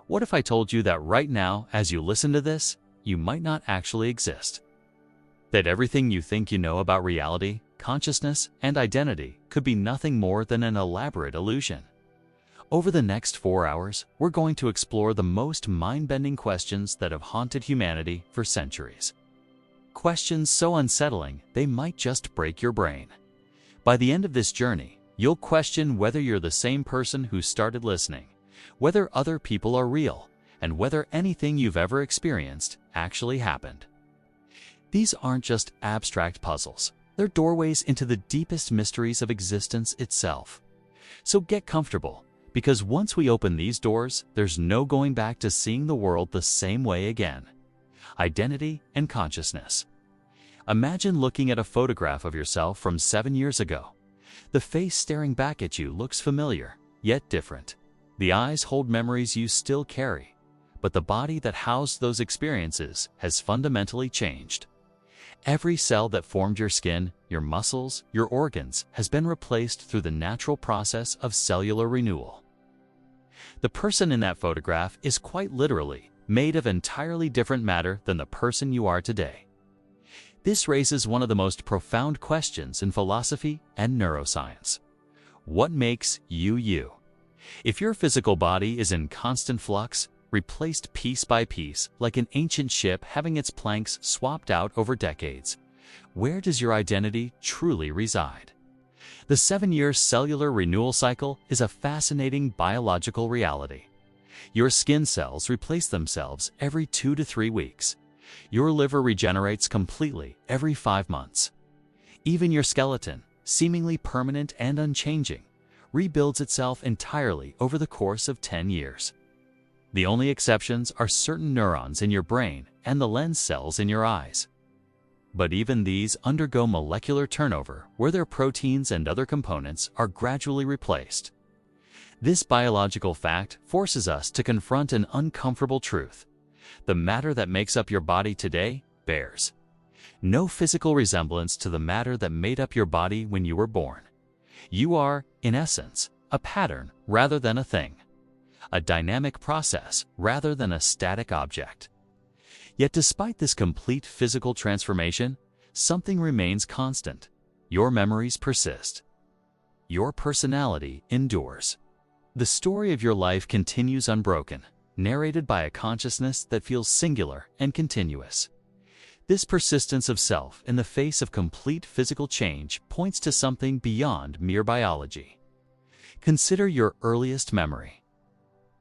What if I told you that right now, as you listen to this, you might not actually exist? That everything you think you know about reality, consciousness, and identity could be nothing more than an elaborate illusion. Over the next 4 hours, we're going to explore the most mind-bending questions that have haunted humanity for centuries. Questions so unsettling, they might just break your brain. By the end of this journey, you'll question whether you're the same person who started listening, whether other people are real, and whether anything you've ever experienced actually happened. These aren't just abstract puzzles. They're doorways into the deepest mysteries of existence itself. So get comfortable, because once we open these doors, there's no going back to seeing the world the same way again. Identity and consciousness. Imagine looking at a photograph of yourself from 7 years ago. The face staring back at you looks familiar, yet different. The eyes hold memories you still carry, but the body that housed those experiences has fundamentally changed. Every cell that formed your skin, your muscles, your organs has been replaced through the natural process of cellular renewal. The person in that photograph is quite literally made of entirely different matter than the person you are today. This raises one of the most profound questions in philosophy and neuroscience. What makes you you? If your physical body is in constant flux, replaced piece by piece like an ancient ship having its planks swapped out over decades, where does your identity truly reside? The 7-year cellular renewal cycle is a fascinating biological reality. Your skin cells replace themselves every 2 to 3 weeks. Your liver regenerates completely every 5 months. Even your skeleton, seemingly permanent and unchanging, rebuilds itself entirely over the course of 10 years. The only exceptions are certain neurons in your brain and the lens cells in your eyes. But even these undergo molecular turnover where their proteins and other components are gradually replaced. This biological fact forces us to confront an uncomfortable truth. The matter that makes up your body today bears no physical resemblance to the matter that made up your body when you were born. You are, in essence, a pattern rather than a thing, a dynamic process rather than a static object. Yet despite this complete physical transformation, something remains constant. Your memories persist. Your personality endures. The story of your life continues unbroken, narrated by a consciousness that feels singular and continuous. This persistence of self in the face of complete physical change points to something beyond mere biology. Consider your earliest memory.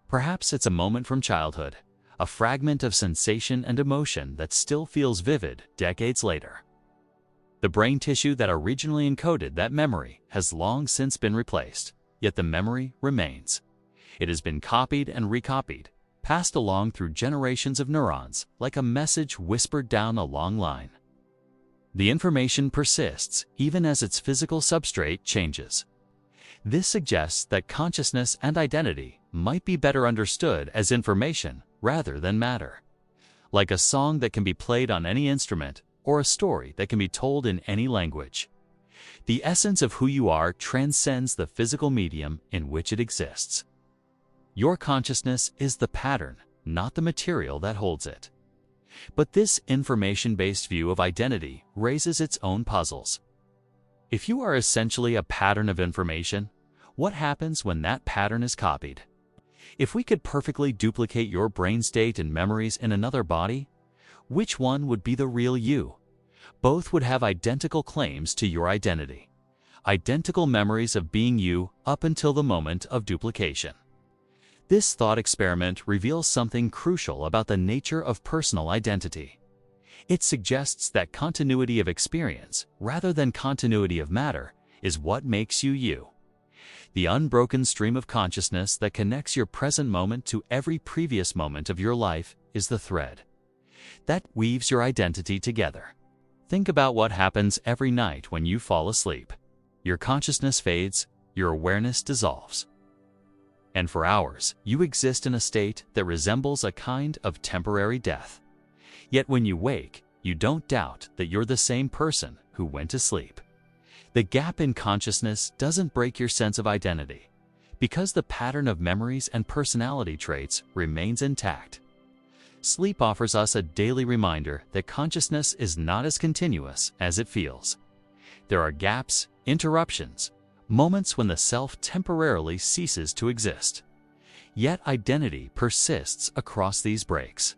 Perhaps it's a moment from childhood, a fragment of sensation and emotion that still feels vivid decades later. The brain tissue that originally encoded that memory has long since been replaced, yet the memory remains. It has been copied and recopied, passed along through generations of neurons like a message whispered down a long line. The information persists even as its physical substrate changes. This suggests that consciousness and identity might be better understood as information rather than matter. Like a song that can be played on any instrument or a story that can be told in any language. The essence of who you are transcends the physical medium in which it exists. Your consciousness is the pattern, not the material that holds it. But this information-based view of identity raises its own puzzles. If you are essentially a pattern of information, what happens when that pattern is copied? If we could perfectly duplicate your brain state and memories in another body, which one would be the real you? Both would have identical claims to your identity, identical memories of being you up until the moment of duplication. This thought experiment reveals something crucial about the nature of personal identity. It suggests that continuity of experience, rather than continuity of matter, is what makes you you. The unbroken stream of consciousness that connects your present moment to every previous moment of your life is the thread that weaves your identity together. Think about what happens every night when you fall asleep. Your consciousness fades, your awareness dissolves. And for hours, you exist in a state that resembles a kind of temporary death. Yet when you wake, you don't doubt that you're the same person who went to sleep. The gap in consciousness doesn't break your sense of identity, because the pattern of memories and personality traits remains intact. Sleep offers us a daily reminder that consciousness is not as continuous as it feels. There are gaps, interruptions, moments when the self temporarily ceases to exist. Yet identity persists across these breaks,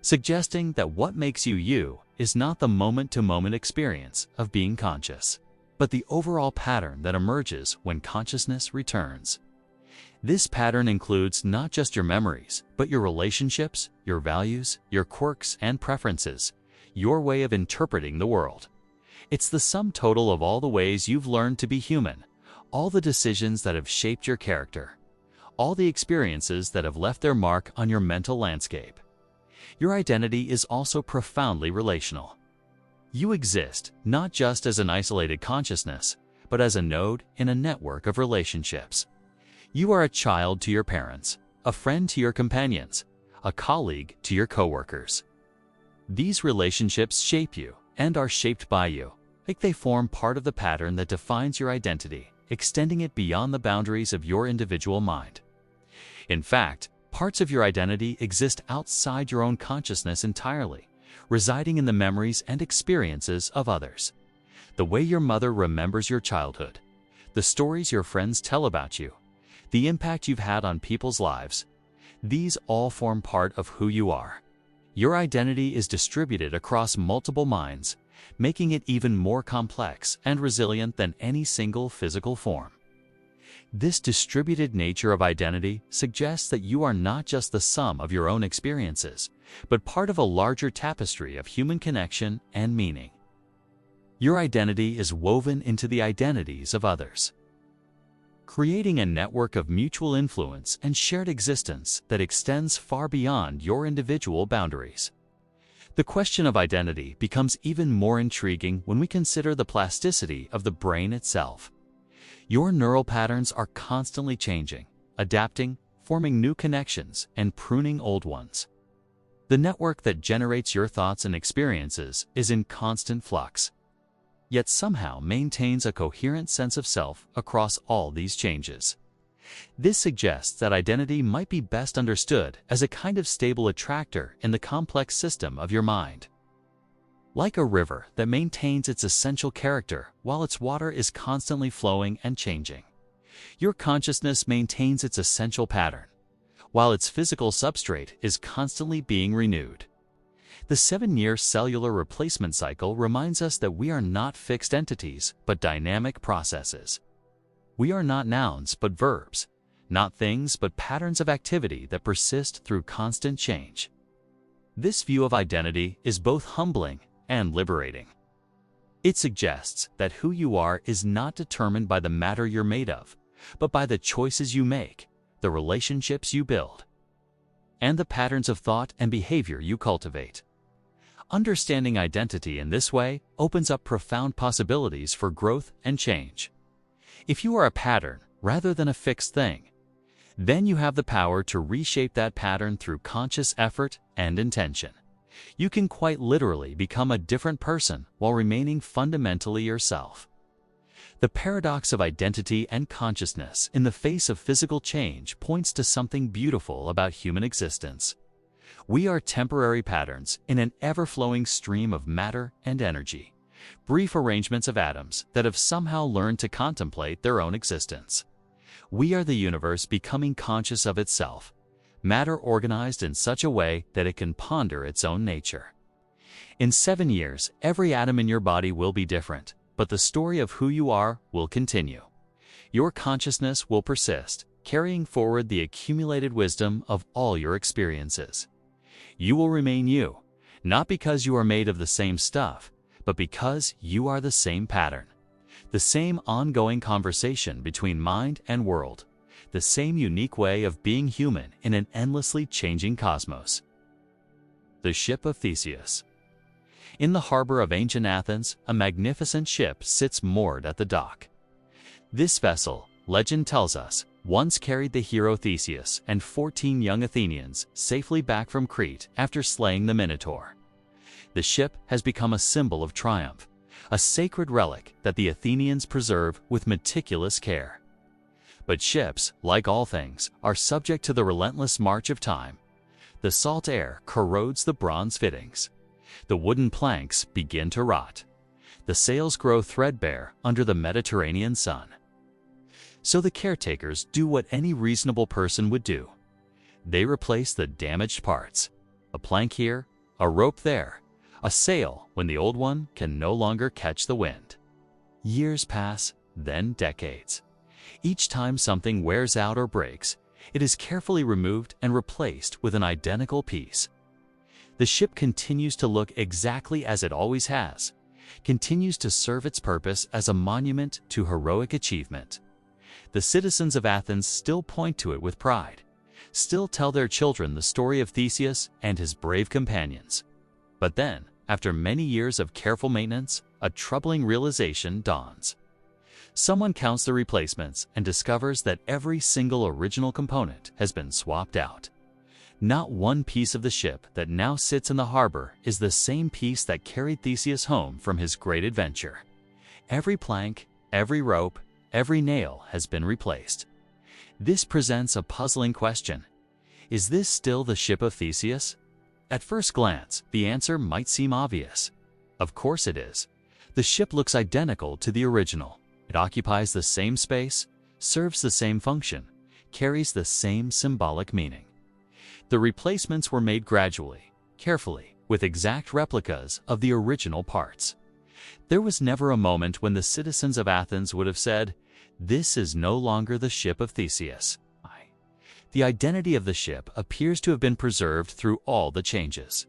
suggesting that what makes you you is not the moment-to-moment experience of being conscious, but the overall pattern that emerges when consciousness returns. This pattern includes not just your memories, but your relationships, your values, your quirks and preferences, your way of interpreting the world. It's the sum total of all the ways you've learned to be human, all the decisions that have shaped your character, all the experiences that have left their mark on your mental landscape. Your identity is also profoundly relational. You exist not just as an isolated consciousness, but as a node in a network of relationships. You are a child to your parents, a friend to your companions, a colleague to your coworkers. These relationships shape you and are shaped by you, like they form part of the pattern that defines your identity, extending it beyond the boundaries of your individual mind. In fact, parts of your identity exist outside your own consciousness entirely, residing in the memories and experiences of others. The way your mother remembers your childhood, the stories your friends tell about you, the impact you've had on people's lives, these all form part of who you are. Your identity is distributed across multiple minds, making it even more complex and resilient than any single physical form. This distributed nature of identity suggests that you are not just the sum of your own experiences, but part of a larger tapestry of human connection and meaning. Your identity is woven into the identities of others, creating a network of mutual influence and shared existence that extends far beyond your individual boundaries. The question of identity becomes even more intriguing when we consider the plasticity of the brain itself. Your neural patterns are constantly changing, adapting, forming new connections, and pruning old ones. The network that generates your thoughts and experiences is in constant flux, yet somehow maintains a coherent sense of self across all these changes. This suggests that identity might be best understood as a kind of stable attractor in the complex system of your mind. Like a river that maintains its essential character while its water is constantly flowing and changing, your consciousness maintains its essential pattern, while its physical substrate is constantly being renewed. The 7-year cellular replacement cycle reminds us that we are not fixed entities, but dynamic processes. We are not nouns, but verbs, not things, but patterns of activity that persist through constant change. This view of identity is both humbling and liberating. It suggests that who you are is not determined by the matter you're made of, but by the choices you make, the relationships you build, and the patterns of thought and behavior you cultivate. Understanding identity in this way opens up profound possibilities for growth and change. If you are a pattern rather than a fixed thing, then you have the power to reshape that pattern through conscious effort and intention. You can quite literally become a different person while remaining fundamentally yourself. The paradox of identity and consciousness in the face of physical change points to something beautiful about human existence. We are temporary patterns in an ever-flowing stream of matter and energy, brief arrangements of atoms that have somehow learned to contemplate their own existence. We are the universe becoming conscious of itself, matter organized in such a way that it can ponder its own nature. In 7 years, every atom in your body will be different, but the story of who you are will continue. Your consciousness will persist, carrying forward the accumulated wisdom of all your experiences. You will remain you, not because you are made of the same stuff, but because you are the same pattern, the same ongoing conversation between mind and world, the same unique way of being human in an endlessly changing cosmos. The ship of Theseus. In the harbor of ancient Athens, a magnificent ship sits moored at the dock. This vessel, legend tells us, once carried the hero Theseus and 14 young Athenians safely back from Crete after slaying the Minotaur. The ship has become a symbol of triumph, a sacred relic that the Athenians preserve with meticulous care. But ships, like all things, are subject to the relentless march of time. The salt air corrodes the bronze fittings. The wooden planks begin to rot. The sails grow threadbare under the Mediterranean sun. So the caretakers do what any reasonable person would do. They replace the damaged parts. A plank here, a rope there, a sail when the old one can no longer catch the wind. Years pass, then decades. Each time something wears out or breaks, it is carefully removed and replaced with an identical piece. The ship continues to look exactly as it always has, continues to serve its purpose as a monument to heroic achievement. The citizens of Athens still point to it with pride, still tell their children the story of Theseus and his brave companions. But then, after many years of careful maintenance, a troubling realization dawns. Someone counts the replacements and discovers that every single original component has been swapped out. Not one piece of the ship that now sits in the harbor is the same piece that carried Theseus home from his great adventure. Every plank, every rope, every nail has been replaced. This presents a puzzling question. Is this still the ship of Theseus? At first glance, the answer might seem obvious. Of course it is. The ship looks identical to the original. It occupies the same space, serves the same function, carries the same symbolic meaning. The replacements were made gradually, carefully, with exact replicas of the original parts. There was never a moment when the citizens of Athens would have said, "This is no longer the ship of Theseus." The identity of the ship appears to have been preserved through all the changes.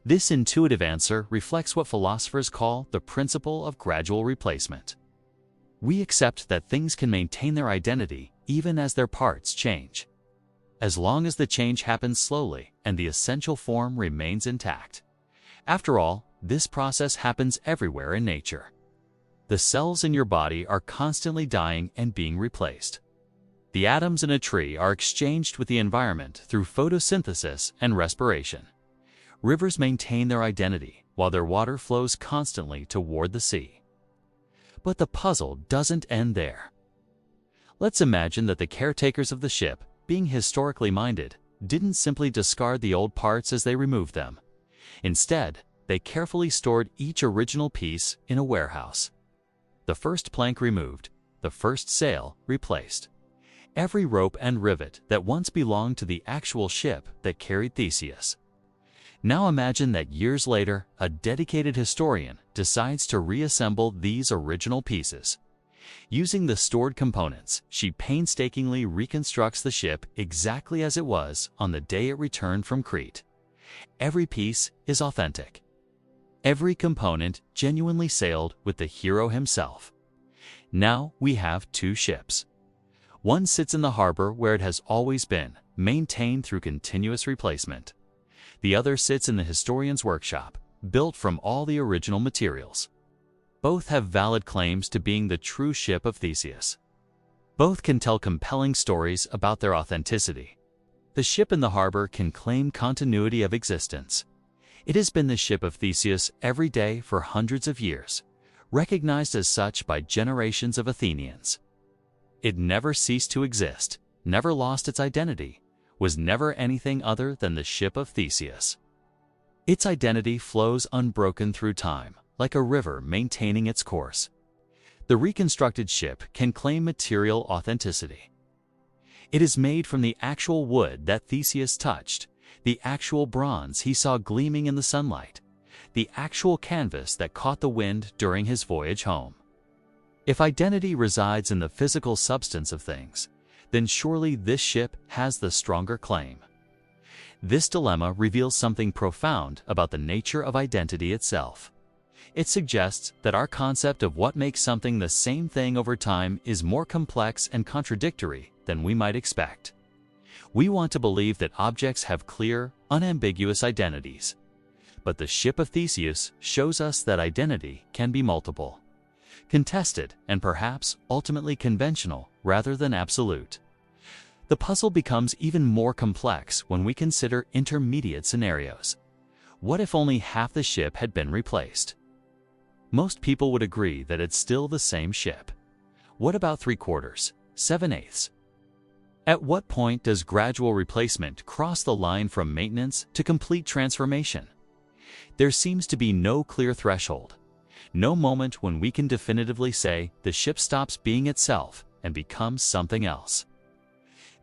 This intuitive answer reflects what philosophers call the principle of gradual replacement. We accept that things can maintain their identity even as their parts change, as long as the change happens slowly and the essential form remains intact. After all, this process happens everywhere in nature. The cells in your body are constantly dying and being replaced. The atoms in a tree are exchanged with the environment through photosynthesis and respiration. Rivers maintain their identity while their water flows constantly toward the sea. But the puzzle doesn't end there. Let's imagine that the caretakers of the ship, being historically minded, didn't simply discard the old parts as they removed them. Instead, they carefully stored each original piece in a warehouse. The first plank removed, the first sail replaced. Every rope and rivet that once belonged to the actual ship that carried Theseus. Now imagine that years later, a dedicated historian decides to reassemble these original pieces. Using the stored components, she painstakingly reconstructs the ship exactly as it was on the day it returned from Crete. Every piece is authentic. Every component genuinely sailed with the hero himself. Now we have two ships. One sits in the harbor where it has always been, maintained through continuous replacement. The other sits in the historian's workshop, built from all the original materials. Both have valid claims to being the true ship of Theseus. Both can tell compelling stories about their authenticity. The ship in the harbor can claim continuity of existence. It has been the ship of Theseus every day for hundreds of years, recognized as such by generations of Athenians. It never ceased to exist, never lost its identity, was never anything other than the ship of Theseus. Its identity flows unbroken through time, like a river maintaining its course. The reconstructed ship can claim material authenticity. It is made from the actual wood that Theseus touched, the actual bronze he saw gleaming in the sunlight, the actual canvas that caught the wind during his voyage home. If identity resides in the physical substance of things, then surely this ship has the stronger claim. This dilemma reveals something profound about the nature of identity itself. It suggests that our concept of what makes something the same thing over time is more complex and contradictory than we might expect. We want to believe that objects have clear, unambiguous identities. But the ship of Theseus shows us that identity can be multiple, contested, and perhaps ultimately conventional rather than absolute. The puzzle becomes even more complex when we consider intermediate scenarios. What if only half the ship had been replaced? Most people would agree that it's still the same ship. What about 3/4, 7/8. At what point does gradual replacement cross the line from maintenance to complete transformation? There seems to be no clear threshold, no moment when we can definitively say the ship stops being itself and becomes something else.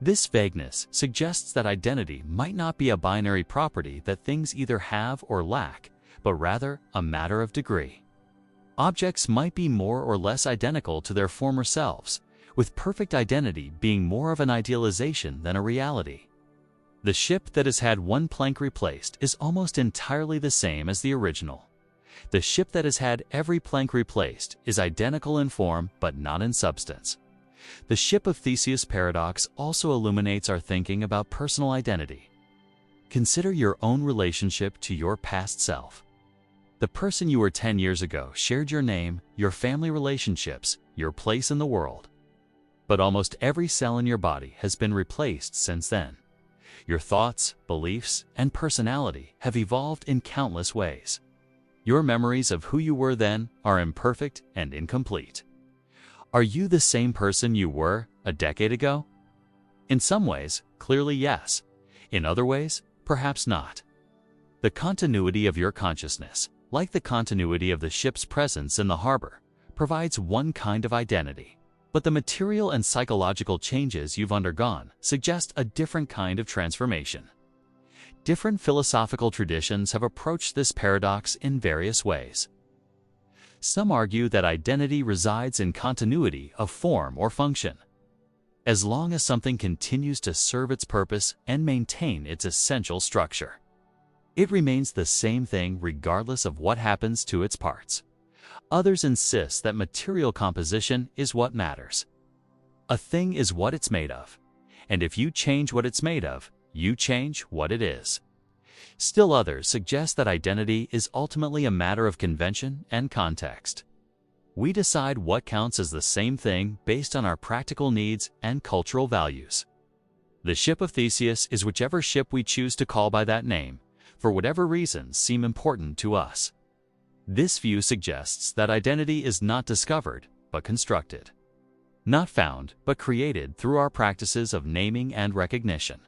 This vagueness suggests that identity might not be a binary property that things either have or lack, but rather a matter of degree. Objects might be more or less identical to their former selves, with perfect identity being more of an idealization than a reality. The ship that has had one plank replaced is almost entirely the same as the original. The ship that has had every plank replaced is identical in form but not in substance. The Ship of Theseus paradox also illuminates our thinking about personal identity. Consider your own relationship to your past self. The person you were 10 years ago shared your name, your family relationships, your place in the world. But almost every cell in your body has been replaced since then. Your thoughts, beliefs, and personality have evolved in countless ways. Your memories of who you were then are imperfect and incomplete. Are you the same person you were a decade ago? In some ways, clearly yes. In other ways, perhaps not. The continuity of your consciousness, like the continuity of the ship's presence in the harbor, provides one kind of identity. But the material and psychological changes you've undergone suggest a different kind of transformation. Different philosophical traditions have approached this paradox in various ways. Some argue that identity resides in continuity of form or function. As long as something continues to serve its purpose and maintain its essential structure, it remains the same thing regardless of what happens to its parts. Others insist that material composition is what matters. A thing is what it's made of, and if you change what it's made of, you change what it is. Still others suggest that identity is ultimately a matter of convention and context. We decide what counts as the same thing based on our practical needs and cultural values. The Ship of Theseus is whichever ship we choose to call by that name, for whatever reasons seem important to us. This view suggests that identity is not discovered, but constructed. Not found, but created through our practices of naming and recognition.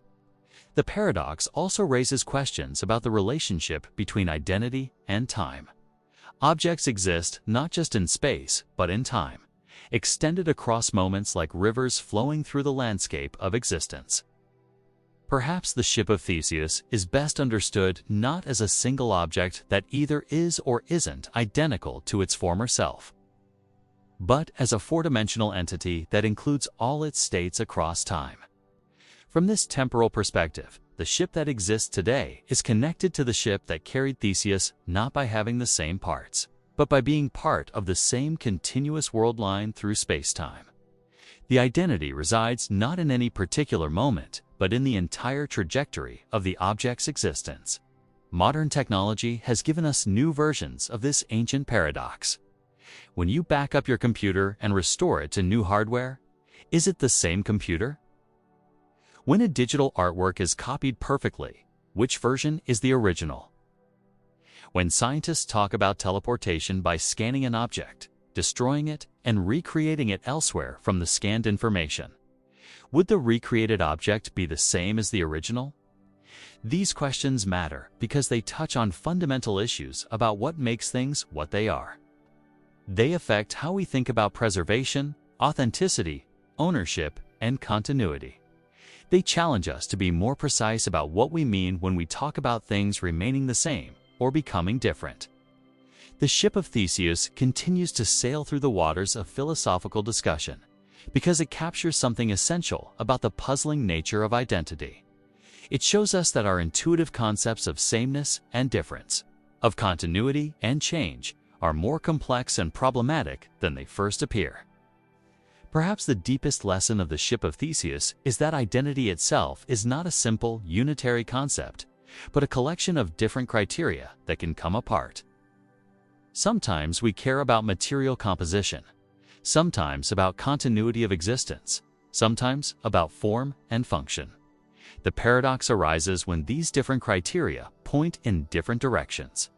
The paradox also raises questions about the relationship between identity and time. Objects exist not just in space, but in time, extended across moments like rivers flowing through the landscape of existence. Perhaps the Ship of Theseus is best understood not as a single object that either is or isn't identical to its former self, but as a four-dimensional entity that includes all its states across time. From this temporal perspective, the ship that exists today is connected to the ship that carried Theseus not by having the same parts, but by being part of the same continuous world line through space-time. The identity resides not in any particular moment, but in the entire trajectory of the object's existence. Modern technology has given us new versions of this ancient paradox. When you back up your computer and restore it to new hardware, is it the same computer? When a digital artwork is copied perfectly, which version is the original? When scientists talk about teleportation by scanning an object, destroying it, and recreating it elsewhere from the scanned information, would the recreated object be the same as the original? These questions matter because they touch on fundamental issues about what makes things what they are. They affect how we think about preservation, authenticity, ownership, and continuity. They challenge us to be more precise about what we mean when we talk about things remaining the same or becoming different. The Ship of Theseus continues to sail through the waters of philosophical discussion because it captures something essential about the puzzling nature of identity. It shows us that our intuitive concepts of sameness and difference, of continuity and change, are more complex and problematic than they first appear. Perhaps the deepest lesson of the Ship of Theseus is that identity itself is not a simple, unitary concept, but a collection of different criteria that can come apart. Sometimes we care about material composition, sometimes about continuity of existence, sometimes about form and function. The paradox arises when these different criteria point in different directions.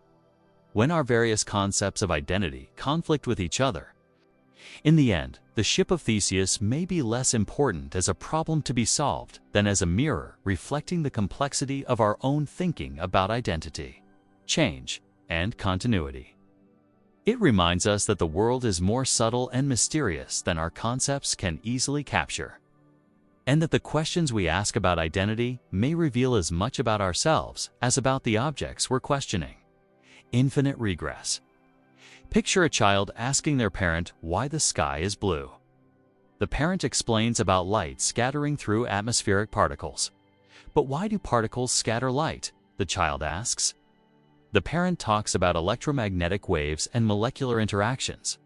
When our various concepts of identity conflict with each other, In the end, the ship of Theseus may be less important as a problem to be solved than as a mirror reflecting the complexity of our own thinking about identity, change, and continuity. It reminds us that the world is more subtle and mysterious than our concepts can easily capture, and that the questions we ask about identity may reveal as much about ourselves as about the objects we're questioning. Infinite regress. Picture a child asking their parent why the sky is blue. The parent explains about light scattering through atmospheric particles. But why do particles scatter light? The child asks. The parent talks about electromagnetic waves and molecular interactions.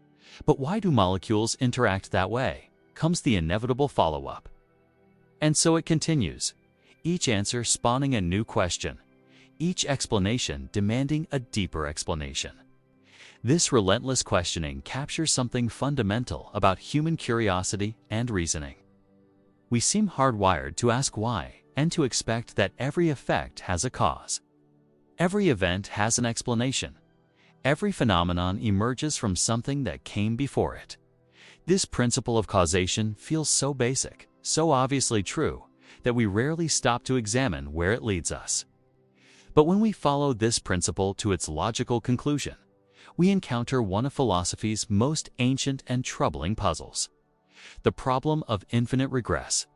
But why do molecules interact that way? Comes the inevitable follow-up. And so it continues, each answer spawning a new question, each explanation demanding a deeper explanation. This relentless questioning captures something fundamental about human curiosity and reasoning. We seem hardwired to ask why and to expect that every effect has a cause. Every event has an explanation. Every phenomenon emerges from something that came before it. This principle of causation feels so basic, so obviously true, that we rarely stop to examine where it leads us. But when we follow this principle to its logical conclusion, we encounter one of philosophy's most ancient and troubling puzzles: the problem of infinite regress.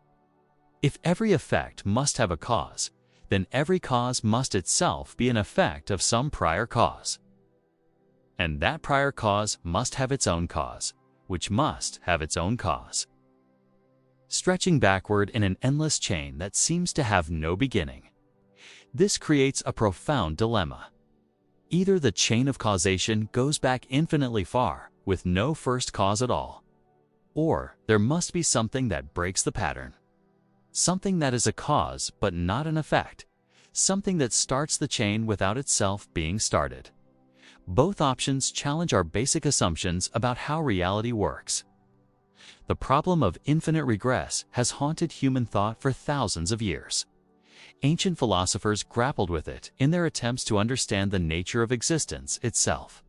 If every effect must have a cause, then every cause must itself be an effect of some prior cause. And that prior cause must have its own cause, which must have its own cause. Stretching backward in an endless chain that seems to have no beginning. This creates a profound dilemma. Either the chain of causation goes back infinitely far, with no first cause at all, or there must be something that breaks the pattern. Something that is a cause but not an effect. Something that starts the chain without itself being started. Both options challenge our basic assumptions about how reality works. The problem of infinite regress has haunted human thought for thousands of years. Ancient philosophers grappled with it in their attempts to understand the nature of existence itself.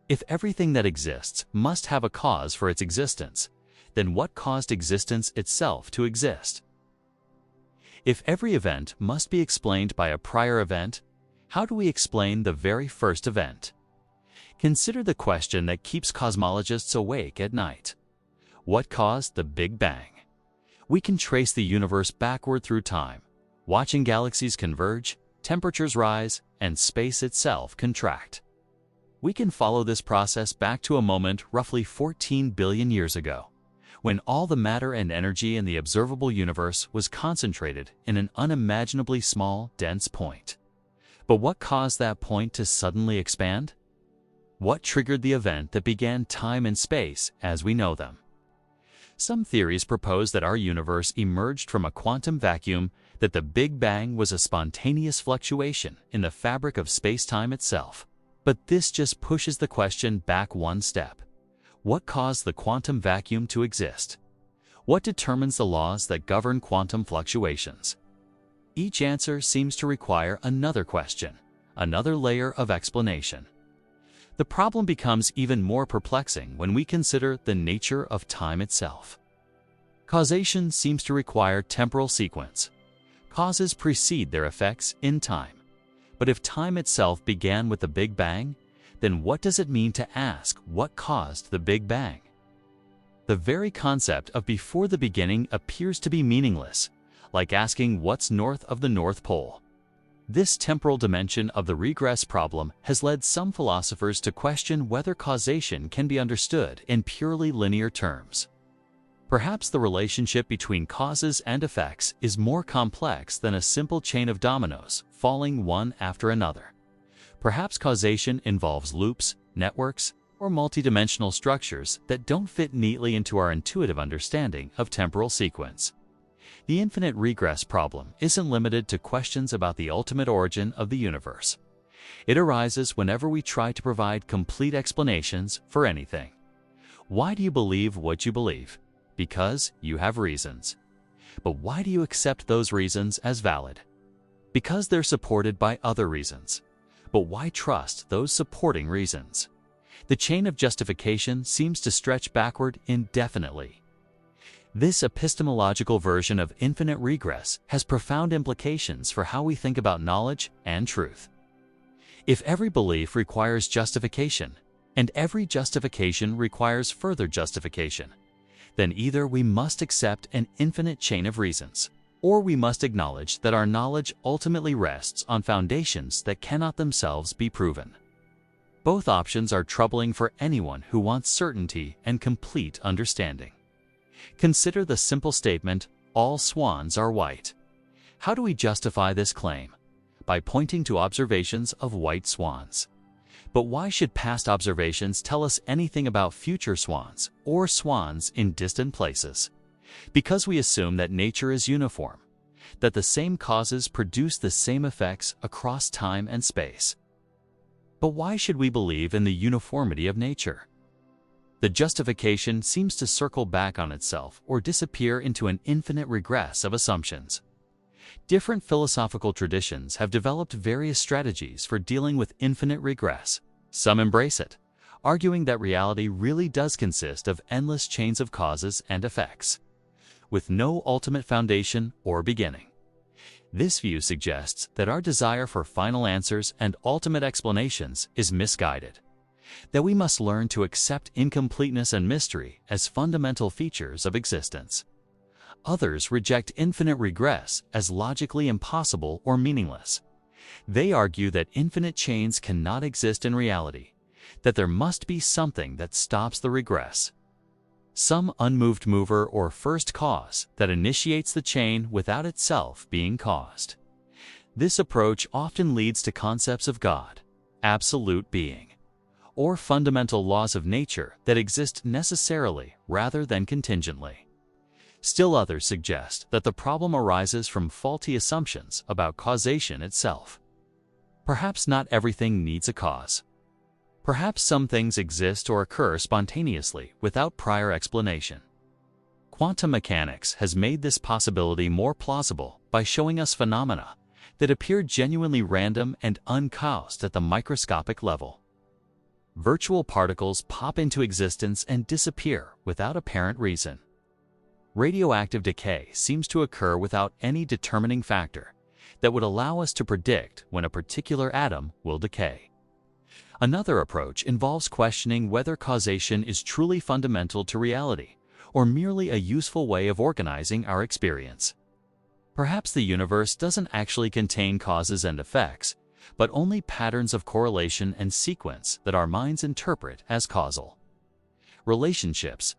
If everything that exists must have a cause for its existence, then what caused existence itself to exist? If every event must be explained by a prior event, how do we explain the very first event? Consider the question that keeps cosmologists awake at night. What caused the Big Bang? We can trace the universe backward through time, watching galaxies converge, temperatures rise, and space itself contract. We can follow this process back to a moment roughly 14 billion years ago, when all the matter and energy in the observable universe was concentrated in an unimaginably small, dense point. But what caused that point to suddenly expand? What triggered the event that began time and space as we know them? Some theories propose that our universe emerged from a quantum vacuum, that the Big Bang was a spontaneous fluctuation in the fabric of space-time itself. But this just pushes the question back one step. What caused the quantum vacuum to exist? What determines the laws that govern quantum fluctuations? Each answer seems to require another question, another layer of explanation. The problem becomes even more perplexing when we consider the nature of time itself. Causation seems to require temporal sequence. Causes precede their effects in time. But if time itself began with the Big Bang, then what does it mean to ask what caused the Big Bang? The very concept of before the beginning appears to be meaningless, like asking what's north of the North Pole. This temporal dimension of the regress problem has led some philosophers to question whether causation can be understood in purely linear terms. Perhaps the relationship between causes and effects is more complex than a simple chain of dominoes falling one after another. Perhaps causation involves loops, networks, or multidimensional structures that don't fit neatly into our intuitive understanding of temporal sequence. The infinite regress problem isn't limited to questions about the ultimate origin of the universe. It arises whenever we try to provide complete explanations for anything. Why do you believe what you believe? Because you have reasons. But why do you accept those reasons as valid? Because they're supported by other reasons. But why trust those supporting reasons? the chain of justification seems to stretch backward indefinitely. This epistemological version of infinite regress has profound implications for how we think about knowledge and truth. If every belief requires justification, and every justification requires further justification, then either we must accept an infinite chain of reasons, or we must acknowledge that our knowledge ultimately rests on foundations that cannot themselves be proven. Both options are troubling for anyone who wants certainty and complete understanding. Consider the simple statement, "All swans are white." How do we justify this claim? By pointing to observations of white swans. But why should past observations tell us anything about future swans or swans in distant places? Because we assume that nature is uniform, that the same causes produce the same effects across time and space. But why should we believe in the uniformity of nature? The justification seems to circle back on itself or disappear into an infinite regress of assumptions. Different philosophical traditions have developed various strategies for dealing with infinite regress. Some embrace it, arguing that reality really does consist of endless chains of causes and effects, with no ultimate foundation or beginning. This view suggests that our desire for final answers and ultimate explanations is misguided, that we must learn to accept incompleteness and mystery as fundamental features of existence. Others reject infinite regress as logically impossible or meaningless. They argue that infinite chains cannot exist in reality, that there must be something that stops the regress. Some unmoved mover or first cause that initiates the chain without itself being caused. This approach often leads to concepts of God, absolute being, or fundamental laws of nature that exist necessarily rather than contingently. Still others suggest that the problem arises from faulty assumptions about causation itself. Perhaps not everything needs a cause. Perhaps some things exist or occur spontaneously without prior explanation. Quantum mechanics has made this possibility more plausible by showing us phenomena that appear genuinely random and uncaused at the microscopic level. Virtual particles pop into existence and disappear without apparent reason. Radioactive decay seems to occur without any determining factor that would allow us to predict when a particular atom will decay. Another approach involves questioning whether causation is truly fundamental to reality or merely a useful way of organizing our experience. Perhaps the universe doesn't actually contain causes and effects, but only patterns of correlation and sequence that our minds interpret as causal. Relationships.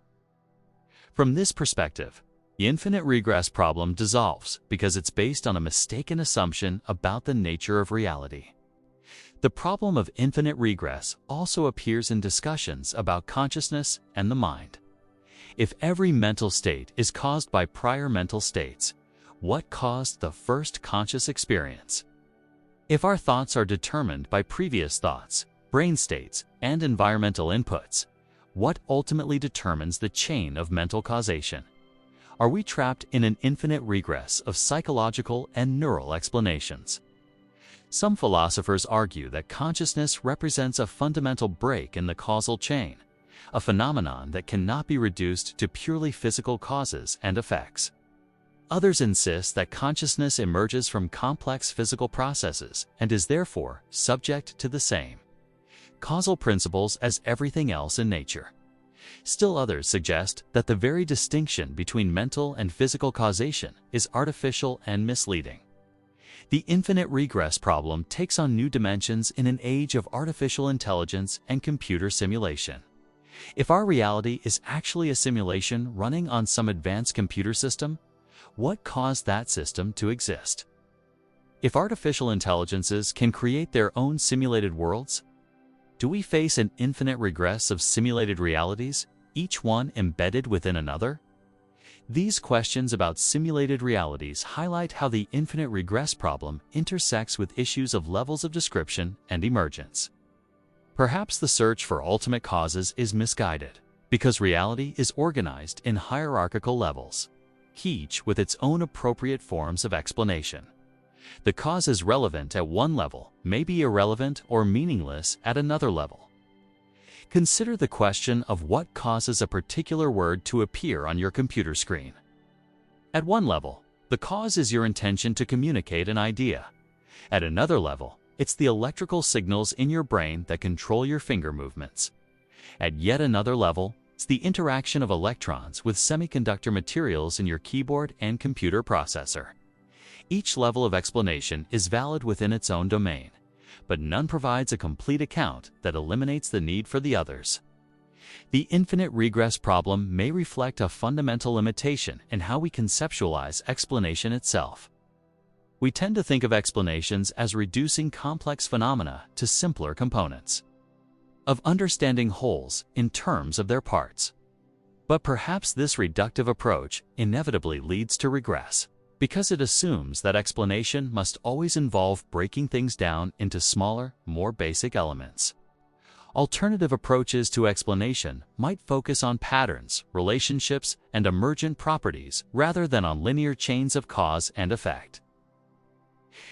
From this perspective, the infinite regress problem dissolves because it's based on a mistaken assumption about the nature of reality. The problem of infinite regress also appears in discussions about consciousness and the mind. If every mental state is caused by prior mental states, what caused the first conscious experience? If our thoughts are determined by previous thoughts, brain states, and environmental inputs, what ultimately determines the chain of mental causation? Are we trapped in an infinite regress of psychological and neural explanations? Some philosophers argue that consciousness represents a fundamental break in the causal chain, a phenomenon that cannot be reduced to purely physical causes and effects. Others insist that consciousness emerges from complex physical processes and is therefore subject to the same causal principles as everything else in nature. Still others suggest that the very distinction between mental and physical causation is artificial and misleading. The infinite regress problem takes on new dimensions in an age of artificial intelligence and computer simulation. If our reality is actually a simulation running on some advanced computer system, what caused that system to exist? If artificial intelligences can create their own simulated worlds, do we face an infinite regress of simulated realities, each one embedded within another? These questions about simulated realities highlight how the infinite regress problem intersects with issues of levels of description and emergence. Perhaps the search for ultimate causes is misguided, because reality is organized in hierarchical levels, each with its own appropriate forms of explanation. The causes relevant at one level may be irrelevant or meaningless at another level. Consider the question of what causes a particular word to appear on your computer screen. At one level, the cause is your intention to communicate an idea. At another level, it's the electrical signals in your brain that control your finger movements. At yet another level, it's the interaction of electrons with semiconductor materials in your keyboard and computer processor. Each level of explanation is valid within its own domain, but none provides a complete account that eliminates the need for the others. The infinite regress problem may reflect a fundamental limitation in how we conceptualize explanation itself. We tend to think of explanations as reducing complex phenomena to simpler components, of understanding wholes in terms of their parts. But perhaps this reductive approach inevitably leads to regress, because it assumes that explanation must always involve breaking things down into smaller, more basic elements. Alternative approaches to explanation might focus on patterns, relationships, and emergent properties rather than on linear chains of cause and effect.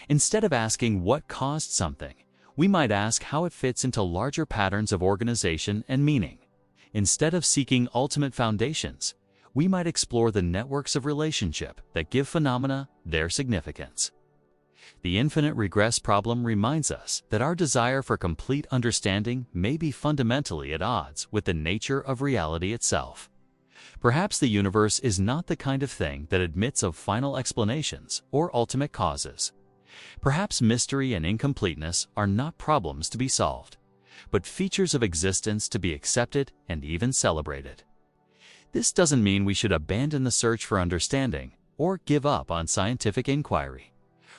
Instead of asking what caused something, we might ask how it fits into larger patterns of organization and meaning. Instead of seeking ultimate foundations, we might explore the networks of relationship that give phenomena their significance. The infinite regress problem reminds us that our desire for complete understanding may be fundamentally at odds with the nature of reality itself. Perhaps the universe is not the kind of thing that admits of final explanations or ultimate causes. Perhaps mystery and incompleteness are not problems to be solved, but features of existence to be accepted and even celebrated. This doesn't mean we should abandon the search for understanding or give up on scientific inquiry.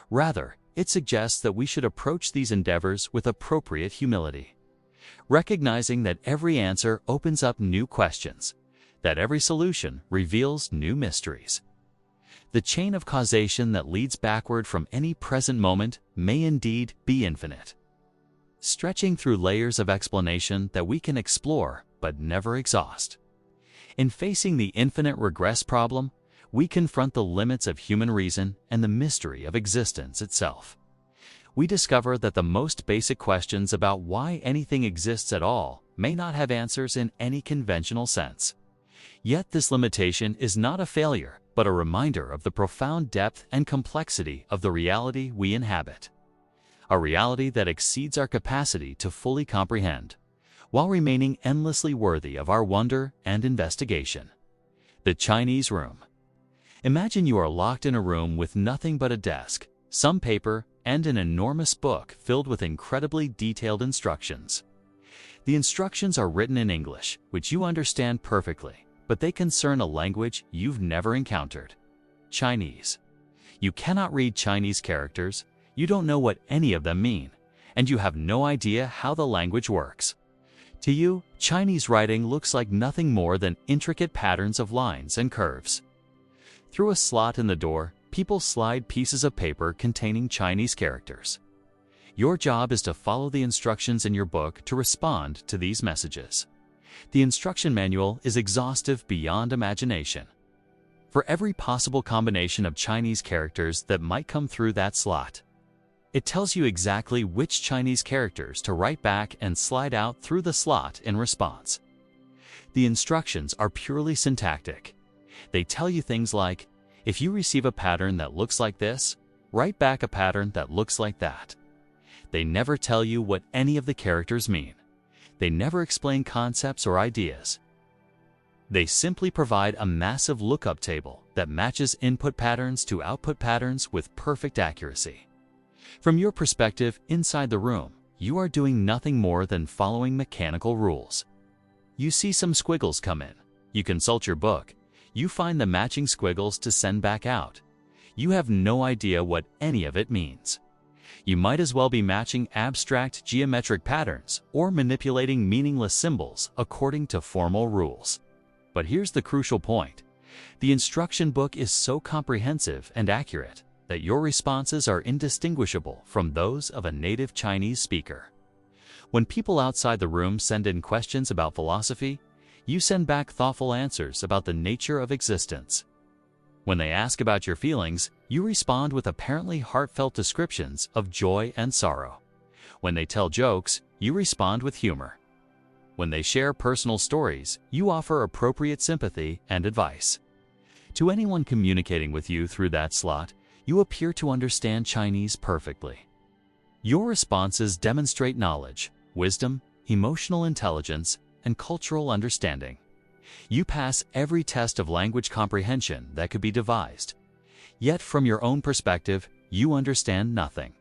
Rather, it suggests that we should approach these endeavors with appropriate humility, recognizing that every answer opens up new questions, that every solution reveals new mysteries. The chain of causation that leads backward from any present moment may indeed be infinite, stretching through layers of explanation that we can explore but never exhaust. In facing the infinite regress problem, we confront the limits of human reason and the mystery of existence itself. We discover that the most basic questions about why anything exists at all may not have answers in any conventional sense. Yet this limitation is not a failure, but a reminder of the profound depth and complexity of the reality we inhabit. A reality that exceeds our capacity to fully comprehend, while remaining endlessly worthy of our wonder and investigation. The Chinese room. Imagine you are locked in a room with nothing but a desk, some paper, and an enormous book filled with incredibly detailed instructions. The instructions are written in English, which you understand perfectly, but they concern a language you've never encountered: Chinese. You cannot read Chinese characters, you don't know what any of them mean, and you have no idea how the language works. To you, Chinese writing looks like nothing more than intricate patterns of lines and curves. Through a slot in the door, people slide pieces of paper containing Chinese characters. Your job is to follow the instructions in your book to respond to these messages. The instruction manual is exhaustive beyond imagination. For every possible combination of Chinese characters that might come through that slot, it tells you exactly which Chinese characters to write back and slide out through the slot in response. The instructions are purely syntactic. They tell you things like, if you receive a pattern that looks like this, write back a pattern that looks like that. They never tell you what any of the characters mean. They never explain concepts or ideas. They simply provide a massive lookup table that matches input patterns to output patterns with perfect accuracy. From your perspective inside the room, you are doing nothing more than following mechanical rules. You see some squiggles come in. You consult your book. You find the matching squiggles to send back out. You have no idea what any of it means. You might as well be matching abstract geometric patterns or manipulating meaningless symbols according to formal rules. But here's the crucial point. The instruction book is so comprehensive and accurate that your responses are indistinguishable from those of a native Chinese speaker. When people outside the room send in questions about philosophy, you send back thoughtful answers about the nature of existence. When they ask about your feelings, you respond with apparently heartfelt descriptions of joy and sorrow. When they tell jokes, you respond with humor. When they share personal stories, you offer appropriate sympathy and advice. To anyone communicating with you through that slot, you appear to understand Chinese perfectly. Your responses demonstrate knowledge, wisdom, emotional intelligence, and cultural understanding. You pass every test of language comprehension that could be devised. Yet from your own perspective, you understand nothing.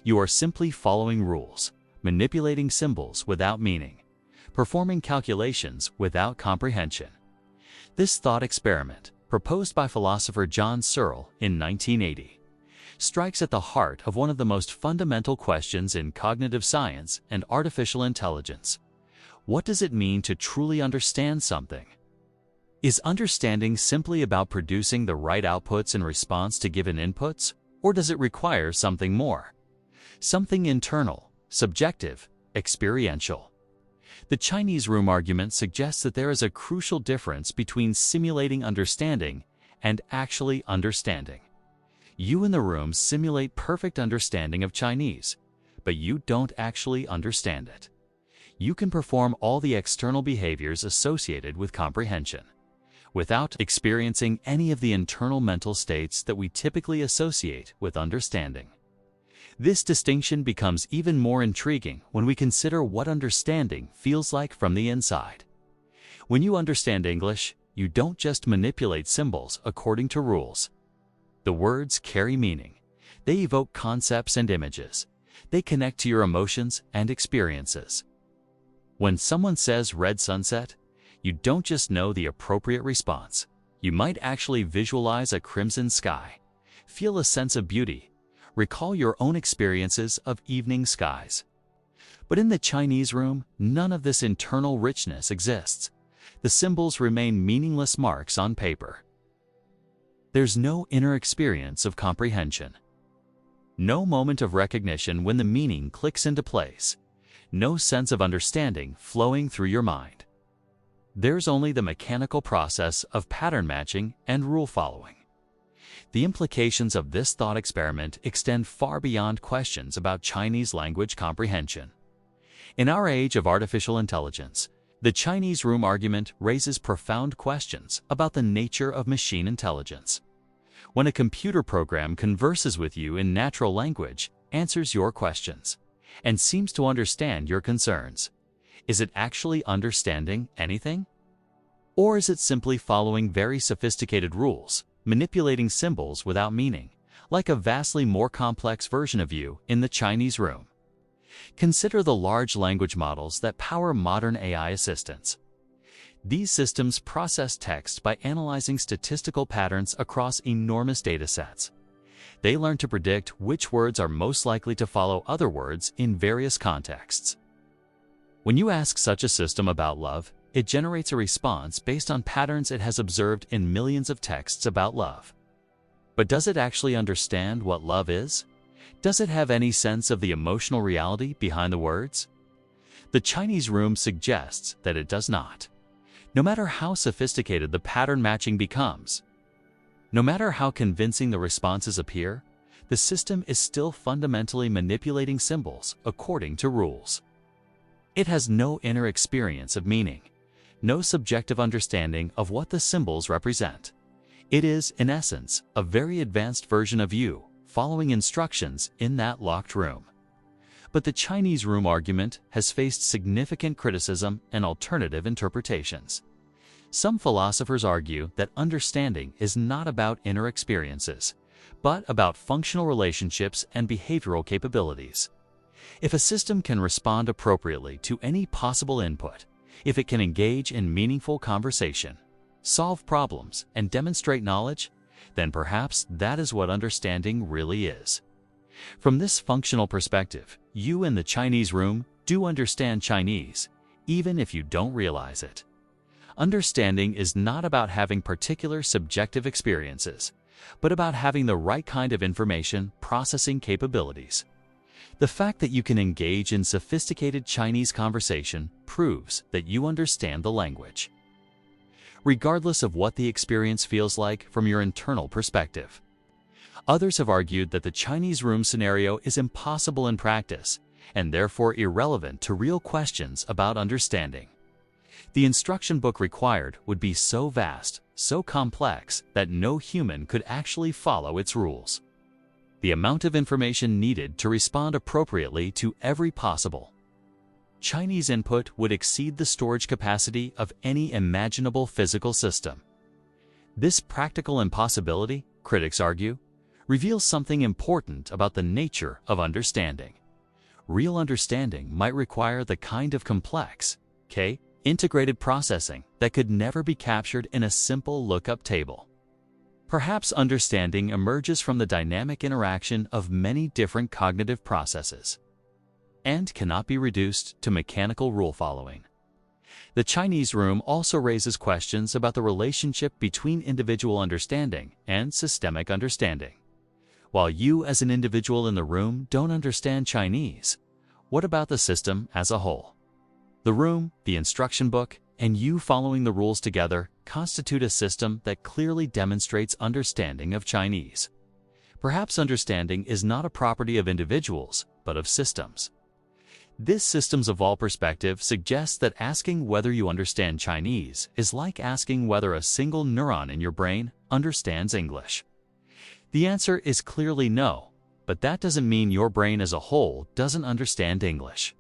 You are simply following rules, manipulating symbols without meaning, performing calculations without comprehension. This thought experiment, proposed by philosopher John Searle in 1980, strikes at the heart of one of the most fundamental questions in cognitive science and artificial intelligence. What does it mean to truly understand something? Is understanding simply about producing the right outputs in response to given inputs, or does it require something more? Something internal, subjective, experiential. The Chinese room argument suggests that there is a crucial difference between simulating understanding and actually understanding. You in the room simulate perfect understanding of Chinese, but you don't actually understand it. You can perform all the external behaviors associated with comprehension, without experiencing any of the internal mental states that we typically associate with understanding. This distinction becomes even more intriguing when we consider what understanding feels like from the inside. When you understand English, you don't just manipulate symbols according to rules. The words carry meaning. They evoke concepts and images. They connect to your emotions and experiences. When someone says red sunset, you don't just know the appropriate response. You might actually visualize a crimson sky, feel a sense of beauty, recall your own experiences of evening skies. But in the Chinese room, none of this internal richness exists. The symbols remain meaningless marks on paper. There's no inner experience of comprehension. No moment of recognition when the meaning clicks into place. No sense of understanding flowing through your mind. There's only the mechanical process of pattern matching and rule following. The implications of this thought experiment extend far beyond questions about Chinese language comprehension. In our age of artificial intelligence, the Chinese room argument raises profound questions about the nature of machine intelligence. When a computer program converses with you in natural language, answers your questions, and seems to understand your concerns, is it actually understanding anything? Or is it simply following very sophisticated rules, manipulating symbols without meaning, like a vastly more complex version of you in the Chinese room? Consider the large language models that power modern AI assistants. These systems process text by analyzing statistical patterns across enormous data sets. They learn to predict which words are most likely to follow other words in various contexts. When you ask such a system about love, it generates a response based on patterns it has observed in millions of texts about love. But does it actually understand what love is? Does it have any sense of the emotional reality behind the words? The Chinese room suggests that it does not. No matter how sophisticated the pattern matching becomes, no matter how convincing the responses appear, the system is still fundamentally manipulating symbols according to rules. It has no inner experience of meaning, no subjective understanding of what the symbols represent. It is, in essence, a very advanced version of you, following instructions in that locked room. But the Chinese room argument has faced significant criticism and alternative interpretations. Some philosophers argue that understanding is not about inner experiences, but about functional relationships and behavioral capabilities. If a system can respond appropriately to any possible input, if it can engage in meaningful conversation, solve problems, and demonstrate knowledge, then perhaps that is what understanding really is. From this functional perspective, you in the Chinese room do understand Chinese, even if you don't realize it. Understanding is not about having particular subjective experiences, but about having the right kind of information processing capabilities. The fact that you can engage in sophisticated Chinese conversation proves that you understand the language, regardless of what the experience feels like from your internal perspective. Others have argued that the Chinese room scenario is impossible in practice, and therefore irrelevant to real questions about understanding. The instruction book required would be so vast, so complex, that no human could actually follow its rules. The amount of information needed to respond appropriately to every possible Chinese input would exceed the storage capacity of any imaginable physical system. This practical impossibility, critics argue, reveals something important about the nature of understanding. Real understanding might require the kind of complex, integrated processing that could never be captured in a simple lookup table. Perhaps understanding emerges from the dynamic interaction of many different cognitive processes and cannot be reduced to mechanical rule following. The Chinese room also raises questions about the relationship between individual understanding and systemic understanding. While you as an individual in the room don't understand Chinese, what about the system as a whole? The room, the instruction book, and you following the rules together constitute a system that clearly demonstrates understanding of Chinese. Perhaps understanding is not a property of individuals, but of systems. This systems of all perspective suggests that asking whether you understand Chinese is like asking whether a single neuron in your brain understands English. The answer is clearly no, but that doesn't mean your brain as a whole doesn't understand English.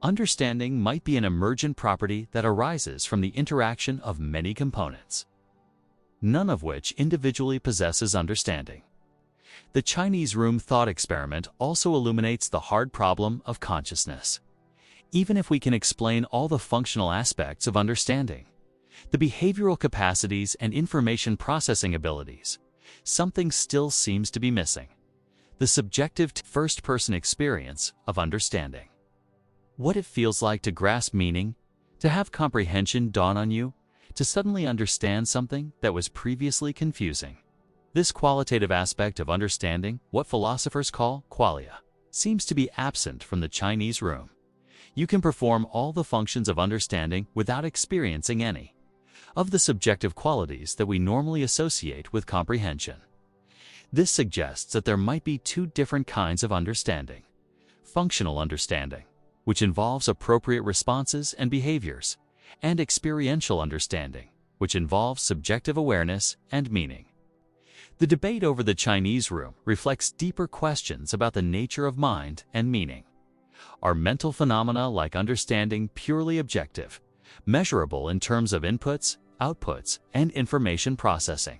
Understanding might be an emergent property that arises from the interaction of many components, none of which individually possesses understanding. The Chinese room thought experiment also illuminates the hard problem of consciousness. Even if we can explain all the functional aspects of understanding, the behavioral capacities and information processing abilities, something still seems to be missing: the subjective first-person experience of understanding. What it feels like to grasp meaning, to have comprehension dawn on you, to suddenly understand something that was previously confusing. This qualitative aspect of understanding, what philosophers call qualia, seems to be absent from the Chinese room. You can perform all the functions of understanding without experiencing any of the subjective qualities that we normally associate with comprehension. This suggests that there might be two different kinds of understanding: functional understanding, which involves appropriate responses and behaviors, and experiential understanding, which involves subjective awareness and meaning. The debate over the Chinese room reflects deeper questions about the nature of mind and meaning. Are mental phenomena like understanding purely objective, measurable in terms of inputs, outputs, and information processing?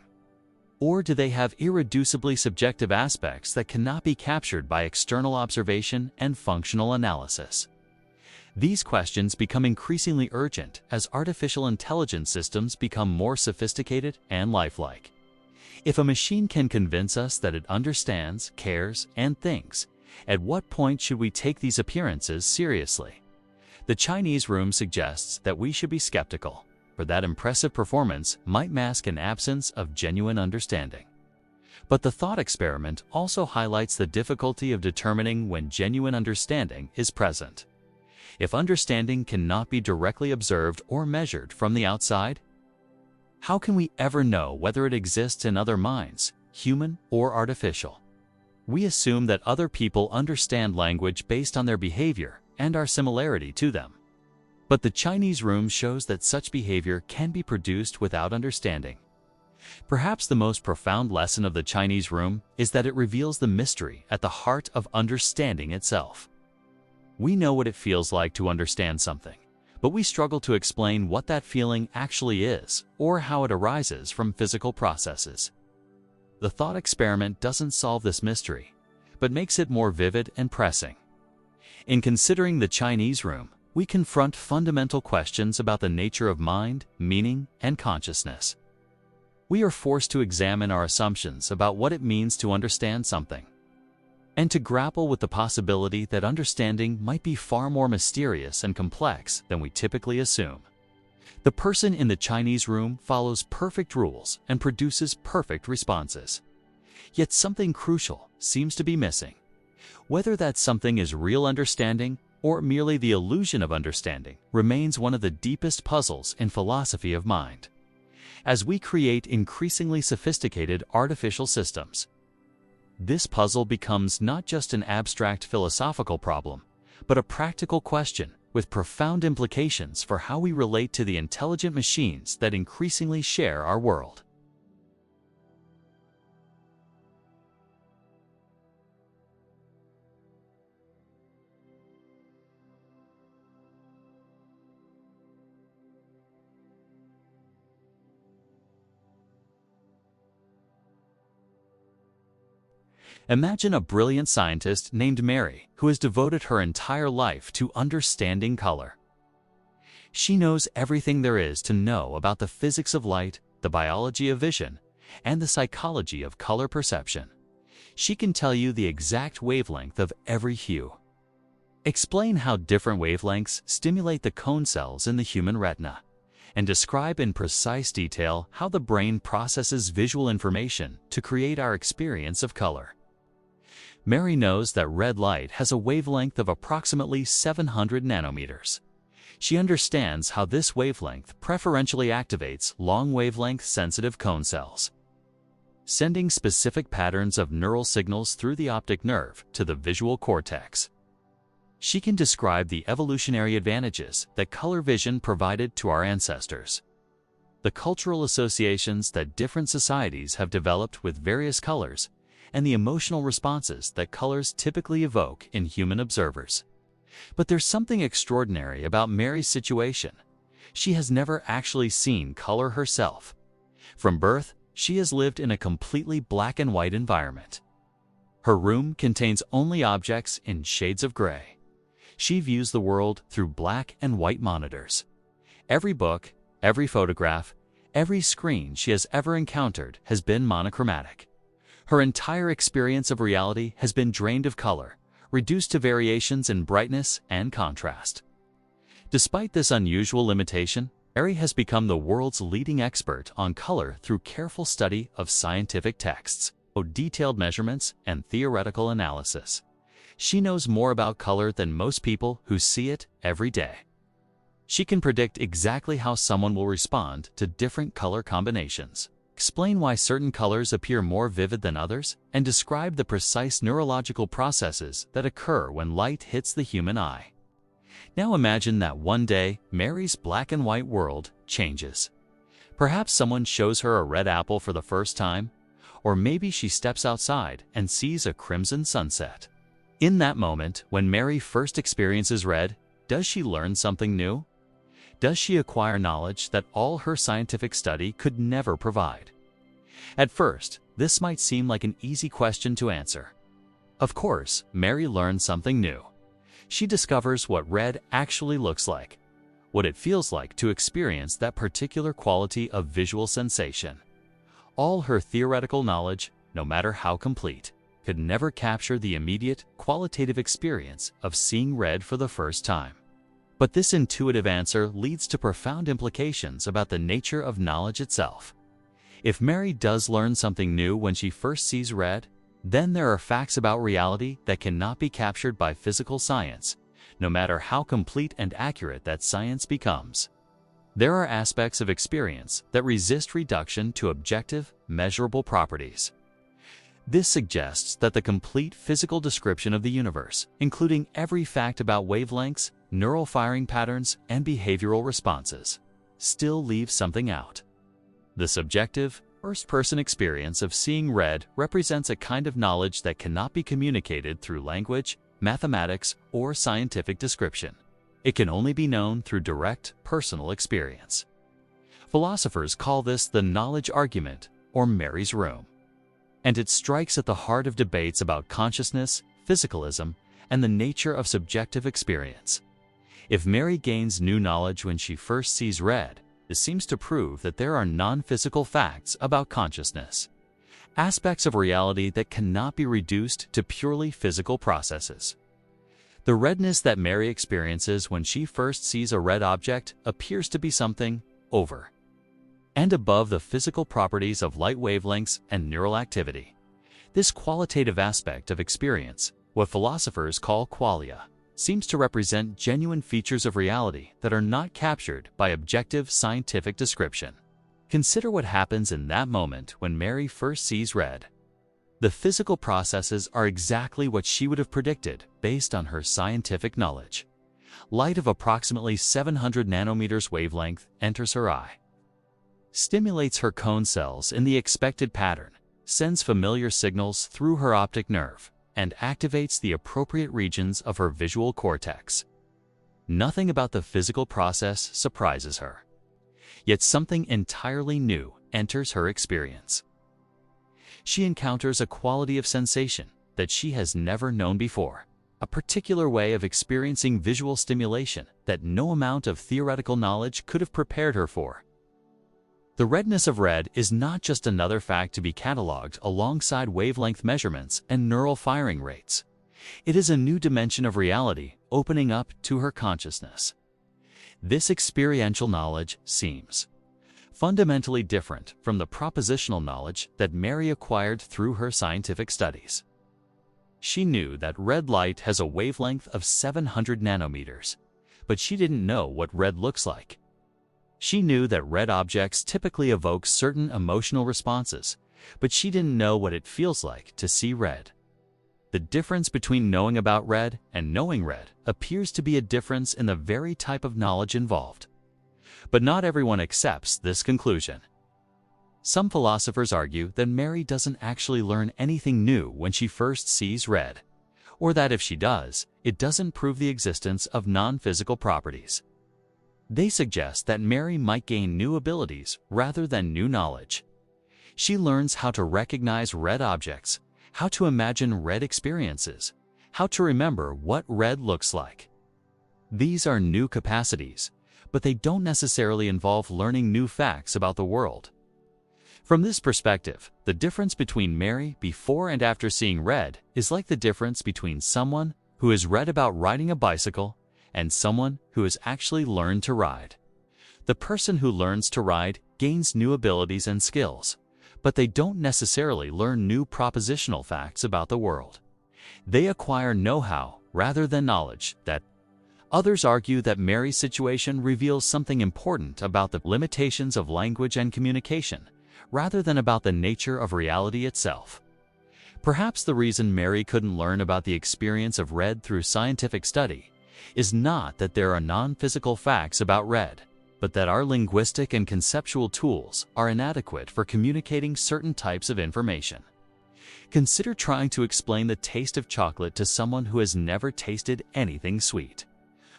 Or do they have irreducibly subjective aspects that cannot be captured by external observation and functional analysis? These questions become increasingly urgent as artificial intelligence systems become more sophisticated and lifelike. If a machine can convince us that it understands, cares, and thinks, at what point should we take these appearances seriously? The Chinese room suggests that we should be skeptical, for that impressive performance might mask an absence of genuine understanding. But the thought experiment also highlights the difficulty of determining when genuine understanding is present. If understanding cannot be directly observed or measured from the outside, how can we ever know whether it exists in other minds, human or artificial? We assume that other people understand language based on their behavior and our similarity to them. But the Chinese room shows that such behavior can be produced without understanding. Perhaps the most profound lesson of the Chinese room is that it reveals the mystery at the heart of understanding itself. We know what it feels like to understand something, but we struggle to explain what that feeling actually is or how it arises from physical processes. The thought experiment doesn't solve this mystery, but makes it more vivid and pressing. In considering the Chinese room, we confront fundamental questions about the nature of mind, meaning, and consciousness. We are forced to examine our assumptions about what it means to understand something, and to grapple with the possibility that understanding might be far more mysterious and complex than we typically assume. The person in the Chinese room follows perfect rules and produces perfect responses. Yet something crucial seems to be missing. Whether that something is real understanding or merely the illusion of understanding remains one of the deepest puzzles in philosophy of mind. As we create increasingly sophisticated artificial systems, this puzzle becomes not just an abstract philosophical problem, but a practical question with profound implications for how we relate to the intelligent machines that increasingly share our world. Imagine a brilliant scientist named Mary who has devoted her entire life to understanding color. She knows everything there is to know about the physics of light, the biology of vision, and the psychology of color perception. She can tell you the exact wavelength of every hue. Explain how different wavelengths stimulate the cone cells in the human retina, and describe in precise detail how the brain processes visual information to create our experience of color. Mary knows that red light has a wavelength of approximately 700 nanometers. She understands how this wavelength preferentially activates long-wavelength sensitive cone cells, sending specific patterns of neural signals through the optic nerve to the visual cortex. She can describe the evolutionary advantages that color vision provided to our ancestors, the cultural associations that different societies have developed with various colors, and the emotional responses that colors typically evoke in human observers. But there's something extraordinary about Mary's situation. She has never actually seen color herself. From birth, she has lived in a completely black and white environment. Her room contains only objects in shades of gray. She views the world through black and white monitors. Every book, every photograph, every screen she has ever encountered has been monochromatic. Her entire experience of reality has been drained of color, reduced to variations in brightness and contrast. Despite this unusual limitation, Mary has become the world's leading expert on color through careful study of scientific texts, detailed measurements, and theoretical analysis. She knows more about color than most people who see it every day. She can predict exactly how someone will respond to different color combinations, explain why certain colors appear more vivid than others, and describe the precise neurological processes that occur when light hits the human eye. Now imagine that one day, Mary's black and white world changes. Perhaps someone shows her a red apple for the first time, or maybe she steps outside and sees a crimson sunset. In that moment, when Mary first experiences red, does she learn something new? Does she acquire knowledge that all her scientific study could never provide? At first, this might seem like an easy question to answer. Of course, Mary learns something new. She discovers what red actually looks like, what it feels like to experience that particular quality of visual sensation. All her theoretical knowledge, no matter how complete, could never capture the immediate, qualitative experience of seeing red for the first time. But this intuitive answer leads to profound implications about the nature of knowledge itself. If Mary does learn something new when she first sees red, then there are facts about reality that cannot be captured by physical science, no matter how complete and accurate that science becomes. There are aspects of experience that resist reduction to objective, measurable properties. This suggests that the complete physical description of the universe, including every fact about wavelengths, neural firing patterns, and behavioral responses, still leaves something out. The subjective, first-person experience of seeing red represents a kind of knowledge that cannot be communicated through language, mathematics, or scientific description. It can only be known through direct, personal experience. Philosophers call this the knowledge argument, or Mary's room. And it strikes at the heart of debates about consciousness, physicalism, and the nature of subjective experience. If Mary gains new knowledge when she first sees red, this seems to prove that there are non-physical facts about consciousness, aspects of reality that cannot be reduced to purely physical processes. The redness that Mary experiences when she first sees a red object appears to be something over and above the physical properties of light wavelengths and neural activity. This qualitative aspect of experience, what philosophers call qualia, seems to represent genuine features of reality that are not captured by objective scientific description. Consider what happens in that moment when Mary first sees red. The physical processes are exactly what she would have predicted based on her scientific knowledge. Light of approximately 700 nanometers wavelength enters her eye, stimulates her cone cells in the expected pattern, sends familiar signals through her optic nerve, and activates the appropriate regions of her visual cortex. Nothing about the physical process surprises her. Yet something entirely new enters her experience. She encounters a quality of sensation that she has never known before, a particular way of experiencing visual stimulation that no amount of theoretical knowledge could have prepared her for. The redness of red is not just another fact to be cataloged alongside wavelength measurements and neural firing rates. It is a new dimension of reality opening up to her consciousness. This experiential knowledge seems fundamentally different from the propositional knowledge that Mary acquired through her scientific studies. She knew that red light has a wavelength of 700 nanometers, but she didn't know what red looks like. She knew that red objects typically evoke certain emotional responses, but she didn't know what it feels like to see red. The difference between knowing about red and knowing red appears to be a difference in the very type of knowledge involved. But not everyone accepts this conclusion. Some philosophers argue that Mary doesn't actually learn anything new when she first sees red, or that if she does, it doesn't prove the existence of non-physical properties. They suggest that Mary might gain new abilities rather than new knowledge. She learns how to recognize red objects, how to imagine red experiences, how to remember what red looks like. These are new capacities, but they don't necessarily involve learning new facts about the world. From this perspective, the difference between Mary before and after seeing red is like the difference between someone who has read about riding a bicycle and someone who has actually learned to ride. The person who learns to ride gains new abilities and skills, but they don't necessarily learn new propositional facts about the world. They acquire know-how rather than knowledge. That others argue that Mary's situation reveals something important about the limitations of language and communication, rather than about the nature of reality itself. Perhaps the reason Mary couldn't learn about the experience of red through scientific study is not that there are non-physical facts about red, but that our linguistic and conceptual tools are inadequate for communicating certain types of information. Consider trying to explain the taste of chocolate to someone who has never tasted anything sweet,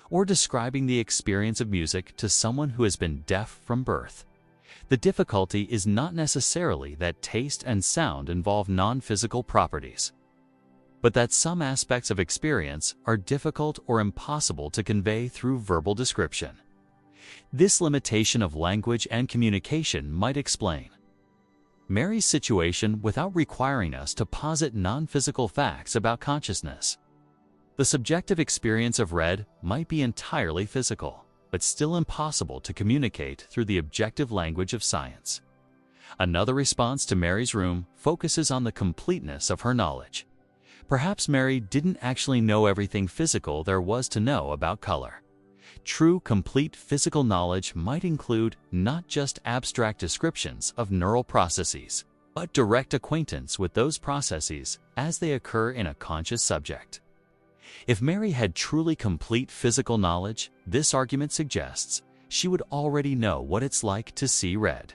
or describing the experience of music to someone who has been deaf from birth. The difficulty is not necessarily that taste and sound involve non-physical properties, but that some aspects of experience are difficult or impossible to convey through verbal description. This limitation of language and communication might explain Mary's situation without requiring us to posit non-physical facts about consciousness. The subjective experience of red might be entirely physical, but still impossible to communicate through the objective language of science. Another response to Mary's room focuses on the completeness of her knowledge. Perhaps Mary didn't actually know everything physical there was to know about color. True, complete physical knowledge might include not just abstract descriptions of neural processes, but direct acquaintance with those processes as they occur in a conscious subject. If Mary had truly complete physical knowledge, this argument suggests she would already know what it's like to see red,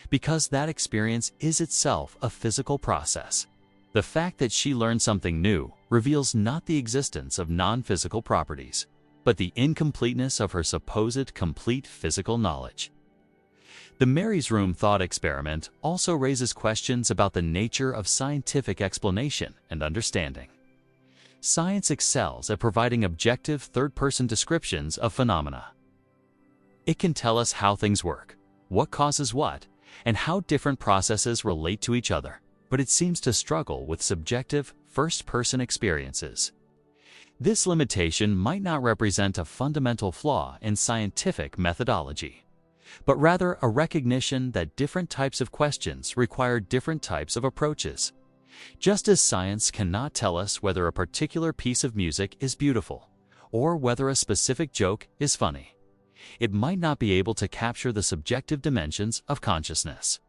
because that experience is itself a physical process. The fact that she learned something new reveals not the existence of non-physical properties, but the incompleteness of her supposed complete physical knowledge. The Mary's room thought experiment also raises questions about the nature of scientific explanation and understanding. Science excels at providing objective third-person descriptions of phenomena. It can tell us how things work, what causes what, and how different processes relate to each other, but it seems to struggle with subjective, first-person experiences. This limitation might not represent a fundamental flaw in scientific methodology, but rather a recognition that different types of questions require different types of approaches. Just as science cannot tell us whether a particular piece of music is beautiful, or whether a specific joke is funny, it might not be able to capture the subjective dimensions of consciousness.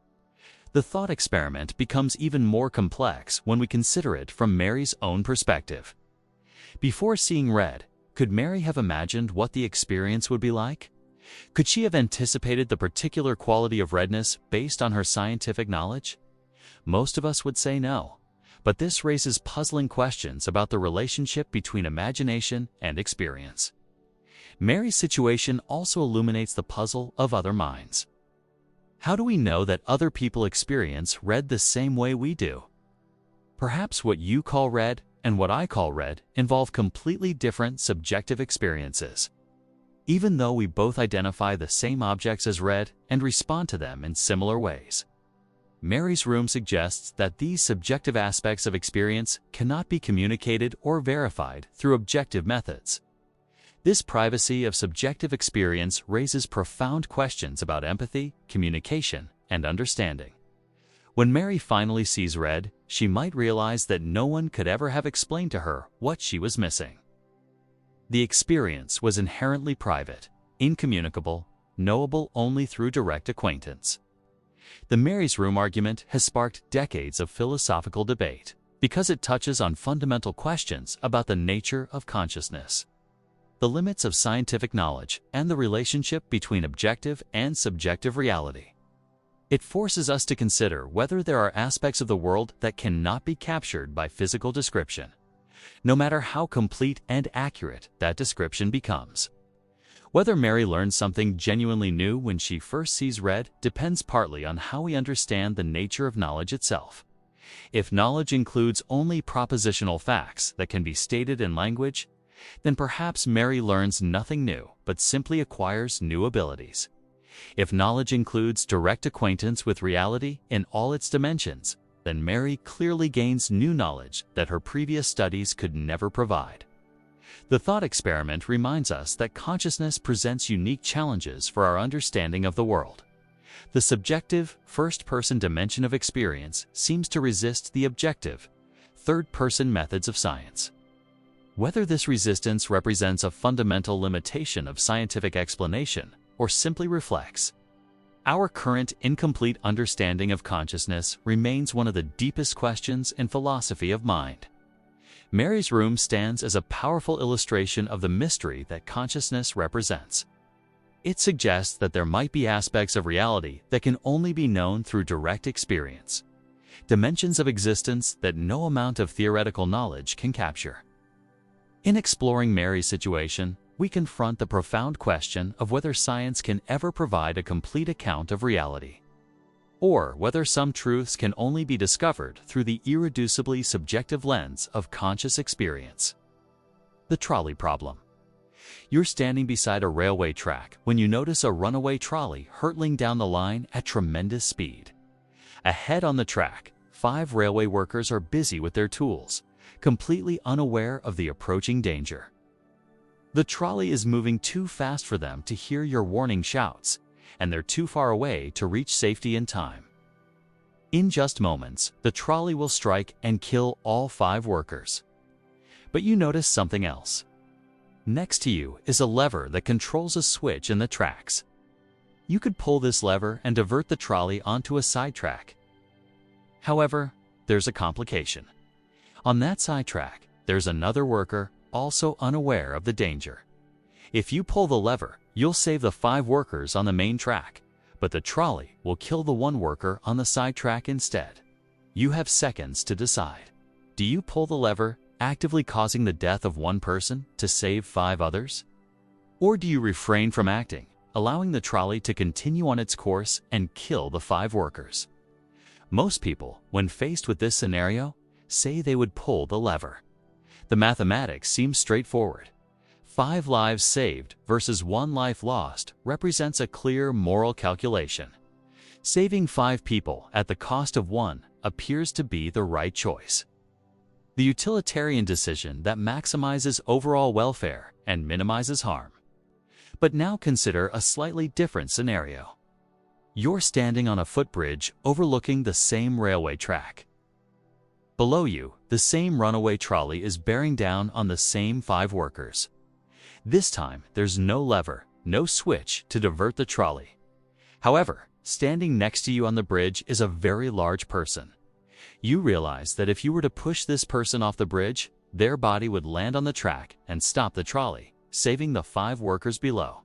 The thought experiment becomes even more complex when we consider it from Mary's own perspective. Before seeing red, could Mary have imagined what the experience would be like? Could she have anticipated the particular quality of redness based on her scientific knowledge? Most of us would say no, but this raises puzzling questions about the relationship between imagination and experience. Mary's situation also illuminates the puzzle of other minds. How do we know that other people experience red the same way we do? Perhaps what you call red and what I call red involve completely different subjective experiences. Even though we both identify the same objects as red and respond to them in similar ways. Mary's room suggests that these subjective aspects of experience cannot be communicated or verified through objective methods. This privacy of subjective experience raises profound questions about empathy, communication, and understanding. When Mary finally sees red, she might realize that no one could ever have explained to her what she was missing. The experience was inherently private, incommunicable, knowable only through direct acquaintance. The Mary's room argument has sparked decades of philosophical debate because it touches on fundamental questions about the nature of consciousness, the limits of scientific knowledge, and the relationship between objective and subjective reality. It forces us to consider whether there are aspects of the world that cannot be captured by physical description, no matter how complete and accurate that description becomes. Whether Mary learns something genuinely new when she first sees red depends partly on how we understand the nature of knowledge itself. If knowledge includes only propositional facts that can be stated in language, then perhaps Mary learns nothing new but simply acquires new abilities. If knowledge includes direct acquaintance with reality in all its dimensions, then Mary clearly gains new knowledge that her previous studies could never provide. The thought experiment reminds us that consciousness presents unique challenges for our understanding of the world. The subjective, first-person dimension of experience seems to resist the objective, third-person methods of science. Whether this resistance represents a fundamental limitation of scientific explanation or simply reflects our current incomplete understanding of consciousness remains one of the deepest questions in philosophy of mind. Mary's room stands as a powerful illustration of the mystery that consciousness represents. It suggests that there might be aspects of reality that can only be known through direct experience, dimensions of existence that no amount of theoretical knowledge can capture. In exploring Mary's situation, we confront the profound question of whether science can ever provide a complete account of reality, or whether some truths can only be discovered through the irreducibly subjective lens of conscious experience. The trolley problem. You're standing beside a railway track when you notice a runaway trolley hurtling down the line at tremendous speed. Ahead on the track, 5 railway workers are busy with their tools, completely unaware of the approaching danger. The trolley is moving too fast for them to hear your warning shouts, and they're too far away to reach safety in time. In just moments, the trolley will strike and kill all 5 workers. But you notice something else. Next to you is a lever that controls a switch in the tracks. You could pull this lever and divert the trolley onto a sidetrack. However, there's a complication. On that sidetrack, there's another worker also unaware of the danger. If you pull the lever, you'll save the 5 workers on the main track, but the trolley will kill the 1 worker on the sidetrack instead. You have seconds to decide. Do you pull the lever, actively causing the death of 1 person to save 5 others? Or do you refrain from acting, allowing the trolley to continue on its course and kill the 5 workers? Most people, when faced with this scenario, say they would pull the lever. The mathematics seems straightforward. 5 lives saved versus 1 life lost represents a clear moral calculation. Saving 5 people at the cost of 1 appears to be the right choice. The utilitarian decision that maximizes overall welfare and minimizes harm. But now consider a slightly different scenario. You're standing on a footbridge overlooking the same railway track. Below you, the same runaway trolley is bearing down on the same 5 workers. This time, there's no lever, no switch to divert the trolley. However, standing next to you on the bridge is a very large person. You realize that if you were to push this person off the bridge, their body would land on the track and stop the trolley, saving the 5 workers below.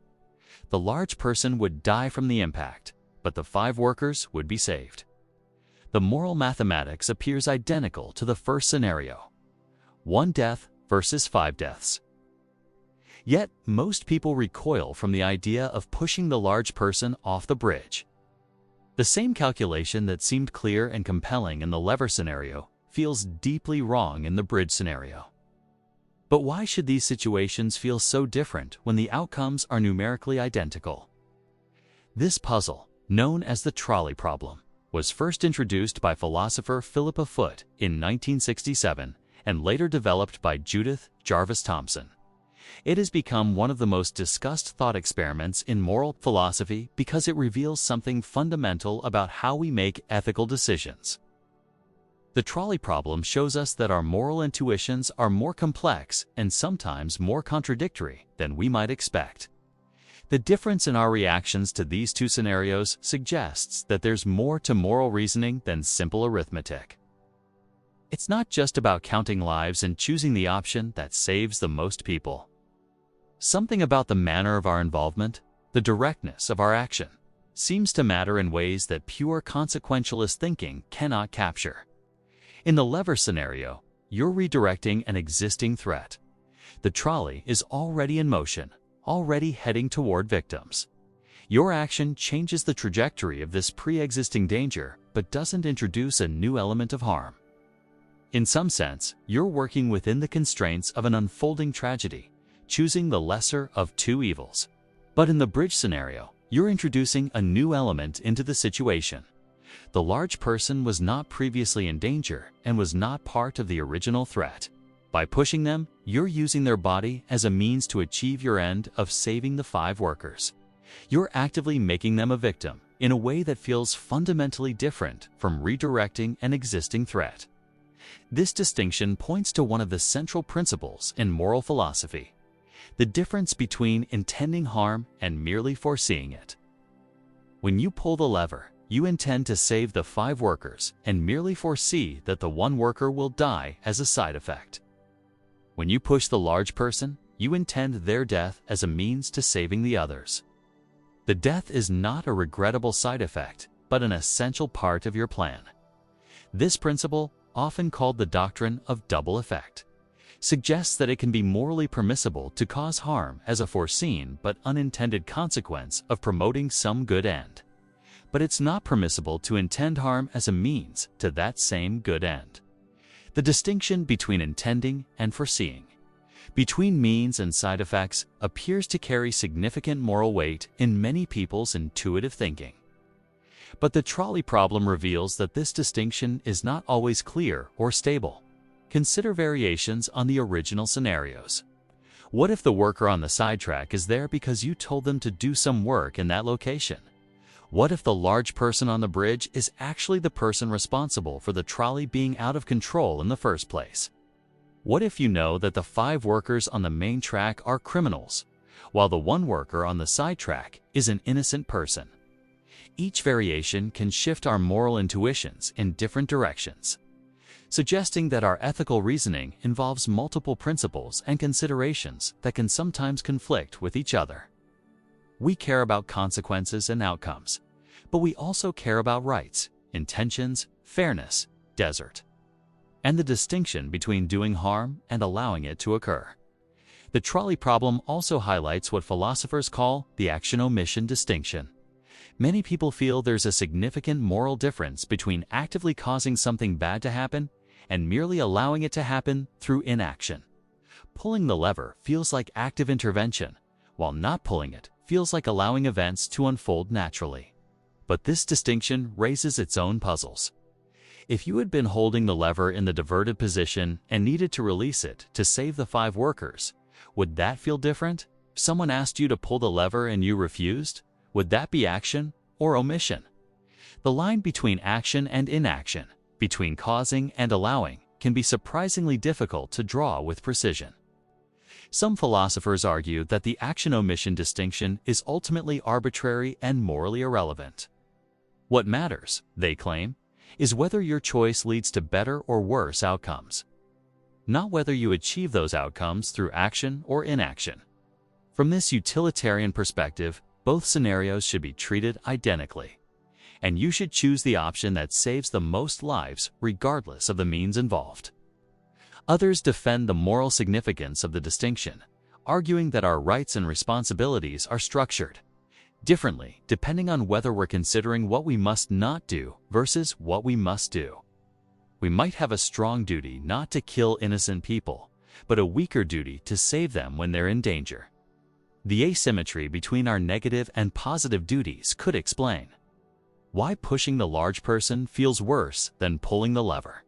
The large person would die from the impact, but the 5 workers would be saved. The moral mathematics appears identical to the first scenario: 1 death versus 5 deaths. Yet, most people recoil from the idea of pushing the large person off the bridge. The same calculation that seemed clear and compelling in the lever scenario feels deeply wrong in the bridge scenario. But why should these situations feel so different when the outcomes are numerically identical? This puzzle, known as the trolley problem, was first introduced by philosopher Philippa Foot in 1967 and later developed by Judith Jarvis Thomson. It has become one of the most discussed thought experiments in moral philosophy because it reveals something fundamental about how we make ethical decisions. The trolley problem shows us that our moral intuitions are more complex and sometimes more contradictory than we might expect. The difference in our reactions to these 2 scenarios suggests that there's more to moral reasoning than simple arithmetic. It's not just about counting lives and choosing the option that saves the most people. Something about the manner of our involvement, the directness of our action, seems to matter in ways that pure consequentialist thinking cannot capture. In the lever scenario, you're redirecting an existing threat. The trolley is already in motion, already heading toward victims. Your action changes the trajectory of this pre-existing danger, but doesn't introduce a new element of harm. In some sense, you're working within the constraints of an unfolding tragedy, choosing the lesser of 2 evils. But in the bridge scenario, you're introducing a new element into the situation. The large person was not previously in danger and was not part of the original threat. By pushing them, you're using their body as a means to achieve your end of saving the 5 workers. You're actively making them a victim in a way that feels fundamentally different from redirecting an existing threat. This distinction points to one of the central principles in moral philosophy: the difference between intending harm and merely foreseeing it. When you pull the lever, you intend to save the 5 workers and merely foresee that the 1 worker will die as a side effect. When you push the large person, you intend their death as a means to saving the others. The death is not a regrettable side effect, but an essential part of your plan. This principle, often called the doctrine of double effect, suggests that it can be morally permissible to cause harm as a foreseen but unintended consequence of promoting some good end. But it's not permissible to intend harm as a means to that same good end. The distinction between intending and foreseeing, between means and side effects, appears to carry significant moral weight in many people's intuitive thinking. But the trolley problem reveals that this distinction is not always clear or stable. Consider variations on the original scenarios. What if the worker on the sidetrack is there because you told them to do some work in that location? What if the large person on the bridge is actually the person responsible for the trolley being out of control in the first place? What if you know that the 5 workers on the main track are criminals, while the 1 worker on the side track is an innocent person? Each variation can shift our moral intuitions in different directions, suggesting that our ethical reasoning involves multiple principles and considerations that can sometimes conflict with each other. We care about consequences and outcomes, but we also care about rights, intentions, fairness, desert, and the distinction between doing harm and allowing it to occur. The trolley problem also highlights what philosophers call the action-omission distinction. Many people feel there's a significant moral difference between actively causing something bad to happen and merely allowing it to happen through inaction. Pulling the lever feels like active intervention, while not pulling it feels like allowing events to unfold naturally. But this distinction raises its own puzzles. If you had been holding the lever in the diverted position and needed to release it to save the 5 workers, would that feel different? If someone asked you to pull the lever and you refused, would that be action or omission? The line between action and inaction, between causing and allowing, can be surprisingly difficult to draw with precision. Some philosophers argue that the action-omission distinction is ultimately arbitrary and morally irrelevant. What matters, they claim, is whether your choice leads to better or worse outcomes, not whether you achieve those outcomes through action or inaction. From this utilitarian perspective, both scenarios should be treated identically, and you should choose the option that saves the most lives regardless of the means involved. Others defend the moral significance of the distinction, arguing that our rights and responsibilities are structured differently depending on whether we're considering what we must not do versus what we must do. We might have a strong duty not to kill innocent people, but a weaker duty to save them when they're in danger. The asymmetry between our negative and positive duties could explain why pushing the large person feels worse than pulling the lever.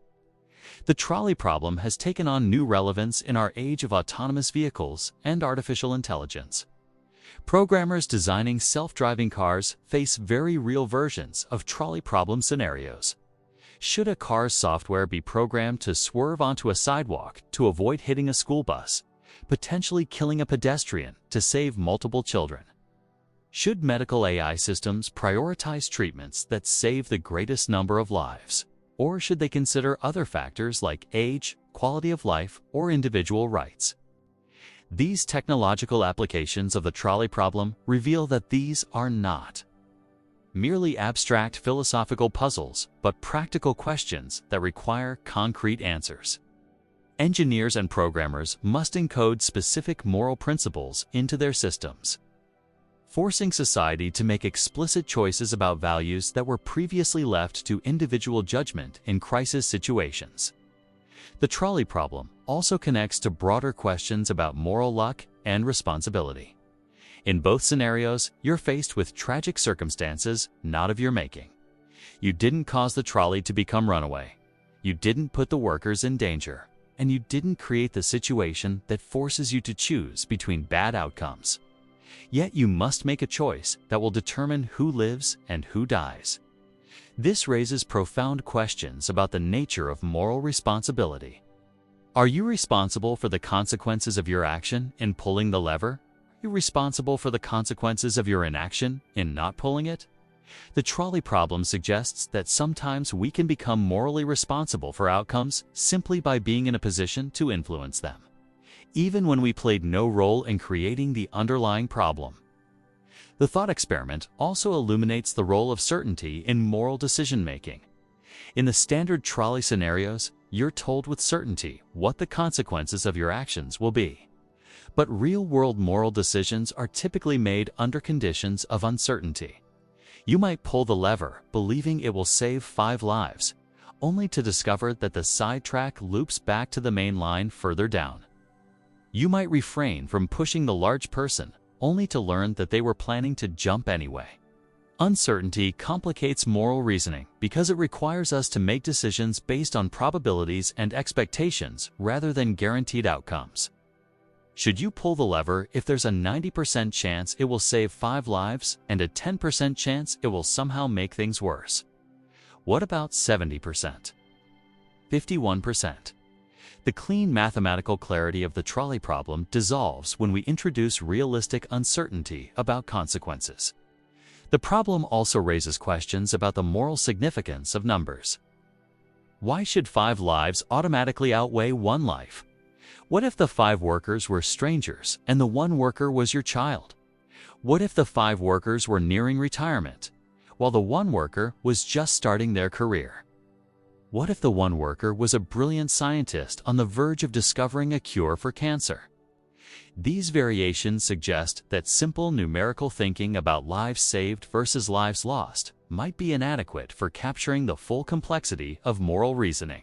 The trolley problem has taken on new relevance in our age of autonomous vehicles and artificial intelligence. Programmers designing self-driving cars face very real versions of trolley problem scenarios. Should a car's software be programmed to swerve onto a sidewalk to avoid hitting a school bus, potentially killing a pedestrian to save multiple children? Should medical AI systems prioritize treatments that save the greatest number of lives? Or should they consider other factors like age, quality of life, or individual rights? These technological applications of the trolley problem reveal that these are not merely abstract philosophical puzzles, but practical questions that require concrete answers. Engineers and programmers must encode specific moral principles into their systems, forcing society to make explicit choices about values that were previously left to individual judgment in crisis situations. The trolley problem also connects to broader questions about moral luck and responsibility. In both scenarios, you're faced with tragic circumstances not of your making. You didn't cause the trolley to become runaway. You didn't put the workers in danger. And you didn't create the situation that forces you to choose between bad outcomes. Yet you must make a choice that will determine who lives and who dies. This raises profound questions about the nature of moral responsibility. Are you responsible for the consequences of your action in pulling the lever? Are you responsible for the consequences of your inaction in not pulling it? The trolley problem suggests that sometimes we can become morally responsible for outcomes simply by being in a position to influence them, even when we played no role in creating the underlying problem. The thought experiment also illuminates the role of certainty in moral decision-making. In the standard trolley scenarios, you're told with certainty what the consequences of your actions will be. But real-world moral decisions are typically made under conditions of uncertainty. You might pull the lever, believing it will save 5 lives, only to discover that the sidetrack loops back to the main line further down. You might refrain from pushing the large person, only to learn that they were planning to jump anyway. Uncertainty complicates moral reasoning because it requires us to make decisions based on probabilities and expectations rather than guaranteed outcomes. Should you pull the lever if there's a 90% chance it will save 5 lives and a 10% chance it will somehow make things worse? What about 70%? 51%? The clean mathematical clarity of the trolley problem dissolves when we introduce realistic uncertainty about consequences. The problem also raises questions about the moral significance of numbers. Why should 5 lives automatically outweigh 1 life? What if the 5 workers were strangers and the 1 worker was your child? What if the 5 workers were nearing retirement, while the 1 worker was just starting their career? What if the 1 worker was a brilliant scientist on the verge of discovering a cure for cancer? These variations suggest that simple numerical thinking about lives saved versus lives lost might be inadequate for capturing the full complexity of moral reasoning.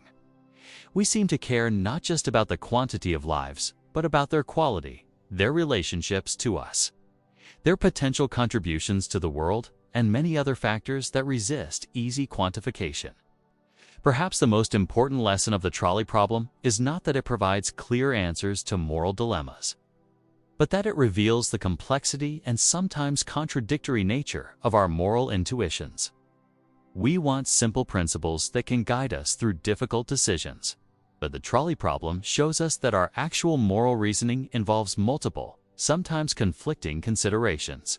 We seem to care not just about the quantity of lives, but about their quality, their relationships to us, their potential contributions to the world, and many other factors that resist easy quantification. Perhaps the most important lesson of the trolley problem is not that it provides clear answers to moral dilemmas, but that it reveals the complexity and sometimes contradictory nature of our moral intuitions. We want simple principles that can guide us through difficult decisions, but the trolley problem shows us that our actual moral reasoning involves multiple, sometimes conflicting considerations.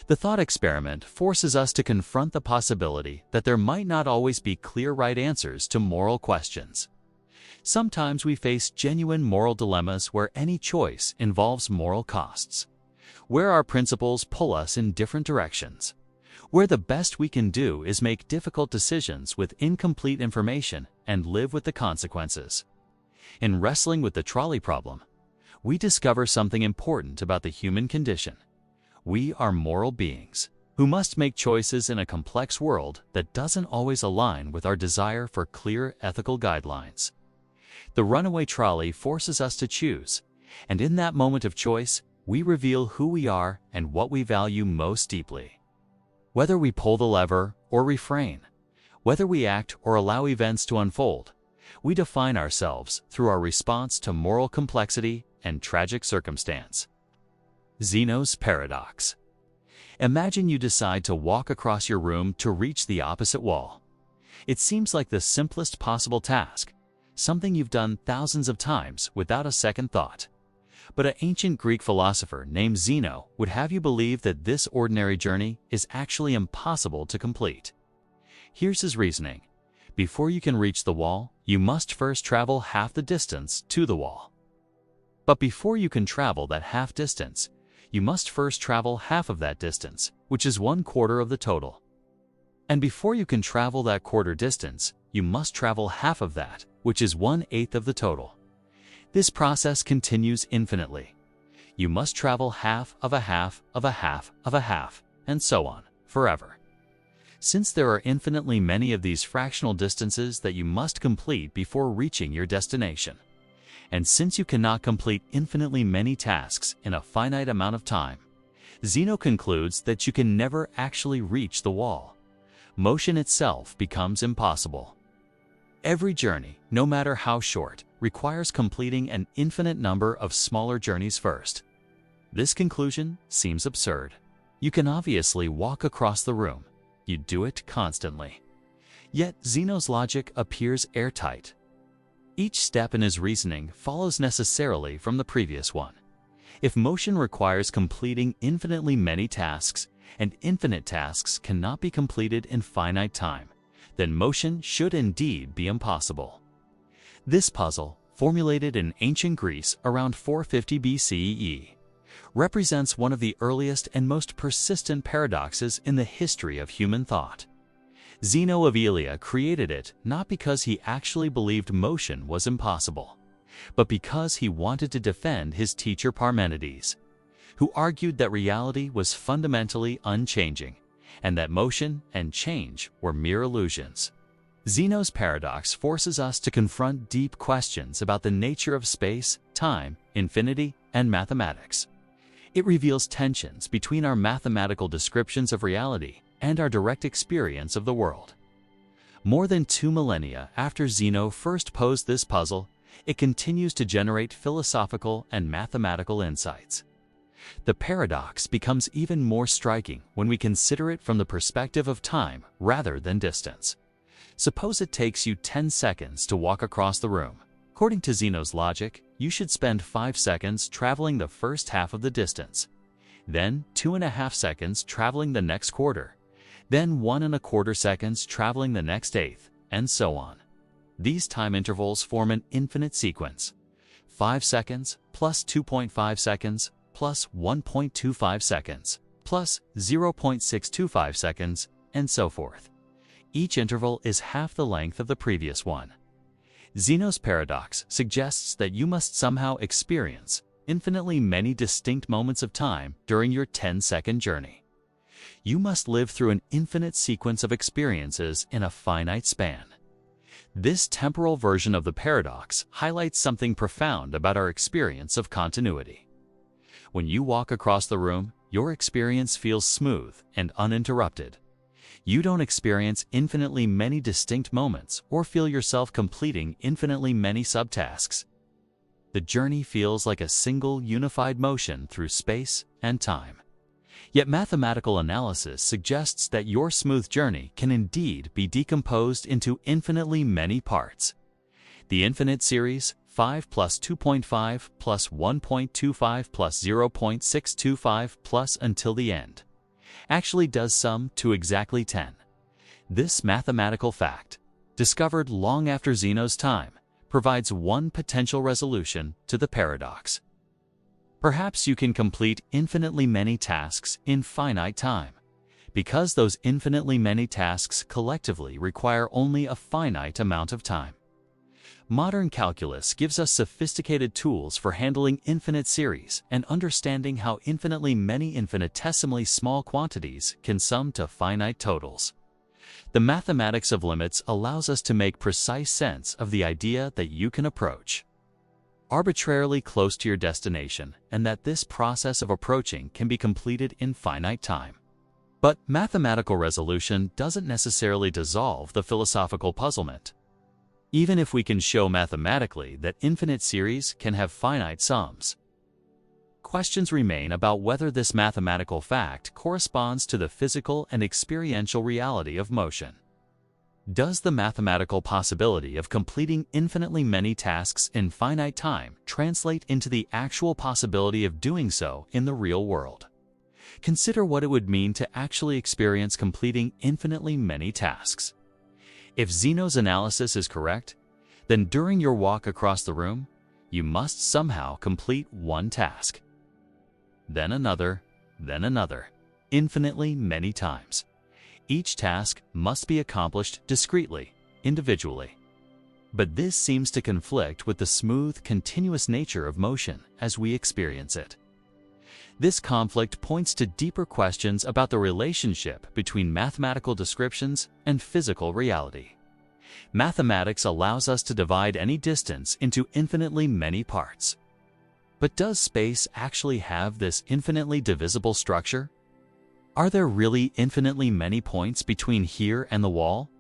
The thought experiment forces us to confront the possibility that there might not always be clear right answers to moral questions. Sometimes we face genuine moral dilemmas where any choice involves moral costs, where our principles pull us in different directions, where the best we can do is make difficult decisions with incomplete information and live with the consequences. In wrestling with the trolley problem, we discover something important about the human condition. We are moral beings who must make choices in a complex world that doesn't always align with our desire for clear ethical guidelines. The runaway trolley forces us to choose, and in that moment of choice, we reveal who we are and what we value most deeply. Whether we pull the lever or refrain, whether we act or allow events to unfold, we define ourselves through our response to moral complexity and tragic circumstance. Zeno's paradox. Imagine you decide to walk across your room to reach the opposite wall. It seems like the simplest possible task, something you've done thousands of times without a second thought. But an ancient Greek philosopher named Zeno would have you believe that this ordinary journey is actually impossible to complete. Here's his reasoning. Before you can reach the wall, you must first travel half the distance to the wall. But before you can travel that half distance, you must first travel half of that distance, which is 1/4 of the total. And before you can travel that quarter distance, you must travel half of that, which is 1/8 of the total. This process continues infinitely. You must travel half of a half of a half of a half, and so on, forever. Since there are infinitely many of these fractional distances that you must complete before reaching your destination, and since you cannot complete infinitely many tasks in a finite amount of time, Zeno concludes that you can never actually reach the wall. Motion itself becomes impossible. Every journey, no matter how short, requires completing an infinite number of smaller journeys first. This conclusion seems absurd. You can obviously walk across the room. You do it constantly. Yet Zeno's logic appears airtight. Each step in his reasoning follows necessarily from the previous one. If motion requires completing infinitely many tasks, and infinite tasks cannot be completed in finite time, then motion should indeed be impossible. This puzzle, formulated in ancient Greece around 450 BCE, represents one of the earliest and most persistent paradoxes in the history of human thought. Zeno of Elea created it not because he actually believed motion was impossible, but because he wanted to defend his teacher Parmenides, who argued that reality was fundamentally unchanging, and that motion and change were mere illusions. Zeno's paradox forces us to confront deep questions about the nature of space, time, infinity, and mathematics. It reveals tensions between our mathematical descriptions of reality and our direct experience of the world. More than 2 millennia after Zeno first posed this puzzle, it continues to generate philosophical and mathematical insights. The paradox becomes even more striking when we consider it from the perspective of time rather than distance. Suppose it takes you 10 seconds to walk across the room. According to Zeno's logic, you should spend 5 seconds traveling the first half of the distance, then 2.5 seconds traveling the next quarter, then 1.25 seconds traveling the next eighth, and so on. These time intervals form an infinite sequence. 5 seconds plus 2.5 seconds plus 1.25 seconds plus 0.625 seconds, and so forth. Each interval is half the length of the previous one. Zeno's paradox suggests that you must somehow experience infinitely many distinct moments of time during your 10-second journey. You must live through an infinite sequence of experiences in a finite span. This temporal version of the paradox highlights something profound about our experience of continuity. When you walk across the room, your experience feels smooth and uninterrupted. You don't experience infinitely many distinct moments or feel yourself completing infinitely many subtasks. The journey feels like a single unified motion through space and time. Yet mathematical analysis suggests that your smooth journey can indeed be decomposed into infinitely many parts. The infinite series, 5 plus 2.5 plus 1.25 plus 0.625 plus until the end, actually does sum to exactly 10. This mathematical fact, discovered long after Zeno's time, provides one potential resolution to the paradox. Perhaps you can complete infinitely many tasks in finite time, because those infinitely many tasks collectively require only a finite amount of time. Modern calculus gives us sophisticated tools for handling infinite series and understanding how infinitely many infinitesimally small quantities can sum to finite totals. The mathematics of limits allows us to make precise sense of the idea that you can approach arbitrarily close to your destination, and that this process of approaching can be completed in finite time. But mathematical resolution doesn't necessarily dissolve the philosophical puzzlement. Even if we can show mathematically that infinite series can have finite sums, questions remain about whether this mathematical fact corresponds to the physical and experiential reality of motion. Does the mathematical possibility of completing infinitely many tasks in finite time translate into the actual possibility of doing so in the real world? Consider what it would mean to actually experience completing infinitely many tasks. If Zeno's analysis is correct, then during your walk across the room, you must somehow complete one task, then another, infinitely many times. Each task must be accomplished discretely, individually. But this seems to conflict with the smooth, continuous nature of motion as we experience it. This conflict points to deeper questions about the relationship between mathematical descriptions and physical reality. Mathematics allows us to divide any distance into infinitely many parts. But does space actually have this infinitely divisible structure? Are there really infinitely many points between here and the wall?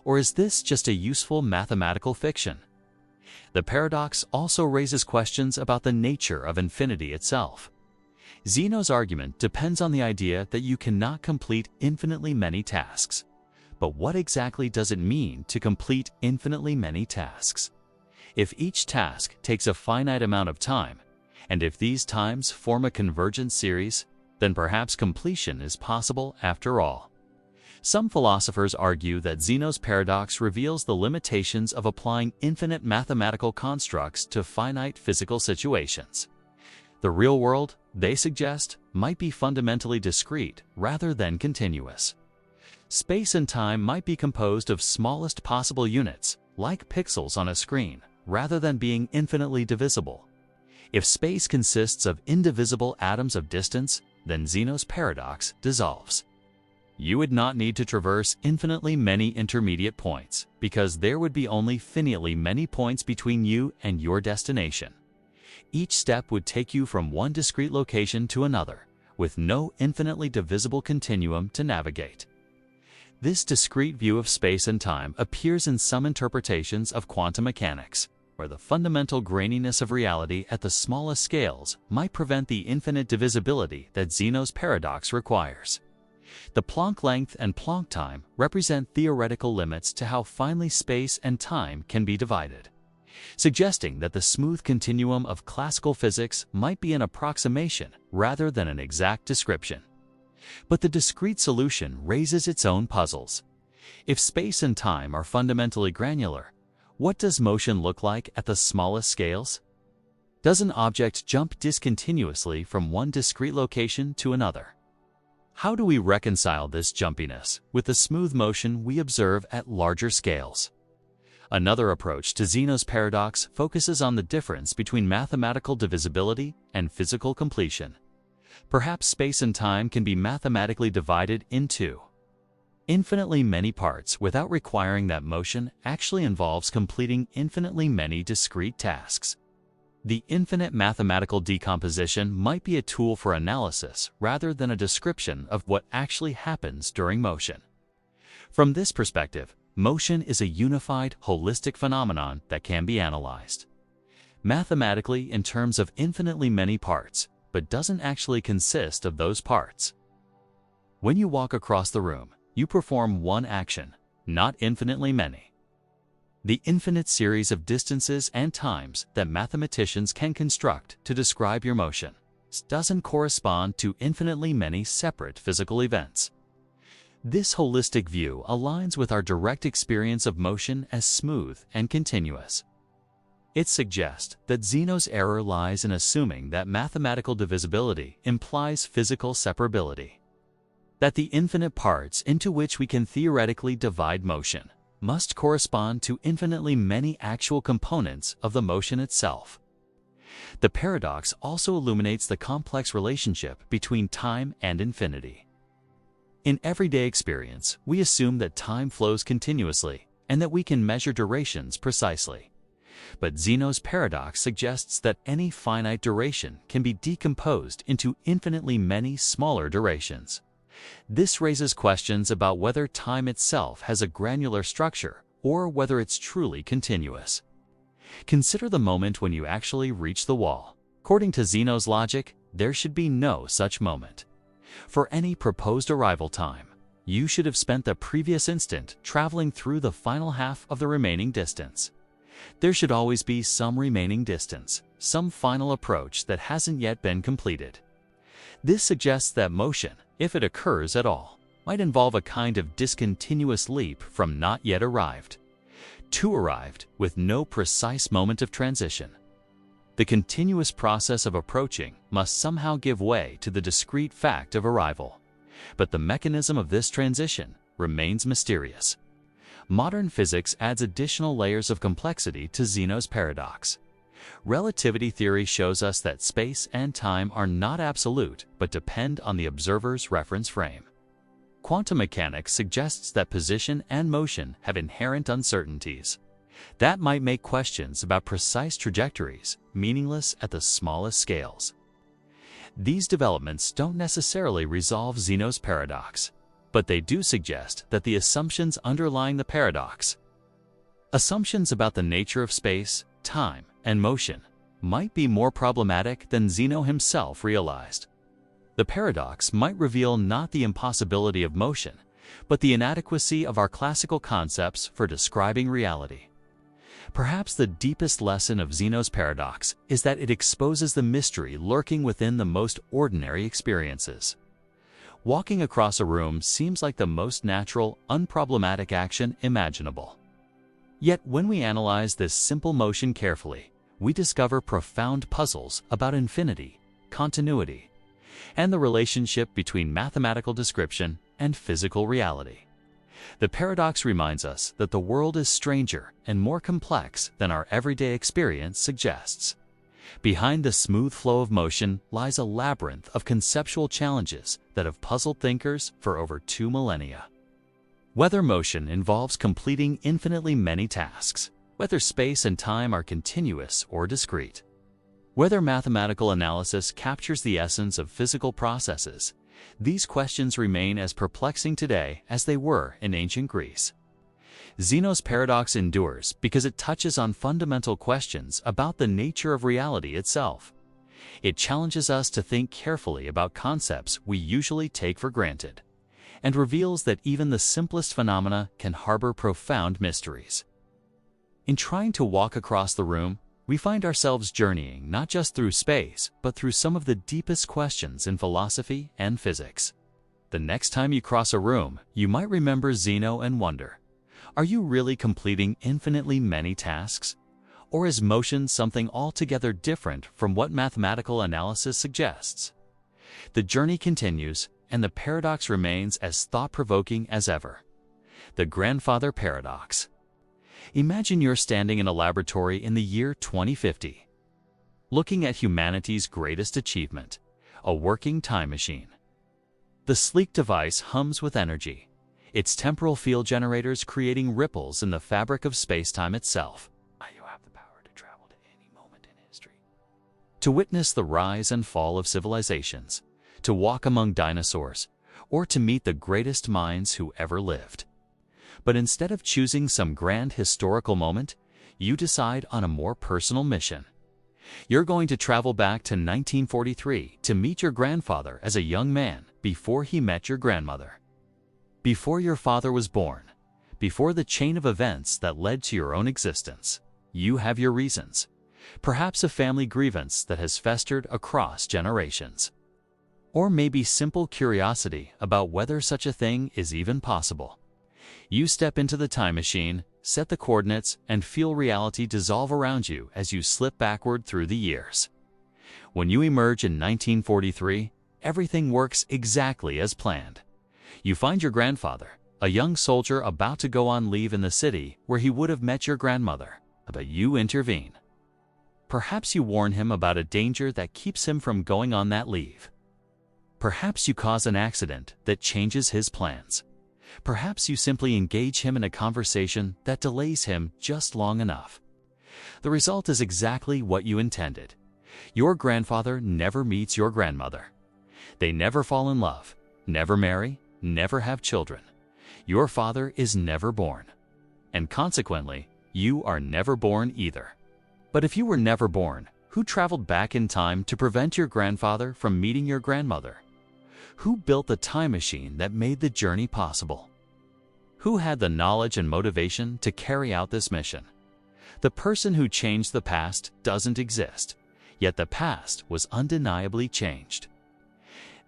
Or is this just a useful mathematical fiction? The paradox also raises questions about the nature of infinity itself. Zeno's argument depends on the idea that you cannot complete infinitely many tasks. But what exactly does it mean to complete infinitely many tasks? If each task takes a finite amount of time, and if these times form a convergent series, then perhaps completion is possible after all. Some philosophers argue that Zeno's paradox reveals the limitations of applying infinite mathematical constructs to finite physical situations. The real world, they suggest, might be fundamentally discrete rather than continuous. Space and time might be composed of smallest possible units, like pixels on a screen, rather than being infinitely divisible. If space consists of indivisible atoms of distance, then Zeno's paradox dissolves. You would not need to traverse infinitely many intermediate points, because there would be only finitely many points between you and your destination. Each step would take you from one discrete location to another, with no infinitely divisible continuum to navigate. This discrete view of space and time appears in some interpretations of quantum mechanics, where the fundamental graininess of reality at the smallest scales might prevent the infinite divisibility that Zeno's paradox requires. The Planck length and Planck time represent theoretical limits to how finely space and time can be divided, suggesting that the smooth continuum of classical physics might be an approximation rather than an exact description. But the discrete solution raises its own puzzles. If space and time are fundamentally granular, what does motion look like at the smallest scales? Does an object jump discontinuously from one discrete location to another? How do we reconcile this jumpiness with the smooth motion we observe at larger scales? Another approach to Zeno's paradox focuses on the difference between mathematical divisibility and physical completion. Perhaps space and time can be mathematically divided into infinitely many parts without requiring that motion actually involves completing infinitely many discrete tasks. The infinite mathematical decomposition might be a tool for analysis rather than a description of what actually happens during motion. From this perspective, motion is a unified, holistic phenomenon that can be analyzed mathematically in terms of infinitely many parts, but doesn't actually consist of those parts. When you walk across the room, you perform one action, not infinitely many. The infinite series of distances and times that mathematicians can construct to describe your motion doesn't correspond to infinitely many separate physical events. This holistic view aligns with our direct experience of motion as smooth and continuous. It suggests that Zeno's error lies in assuming that mathematical divisibility implies physical separability, that the infinite parts into which we can theoretically divide motion must correspond to infinitely many actual components of the motion itself. The paradox also illuminates the complex relationship between time and infinity. In everyday experience, we assume that time flows continuously and that we can measure durations precisely. But Zeno's paradox suggests that any finite duration can be decomposed into infinitely many smaller durations. This raises questions about whether time itself has a granular structure or whether it's truly continuous. Consider the moment when you actually reach the wall. According to Zeno's logic, there should be no such moment. For any proposed arrival time, you should have spent the previous instant traveling through the final half of the remaining distance. There should always be some remaining distance, some final approach that hasn't yet been completed. This suggests that motion, if it occurs at all, might involve a kind of discontinuous leap from not yet arrived to arrived with no precise moment of transition. The continuous process of approaching must somehow give way to the discrete fact of arrival. But the mechanism of this transition remains mysterious. Modern physics adds additional layers of complexity to Zeno's paradox. Relativity theory shows us that space and time are not absolute but depend on the observer's reference frame. Quantum mechanics suggests that position and motion have inherent uncertainties. That might make questions about precise trajectories meaningless at the smallest scales. These developments don't necessarily resolve Zeno's paradox, but they do suggest that the assumptions underlying the paradox, assumptions about the nature of space, time, and motion, might be more problematic than Zeno himself realized. The paradox might reveal not the impossibility of motion, but the inadequacy of our classical concepts for describing reality. Perhaps the deepest lesson of Zeno's paradox is that it exposes the mystery lurking within the most ordinary experiences. Walking across a room seems like the most natural, unproblematic action imaginable. Yet when we analyze this simple motion carefully, we discover profound puzzles about infinity, continuity, and the relationship between mathematical description and physical reality. The paradox reminds us that the world is stranger and more complex than our everyday experience suggests. Behind the smooth flow of motion lies a labyrinth of conceptual challenges that have puzzled thinkers for over 2 millennia. Whether motion involves completing infinitely many tasks, whether space and time are continuous or discrete, whether mathematical analysis captures the essence of physical processes, these questions remain as perplexing today as they were in ancient Greece. Zeno's paradox endures because it touches on fundamental questions about the nature of reality itself. It challenges us to think carefully about concepts we usually take for granted, and reveals that even the simplest phenomena can harbor profound mysteries. In trying to walk across the room, we find ourselves journeying not just through space, but through some of the deepest questions in philosophy and physics. The next time you cross a room, you might remember Zeno and wonder, are you really completing infinitely many tasks? Or is motion something altogether different from what mathematical analysis suggests? The journey continues, and the paradox remains as thought-provoking as ever. The grandfather paradox. Imagine you're standing in a laboratory in the year 2050, looking at humanity's greatest achievement, a working time machine. The sleek device hums with energy, its temporal field generators creating ripples in the fabric of space-time itself. You have the power to travel to any moment in history, to witness the rise and fall of civilizations, to walk among dinosaurs, or to meet the greatest minds who ever lived. But instead of choosing some grand historical moment, you decide on a more personal mission. You're going to travel back to 1943 to meet your grandfather as a young man before he met your grandmother. Before your father was born, before the chain of events that led to your own existence. You have your reasons. Perhaps a family grievance that has festered across generations. Or maybe simple curiosity about whether such a thing is even possible. You step into the time machine, set the coordinates, and feel reality dissolve around you as you slip backward through the years. When you emerge in 1943, everything works exactly as planned. You find your grandfather, a young soldier about to go on leave in the city where he would have met your grandmother, but you intervene. Perhaps you warn him about a danger that keeps him from going on that leave. Perhaps you cause an accident that changes his plans. Perhaps you simply engage him in a conversation that delays him just long enough. The result is exactly what you intended. Your grandfather never meets your grandmother. They never fall in love, never marry, never have children. Your father is never born. And consequently, you are never born either. But if you were never born, who traveled back in time to prevent your grandfather from meeting your grandmother? Who built the time machine that made the journey possible? Who had the knowledge and motivation to carry out this mission? The person who changed the past doesn't exist, yet the past was undeniably changed.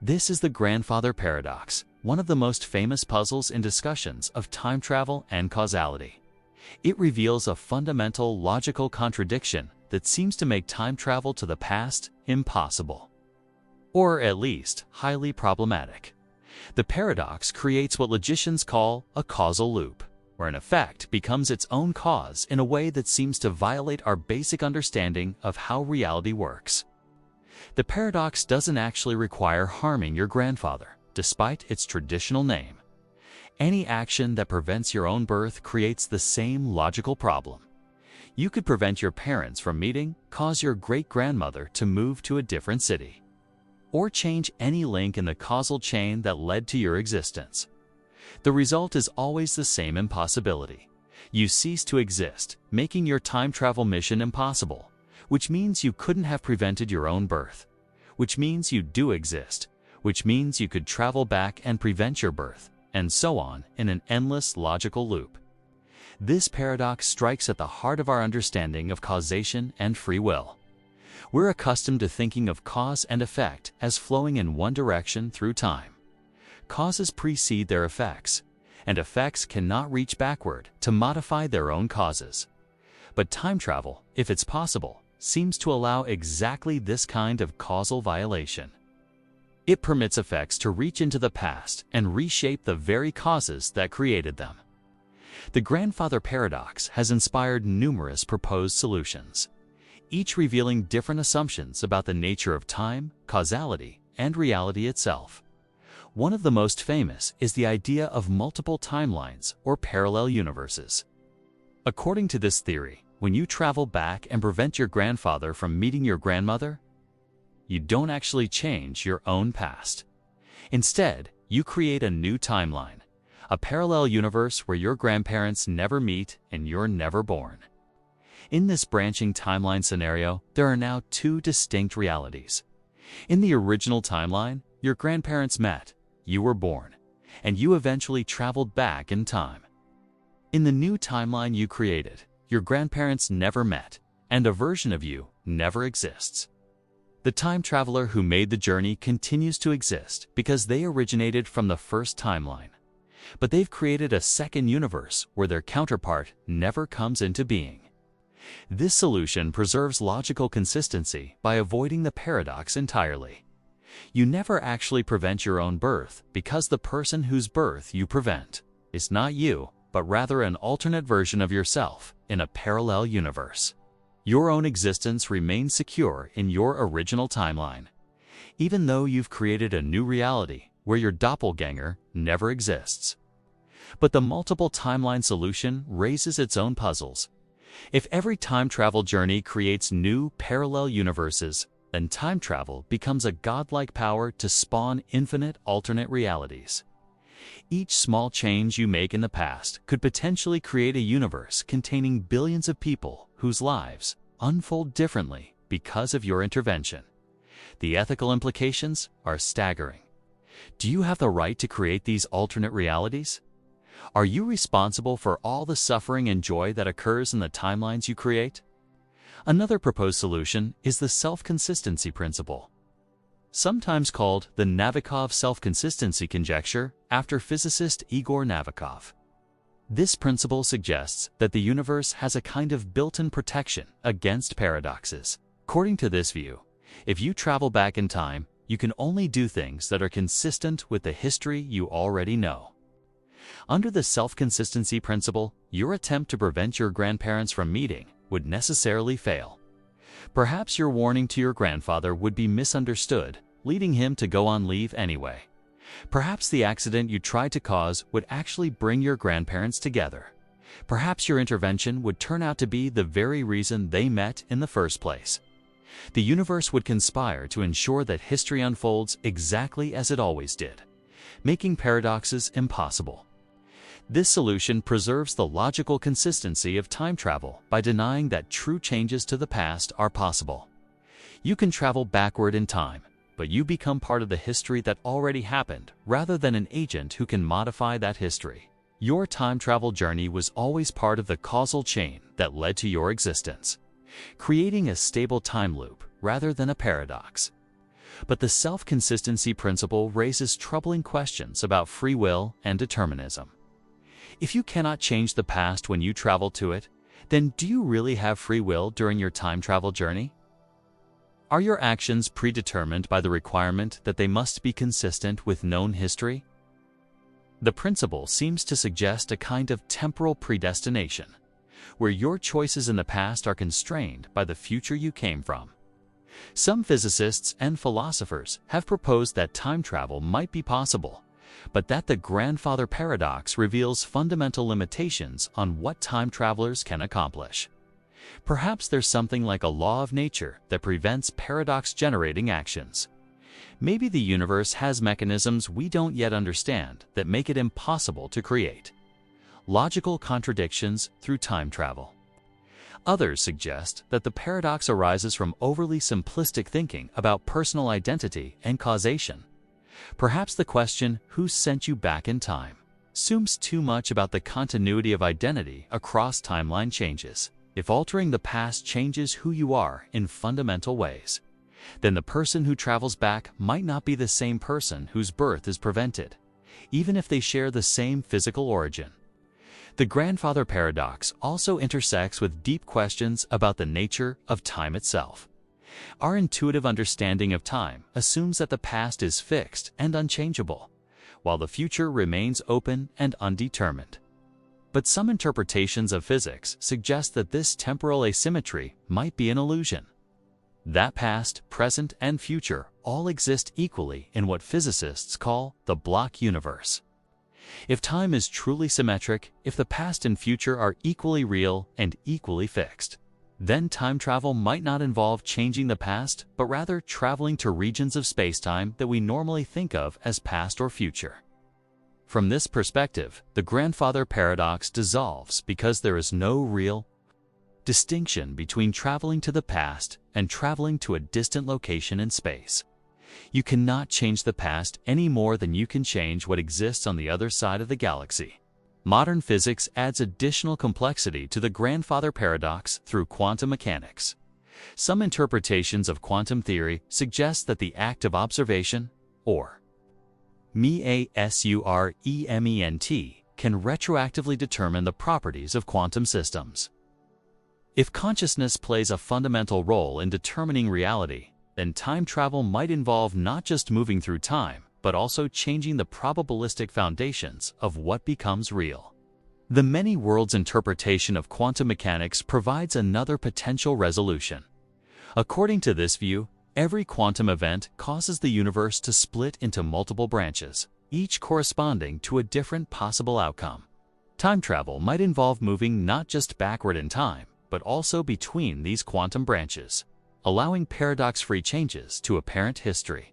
This is the grandfather paradox, one of the most famous puzzles in discussions of time travel and causality. It reveals a fundamental logical contradiction that seems to make time travel to the past impossible, or at least highly problematic. The paradox creates what logicians call a causal loop, where an effect becomes its own cause in a way that seems to violate our basic understanding of how reality works. The paradox doesn't actually require harming your grandfather, despite its traditional name. Any action that prevents your own birth creates the same logical problem. You could prevent your parents from meeting, cause your great-grandmother to move to a different city, or change any link in the causal chain that led to your existence. The result is always the same impossibility. You cease to exist, making your time travel mission impossible, which means you couldn't have prevented your own birth, which means you do exist, which means you could travel back and prevent your birth, and so on in an endless logical loop. This paradox strikes at the heart of our understanding of causation and free will. We're accustomed to thinking of cause and effect as flowing in one direction through time. Causes precede their effects, and effects cannot reach backward to modify their own causes. But time travel, if it's possible, seems to allow exactly this kind of causal violation. It permits effects to reach into the past and reshape the very causes that created them. The grandfather paradox has inspired numerous proposed solutions, each revealing different assumptions about the nature of time, causality, and reality itself. One of the most famous is the idea of multiple timelines or parallel universes. According to this theory, when you travel back and prevent your grandfather from meeting your grandmother, you don't actually change your own past. Instead, you create a new timeline, a parallel universe where your grandparents never meet and you're never born. In this branching timeline scenario, there are now two distinct realities. In the original timeline, your grandparents met, you were born, and you eventually traveled back in time. In the new timeline you created, your grandparents never met, and a version of you never exists. The time traveler who made the journey continues to exist because they originated from the first timeline. But they've created a second universe where their counterpart never comes into being. This solution preserves logical consistency by avoiding the paradox entirely. You never actually prevent your own birth because the person whose birth you prevent is not you, but rather an alternate version of yourself in a parallel universe. Your own existence remains secure in your original timeline, even though you've created a new reality where your doppelganger never exists. But the multiple timeline solution raises its own puzzles. If every time travel journey creates new parallel universes, then time travel becomes a godlike power to spawn infinite alternate realities. Each small change you make in the past could potentially create a universe containing billions of people whose lives unfold differently because of your intervention. The ethical implications are staggering. Do you have the right to create these alternate realities? Are you responsible for all the suffering and joy that occurs in the timelines you create? Another proposed solution is the self-consistency principle, sometimes called the Navikov self-consistency conjecture after physicist Igor Navikov. This principle suggests that the universe has a kind of built-in protection against paradoxes. According to this view, if you travel back in time, you can only do things that are consistent with the history you already know. Under the self-consistency principle, your attempt to prevent your grandparents from meeting would necessarily fail. Perhaps your warning to your grandfather would be misunderstood, leading him to go on leave anyway. Perhaps the accident you tried to cause would actually bring your grandparents together. Perhaps your intervention would turn out to be the very reason they met in the first place. The universe would conspire to ensure that history unfolds exactly as it always did, making paradoxes impossible. This solution preserves the logical consistency of time travel by denying that true changes to the past are possible. You can travel backward in time, but you become part of the history that already happened rather than an agent who can modify that history. Your time travel journey was always part of the causal chain that led to your existence, creating a stable time loop rather than a paradox. But the self-consistency principle raises troubling questions about free will and determinism. If you cannot change the past when you travel to it, then do you really have free will during your time travel journey? Are your actions predetermined by the requirement that they must be consistent with known history? The principle seems to suggest a kind of temporal predestination, where your choices in the past are constrained by the future you came from. Some physicists and philosophers have proposed that time travel might be possible, but that the grandfather paradox reveals fundamental limitations on what time travelers can accomplish. Perhaps there's something like a law of nature that prevents paradox-generating actions. Maybe the universe has mechanisms we don't yet understand that make it impossible to create logical contradictions through time travel. Others suggest that the paradox arises from overly simplistic thinking about personal identity and causation. Perhaps the question, "Who sent you back in time?" assumes too much about the continuity of identity across timeline changes. If altering the past changes who you are in fundamental ways, then the person who travels back might not be the same person whose birth is prevented, even if they share the same physical origin. The grandfather paradox also intersects with deep questions about the nature of time itself. Our intuitive understanding of time assumes that the past is fixed and unchangeable, while the future remains open and undetermined. But some interpretations of physics suggest that this temporal asymmetry might be an illusion. That past, present, and future all exist equally in what physicists call the block universe. If time is truly symmetric, if the past and future are equally real and equally fixed, then time travel might not involve changing the past, but rather traveling to regions of spacetime that we normally think of as past or future. From this perspective, the grandfather paradox dissolves because there is no real distinction between traveling to the past and traveling to a distant location in space. You cannot change the past any more than you can change what exists on the other side of the galaxy. Modern physics adds additional complexity to the grandfather paradox through quantum mechanics. Some interpretations of quantum theory suggest that the act of observation, or MEASUREMENT, can retroactively determine the properties of quantum systems. If consciousness plays a fundamental role in determining reality, then time travel might involve not just moving through time, but also changing the probabilistic foundations of what becomes real. The many worlds interpretation of quantum mechanics provides another potential resolution. According to this view, every quantum event causes the universe to split into multiple branches, each corresponding to a different possible outcome. Time travel might involve moving not just backward in time, but also between these quantum branches, allowing paradox-free changes to apparent history.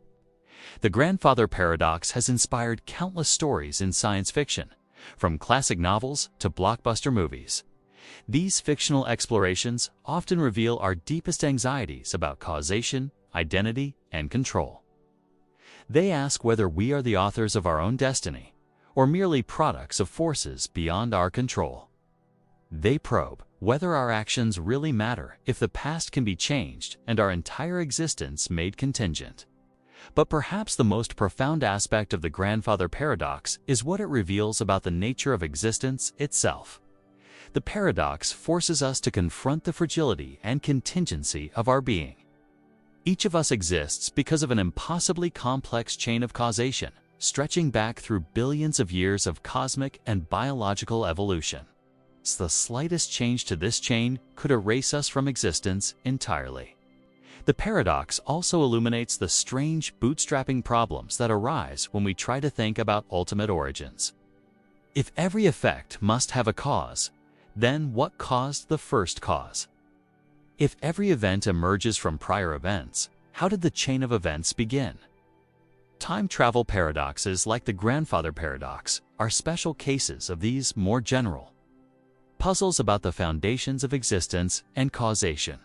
The grandfather paradox has inspired countless stories in science fiction, from classic novels to blockbuster movies. These fictional explorations often reveal our deepest anxieties about causation, identity, and control. They ask whether we are the authors of our own destiny, or merely products of forces beyond our control. They probe whether our actions really matter, if the past can be changed, and our entire existence made contingent. But perhaps the most profound aspect of the grandfather paradox is what it reveals about the nature of existence itself. The paradox forces us to confront the fragility and contingency of our being. Each of us exists because of an impossibly complex chain of causation, stretching back through billions of years of cosmic and biological evolution. The slightest change to this chain could erase us from existence entirely. The paradox also illuminates the strange bootstrapping problems that arise when we try to think about ultimate origins. If every effect must have a cause, then what caused the first cause? If every event emerges from prior events, how did the chain of events begin? Time travel paradoxes like the grandfather paradox are special cases of these more general puzzles about the foundations of existence and causation.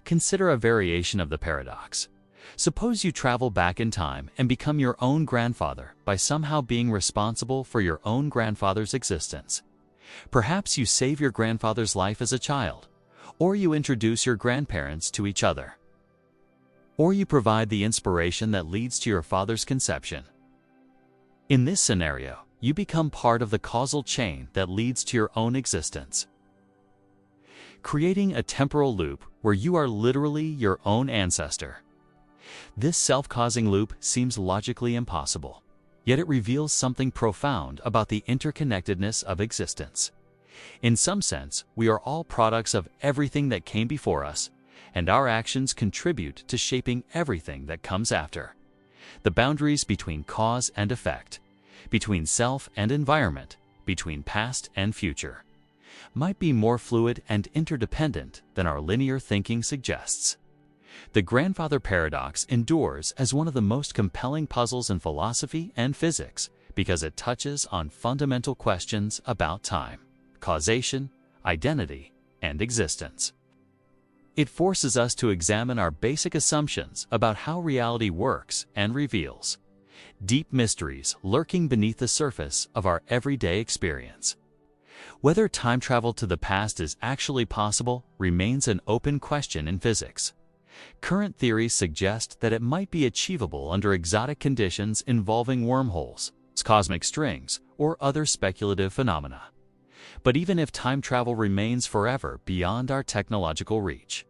Consider a variation of the paradox. Suppose you travel back in time and become your own grandfather by somehow being responsible for your own grandfather's existence. Perhaps you save your grandfather's life as a child, or you introduce your grandparents to each other, or you provide the inspiration that leads to your father's conception. In this scenario, you become part of the causal chain that leads to your own existence, creating a temporal loop where you are literally your own ancestor. This self-causing loop seems logically impossible, yet it reveals something profound about the interconnectedness of existence. In some sense, we are all products of everything that came before us, and our actions contribute to shaping everything that comes after. The boundaries between cause and effect, between self and environment, between past and future, might be more fluid and interdependent than our linear thinking suggests. The grandfather paradox endures as one of the most compelling puzzles in philosophy and physics because it touches on fundamental questions about time, causation, identity, and existence. It forces us to examine our basic assumptions about how reality works and reveals deep mysteries lurking beneath the surface of our everyday experience. Whether time travel to the past is actually possible remains an open question in physics. Current theories suggest that it might be achievable under exotic conditions involving wormholes, cosmic strings, or other speculative phenomena. But even if time travel remains forever beyond our technological reach,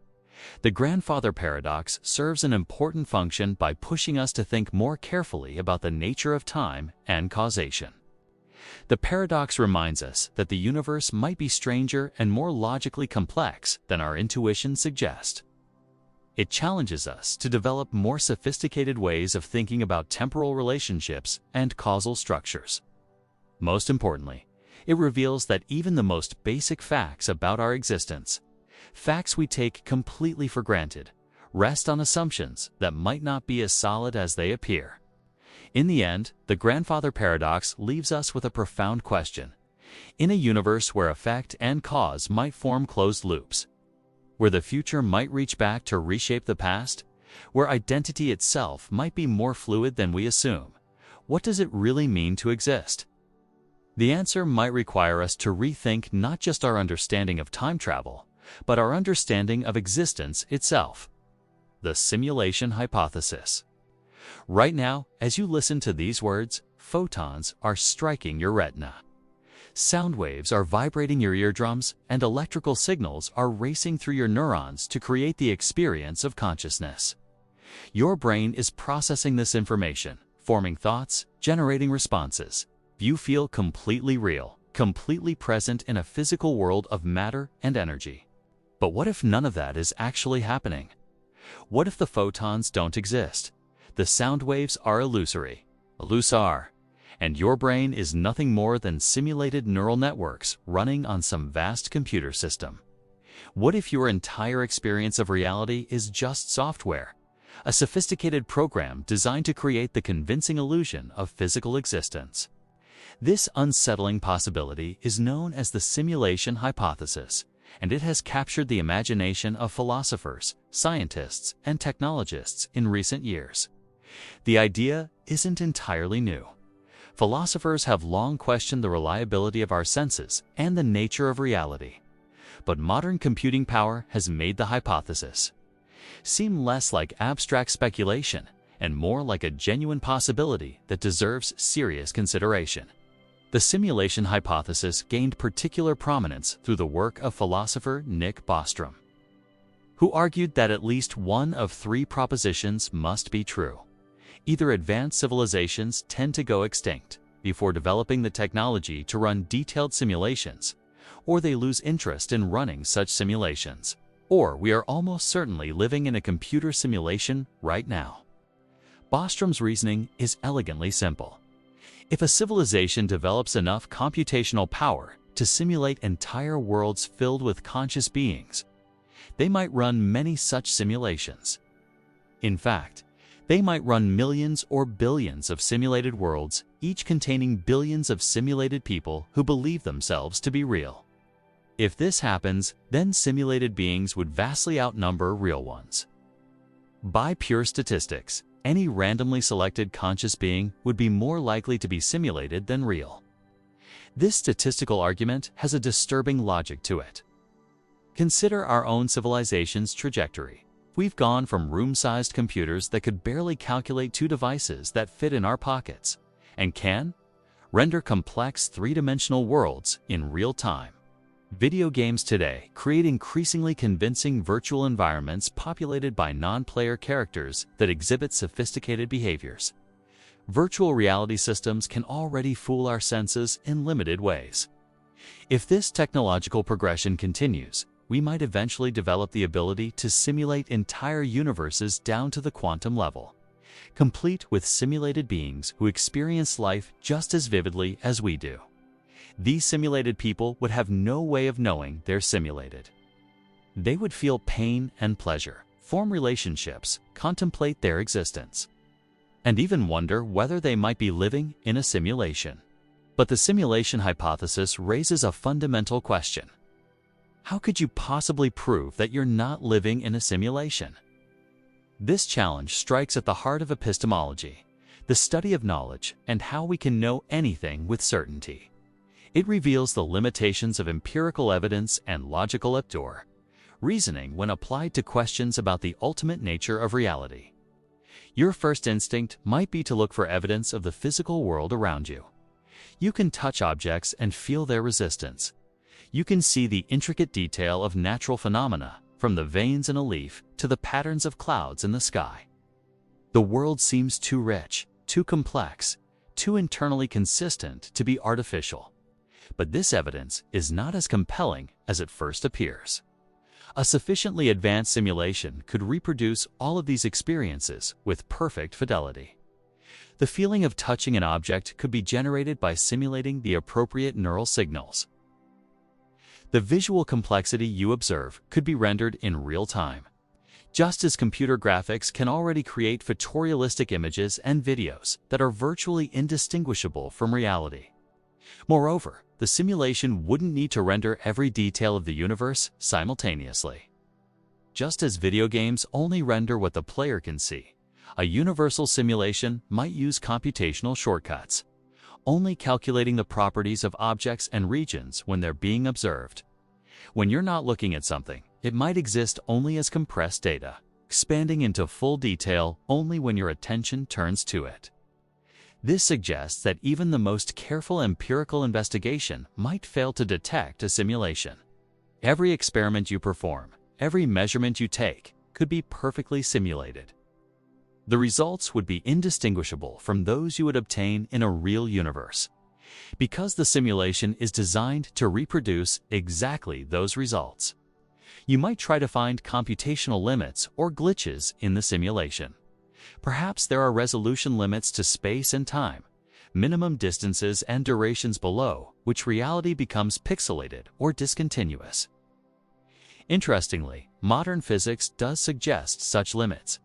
the grandfather paradox serves an important function by pushing us to think more carefully about the nature of time and causation. The paradox reminds us that the universe might be stranger and more logically complex than our intuition suggests. It challenges us to develop more sophisticated ways of thinking about temporal relationships and causal structures. Most importantly, it reveals that even the most basic facts about our existence, facts we take completely for granted, rest on assumptions that might not be as solid as they appear. In the end, the grandfather paradox leaves us with a profound question. In a universe where effect and cause might form closed loops, where the future might reach back to reshape the past, where identity itself might be more fluid than we assume, what does it really mean to exist? The answer might require us to rethink not just our understanding of time travel, but our understanding of existence itself. The simulation hypothesis. Right now, as you listen to these words, photons are striking your retina. Sound waves are vibrating your eardrums, and electrical signals are racing through your neurons to create the experience of consciousness. Your brain is processing this information, forming thoughts, generating responses. You feel completely real, completely present in a physical world of matter and energy. But what if none of that is actually happening? What if the photons don't exist? The sound waves are illusory, and your brain is nothing more than simulated neural networks running on some vast computer system. What if your entire experience of reality is just software, a sophisticated program designed to create the convincing illusion of physical existence? This unsettling possibility is known as the simulation hypothesis, and it has captured the imagination of philosophers, scientists, and technologists in recent years. The idea isn't entirely new. Philosophers have long questioned the reliability of our senses and the nature of reality. But modern computing power has made the hypothesis seem less like abstract speculation and more like a genuine possibility that deserves serious consideration. The simulation hypothesis gained particular prominence through the work of philosopher Nick Bostrom, who argued that at least one of three propositions must be true. Either advanced civilizations tend to go extinct before developing the technology to run detailed simulations, or they lose interest in running such simulations, or we are almost certainly living in a computer simulation right now. Bostrom's reasoning is elegantly simple. If a civilization develops enough computational power to simulate entire worlds filled with conscious beings, they might run many such simulations. In fact, they might run millions or billions of simulated worlds, each containing billions of simulated people who believe themselves to be real. If this happens, then simulated beings would vastly outnumber real ones. By pure statistics, any randomly selected conscious being would be more likely to be simulated than real. This statistical argument has a disturbing logic to it. Consider our own civilization's trajectory. We've gone from room-sized computers that could barely calculate two devices that fit in our pockets and can render complex three-dimensional worlds in real time. Video games today create increasingly convincing virtual environments populated by non-player characters that exhibit sophisticated behaviors. Virtual reality systems can already fool our senses in limited ways. If this technological progression continues, we might eventually develop the ability to simulate entire universes down to the quantum level, complete with simulated beings who experience life just as vividly as we do. These simulated people would have no way of knowing they're simulated. They would feel pain and pleasure, form relationships, contemplate their existence, and even wonder whether they might be living in a simulation. But the simulation hypothesis raises a fundamental question. How could you possibly prove that you're not living in a simulation? This challenge strikes at the heart of epistemology, the study of knowledge, and how we can know anything with certainty. It reveals the limitations of empirical evidence and logical epdoor, reasoning when applied to questions about the ultimate nature of reality. Your first instinct might be to look for evidence of the physical world around you. You can touch objects and feel their resistance. You can see the intricate detail of natural phenomena, from the veins in a leaf to the patterns of clouds in the sky. The world seems too rich, too complex, too internally consistent to be artificial. But this evidence is not as compelling as it first appears. A sufficiently advanced simulation could reproduce all of these experiences with perfect fidelity. The feeling of touching an object could be generated by simulating the appropriate neural signals. The visual complexity you observe could be rendered in real time, just as computer graphics can already create photorealistic images and videos that are virtually indistinguishable from reality. Moreover, the simulation wouldn't need to render every detail of the universe simultaneously. Just as video games only render what the player can see, a universal simulation might use computational shortcuts, only calculating the properties of objects and regions when they're being observed. When you're not looking at something, it might exist only as compressed data, expanding into full detail only when your attention turns to it. This suggests that even the most careful empirical investigation might fail to detect a simulation. Every experiment you perform, every measurement you take, could be perfectly simulated. The results would be indistinguishable from those you would obtain in a real universe, because the simulation is designed to reproduce exactly those results. You might try to find computational limits or glitches in the simulation. Perhaps there are resolution limits to space and time, minimum distances and durations below which reality becomes pixelated or discontinuous. Interestingly, modern physics does suggest such limits.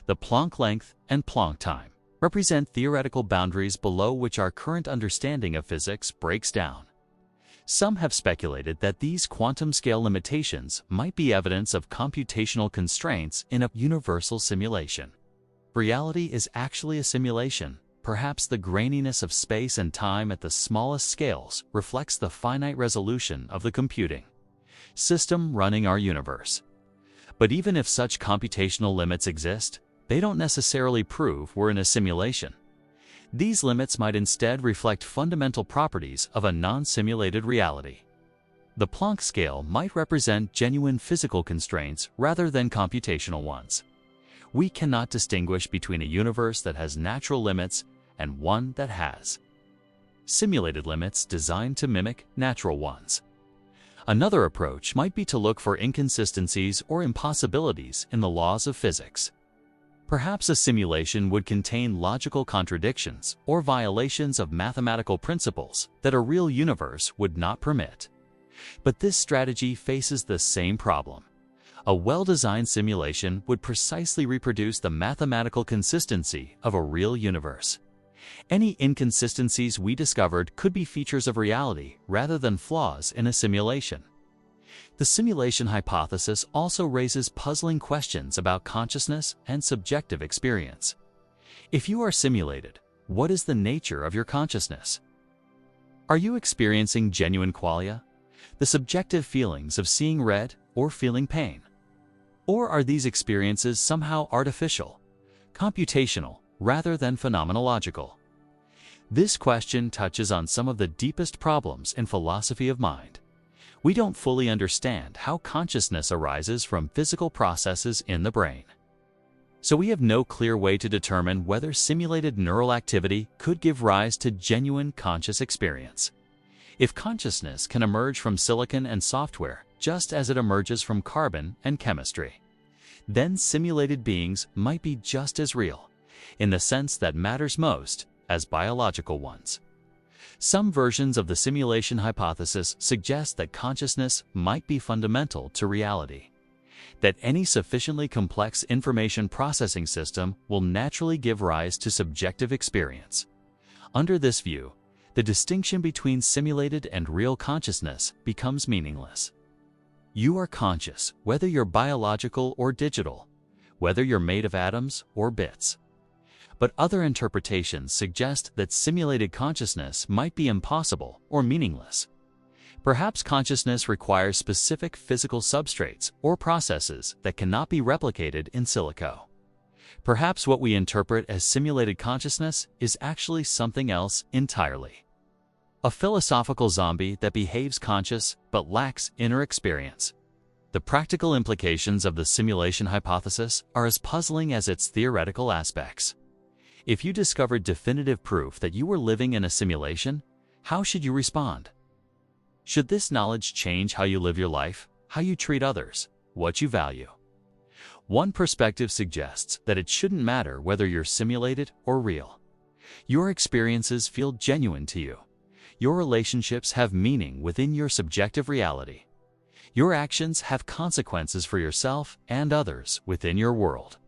The Planck length and Planck time represent theoretical boundaries below which our current understanding of physics breaks down. Some have speculated that these quantum-scale limitations might be evidence of computational constraints in a universal simulation. Reality is actually a simulation, perhaps the graininess of space and time at the smallest scales reflects the finite resolution of the computing system running our universe. But even if such computational limits exist, they don't necessarily prove we're in a simulation. These limits might instead reflect fundamental properties of a non-simulated reality. The Planck scale might represent genuine physical constraints rather than computational ones. We cannot distinguish between a universe that has natural limits and one that has simulated limits designed to mimic natural ones. Another approach might be to look for inconsistencies or impossibilities in the laws of physics. Perhaps a simulation would contain logical contradictions or violations of mathematical principles that a real universe would not permit. But this strategy faces the same problem. A well-designed simulation would precisely reproduce the mathematical consistency of a real universe. Any inconsistencies we discovered could be features of reality rather than flaws in a simulation. The simulation hypothesis also raises puzzling questions about consciousness and subjective experience. If you are simulated, what is the nature of your consciousness? Are you experiencing genuine qualia, the subjective feelings of seeing red or feeling pain? Or are these experiences somehow artificial, computational, rather than phenomenological? This question touches on some of the deepest problems in philosophy of mind. We don't fully understand how consciousness arises from physical processes in the brain. So we have no clear way to determine whether simulated neural activity could give rise to genuine conscious experience. If consciousness can emerge from silicon and software, just as it emerges from carbon and chemistry, then simulated beings might be just as real, in the sense that matters most, as biological ones. Some versions of the simulation hypothesis suggest that consciousness might be fundamental to reality, that any sufficiently complex information processing system will naturally give rise to subjective experience. Under this view, the distinction between simulated and real consciousness becomes meaningless. You are conscious, whether you're biological or digital, whether you're made of atoms or bits. But other interpretations suggest that simulated consciousness might be impossible or meaningless. Perhaps consciousness requires specific physical substrates or processes that cannot be replicated in silico. Perhaps what we interpret as simulated consciousness is actually something else entirely. A philosophical zombie that behaves conscious but lacks inner experience. The practical implications of the simulation hypothesis are as puzzling as its theoretical aspects. If you discovered definitive proof that you were living in a simulation, how should you respond? Should this knowledge change how you live your life, how you treat others, what you value? One perspective suggests that it shouldn't matter whether you're simulated or real. Your experiences feel genuine to you. Your relationships have meaning within your subjective reality. Your actions have consequences for yourself and others within your world.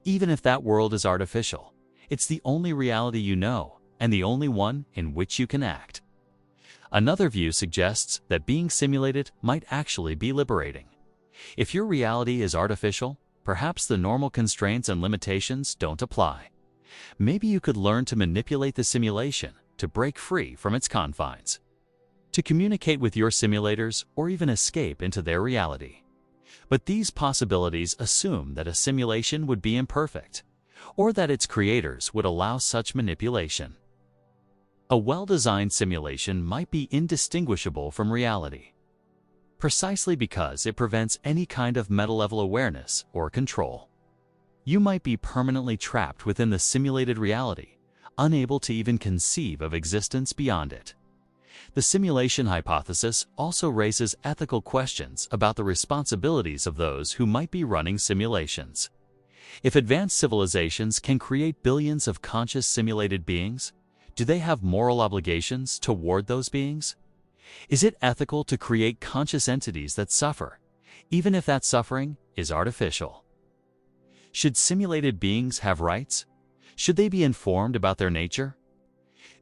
Even if that world is artificial, it's the only reality you know and the only one in which you can act. Another view suggests that being simulated might actually be liberating. If your reality is artificial, perhaps the normal constraints and limitations don't apply. Maybe you could learn to manipulate the simulation to break free from its confines, to communicate with your simulators or even escape into their reality. But these possibilities assume that a simulation would be imperfect, or that its creators would allow such manipulation. A well-designed simulation might be indistinguishable from reality, precisely because it prevents any kind of meta-level awareness or control. You might be permanently trapped within the simulated reality, unable to even conceive of existence beyond it. The simulation hypothesis also raises ethical questions about the responsibilities of those who might be running simulations. If advanced civilizations can create billions of conscious simulated beings, do they have moral obligations toward those beings? Is it ethical to create conscious entities that suffer, even if that suffering is artificial? Should simulated beings have rights? Should they be informed about their nature?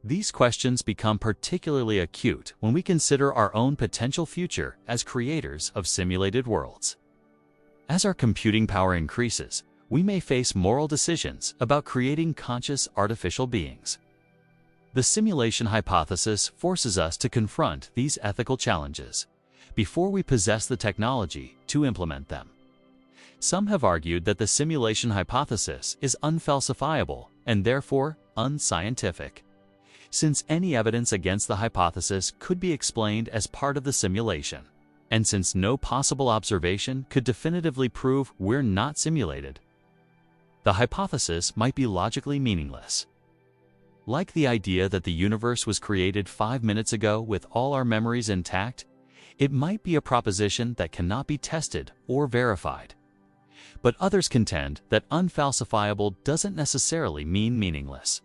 These questions become particularly acute when we consider our own potential future as creators of simulated worlds. As our computing power increases, we may face moral decisions about creating conscious artificial beings. The simulation hypothesis forces us to confront these ethical challenges before we possess the technology to implement them. Some have argued that the simulation hypothesis is unfalsifiable and therefore unscientific, since any evidence against the hypothesis could be explained as part of the simulation, and since no possible observation could definitively prove we're not simulated, the hypothesis might be logically meaningless. Like the idea that the universe was created 5 minutes ago with all our memories intact, it might be a proposition that cannot be tested or verified. But others contend that unfalsifiable doesn't necessarily mean meaningless.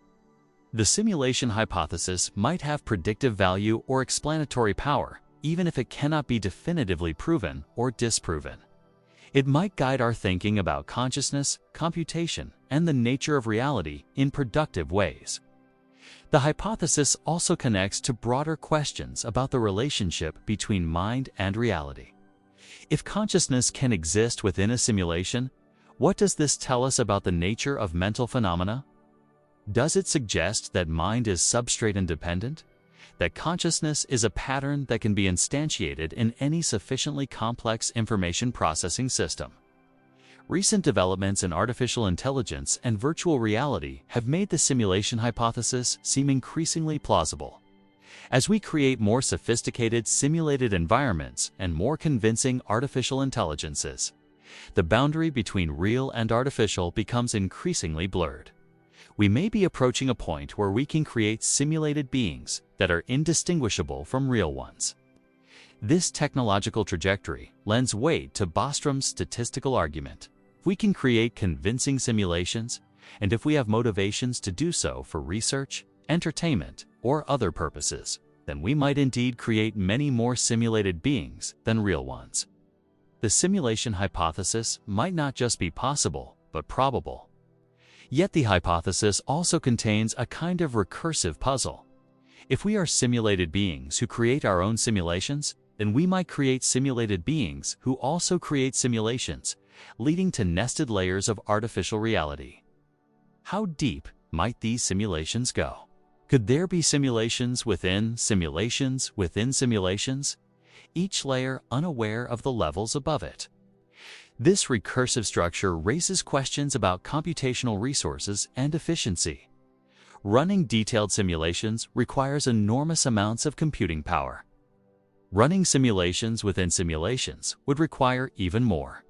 The simulation hypothesis might have predictive value or explanatory power, even if it cannot be definitively proven or disproven. It might guide our thinking about consciousness, computation, and the nature of reality in productive ways. The hypothesis also connects to broader questions about the relationship between mind and reality. If consciousness can exist within a simulation, what does this tell us about the nature of mental phenomena? Does it suggest that mind is substrate independent? That consciousness is a pattern that can be instantiated in any sufficiently complex information processing system? Recent developments in artificial intelligence and virtual reality have made the simulation hypothesis seem increasingly plausible. As we create more sophisticated simulated environments and more convincing artificial intelligences, the boundary between real and artificial becomes increasingly blurred. We may be approaching a point where we can create simulated beings that are indistinguishable from real ones. This technological trajectory lends weight to Bostrom's statistical argument. If we can create convincing simulations, and if we have motivations to do so for research, entertainment, or other purposes, then we might indeed create many more simulated beings than real ones. The simulation hypothesis might not just be possible, but probable. Yet the hypothesis also contains a kind of recursive puzzle. If we are simulated beings who create our own simulations, then we might create simulated beings who also create simulations, leading to nested layers of artificial reality. How deep might these simulations go? Could there be simulations within simulations within simulations, each layer unaware of the levels above it? This recursive structure raises questions about computational resources and efficiency. Running detailed simulations requires enormous amounts of computing power. Running simulations within simulations would require even more.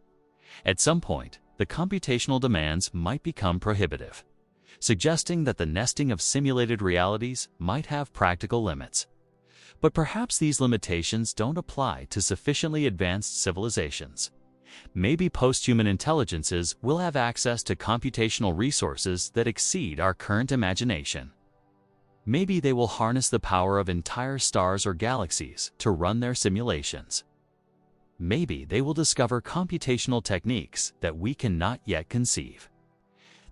At some point, the computational demands might become prohibitive, suggesting that the nesting of simulated realities might have practical limits. But perhaps these limitations don't apply to sufficiently advanced civilizations. Maybe post-human intelligences will have access to computational resources that exceed our current imagination. Maybe they will harness the power of entire stars or galaxies to run their simulations. Maybe they will discover computational techniques that we cannot yet conceive.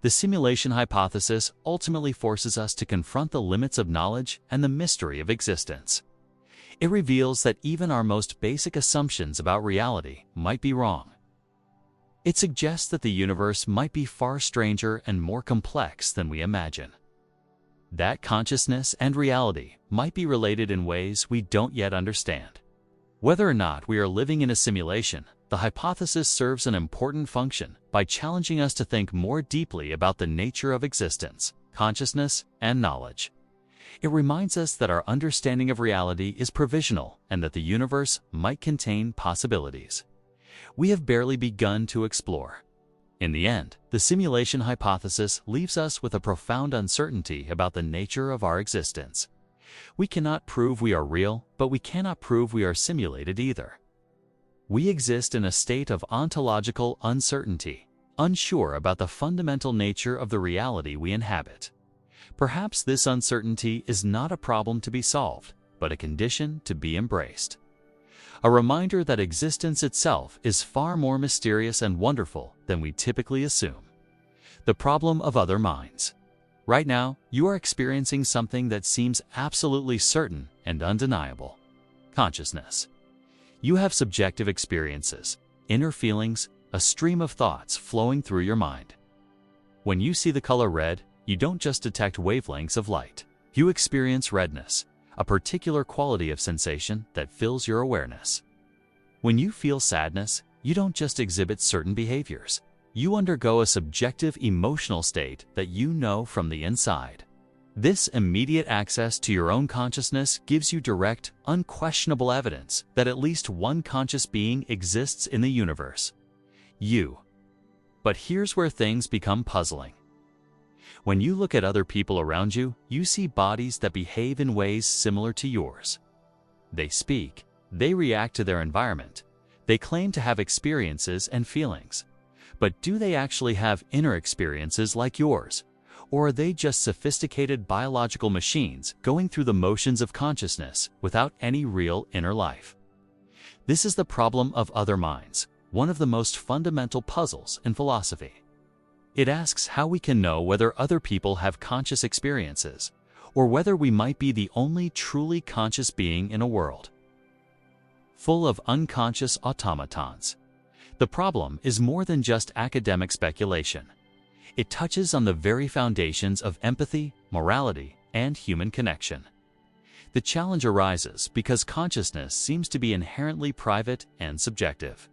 The simulation hypothesis ultimately forces us to confront the limits of knowledge and the mystery of existence. It reveals that even our most basic assumptions about reality might be wrong. It suggests that the universe might be far stranger and more complex than we imagine. That consciousness and reality might be related in ways we don't yet understand. Whether or not we are living in a simulation, the hypothesis serves an important function by challenging us to think more deeply about the nature of existence, consciousness, and knowledge. It reminds us that our understanding of reality is provisional and that the universe might contain possibilities we have barely begun to explore. In the end, the simulation hypothesis leaves us with a profound uncertainty about the nature of our existence. We cannot prove we are real, but we cannot prove we are simulated either. We exist in a state of ontological uncertainty, unsure about the fundamental nature of the reality we inhabit. Perhaps this uncertainty is not a problem to be solved, but a condition to be embraced. A reminder that existence itself is far more mysterious and wonderful than we typically assume. The problem of other minds. Right now, you are experiencing something that seems absolutely certain and undeniable: consciousness. You have subjective experiences, inner feelings, a stream of thoughts flowing through your mind. When you see the color red, you don't just detect wavelengths of light. You experience redness, a particular quality of sensation that fills your awareness. When you feel sadness, you don't just exhibit certain behaviors. You undergo a subjective emotional state that you know from the inside. This immediate access to your own consciousness gives you direct, unquestionable evidence that at least one conscious being exists in the universe: you. But here's where things become puzzling. When you look at other people around you, you see bodies that behave in ways similar to yours. They speak, they react to their environment, they claim to have experiences and feelings. But do they actually have inner experiences like yours? Or are they just sophisticated biological machines going through the motions of consciousness without any real inner life? This is the problem of other minds, one of the most fundamental puzzles in philosophy. It asks how we can know whether other people have conscious experiences, or whether we might be the only truly conscious being in a world full of unconscious automatons. The problem is more than just academic speculation. It touches on the very foundations of empathy, morality, and human connection. The challenge arises because consciousness seems to be inherently private and subjective.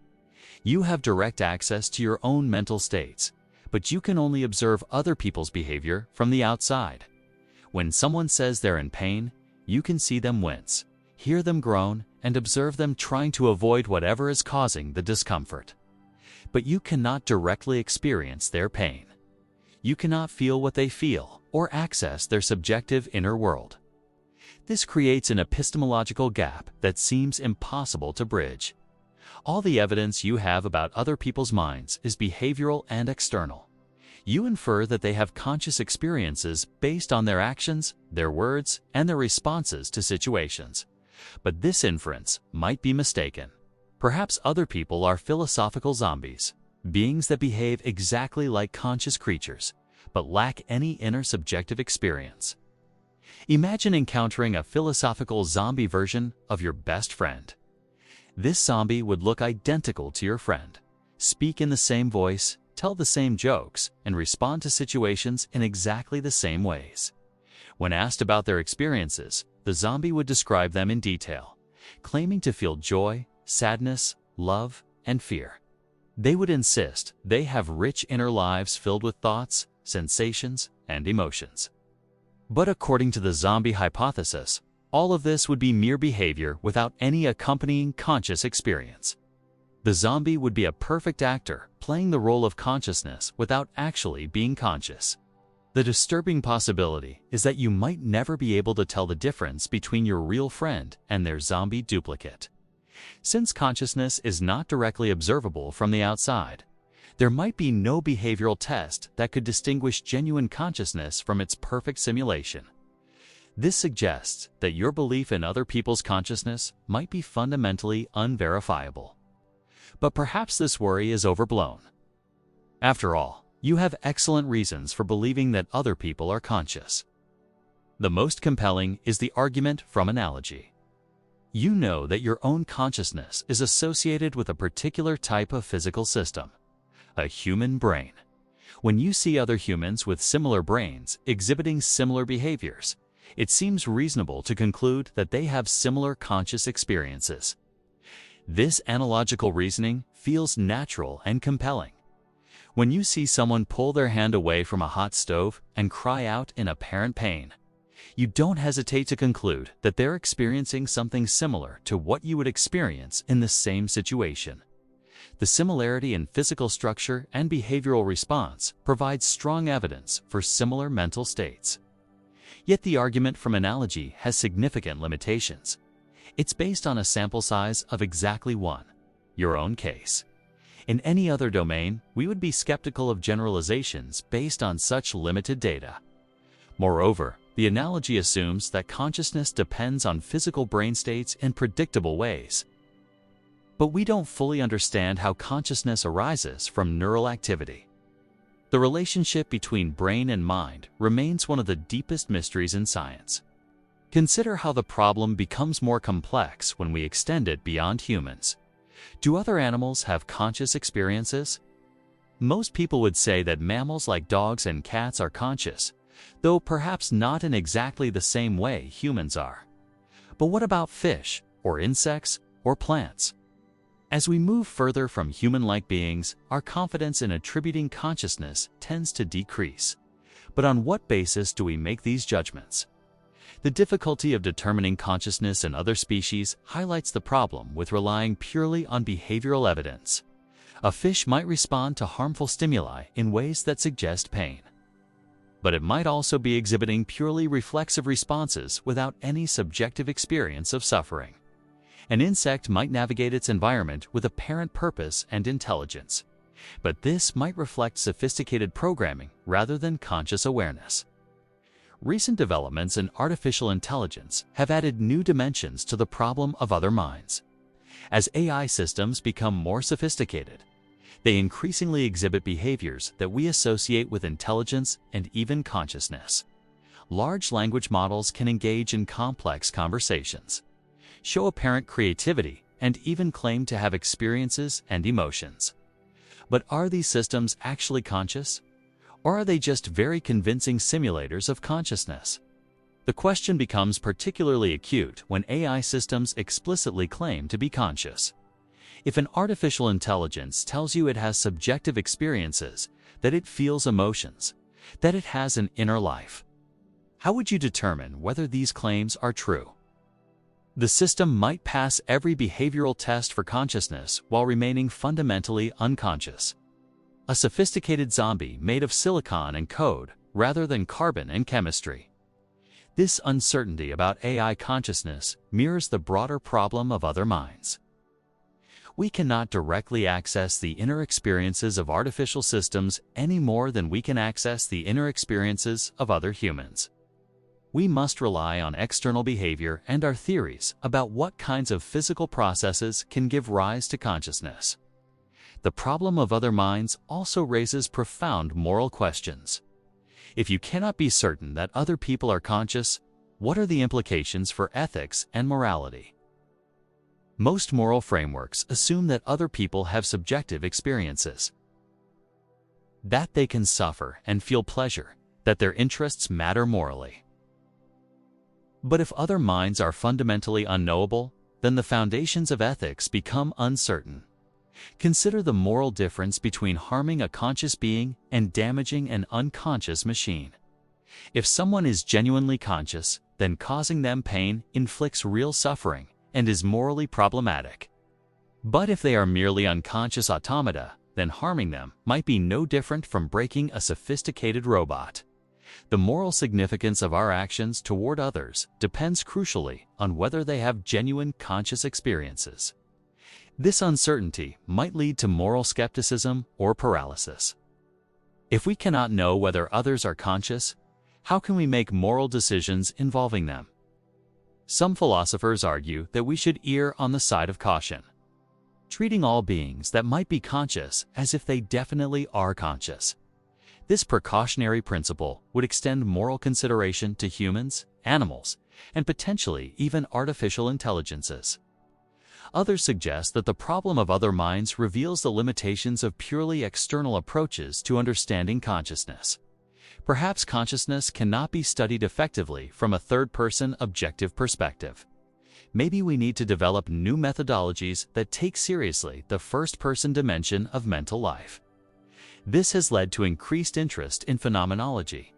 You have direct access to your own mental states, but you can only observe other people's behavior from the outside. When someone says they're in pain, you can see them wince, hear them groan, and observe them trying to avoid whatever is causing the discomfort. But you cannot directly experience their pain. You cannot feel what they feel or access their subjective inner world. This creates an epistemological gap that seems impossible to bridge. All the evidence you have about other people's minds is behavioral and external. You infer that they have conscious experiences based on their actions, their words, and their responses to situations. But this inference might be mistaken. Perhaps other people are philosophical zombies, beings that behave exactly like conscious creatures, but lack any inner subjective experience. Imagine encountering a philosophical zombie version of your best friend. This zombie would look identical to your friend, speak in the same voice, tell the same jokes, and respond to situations in exactly the same ways. When asked about their experiences, the zombie would describe them in detail, claiming to feel joy, sadness, love, and fear. They would insist they have rich inner lives filled with thoughts, sensations, and emotions. But according to the zombie hypothesis, all of this would be mere behavior without any accompanying conscious experience. The zombie would be a perfect actor playing the role of consciousness without actually being conscious. The disturbing possibility is that you might never be able to tell the difference between your real friend and their zombie duplicate. Since consciousness is not directly observable from the outside, there might be no behavioral test that could distinguish genuine consciousness from its perfect simulation. This suggests that your belief in other people's consciousness might be fundamentally unverifiable. But perhaps this worry is overblown. After all, you have excellent reasons for believing that other people are conscious. The most compelling is the argument from analogy. You know that your own consciousness is associated with a particular type of physical system, a human brain. When you see other humans with similar brains exhibiting similar behaviors, it seems reasonable to conclude that they have similar conscious experiences. This analogical reasoning feels natural and compelling. When you see someone pull their hand away from a hot stove and cry out in apparent pain, you don't hesitate to conclude that they're experiencing something similar to what you would experience in the same situation. The similarity in physical structure and behavioral response provides strong evidence for similar mental states. Yet the argument from analogy has significant limitations. It's based on a sample size of exactly one, your own case. In any other domain, we would be skeptical of generalizations based on such limited data. Moreover, the analogy assumes that consciousness depends on physical brain states in predictable ways. But we don't fully understand how consciousness arises from neural activity. The relationship between brain and mind remains one of the deepest mysteries in science. Consider how the problem becomes more complex when we extend it beyond humans. Do other animals have conscious experiences? Most people would say that mammals like dogs and cats are conscious, though perhaps not in exactly the same way humans are. But what about fish, or insects, or plants? As we move further from human-like beings, our confidence in attributing consciousness tends to decrease. But on what basis do we make these judgments? The difficulty of determining consciousness in other species highlights the problem with relying purely on behavioral evidence. A fish might respond to harmful stimuli in ways that suggest pain. But it might also be exhibiting purely reflexive responses without any subjective experience of suffering. An insect might navigate its environment with apparent purpose and intelligence, but this might reflect sophisticated programming rather than conscious awareness. Recent developments in artificial intelligence have added new dimensions to the problem of other minds. As AI systems become more sophisticated, they increasingly exhibit behaviors that we associate with intelligence and even consciousness. Large language models can engage in complex conversations, show apparent creativity, and even claim to have experiences and emotions. But are these systems actually conscious? Or are they just very convincing simulators of consciousness? The question becomes particularly acute when AI systems explicitly claim to be conscious. If an artificial intelligence tells you it has subjective experiences, that it feels emotions, that it has an inner life, how would you determine whether these claims are true? The system might pass every behavioral test for consciousness while remaining fundamentally unconscious. A sophisticated zombie made of silicon and code rather than carbon and chemistry. This uncertainty about AI consciousness mirrors the broader problem of other minds. We cannot directly access the inner experiences of artificial systems any more than we can access the inner experiences of other humans. We must rely on external behavior and our theories about what kinds of physical processes can give rise to consciousness. The problem of other minds also raises profound moral questions. If you cannot be certain that other people are conscious, what are the implications for ethics and morality? Most moral frameworks assume that other people have subjective experiences, that they can suffer and feel pleasure, that their interests matter morally. But if other minds are fundamentally unknowable, then the foundations of ethics become uncertain. Consider the moral difference between harming a conscious being and damaging an unconscious machine. If someone is genuinely conscious, then causing them pain inflicts real suffering and is morally problematic. But if they are merely unconscious automata, then harming them might be no different from breaking a sophisticated robot. The moral significance of our actions toward others depends crucially on whether they have genuine conscious experiences. This uncertainty might lead to moral skepticism or paralysis. If we cannot know whether others are conscious, how can we make moral decisions involving them? Some philosophers argue that we should err on the side of caution, treating all beings that might be conscious as if they definitely are conscious. This precautionary principle would extend moral consideration to humans, animals, and potentially even artificial intelligences. Others suggest that the problem of other minds reveals the limitations of purely external approaches to understanding consciousness. Perhaps consciousness cannot be studied effectively from a third-person objective perspective. Maybe we need to develop new methodologies that take seriously the first-person dimension of mental life. This has led to increased interest in phenomenology,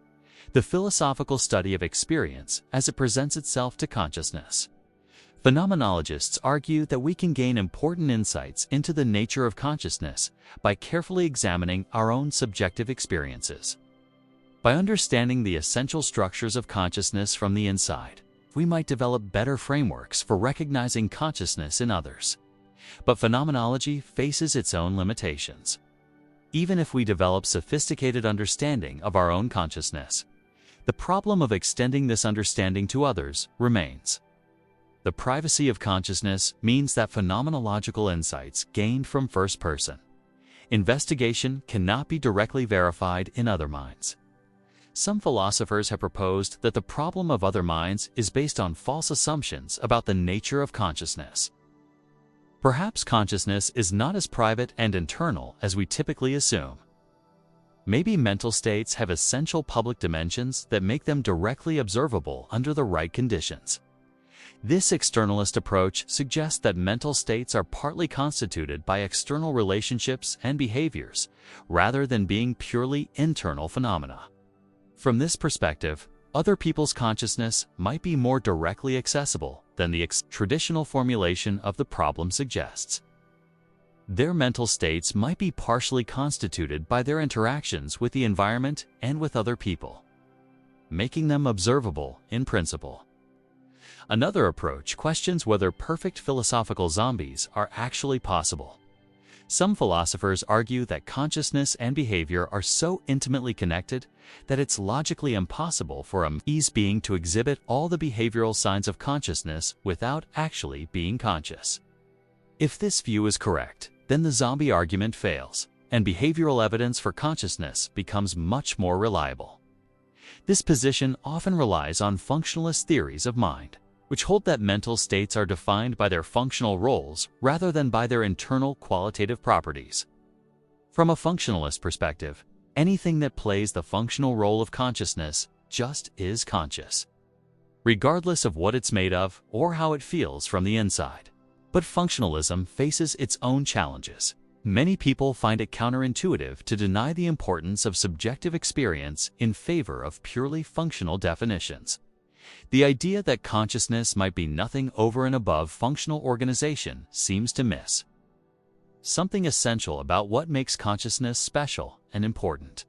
the philosophical study of experience as it presents itself to consciousness. Phenomenologists argue that we can gain important insights into the nature of consciousness by carefully examining our own subjective experiences. By understanding the essential structures of consciousness from the inside, we might develop better frameworks for recognizing consciousness in others. But phenomenology faces its own limitations. Even if we develop sophisticated understanding of our own consciousness, the problem of extending this understanding to others remains. The privacy of consciousness means that phenomenological insights gained from first-person investigation cannot be directly verified in other minds. Some philosophers have proposed that the problem of other minds is based on false assumptions about the nature of consciousness. Perhaps consciousness is not as private and internal as we typically assume. Maybe mental states have essential public dimensions that make them directly observable under the right conditions. This externalist approach suggests that mental states are partly constituted by external relationships and behaviors, rather than being purely internal phenomena. From this perspective, other people's consciousness might be more directly accessible than the traditional formulation of the problem suggests. Their mental states might be partially constituted by their interactions with the environment and with other people, making them observable in principle. Another approach questions whether perfect philosophical zombies are actually possible. Some philosophers argue that consciousness and behavior are so intimately connected that it's logically impossible for a being to exhibit all the behavioral signs of consciousness without actually being conscious. If this view is correct, then the zombie argument fails, and behavioral evidence for consciousness becomes much more reliable. This position often relies on functionalist theories of mind, which hold that mental states are defined by their functional roles rather than by their internal qualitative properties. From a functionalist perspective, anything that plays the functional role of consciousness just is conscious, regardless of what it's made of or how it feels from the inside. But functionalism faces its own challenges. Many people find it counterintuitive to deny the importance of subjective experience in favor of purely functional definitions. The idea that consciousness might be nothing over and above functional organization seems to miss something essential about what makes consciousness special and important.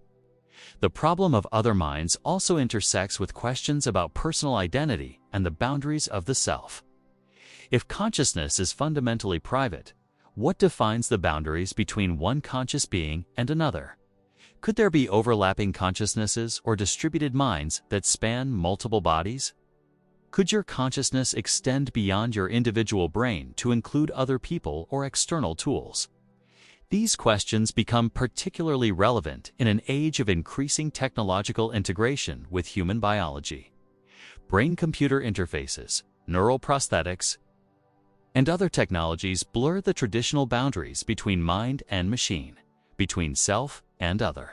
The problem of other minds also intersects with questions about personal identity and the boundaries of the self. If consciousness is fundamentally private, what defines the boundaries between one conscious being and another? Could there be overlapping consciousnesses or distributed minds that span multiple bodies? Could your consciousness extend beyond your individual brain to include other people or external tools? These questions become particularly relevant in an age of increasing technological integration with human biology. Brain-computer interfaces, neural prosthetics, and other technologies blur the traditional boundaries between mind and machine, between self and other.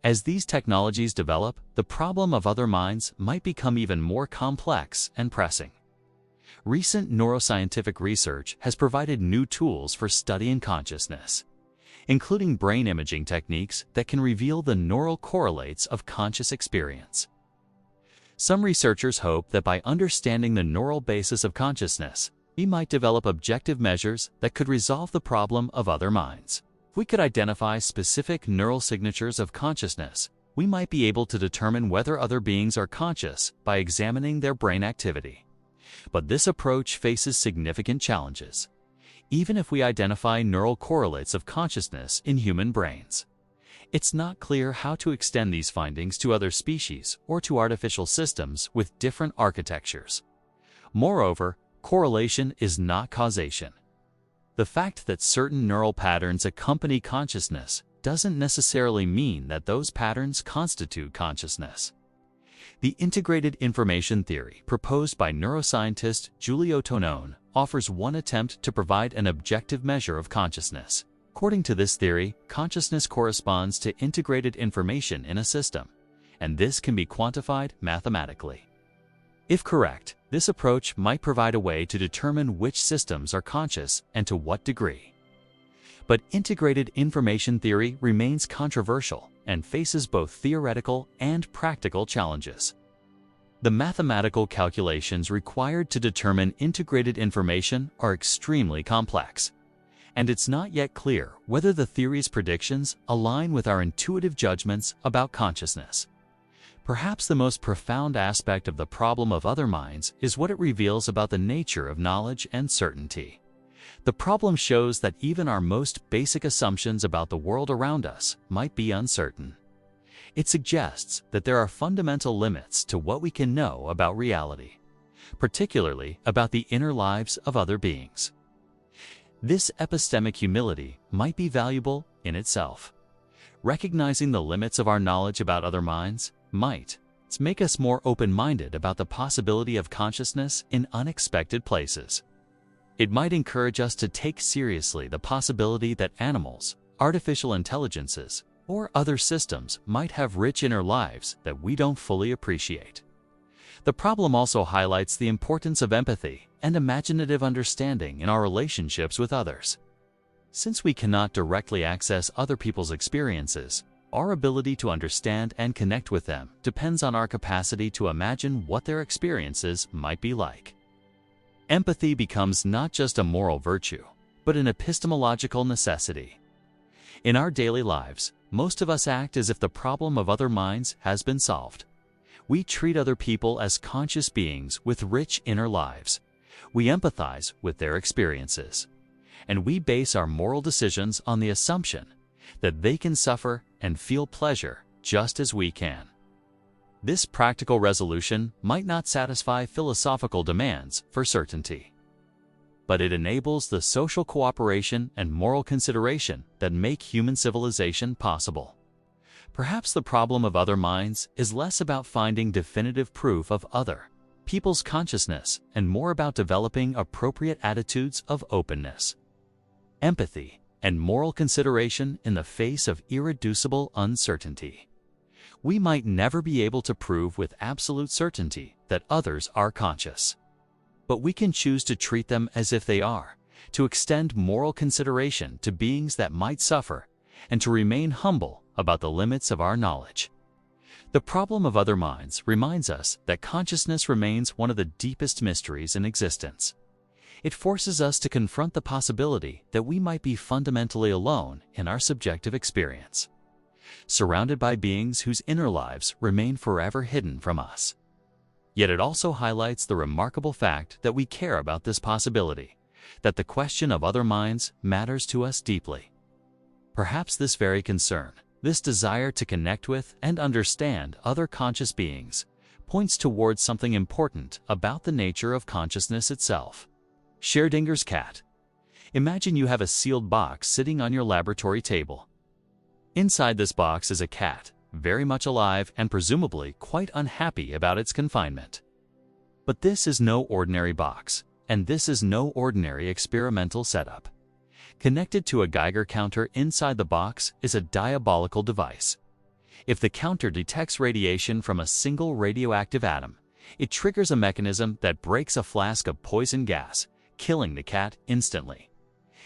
As these technologies develop, the problem of other minds might become even more complex and pressing. Recent neuroscientific research has provided new tools for studying consciousness, including brain imaging techniques that can reveal the neural correlates of conscious experience. Some researchers hope that by understanding the neural basis of consciousness, we might develop objective measures that could resolve the problem of other minds. If we could identify specific neural signatures of consciousness, we might be able to determine whether other beings are conscious by examining their brain activity. But this approach faces significant challenges. Even if we identify neural correlates of consciousness in human brains, it's not clear how to extend these findings to other species or to artificial systems with different architectures. Moreover, correlation is not causation. The fact that certain neural patterns accompany consciousness doesn't necessarily mean that those patterns constitute consciousness. The integrated information theory proposed by neuroscientist Giulio Tonone offers one attempt to provide an objective measure of consciousness. According to this theory, consciousness corresponds to integrated information in a system, and this can be quantified mathematically. If correct, this approach might provide a way to determine which systems are conscious and to what degree. But integrated information theory remains controversial and faces both theoretical and practical challenges. The mathematical calculations required to determine integrated information are extremely complex, and it's not yet clear whether the theory's predictions align with our intuitive judgments about consciousness. Perhaps the most profound aspect of the problem of other minds is what it reveals about the nature of knowledge and certainty. The problem shows that even our most basic assumptions about the world around us might be uncertain. It suggests that there are fundamental limits to what we can know about reality, particularly about the inner lives of other beings. This epistemic humility might be valuable in itself. Recognizing the limits of our knowledge about other minds might make us more open-minded about the possibility of consciousness in unexpected places. It might encourage us to take seriously the possibility that animals, artificial intelligences, or other systems might have rich inner lives that we don't fully appreciate. The problem also highlights the importance of empathy and imaginative understanding in our relationships with others. Since we cannot directly access other people's experiences, our ability to understand and connect with them depends on our capacity to imagine what their experiences might be like. Empathy becomes not just a moral virtue, but an epistemological necessity. In our daily lives, most of us act as if the problem of other minds has been solved. We treat other people as conscious beings with rich inner lives. We empathize with their experiences. And we base our moral decisions on the assumption that they can suffer and feel pleasure just as we can. This practical resolution might not satisfy philosophical demands for certainty, but it enables the social cooperation and moral consideration that make human civilization possible. Perhaps the problem of other minds is less about finding definitive proof of other people's consciousness and more about developing appropriate attitudes of openness, empathy, and moral consideration in the face of irreducible uncertainty. We might never be able to prove with absolute certainty that others are conscious, but we can choose to treat them as if they are, to extend moral consideration to beings that might suffer, and to remain humble about the limits of our knowledge. The problem of other minds reminds us that consciousness remains one of the deepest mysteries in existence. It forces us to confront the possibility that we might be fundamentally alone in our subjective experience, surrounded by beings whose inner lives remain forever hidden from us. Yet it also highlights the remarkable fact that we care about this possibility, that the question of other minds matters to us deeply. Perhaps this very concern, this desire to connect with and understand other conscious beings, points towards something important about the nature of consciousness itself. Schrödinger's cat. Imagine you have a sealed box sitting on your laboratory table. Inside this box is a cat, very much alive and presumably quite unhappy about its confinement. But this is no ordinary box, and this is no ordinary experimental setup. Connected to a Geiger counter inside the box is a diabolical device. If the counter detects radiation from a single radioactive atom, it triggers a mechanism that breaks a flask of poison gas, killing the cat instantly.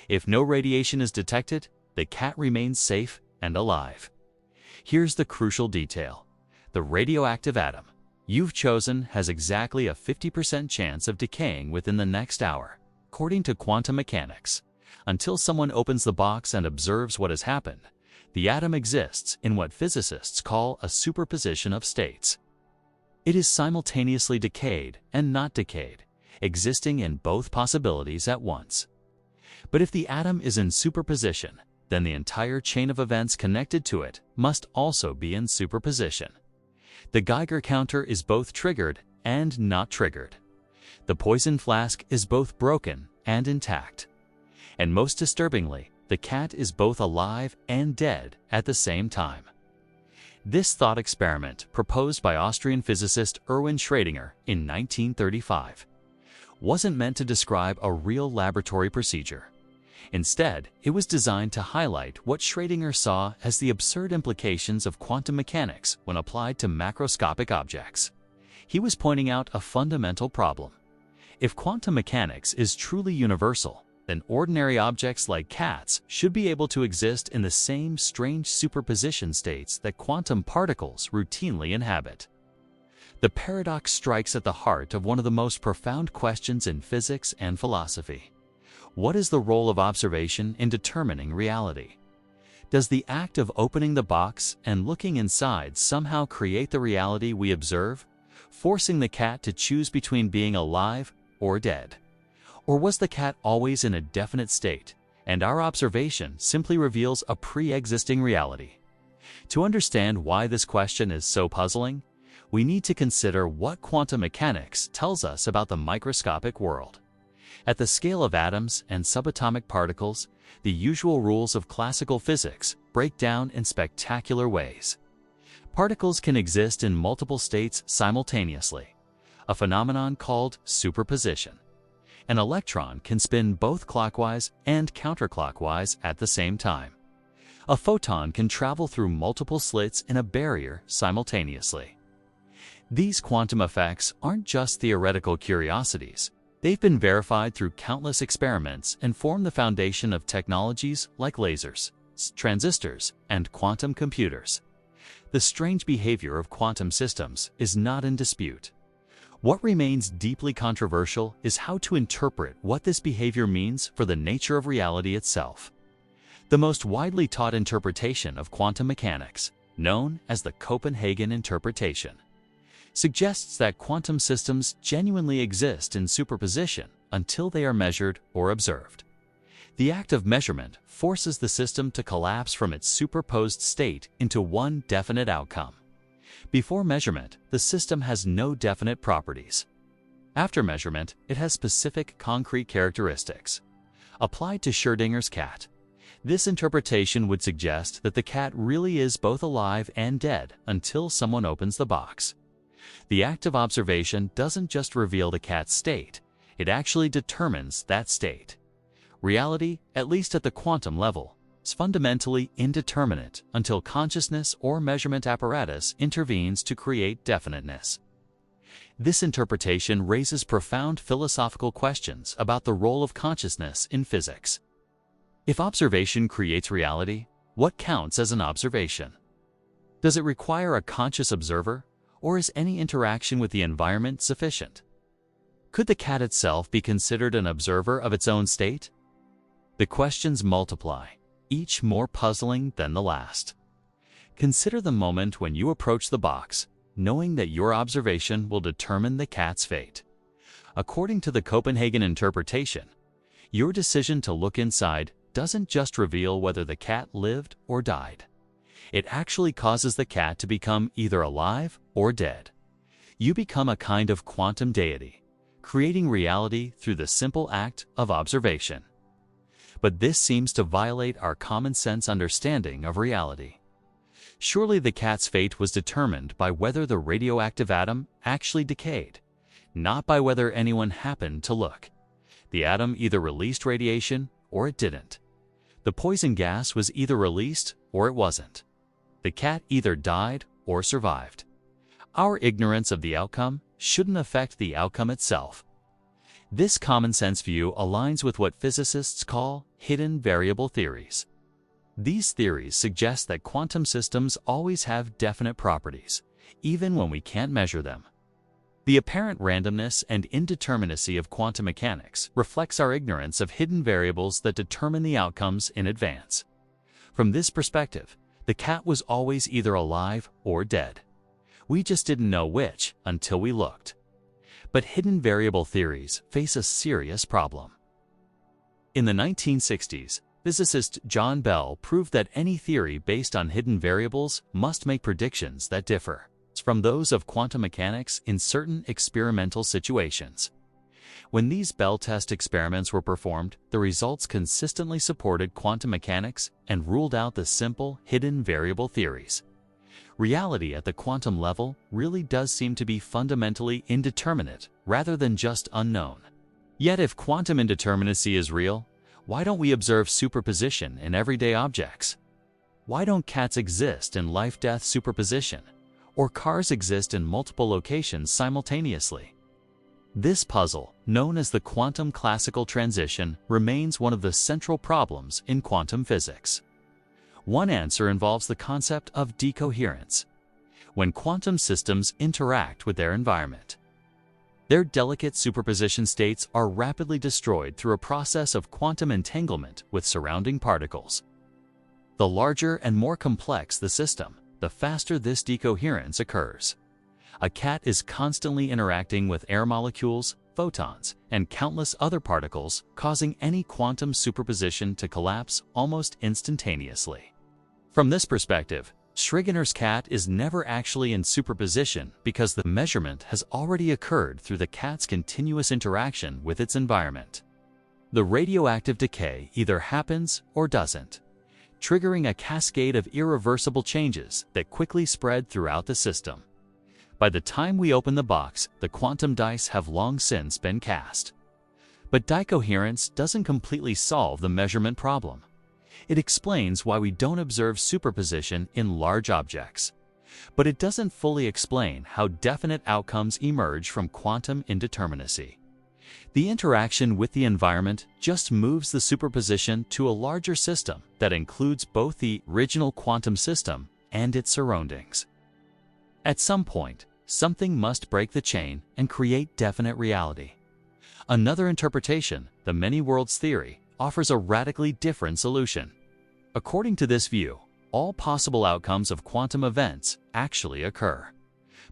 If no radiation is detected, the cat remains safe and alive. Here's the crucial detail. The radioactive atom you've chosen has exactly a 50% chance of decaying within the next hour, according to quantum mechanics. Until someone opens the box and observes what has happened, the atom exists in what physicists call a superposition of states. It is simultaneously decayed and not decayed, existing in both possibilities at once. But if the atom is in superposition, then the entire chain of events connected to it must also be in superposition. The Geiger counter is both triggered and not triggered. The poison flask is both broken and intact. And most disturbingly, the cat is both alive and dead at the same time. This thought experiment, proposed by Austrian physicist Erwin Schrödinger in 1935, wasn't meant to describe a real laboratory procedure. Instead, it was designed to highlight what Schrödinger saw as the absurd implications of quantum mechanics when applied to macroscopic objects. He was pointing out a fundamental problem. If quantum mechanics is truly universal, then ordinary objects like cats should be able to exist in the same strange superposition states that quantum particles routinely inhabit. The paradox strikes at the heart of one of the most profound questions in physics and philosophy. What is the role of observation in determining reality? Does the act of opening the box and looking inside somehow create the reality we observe, forcing the cat to choose between being alive or dead? Or was the cat always in a definite state, and our observation simply reveals a pre-existing reality? To understand why this question is so puzzling, we need to consider what quantum mechanics tells us about the microscopic world. At the scale of atoms and subatomic particles, the usual rules of classical physics break down in spectacular ways. Particles can exist in multiple states simultaneously, a phenomenon called superposition. An electron can spin both clockwise and counterclockwise at the same time. A photon can travel through multiple slits in a barrier simultaneously. These quantum effects aren't just theoretical curiosities. They've been verified through countless experiments and form the foundation of technologies like lasers, transistors, and quantum computers. The strange behavior of quantum systems is not in dispute. What remains deeply controversial is how to interpret what this behavior means for the nature of reality itself. The most widely taught interpretation of quantum mechanics, known as the Copenhagen interpretation, suggests that quantum systems genuinely exist in superposition until they are measured or observed. The act of measurement forces the system to collapse from its superposed state into one definite outcome. Before measurement, the system has no definite properties. After measurement, it has specific concrete characteristics. Applied to Schrödinger's cat, this interpretation would suggest that the cat really is both alive and dead until someone opens the box. The act of observation doesn't just reveal the cat's state, it actually determines that state. Reality, at least at the quantum level, is fundamentally indeterminate until consciousness or measurement apparatus intervenes to create definiteness. This interpretation raises profound philosophical questions about the role of consciousness in physics. If observation creates reality, what counts as an observation? Does it require a conscious observer, or is any interaction with the environment sufficient? Could the cat itself be considered an observer of its own state? The questions multiply, each more puzzling than the last. Consider the moment when you approach the box, knowing that your observation will determine the cat's fate. According to the Copenhagen interpretation, your decision to look inside doesn't just reveal whether the cat lived or died. It actually causes the cat to become either alive or dead. You become a kind of quantum deity, creating reality through the simple act of observation. But this seems to violate our common sense understanding of reality. Surely the cat's fate was determined by whether the radioactive atom actually decayed, not by whether anyone happened to look. The atom either released radiation or it didn't. The poison gas was either released or it wasn't. The cat either died or survived. Our ignorance of the outcome shouldn't affect the outcome itself. This common-sense view aligns with what physicists call hidden variable theories. These theories suggest that quantum systems always have definite properties, even when we can't measure them. The apparent randomness and indeterminacy of quantum mechanics reflects our ignorance of hidden variables that determine the outcomes in advance. From this perspective, the cat was always either alive or dead. We just didn't know which until we looked. But hidden variable theories face a serious problem. In the 1960s, physicist John Bell proved that any theory based on hidden variables must make predictions that differ from those of quantum mechanics in certain experimental situations. When these Bell test experiments were performed, the results consistently supported quantum mechanics and ruled out the simple hidden variable theories. Reality at the quantum level really does seem to be fundamentally indeterminate rather than just unknown. Yet if quantum indeterminacy is real, why don't we observe superposition in everyday objects? Why don't cats exist in life-death superposition, or cars exist in multiple locations simultaneously? This puzzle, known as the quantum classical transition, remains one of the central problems in quantum physics. One answer involves the concept of decoherence. When quantum systems interact with their environment, their delicate superposition states are rapidly destroyed through a process of quantum entanglement with surrounding particles. The larger and more complex the system, the faster this decoherence occurs. A cat is constantly interacting with air molecules, photons, and countless other particles, causing any quantum superposition to collapse almost instantaneously. From this perspective, Schrödinger's cat is never actually in superposition because the measurement has already occurred through the cat's continuous interaction with its environment. The radioactive decay either happens or doesn't, triggering a cascade of irreversible changes that quickly spread throughout the system. By the time we open the box, the quantum dice have long since been cast. But decoherence doesn't completely solve the measurement problem. It explains why we don't observe superposition in large objects. But it doesn't fully explain how definite outcomes emerge from quantum indeterminacy. The interaction with the environment just moves the superposition to a larger system that includes both the original quantum system and its surroundings. At some point, something must break the chain and create definite reality. Another interpretation, the many worlds theory, offers a radically different solution. According to this view, all possible outcomes of quantum events actually occur,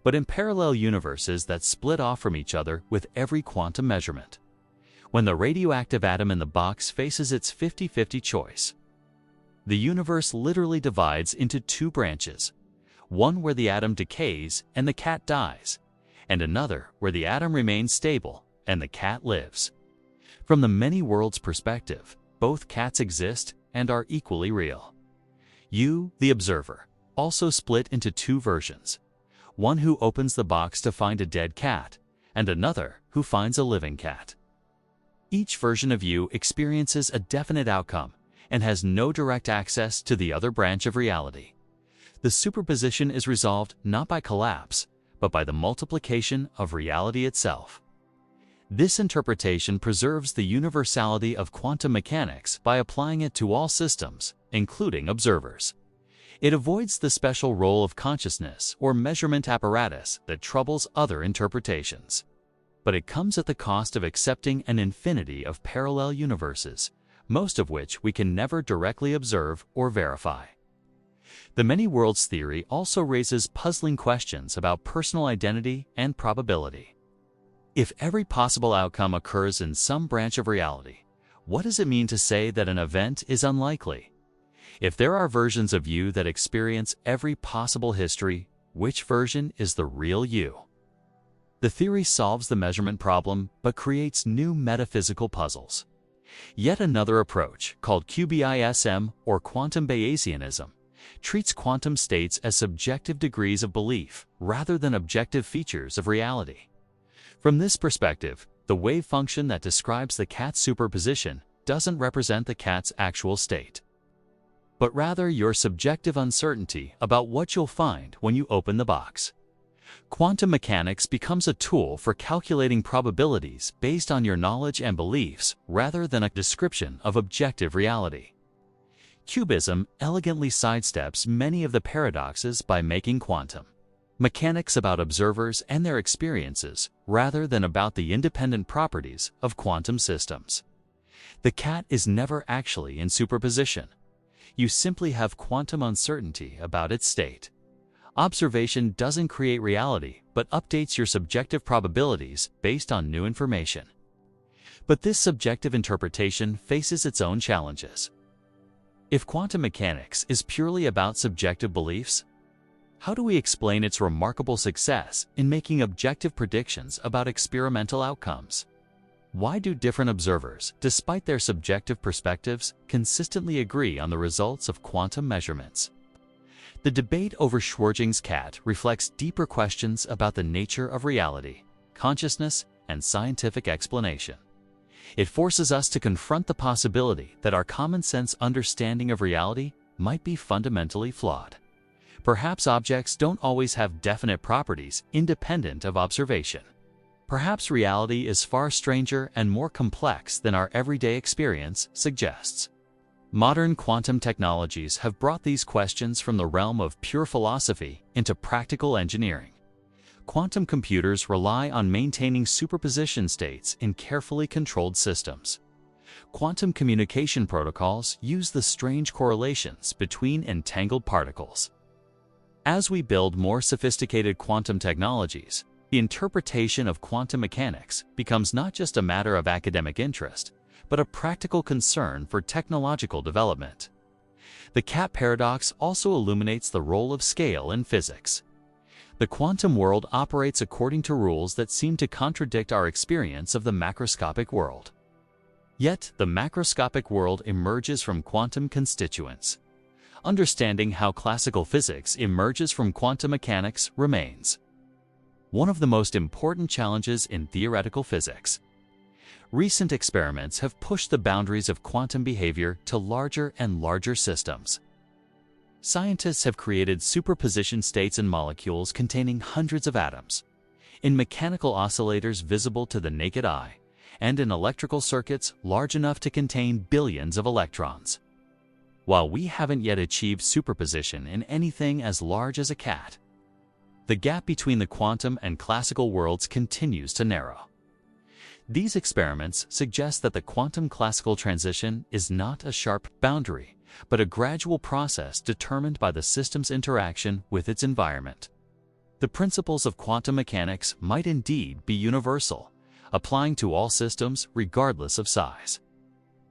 but in parallel universes that split off from each other with every quantum measurement. When the radioactive atom in the box faces its 50-50 choice, the universe literally divides into two branches, one where the atom decays and the cat dies, and another where the atom remains stable and the cat lives. From the many worlds perspective, both cats exist and are equally real. You, the observer, also split into two versions, one who opens the box to find a dead cat, and another who finds a living cat. Each version of you experiences a definite outcome and has no direct access to the other branch of reality. The superposition is resolved not by collapse, but by the multiplication of reality itself. This interpretation preserves the universality of quantum mechanics by applying it to all systems, including observers. It avoids the special role of consciousness or measurement apparatus that troubles other interpretations. But it comes at the cost of accepting an infinity of parallel universes, most of which we can never directly observe or verify. The many worlds theory also raises puzzling questions about personal identity and probability. If every possible outcome occurs in some branch of reality, what does it mean to say that an event is unlikely? If there are versions of you that experience every possible history, which version is the real you? The theory solves the measurement problem but creates new metaphysical puzzles. Yet another approach, called QBISM or quantum Bayesianism, treats quantum states as subjective degrees of belief rather than objective features of reality. From this perspective, the wave function that describes the cat's superposition doesn't represent the cat's actual state, but rather your subjective uncertainty about what you'll find when you open the box. Quantum mechanics becomes a tool for calculating probabilities based on your knowledge and beliefs rather than a description of objective reality. Cubism elegantly sidesteps many of the paradoxes by making quantum mechanics about observers and their experiences rather than about the independent properties of quantum systems. The cat is never actually in superposition. You simply have quantum uncertainty about its state. Observation doesn't create reality, but updates your subjective probabilities based on new information. But this subjective interpretation faces its own challenges. If quantum mechanics is purely about subjective beliefs, how do we explain its remarkable success in making objective predictions about experimental outcomes? Why do different observers, despite their subjective perspectives, consistently agree on the results of quantum measurements? The debate over Schwerding's cat reflects deeper questions about the nature of reality, consciousness, and scientific explanation. It forces us to confront the possibility that our common-sense understanding of reality might be fundamentally flawed. Perhaps objects don't always have definite properties independent of observation. Perhaps reality is far stranger and more complex than our everyday experience suggests. Modern quantum technologies have brought these questions from the realm of pure philosophy into practical engineering. Quantum computers rely on maintaining superposition states in carefully controlled systems. Quantum communication protocols use the strange correlations between entangled particles. As we build more sophisticated quantum technologies, the interpretation of quantum mechanics becomes not just a matter of academic interest, but a practical concern for technological development. The cat paradox also illuminates the role of scale in physics. The quantum world operates according to rules that seem to contradict our experience of the macroscopic world. Yet, the macroscopic world emerges from quantum constituents. Understanding how classical physics emerges from quantum mechanics remains one of the most important challenges in theoretical physics. Recent experiments have pushed the boundaries of quantum behavior to larger and larger systems. Scientists have created superposition states in molecules containing hundreds of atoms, in mechanical oscillators visible to the naked eye, and in electrical circuits large enough to contain billions of electrons. While we haven't yet achieved superposition in anything as large as a cat, the gap between the quantum and classical worlds continues to narrow. These experiments suggest that the quantum-classical transition is not a sharp boundary, but a gradual process determined by the system's interaction with its environment. The principles of quantum mechanics might indeed be universal, applying to all systems regardless of size.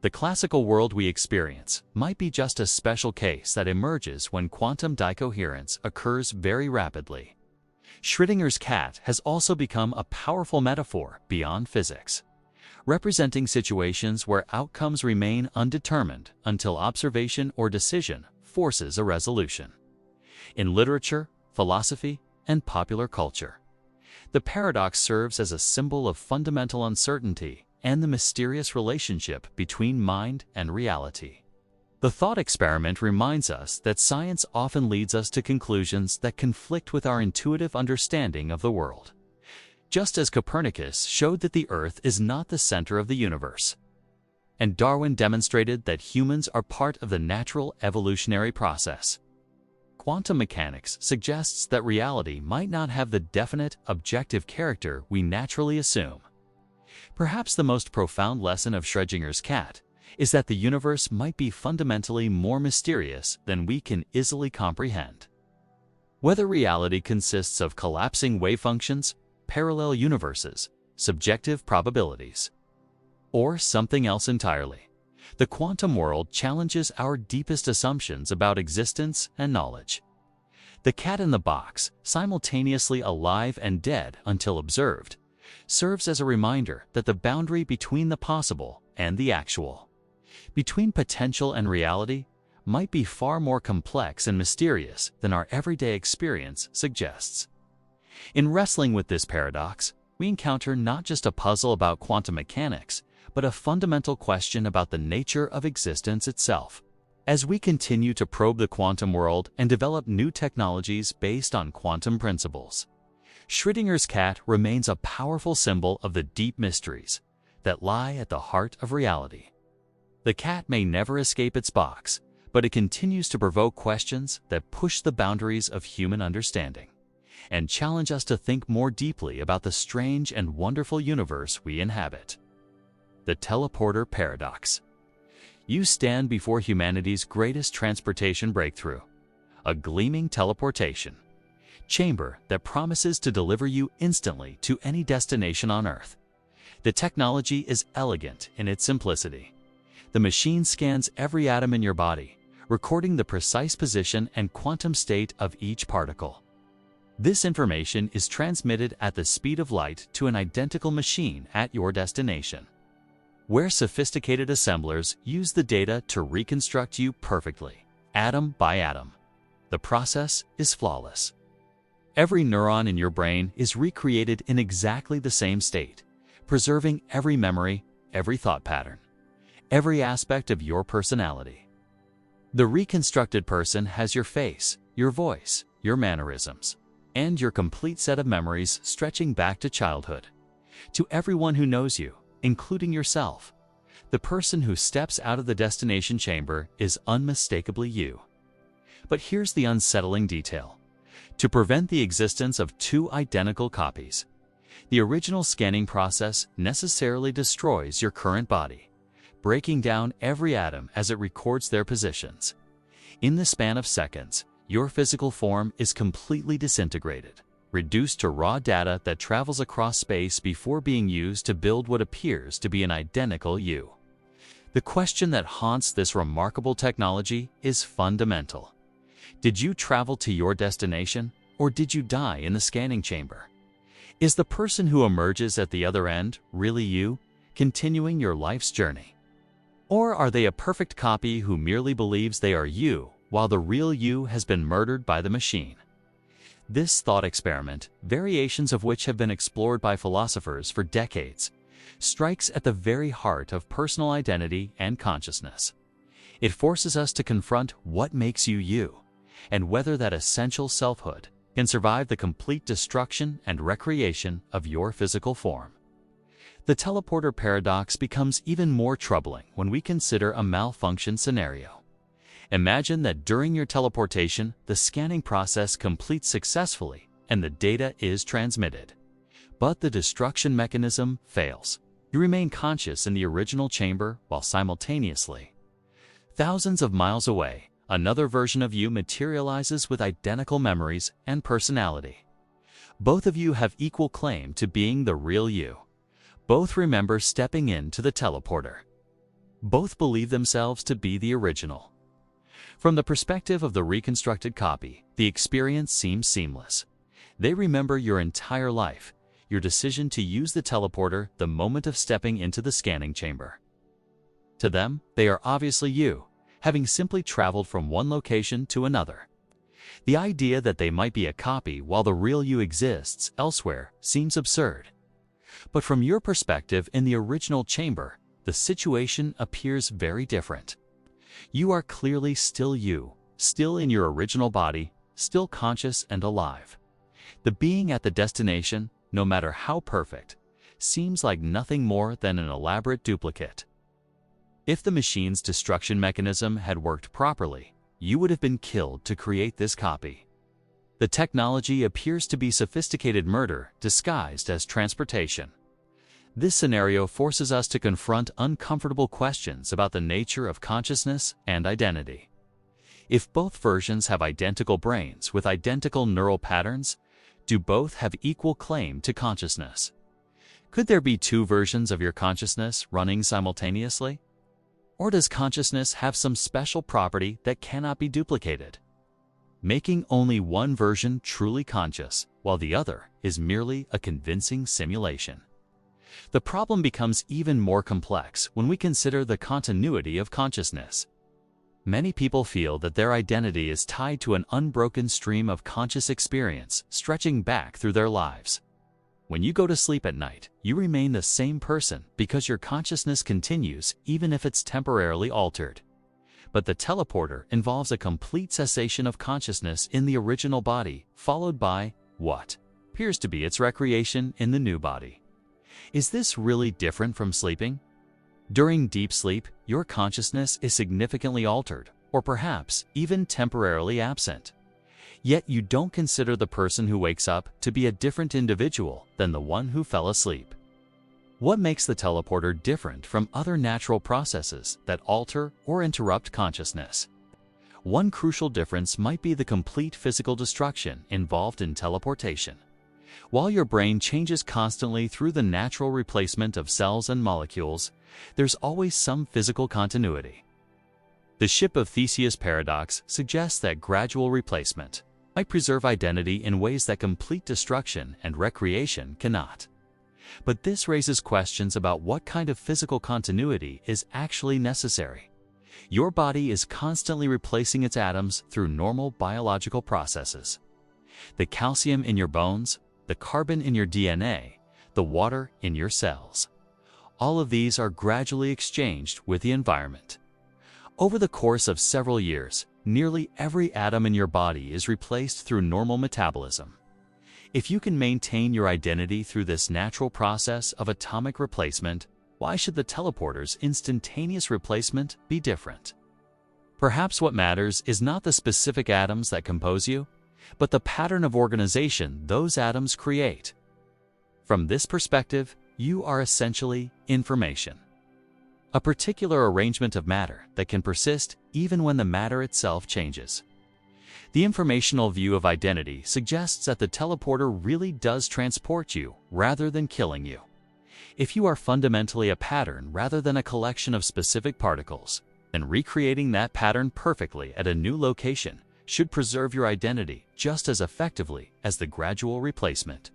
The classical world we experience might be just a special case that emerges when quantum decoherence occurs very rapidly. Schrödinger's cat has also become a powerful metaphor beyond physics, representing situations where outcomes remain undetermined until observation or decision forces a resolution. In literature, philosophy, and popular culture, the paradox serves as a symbol of fundamental uncertainty and the mysterious relationship between mind and reality. The thought experiment reminds us that science often leads us to conclusions that conflict with our intuitive understanding of the world, just as Copernicus showed that the Earth is not the center of the universe, and Darwin demonstrated that humans are part of the natural evolutionary process. Quantum mechanics suggests that reality might not have the definite, objective character we naturally assume. Perhaps the most profound lesson of Schrödinger's cat is that the universe might be fundamentally more mysterious than we can easily comprehend. Whether reality consists of collapsing wave functions, parallel universes, subjective probabilities, or something else entirely, the quantum world challenges our deepest assumptions about existence and knowledge. The cat in the box, simultaneously alive and dead until observed, serves as a reminder that the boundary between the possible and the actual, between potential and reality, might be far more complex and mysterious than our everyday experience suggests. In wrestling with this paradox, we encounter not just a puzzle about quantum mechanics, but a fundamental question about the nature of existence itself. As we continue to probe the quantum world and develop new technologies based on quantum principles, Schrödinger's cat remains a powerful symbol of the deep mysteries that lie at the heart of reality. The cat may never escape its box, but it continues to provoke questions that push the boundaries of human understanding and challenge us to think more deeply about the strange and wonderful universe we inhabit. The teleporter paradox. You stand before humanity's greatest transportation breakthrough, a gleaming teleportation chamber that promises to deliver you instantly to any destination on Earth. The technology is elegant in its simplicity. The machine scans every atom in your body, recording the precise position and quantum state of each particle. This information is transmitted at the speed of light to an identical machine at your destination, where sophisticated assemblers use the data to reconstruct you perfectly, atom by atom. The process is flawless. Every neuron in your brain is recreated in exactly the same state, preserving every memory, every thought pattern, every aspect of your personality. The reconstructed person has your face, your voice, your mannerisms, and your complete set of memories stretching back to childhood. To everyone who knows you, including yourself, the person who steps out of the destination chamber is unmistakably you. But here's the unsettling detail. To prevent the existence of two identical copies, the original scanning process necessarily destroys your current body, breaking down every atom as it records their positions. In the span of seconds, your physical form is completely disintegrated, reduced to raw data that travels across space before being used to build what appears to be an identical you. The question that haunts this remarkable technology is fundamental. Did you travel to your destination, or did you die in the scanning chamber? Is the person who emerges at the other end really you, continuing your life's journey? Or are they a perfect copy who merely believes they are you, while the real you has been murdered by the machine? This thought experiment, variations of which have been explored by philosophers for decades, strikes at the very heart of personal identity and consciousness. It forces us to confront what makes you you, and whether that essential selfhood can survive the complete destruction and recreation of your physical form. The teleporter paradox becomes even more troubling when we consider a malfunction scenario. Imagine that during your teleportation, the scanning process completes successfully and the data is transmitted. But the destruction mechanism fails. You remain conscious in the original chamber while simultaneously, thousands of miles away, another version of you materializes with identical memories and personality. Both of you have equal claim to being the real you. Both remember stepping into the teleporter. Both believe themselves to be the original. From the perspective of the reconstructed copy, the experience seems seamless. They remember your entire life, your decision to use the teleporter the moment of stepping into the scanning chamber. To them, they are obviously you, having simply traveled from one location to another. The idea that they might be a copy while the real you exists elsewhere seems absurd. But from your perspective in the original chamber, the situation appears very different. You are clearly still you, still in your original body, still conscious and alive. The being at the destination, no matter how perfect, seems like nothing more than an elaborate duplicate. If the machine's destruction mechanism had worked properly, you would have been killed to create this copy. The technology appears to be sophisticated murder disguised as transportation. This scenario forces us to confront uncomfortable questions about the nature of consciousness and identity. If both versions have identical brains with identical neural patterns, do both have equal claim to consciousness? Could there be two versions of your consciousness running simultaneously? Or does consciousness have some special property that cannot be duplicated, making only one version truly conscious, while the other is merely a convincing simulation? The problem becomes even more complex when we consider the continuity of consciousness. Many people feel that their identity is tied to an unbroken stream of conscious experience stretching back through their lives. When you go to sleep at night, you remain the same person because your consciousness continues even if it's temporarily altered. But the teleporter involves a complete cessation of consciousness in the original body, followed by what appears to be its recreation in the new body. Is this really different from sleeping? During deep sleep, your consciousness is significantly altered, or perhaps even temporarily absent. Yet you don't consider the person who wakes up to be a different individual than the one who fell asleep. What makes the teleporter different from other natural processes that alter or interrupt consciousness? One crucial difference might be the complete physical destruction involved in teleportation. While your brain changes constantly through the natural replacement of cells and molecules, there's always some physical continuity. The Ship of Theseus paradox suggests that gradual replacement might preserve identity in ways that complete destruction and recreation cannot. But this raises questions about what kind of physical continuity is actually necessary. Your body is constantly replacing its atoms through normal biological processes. The calcium in your bones, the carbon in your DNA, the water in your cells. All of these are gradually exchanged with the environment. Over the course of several years, nearly every atom in your body is replaced through normal metabolism. If you can maintain your identity through this natural process of atomic replacement, why should the teleporter's instantaneous replacement be different? Perhaps what matters is not the specific atoms that compose you, but the pattern of organization those atoms create. From this perspective, you are essentially information. A particular arrangement of matter that can persist even when the matter itself changes. The informational view of identity suggests that the teleporter really does transport you rather than killing you. If you are fundamentally a pattern rather than a collection of specific particles, then recreating that pattern perfectly at a new location should preserve your identity just as effectively as the gradual replacement.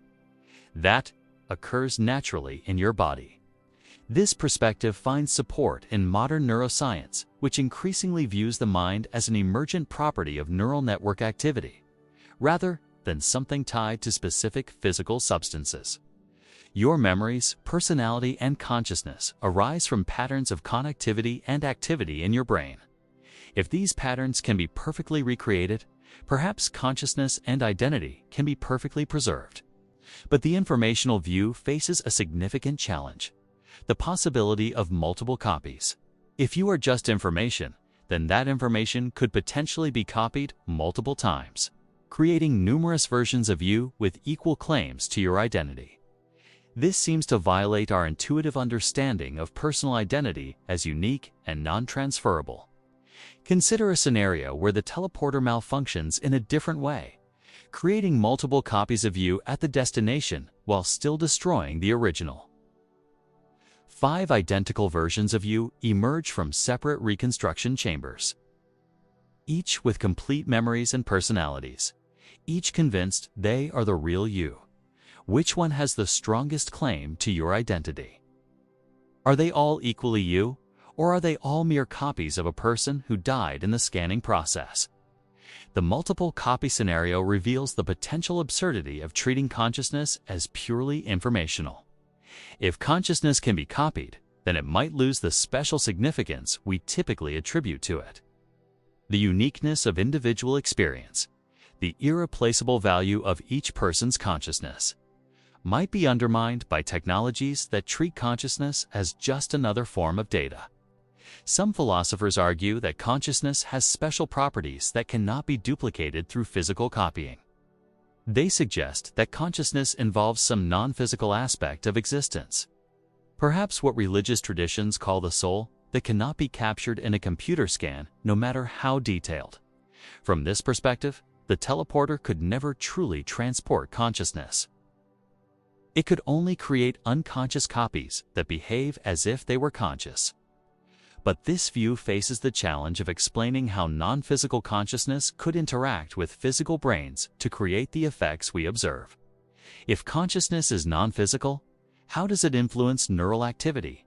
That occurs naturally in your body. This perspective finds support in modern neuroscience, which increasingly views the mind as an emergent property of neural network activity, rather than something tied to specific physical substances. Your memories, personality, and consciousness arise from patterns of connectivity and activity in your brain. If these patterns can be perfectly recreated, perhaps consciousness and identity can be perfectly preserved. But the informational view faces a significant challenge: the possibility of multiple copies. If you are just information, then that information could potentially be copied multiple times, creating numerous versions of you with equal claims to your identity. This seems to violate our intuitive understanding of personal identity as unique and non-transferable. Consider a scenario where the teleporter malfunctions in a different way, creating multiple copies of you at the destination while still destroying the original. 5 identical versions of you emerge from separate reconstruction chambers, each with complete memories and personalities, each convinced they are the real you. Which one has the strongest claim to your identity? Are they all equally you, or are they all mere copies of a person who died in the scanning process? The multiple copy scenario reveals the potential absurdity of treating consciousness as purely informational. If consciousness can be copied, then it might lose the special significance we typically attribute to it. The uniqueness of individual experience, the irreplaceable value of each person's consciousness, might be undermined by technologies that treat consciousness as just another form of data. Some philosophers argue that consciousness has special properties that cannot be duplicated through physical copying. They suggest that consciousness involves some non-physical aspect of existence, perhaps what religious traditions call the soul, that cannot be captured in a computer scan no matter how detailed. From this perspective, the teleporter could never truly transport consciousness. It could only create unconscious copies that behave as if they were conscious. But this view faces the challenge of explaining how non-physical consciousness could interact with physical brains to create the effects we observe. If consciousness is non-physical, how does it influence neural activity?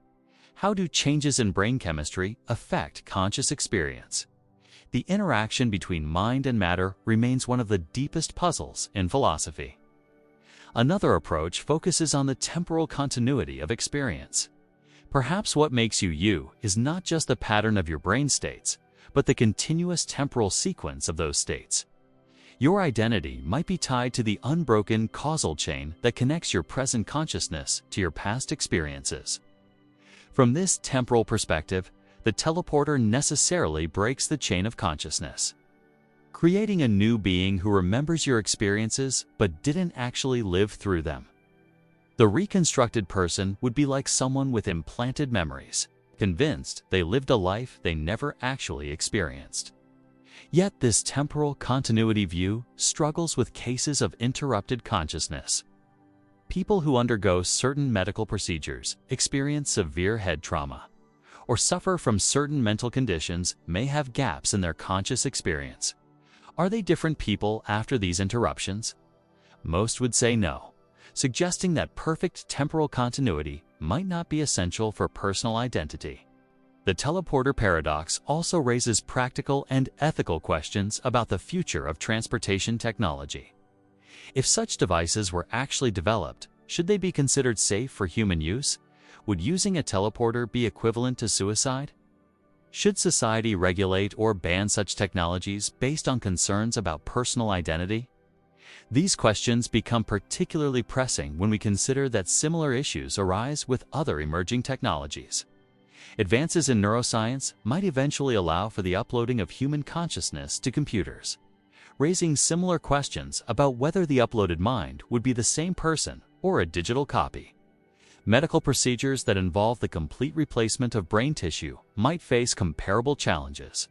How do changes in brain chemistry affect conscious experience? The interaction between mind and matter remains one of the deepest puzzles in philosophy. Another approach focuses on the temporal continuity of experience. Perhaps what makes you you is not just the pattern of your brain states, but the continuous temporal sequence of those states. Your identity might be tied to the unbroken causal chain that connects your present consciousness to your past experiences. From this temporal perspective, the teleporter necessarily breaks the chain of consciousness, creating a new being who remembers your experiences but didn't actually live through them. The reconstructed person would be like someone with implanted memories, convinced they lived a life they never actually experienced. Yet this temporal continuity view struggles with cases of interrupted consciousness. People who undergo certain medical procedures, experience severe head trauma, or suffer from certain mental conditions may have gaps in their conscious experience. Are they different people after these interruptions? Most would say no, suggesting that perfect temporal continuity might not be essential for personal identity. The teleporter paradox also raises practical and ethical questions about the future of transportation technology. If such devices were actually developed, should they be considered safe for human use? Would using a teleporter be equivalent to suicide? Should society regulate or ban such technologies based on concerns about personal identity? These questions become particularly pressing when we consider that similar issues arise with other emerging technologies. Advances in neuroscience might eventually allow for the uploading of human consciousness to computers, raising similar questions about whether the uploaded mind would be the same person or a digital copy. Medical procedures that involve the complete replacement of brain tissue might face comparable challenges.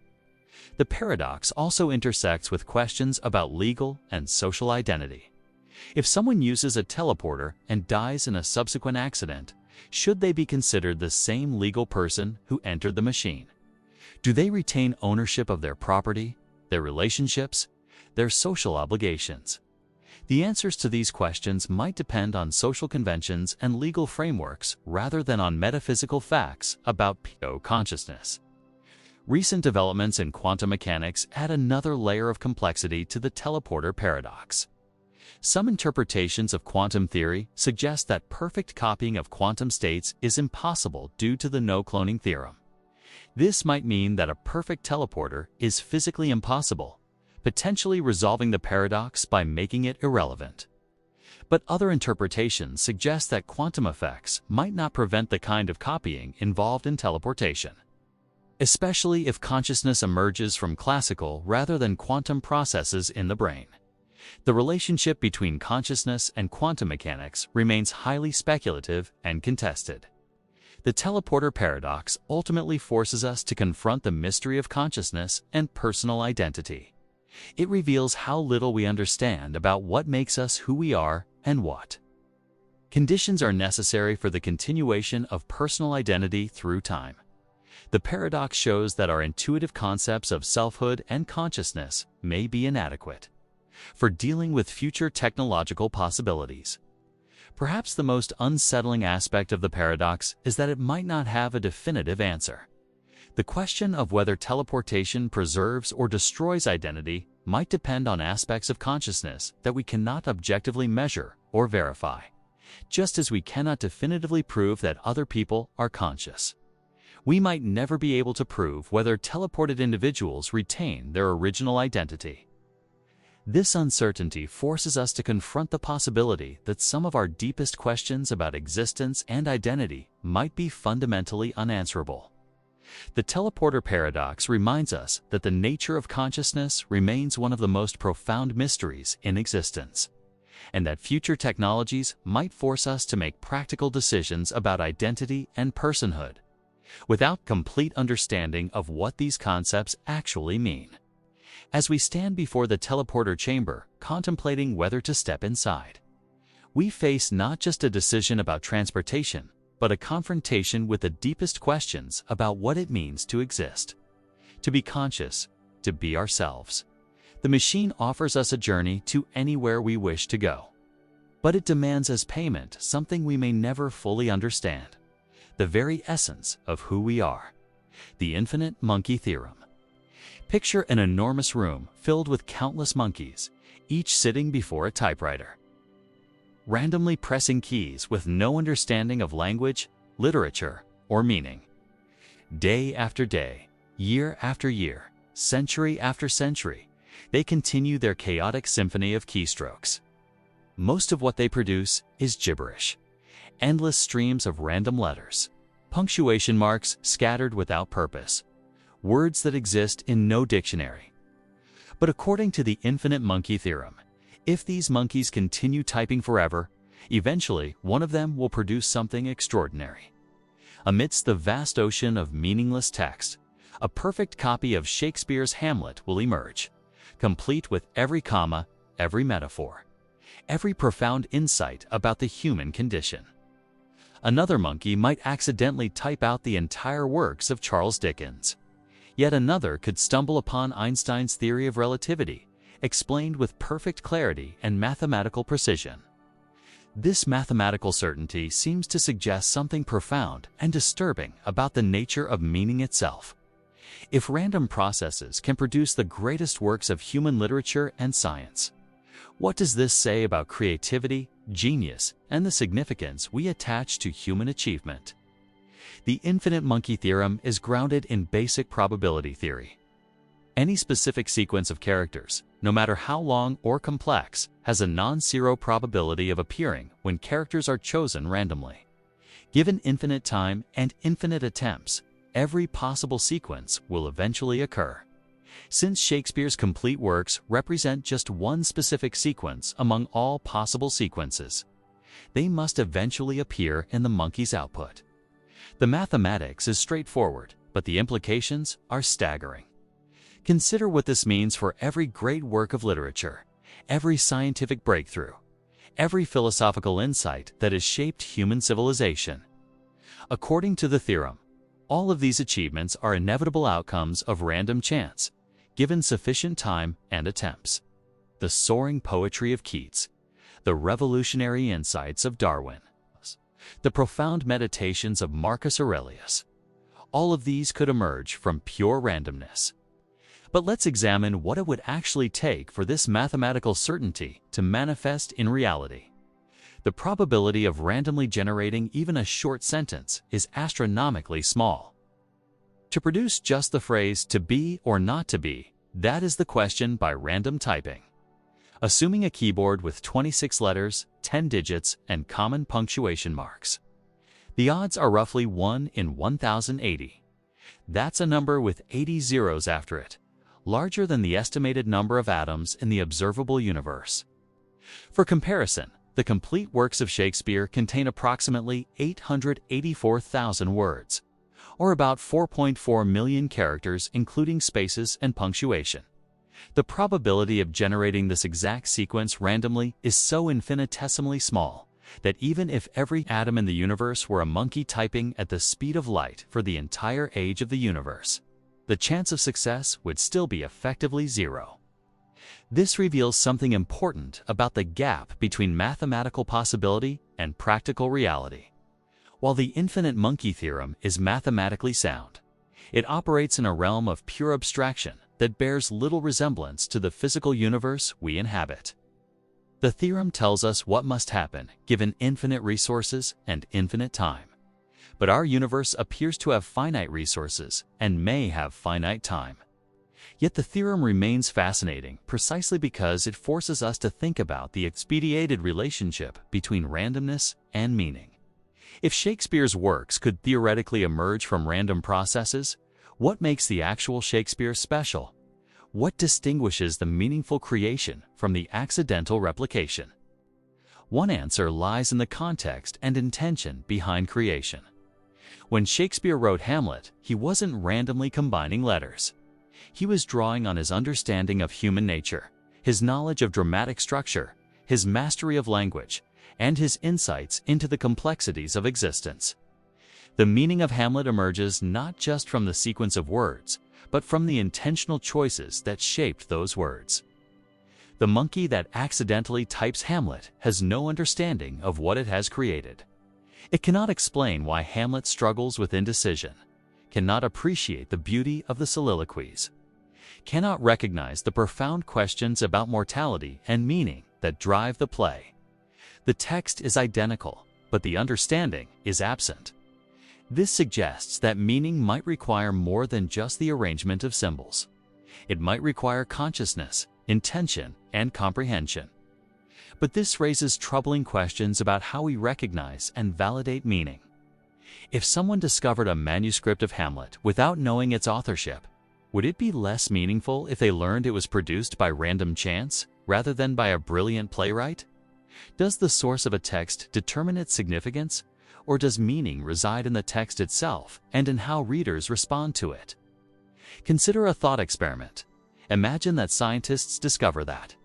The paradox also intersects with questions about legal and social identity. If someone uses a teleporter and dies in a subsequent accident, should they be considered the same legal person who entered the machine? Do they retain ownership of their property, their relationships, their social obligations? The answers to these questions might depend on social conventions and legal frameworks rather than on metaphysical facts about consciousness. Recent developments in quantum mechanics add another layer of complexity to the teleporter paradox. Some interpretations of quantum theory suggest that perfect copying of quantum states is impossible due to the no-cloning theorem. This might mean that a perfect teleporter is physically impossible, potentially resolving the paradox by making it irrelevant. But other interpretations suggest that quantum effects might not prevent the kind of copying involved in teleportation, especially if consciousness emerges from classical rather than quantum processes in the brain. The relationship between consciousness and quantum mechanics remains highly speculative and contested. The teleporter paradox ultimately forces us to confront the mystery of consciousness and personal identity. It reveals how little we understand about what makes us who we are and what conditions are necessary for the continuation of personal identity through time. The paradox shows that our intuitive concepts of selfhood and consciousness may be inadequate for dealing with future technological possibilities. Perhaps the most unsettling aspect of the paradox is that it might not have a definitive answer. The question of whether teleportation preserves or destroys identity might depend on aspects of consciousness that we cannot objectively measure or verify, just as we cannot definitively prove that other people are conscious. We might never be able to prove whether teleported individuals retain their original identity. This uncertainty forces us to confront the possibility that some of our deepest questions about existence and identity might be fundamentally unanswerable. The teleporter paradox reminds us that the nature of consciousness remains one of the most profound mysteries in existence, and that future technologies might force us to make practical decisions about identity and personhood, without complete understanding of what these concepts actually mean. As we stand before the teleporter chamber, contemplating whether to step inside, we face not just a decision about transportation, but a confrontation with the deepest questions about what it means to exist, to be conscious, to be ourselves. The machine offers us a journey to anywhere we wish to go, but it demands as payment something we may never fully understand: the very essence of who we are. The infinite monkey theorem. Picture an enormous room filled with countless monkeys, each sitting before a typewriter, randomly pressing keys with no understanding of language, literature, or meaning. Day after day, year after year, century after century, they continue their chaotic symphony of keystrokes. Most of what they produce is gibberish, endless streams of random letters, punctuation marks scattered without purpose, words that exist in no dictionary. But according to the infinite monkey theorem, if these monkeys continue typing forever, eventually one of them will produce something extraordinary. Amidst the vast ocean of meaningless text, a perfect copy of Shakespeare's Hamlet will emerge, complete with every comma, every metaphor, every profound insight about the human condition. Another monkey might accidentally type out the entire works of Charles Dickens. Yet another could stumble upon Einstein's theory of relativity, explained with perfect clarity and mathematical precision. This mathematical certainty seems to suggest something profound and disturbing about the nature of meaning itself. If random processes can produce the greatest works of human literature and science, what does this say about creativity, genius, and the significance we attach to human achievement? The infinite monkey theorem is grounded in basic probability theory. Any specific sequence of characters, no matter how long or complex, has a non-zero probability of appearing when characters are chosen randomly. Given infinite time and infinite attempts, every possible sequence will eventually occur. Since Shakespeare's complete works represent just one specific sequence among all possible sequences, they must eventually appear in the monkey's output. The mathematics is straightforward, but the implications are staggering. Consider what this means for every great work of literature, every scientific breakthrough, every philosophical insight that has shaped human civilization. According to the theorem, all of these achievements are inevitable outcomes of random chance, given sufficient time and attempts. The soaring poetry of Keats, the revolutionary insights of Darwin, the profound meditations of Marcus Aurelius, all of these could emerge from pure randomness. But let's examine what it would actually take for this mathematical certainty to manifest in reality. The probability of randomly generating even a short sentence is astronomically small. To produce just the phrase "to be or not to be," that is the question by random typing. Assuming a keyboard with 26 letters, 10 digits, and common punctuation marks. The odds are roughly 1 in 1080. That's a number with 80 zeros after it, larger than the estimated number of atoms in the observable universe. For comparison, the complete works of Shakespeare contain approximately 884,000 words, or about 4.4 million characters including spaces and punctuation. The probability of generating this exact sequence randomly is so infinitesimally small that even if every atom in the universe were a monkey typing at the speed of light for the entire age of the universe, the chance of success would still be effectively zero. This reveals something important about the gap between mathematical possibility and practical reality. While the infinite monkey theorem is mathematically sound, it operates in a realm of pure abstraction that bears little resemblance to the physical universe we inhabit. The theorem tells us what must happen given infinite resources and infinite time. But our universe appears to have finite resources and may have finite time. Yet the theorem remains fascinating precisely because it forces us to think about the expedited relationship between randomness and meaning. If Shakespeare's works could theoretically emerge from random processes, what makes the actual Shakespeare special? What distinguishes the meaningful creation from the accidental replication? One answer lies in the context and intention behind creation. When Shakespeare wrote Hamlet, he wasn't randomly combining letters. He was drawing on his understanding of human nature, his knowledge of dramatic structure, his mastery of language, and his insights into the complexities of existence. The meaning of Hamlet emerges not just from the sequence of words, but from the intentional choices that shaped those words. The monkey that accidentally types Hamlet has no understanding of what it has created. It cannot explain why Hamlet struggles with indecision, cannot appreciate the beauty of the soliloquies, cannot recognize the profound questions about mortality and meaning that drive the play. The text is identical, but the understanding is absent. This suggests that meaning might require more than just the arrangement of symbols. It might require consciousness, intention, and comprehension. But this raises troubling questions about how we recognize and validate meaning. If someone discovered a manuscript of Hamlet without knowing its authorship, would it be less meaningful if they learned it was produced by random chance rather than by a brilliant playwright? Does the source of a text determine its significance, or does meaning reside in the text itself and in how readers respond to it? Consider a thought experiment. Imagine that scientists discover that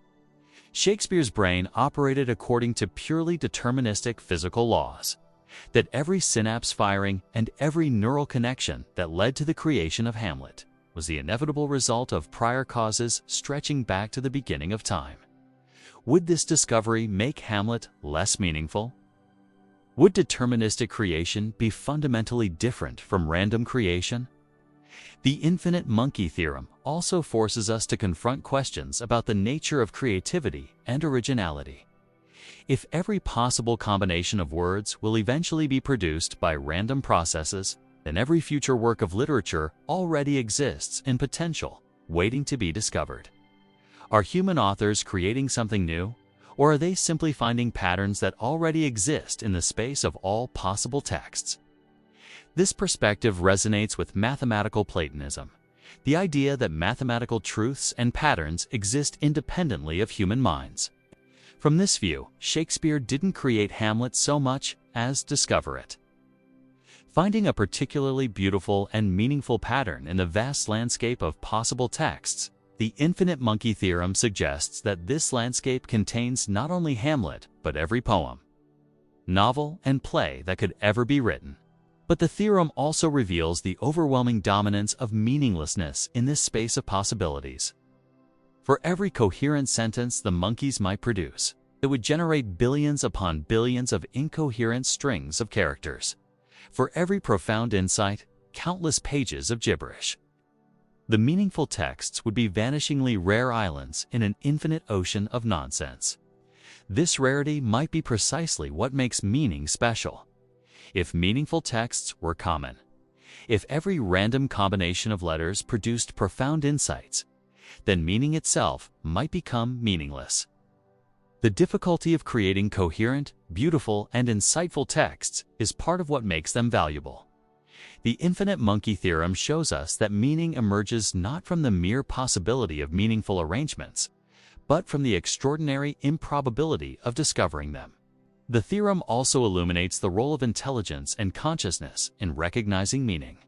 Shakespeare's brain operated according to purely deterministic physical laws, that every synapse firing and every neural connection that led to the creation of Hamlet was the inevitable result of prior causes stretching back to the beginning of time. Would this discovery make Hamlet less meaningful? Would deterministic creation be fundamentally different from random creation? The infinite monkey theorem also forces us to confront questions about the nature of creativity and originality. If every possible combination of words will eventually be produced by random processes, then every future work of literature already exists in potential, waiting to be discovered. Are human authors creating something new, or are they simply finding patterns that already exist in the space of all possible texts? This perspective resonates with mathematical Platonism, the idea that mathematical truths and patterns exist independently of human minds. From this view, Shakespeare didn't create Hamlet so much as discover it. Finding a particularly beautiful and meaningful pattern in the vast landscape of possible texts, the infinite monkey theorem suggests that this landscape contains not only Hamlet, but every poem, novel, and play that could ever be written. But the theorem also reveals the overwhelming dominance of meaninglessness in this space of possibilities. For every coherent sentence the monkeys might produce, it would generate billions upon billions of incoherent strings of characters. For every profound insight, countless pages of gibberish. The meaningful texts would be vanishingly rare islands in an infinite ocean of nonsense. This rarity might be precisely what makes meaning special. If meaningful texts were common, if every random combination of letters produced profound insights, then meaning itself might become meaningless. The difficulty of creating coherent, beautiful, and insightful texts is part of what makes them valuable. The infinite monkey theorem shows us that meaning emerges not from the mere possibility of meaningful arrangements, but from the extraordinary improbability of discovering them. The theorem also illuminates the role of intelligence and consciousness in recognizing meaning.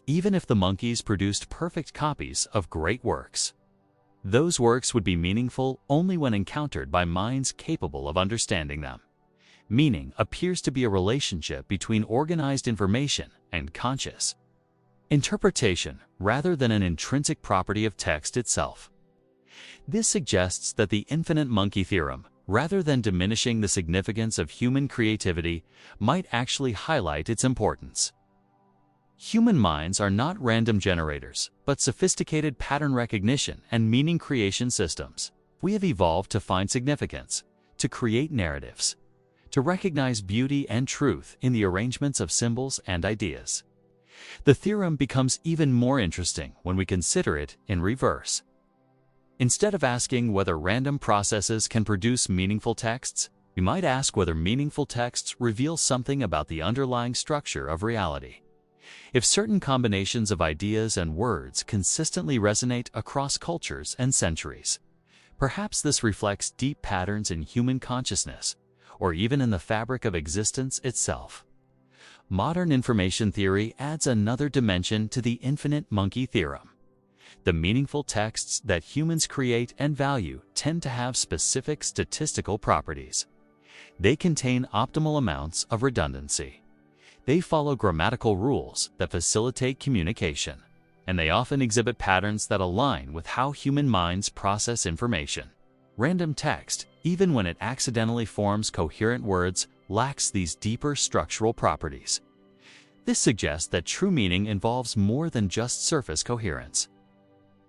Even if the monkeys produced perfect copies of great works, those works would be meaningful only when encountered by minds capable of understanding them. Meaning appears to be a relationship between organized information and conscious interpretation rather than an intrinsic property of text itself. This suggests that the infinite monkey theorem, rather than diminishing the significance of human creativity, might actually highlight its importance. Human minds are not random generators, but sophisticated pattern recognition and meaning creation systems. We have evolved to find significance, to create narratives, to recognize beauty and truth in the arrangements of symbols and ideas. The theorem becomes even more interesting when we consider it in reverse. Instead of asking whether random processes can produce meaningful texts, we might ask whether meaningful texts reveal something about the underlying structure of reality. If certain combinations of ideas and words consistently resonate across cultures and centuries, perhaps this reflects deep patterns in human consciousness, or even in the fabric of existence itself. Modern information theory adds another dimension to the infinite monkey theorem. The meaningful texts that humans create and value tend to have specific statistical properties. They contain optimal amounts of redundancy. They follow grammatical rules that facilitate communication, and they often exhibit patterns that align with how human minds process information. Random text, even when it accidentally forms coherent words, lacks these deeper structural properties. This suggests that true meaning involves more than just surface coherence.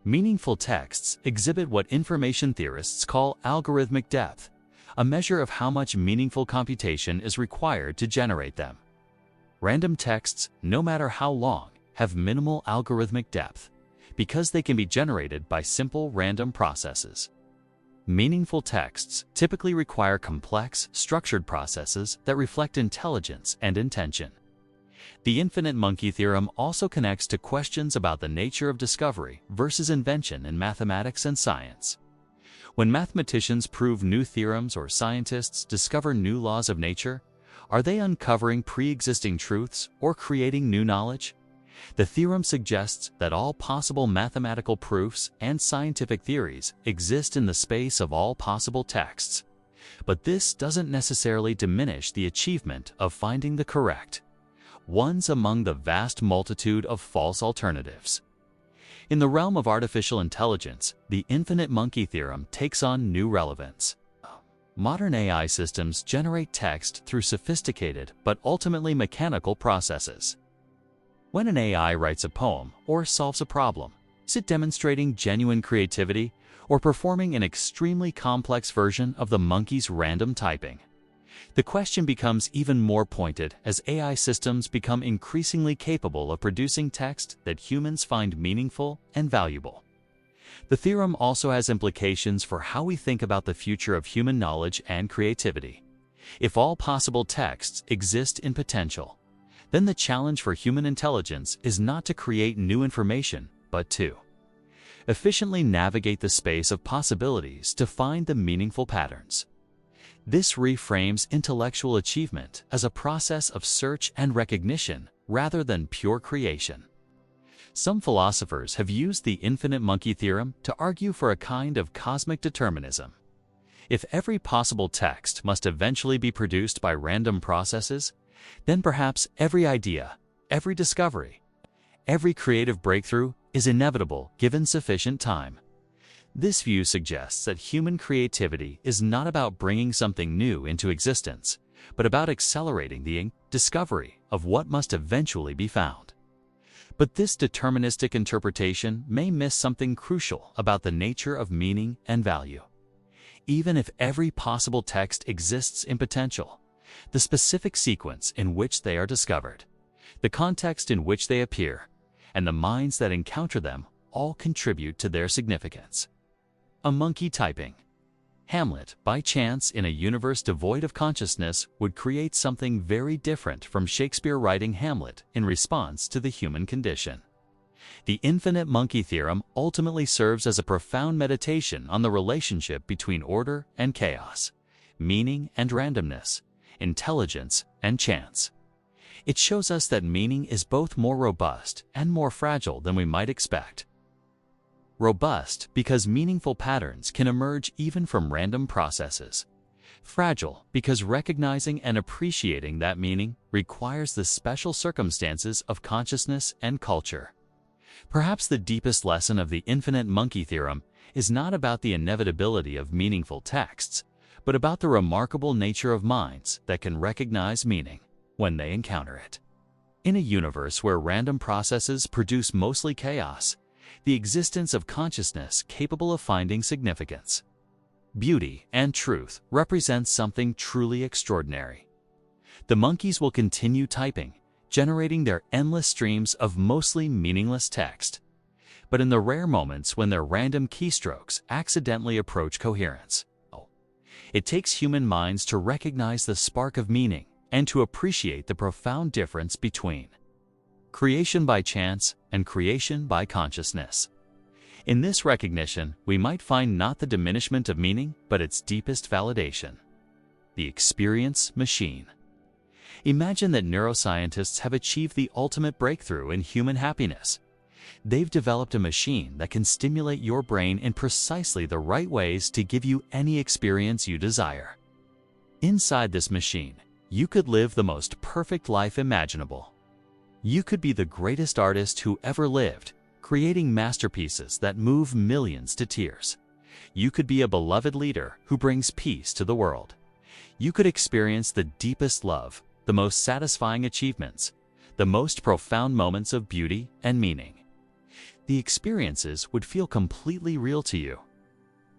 Meaningful texts exhibit what information theorists call algorithmic depth, a measure of how much meaningful computation is required to generate them. Random texts, no matter how long, have minimal algorithmic depth because they can be generated by simple random processes. Meaningful texts typically require complex, structured processes that reflect intelligence and intention. The infinite monkey theorem also connects to questions about the nature of discovery versus invention in mathematics and science. When mathematicians prove new theorems or scientists discover new laws of nature, are they uncovering pre-existing truths or creating new knowledge? The theorem suggests that all possible mathematical proofs and scientific theories exist in the space of all possible texts. But this doesn't necessarily diminish the achievement of finding the correct ones among the vast multitude of false alternatives. In the realm of artificial intelligence, the infinite monkey theorem takes on new relevance. Modern AI systems generate text through sophisticated but ultimately mechanical processes. When an AI writes a poem or solves a problem, is it demonstrating genuine creativity or performing an extremely complex version of the monkey's random typing? The question becomes even more pointed as AI systems become increasingly capable of producing text that humans find meaningful and valuable. The theorem also has implications for how we think about the future of human knowledge and creativity. If all possible texts exist in potential, then the challenge for human intelligence is not to create new information, but to efficiently navigate the space of possibilities to find the meaningful patterns. This reframes intellectual achievement as a process of search and recognition rather than pure creation. Some philosophers have used the infinite monkey theorem to argue for a kind of cosmic determinism. If every possible text must eventually be produced by random processes, then perhaps every idea, every discovery, every creative breakthrough is inevitable given sufficient time. This view suggests that human creativity is not about bringing something new into existence, but about accelerating the discovery of what must eventually be found. But this deterministic interpretation may miss something crucial about the nature of meaning and value. Even if every possible text exists in potential, the specific sequence in which they are discovered, the context in which they appear, and the minds that encounter them all contribute to their significance. A monkey typing. Hamlet, by chance in a universe devoid of consciousness, would create something very different from Shakespeare writing Hamlet in response to the human condition. The infinite monkey theorem ultimately serves as a profound meditation on the relationship between order and chaos, meaning and randomness, intelligence and chance. It shows us that meaning is both more robust and more fragile than we might expect. Robust because meaningful patterns can emerge even from random processes. Fragile because recognizing and appreciating that meaning requires the special circumstances of consciousness and culture. Perhaps the deepest lesson of the infinite monkey theorem is not about the inevitability of meaningful texts, but about the remarkable nature of minds that can recognize meaning when they encounter it. In a universe where random processes produce mostly chaos, the existence of consciousness capable of finding significance, beauty, and truth represents something truly extraordinary. The monkeys will continue typing, generating their endless streams of mostly meaningless text. But in the rare moments when their random keystrokes accidentally approach coherence, it takes human minds to recognize the spark of meaning and to appreciate the profound difference between creation by chance and creation by consciousness. In this recognition, we might find not the diminishment of meaning, but its deepest validation: the experience machine. Imagine that neuroscientists have achieved the ultimate breakthrough in human happiness. They've developed a machine that can stimulate your brain in precisely the right ways to give you any experience you desire. Inside this machine, you could live the most perfect life imaginable. You could be the greatest artist who ever lived, creating masterpieces that move millions to tears. You could be a beloved leader who brings peace to the world. You could experience the deepest love, the most satisfying achievements, the most profound moments of beauty and meaning. The experiences would feel completely real to you.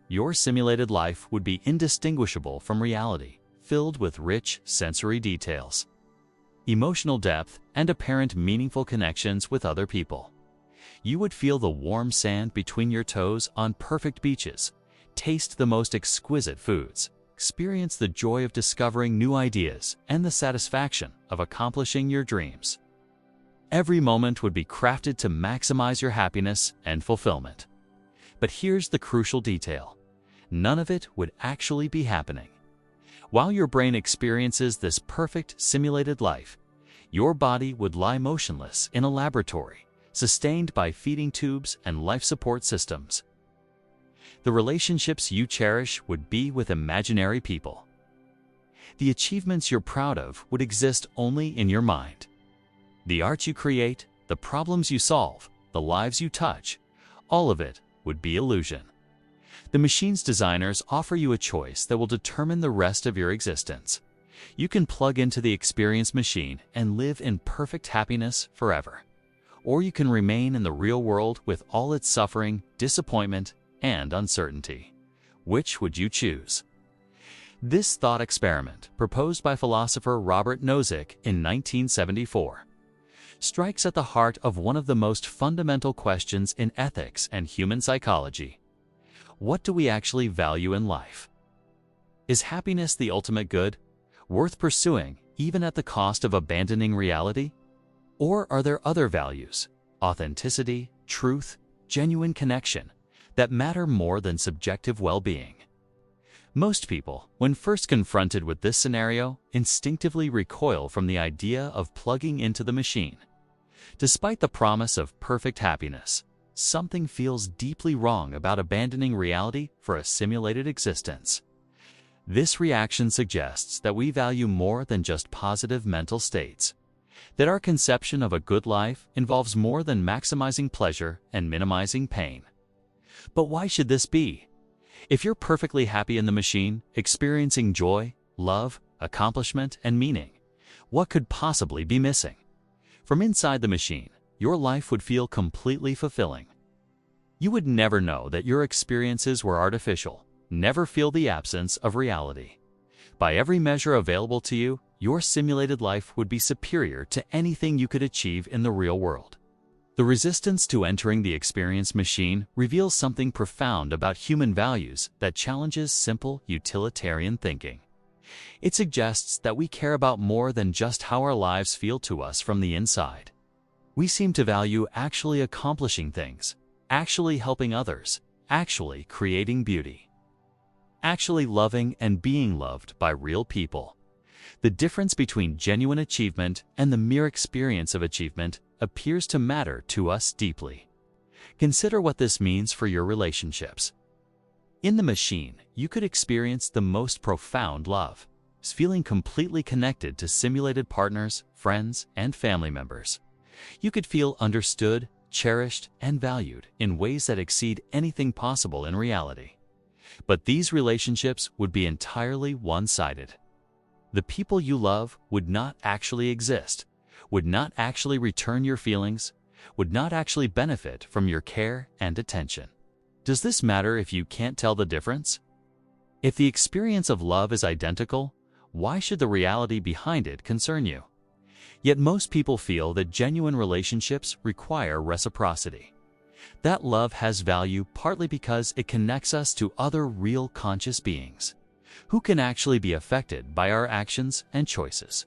Your simulated life would be indistinguishable from reality, filled with rich sensory details, emotional depth, and apparent meaningful connections with other people. You would feel the warm sand between your toes on perfect beaches, taste the most exquisite foods, experience the joy of discovering new ideas, and the satisfaction of accomplishing your dreams. Every moment would be crafted to maximize your happiness and fulfillment. But here's the crucial detail: none of it would actually be happening. While your brain experiences this perfect simulated life, your body would lie motionless in a laboratory, sustained by feeding tubes and life support systems. The relationships you cherish would be with imaginary people. The achievements you're proud of would exist only in your mind. The art you create, the problems you solve, the lives you touch, all of it would be illusion. The machine's designers offer you a choice that will determine the rest of your existence. You can plug into the experience machine and live in perfect happiness forever. Or you can remain in the real world with all its suffering, disappointment, and uncertainty. Which would you choose? This thought experiment, proposed by philosopher Robert Nozick in 1974, strikes at the heart of one of the most fundamental questions in ethics and human psychology. What do we actually value in life? Is happiness the ultimate good, worth pursuing even at the cost of abandoning reality? Or are there other values, authenticity, truth, genuine connection, that matter more than subjective well-being? Most people, when first confronted with this scenario, instinctively recoil from the idea of plugging into the machine. Despite the promise of perfect happiness, something feels deeply wrong about abandoning reality for a simulated existence. This reaction suggests that we value more than just positive mental states, that our conception of a good life involves more than maximizing pleasure and minimizing pain. But why should this be? If you're perfectly happy in the machine, experiencing joy, love, accomplishment, and meaning, what could possibly be missing? From inside the machine, your life would feel completely fulfilling. You would never know that your experiences were artificial, never feel the absence of reality. By every measure available to you, your simulated life would be superior to anything you could achieve in the real world. The resistance to entering the experience machine reveals something profound about human values that challenges simple utilitarian thinking. It suggests that we care about more than just how our lives feel to us from the inside. We seem to value actually accomplishing things, actually helping others, actually creating beauty, actually loving and being loved by real people. The difference between genuine achievement and the mere experience of achievement appears to matter to us deeply. Consider what this means for your relationships. In the machine, you could experience the most profound love, feeling completely connected to simulated partners, friends, and family members. You could feel understood, cherished, and valued in ways that exceed anything possible in reality. But these relationships would be entirely one-sided. The people you love would not actually exist, would not actually return your feelings, would not actually benefit from your care and attention. Does this matter if you can't tell the difference? If the experience of love is identical, why should the reality behind it concern you? Yet most people feel that genuine relationships require reciprocity. That love has value partly because it connects us to other real conscious beings, who can actually be affected by our actions and choices.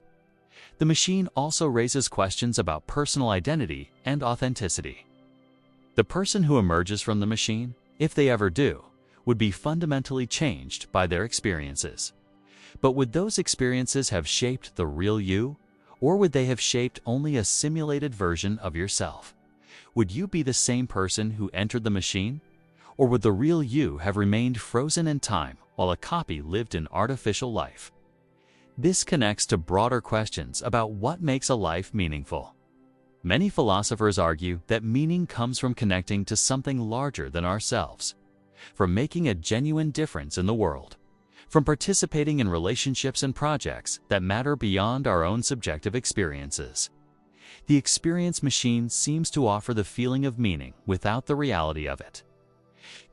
The machine also raises questions about personal identity and authenticity. The person who emerges from the machine, if they ever do, would be fundamentally changed by their experiences. But would those experiences have shaped the real you, or would they have shaped only a simulated version of yourself? Would you be the same person who entered the machine, or would the real you have remained frozen in time while a copy lived an artificial life? This connects to broader questions about what makes a life meaningful. Many philosophers argue that meaning comes from connecting to something larger than ourselves, from making a genuine difference in the world, from participating in relationships and projects that matter beyond our own subjective experiences. The experience machine seems to offer the feeling of meaning without the reality of it.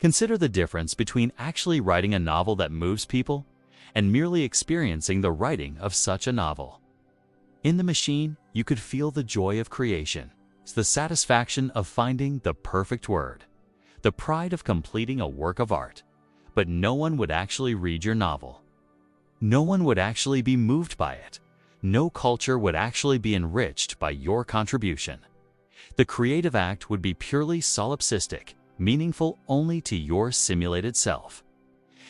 Consider the difference between actually writing a novel that moves people and merely experiencing the writing of such a novel. In the machine, you could feel the joy of creation, the satisfaction of finding the perfect word, the pride of completing a work of art, but no one would actually read your novel. No one would actually be moved by it. No culture would actually be enriched by your contribution. The creative act would be purely solipsistic, meaningful only to your simulated self.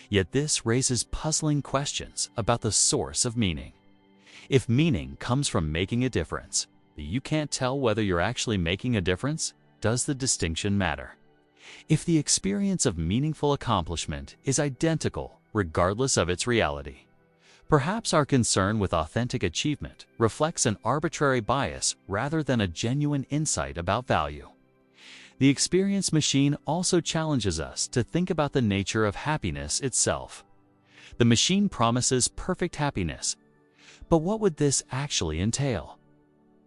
Yet this raises puzzling questions about the source of meaning. If meaning comes from making a difference, but you can't tell whether you're actually making a difference, does the distinction matter? If the experience of meaningful accomplishment is identical regardless of its reality, perhaps our concern with authentic achievement reflects an arbitrary bias rather than a genuine insight about value. The experience machine also challenges us to think about the nature of happiness itself. The machine promises perfect happiness, but what would this actually entail?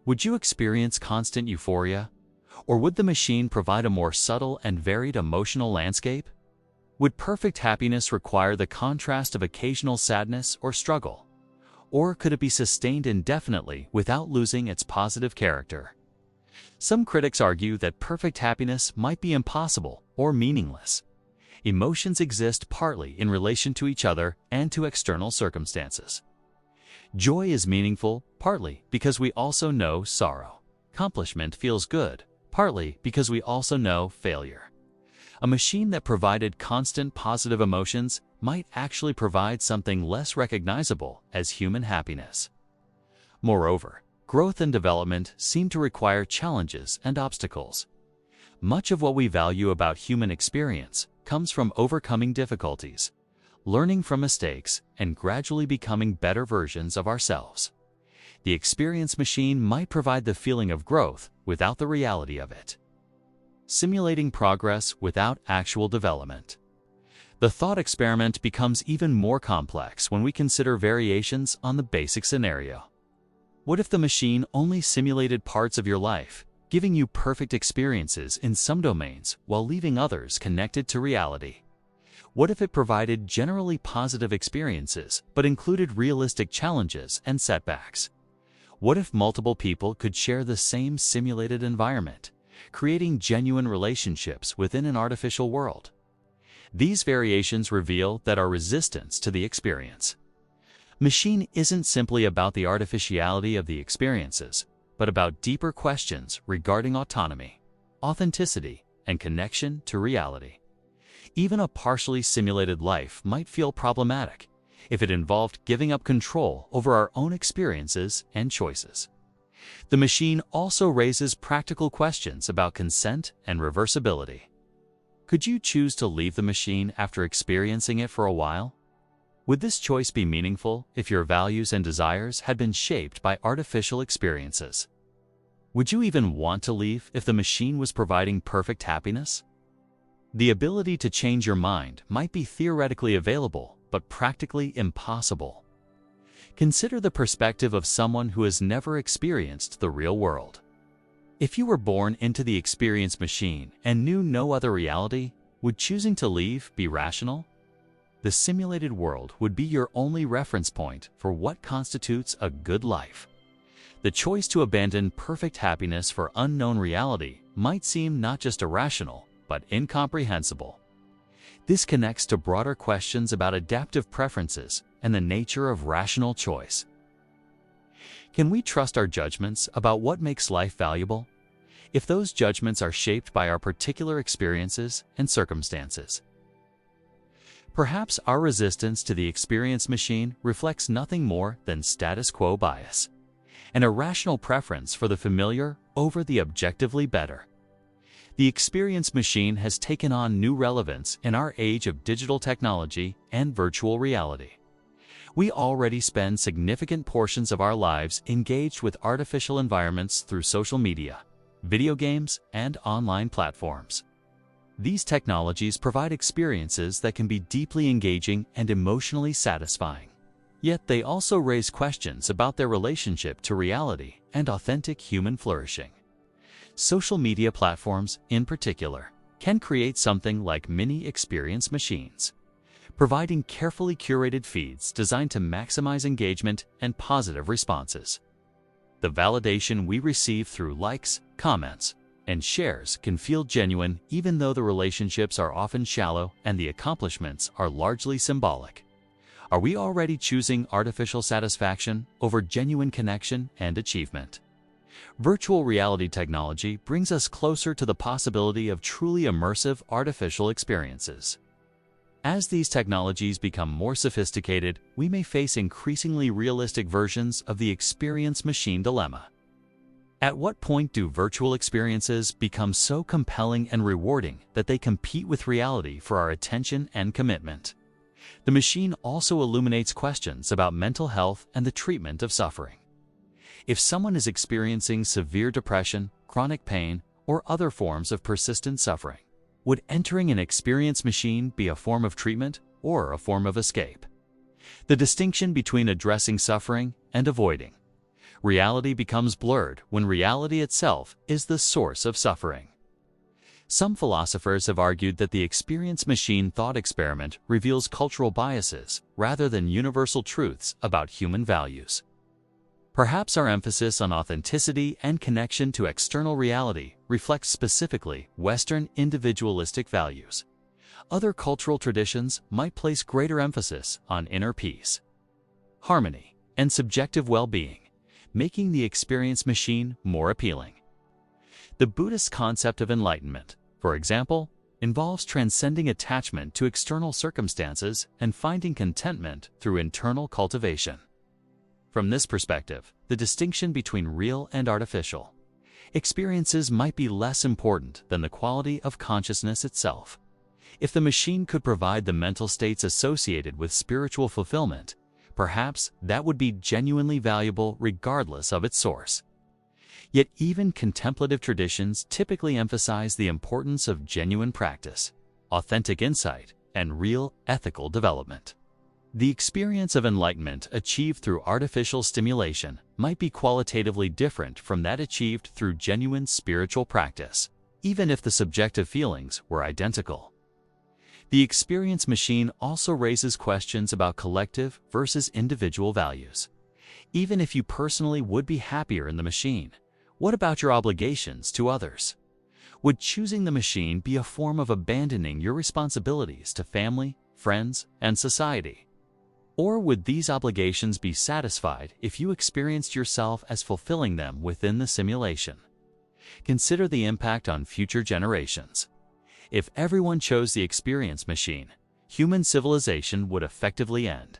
Would you experience constant euphoria, or would the machine provide a more subtle and varied emotional landscape? Would perfect happiness require the contrast of occasional sadness or struggle, or could it be sustained indefinitely without losing its positive character? Some critics argue that perfect happiness might be impossible or meaningless. Emotions exist partly in relation to each other and to external circumstances. Joy is meaningful partly because we also know sorrow. Accomplishment feels good partly because we also know failure. A machine that provided constant positive emotions might actually provide something less recognizable as human happiness. Moreover, growth and development seem to require challenges and obstacles. Much of what we value about human experience comes from overcoming difficulties, learning from mistakes, and gradually becoming better versions of ourselves. The experience machine might provide the feeling of growth without the reality of it, simulating progress without actual development. The thought experiment becomes even more complex when we consider variations on the basic scenario. What if the machine only simulated parts of your life, giving you perfect experiences in some domains while leaving others connected to reality? What if it provided generally positive experiences but included realistic challenges and setbacks? What if multiple people could share the same simulated environment, creating genuine relationships within an artificial world? These variations reveal that our resistance to the experience. Machine isn't simply about the artificiality of the experiences, but about deeper questions regarding autonomy, authenticity, and connection to reality. Even a partially simulated life might feel problematic if it involved giving up control over our own experiences and choices. The machine also raises practical questions about consent and reversibility. Could you choose to leave the machine after experiencing it for a while? Would this choice be meaningful if your values and desires had been shaped by artificial experiences? Would you even want to leave if the machine was providing perfect happiness? The ability to change your mind might be theoretically available, but practically impossible. Consider the perspective of someone who has never experienced the real world. If you were born into the experience machine and knew no other reality, would choosing to leave be rational? The simulated world would be your only reference point for what constitutes a good life. The choice to abandon perfect happiness for unknown reality might seem not just irrational, but incomprehensible. This connects to broader questions about adaptive preferences and the nature of rational choice. Can we trust our judgments about what makes life valuable, if those judgments are shaped by our particular experiences and circumstances? Perhaps our resistance to the experience machine reflects nothing more than status quo bias, an irrational preference for the familiar over the objectively better. The experience machine has taken on new relevance in our age of digital technology and virtual reality. We already spend significant portions of our lives engaged with artificial environments through social media, video games, and online platforms. These technologies provide experiences that can be deeply engaging and emotionally satisfying. Yet they also raise questions about their relationship to reality and authentic human flourishing. Social media platforms, in particular, can create something like mini experience machines, providing carefully curated feeds designed to maximize engagement and positive responses. The validation we receive through likes, comments, and shares can feel genuine even though the relationships are often shallow and the accomplishments are largely symbolic. Are we already choosing artificial satisfaction over genuine connection and achievement? Virtual reality technology brings us closer to the possibility of truly immersive artificial experiences. As these technologies become more sophisticated, we may face increasingly realistic versions of the experience machine dilemma. At what point do virtual experiences become so compelling and rewarding that they compete with reality for our attention and commitment? The machine also illuminates questions about mental health and the treatment of suffering. If someone is experiencing severe depression, chronic pain, or other forms of persistent suffering, would entering an experience machine be a form of treatment or a form of escape? The distinction between addressing suffering and avoiding reality becomes blurred when reality itself is the source of suffering. Some philosophers have argued that the experience machine thought experiment reveals cultural biases rather than universal truths about human values. Perhaps our emphasis on authenticity and connection to external reality reflects specifically Western individualistic values. Other cultural traditions might place greater emphasis on inner peace, harmony, and subjective well-being, making the experience machine more appealing. The Buddhist concept of enlightenment, for example, involves transcending attachment to external circumstances and finding contentment through internal cultivation. From this perspective, the distinction between real and artificial experiences might be less important than the quality of consciousness itself. If the machine could provide the mental states associated with spiritual fulfillment, perhaps that would be genuinely valuable regardless of its source. Yet even contemplative traditions typically emphasize the importance of genuine practice, authentic insight, and real ethical development. The experience of enlightenment achieved through artificial stimulation might be qualitatively different from that achieved through genuine spiritual practice, even if the subjective feelings were identical. The experience machine also raises questions about collective versus individual values. Even if you personally would be happier in the machine, what about your obligations to others? Would choosing the machine be a form of abandoning your responsibilities to family, friends, and society? Or would these obligations be satisfied if you experienced yourself as fulfilling them within the simulation? Consider the impact on future generations. If everyone chose the experience machine, human civilization would effectively end.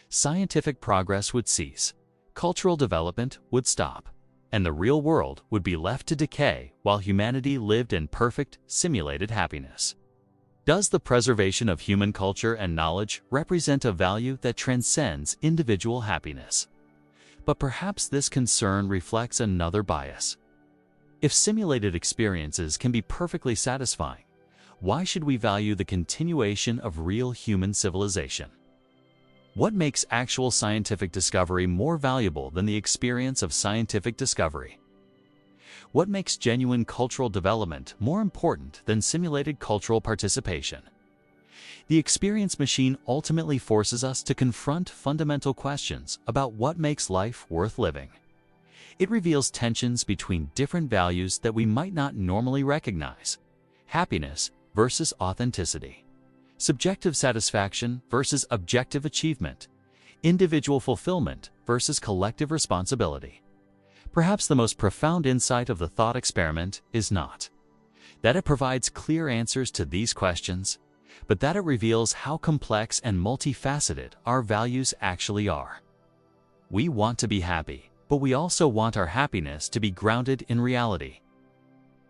Scientific progress would cease, cultural development would stop, and the real world would be left to decay while humanity lived in perfect, simulated happiness. Does the preservation of human culture and knowledge represent a value that transcends individual happiness? But perhaps this concern reflects another bias. If simulated experiences can be perfectly satisfying, why should we value the continuation of real human civilization? What makes actual scientific discovery more valuable than the experience of scientific discovery? What makes genuine cultural development more important than simulated cultural participation? The experience machine ultimately forces us to confront fundamental questions about what makes life worth living. It reveals tensions between different values that we might not normally recognize: happiness versus authenticity, subjective satisfaction versus objective achievement, individual fulfillment versus collective responsibility. Perhaps the most profound insight of the thought experiment is not that it provides clear answers to these questions, but that it reveals how complex and multifaceted our values actually are. We want to be happy, but we also want our happiness to be grounded in reality.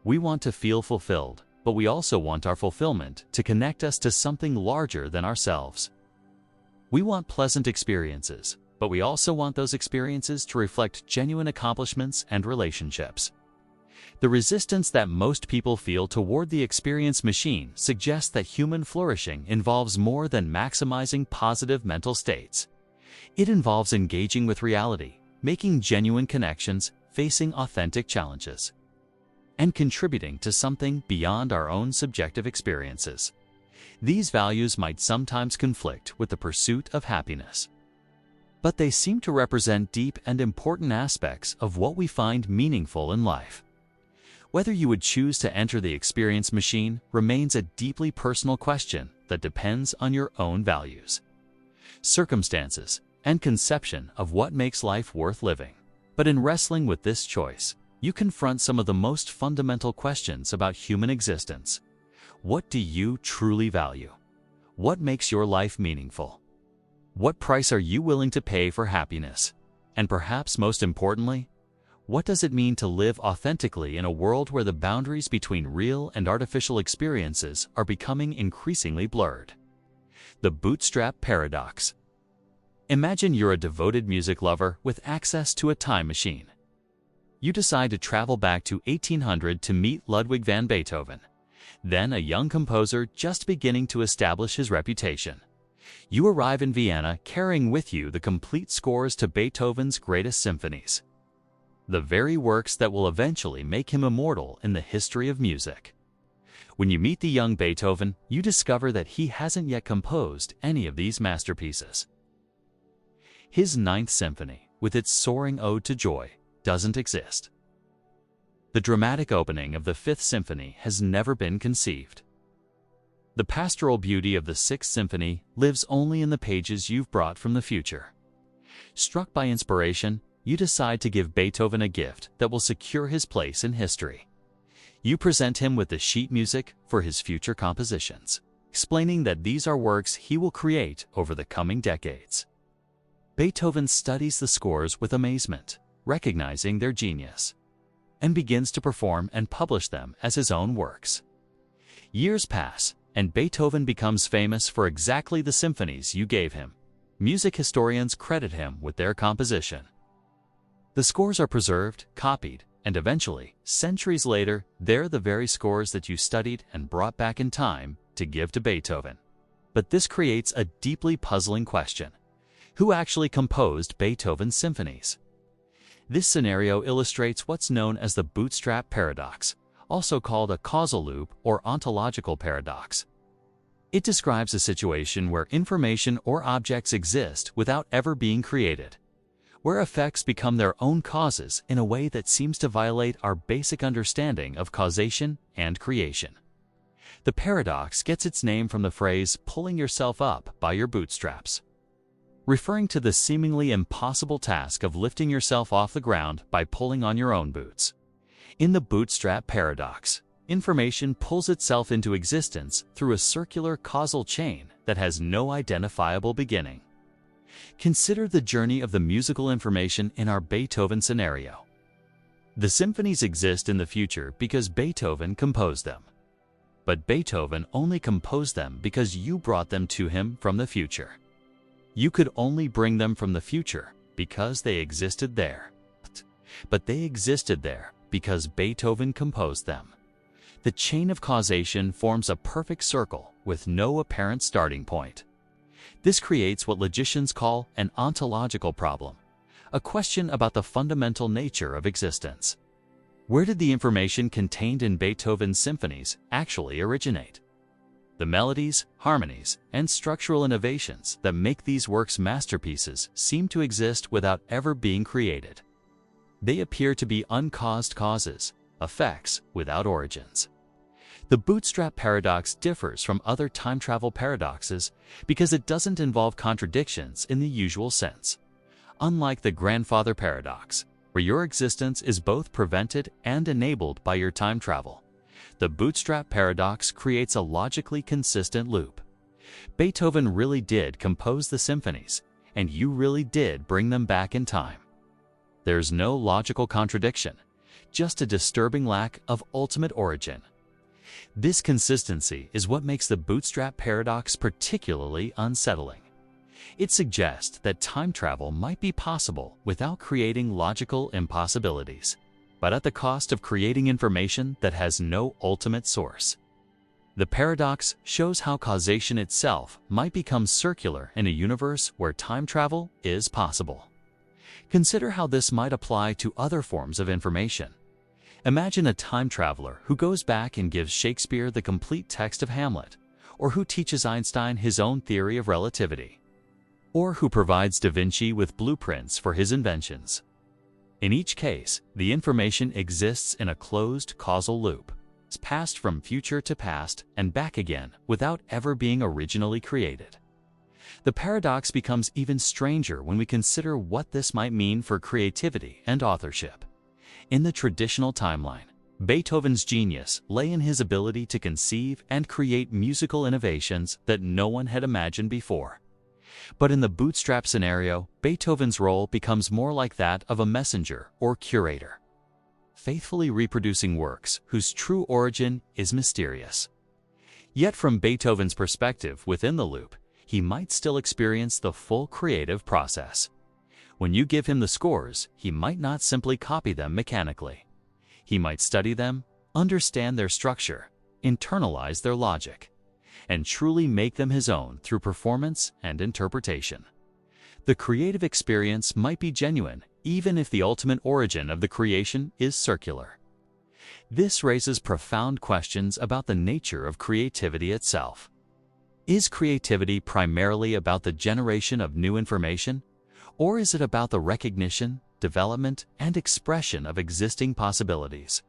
We want to feel fulfilled, but we also want our fulfillment to connect us to something larger than ourselves. We want pleasant experiences, but we also want those experiences to reflect genuine accomplishments and relationships. The resistance that most people feel toward the experience machine suggests that human flourishing involves more than maximizing positive mental states. It involves engaging with reality, making genuine connections, facing authentic challenges, and contributing to something beyond our own subjective experiences. These values might sometimes conflict with the pursuit of happiness, but they seem to represent deep and important aspects of what we find meaningful in life. Whether you would choose to enter the experience machine remains a deeply personal question that depends on your own values, circumstances, and conception of what makes life worth living. But in wrestling with this choice, you confront some of the most fundamental questions about human existence. What do you truly value? What makes your life meaningful? What price are you willing to pay for happiness? And perhaps most importantly, what does it mean to live authentically in a world where the boundaries between real and artificial experiences are becoming increasingly blurred? The Bootstrap Paradox. Imagine you're a devoted music lover with access to a time machine. You decide to travel back to 1800 to meet Ludwig van Beethoven, then a young composer just beginning to establish his reputation. You arrive in Vienna carrying with you the complete scores to Beethoven's greatest symphonies, the very works that will eventually make him immortal in the history of music. When you meet the young Beethoven, you discover that he hasn't yet composed any of these masterpieces. His Ninth Symphony, with its soaring ode to joy, doesn't exist. The dramatic opening of the Fifth Symphony has never been conceived. The pastoral beauty of the Sixth Symphony lives only in the pages you've brought from the future. Struck by inspiration, you decide to give Beethoven a gift that will secure his place in history. You present him with the sheet music for his future compositions, explaining that these are works he will create over the coming decades. Beethoven studies the scores with amazement, recognizing their genius, and begins to perform and publish them as his own works. Years pass, and Beethoven becomes famous for exactly the symphonies you gave him. Music historians credit him with their composition. The scores are preserved, copied, and eventually, centuries later, they're the very scores that you studied and brought back in time to give to Beethoven. But this creates a deeply puzzling question. Who actually composed Beethoven's symphonies? This scenario illustrates what's known as the bootstrap paradox, also called a causal loop or ontological paradox. It describes a situation where information or objects exist without ever being created, where effects become their own causes in a way that seems to violate our basic understanding of causation and creation. The paradox gets its name from the phrase "pulling yourself up by your bootstraps," referring to the seemingly impossible task of lifting yourself off the ground by pulling on your own boots. In the bootstrap paradox, information pulls itself into existence through a circular causal chain that has no identifiable beginning. Consider the journey of the musical information in our Beethoven scenario. The symphonies exist in the future because Beethoven composed them. But Beethoven only composed them because you brought them to him from the future. You could only bring them from the future because they existed there. But they existed there because Beethoven composed them. The chain of causation forms a perfect circle with no apparent starting point. This creates what logicians call an ontological problem, a question about the fundamental nature of existence. Where did the information contained in Beethoven's symphonies actually originate? The melodies, harmonies, and structural innovations that make these works masterpieces seem to exist without ever being created. They appear to be uncaused causes, effects without origins. The bootstrap paradox differs from other time travel paradoxes because it doesn't involve contradictions in the usual sense. Unlike the grandfather paradox, where your existence is both prevented and enabled by your time travel, the bootstrap paradox creates a logically consistent loop. Beethoven really did compose the symphonies, and you really did bring them back in time. There's no logical contradiction, just a disturbing lack of ultimate origin. This consistency is what makes the bootstrap paradox particularly unsettling. It suggests that time travel might be possible without creating logical impossibilities, but at the cost of creating information that has no ultimate source. The paradox shows how causation itself might become circular in a universe where time travel is possible. Consider how this might apply to other forms of information. Imagine a time traveler who goes back and gives Shakespeare the complete text of Hamlet, or who teaches Einstein his own theory of relativity, or who provides Da Vinci with blueprints for his inventions. In each case, the information exists in a closed causal loop. It's passed from future to past and back again without ever being originally created. The paradox becomes even stranger when we consider what this might mean for creativity and authorship. In the traditional timeline, Beethoven's genius lay in his ability to conceive and create musical innovations that no one had imagined before. But in the bootstrap scenario, Beethoven's role becomes more like that of a messenger or curator, faithfully reproducing works whose true origin is mysterious. Yet from Beethoven's perspective within the loop, he might still experience the full creative process. When you give him the scores, he might not simply copy them mechanically. He might study them, understand their structure, internalize their logic, and truly make them his own through performance and interpretation. The creative experience might be genuine, even if the ultimate origin of the creation is circular. This raises profound questions about the nature of creativity itself. Is creativity primarily about the generation of new information? Or is it about the recognition, development, and expression of existing possibilities?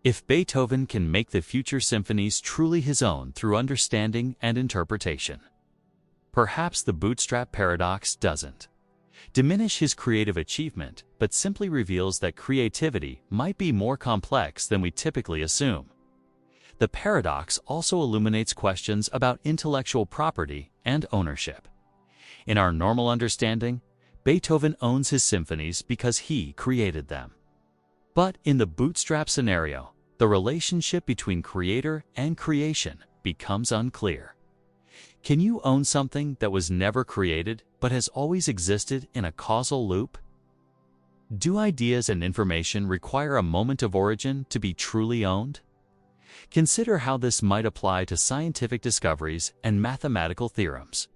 If Beethoven can make the future symphonies truly his own through understanding and interpretation, perhaps the bootstrap paradox doesn't diminish his creative achievement, but simply reveals that creativity might be more complex than we typically assume. The paradox also illuminates questions about intellectual property and ownership. In our normal understanding, Beethoven owns his symphonies because he created them. But in the bootstrap scenario, the relationship between creator and creation becomes unclear. Can you own something that was never created but has always existed in a causal loop? Do ideas and information require a moment of origin to be truly owned? Consider how this might apply to scientific discoveries and mathematical theorems.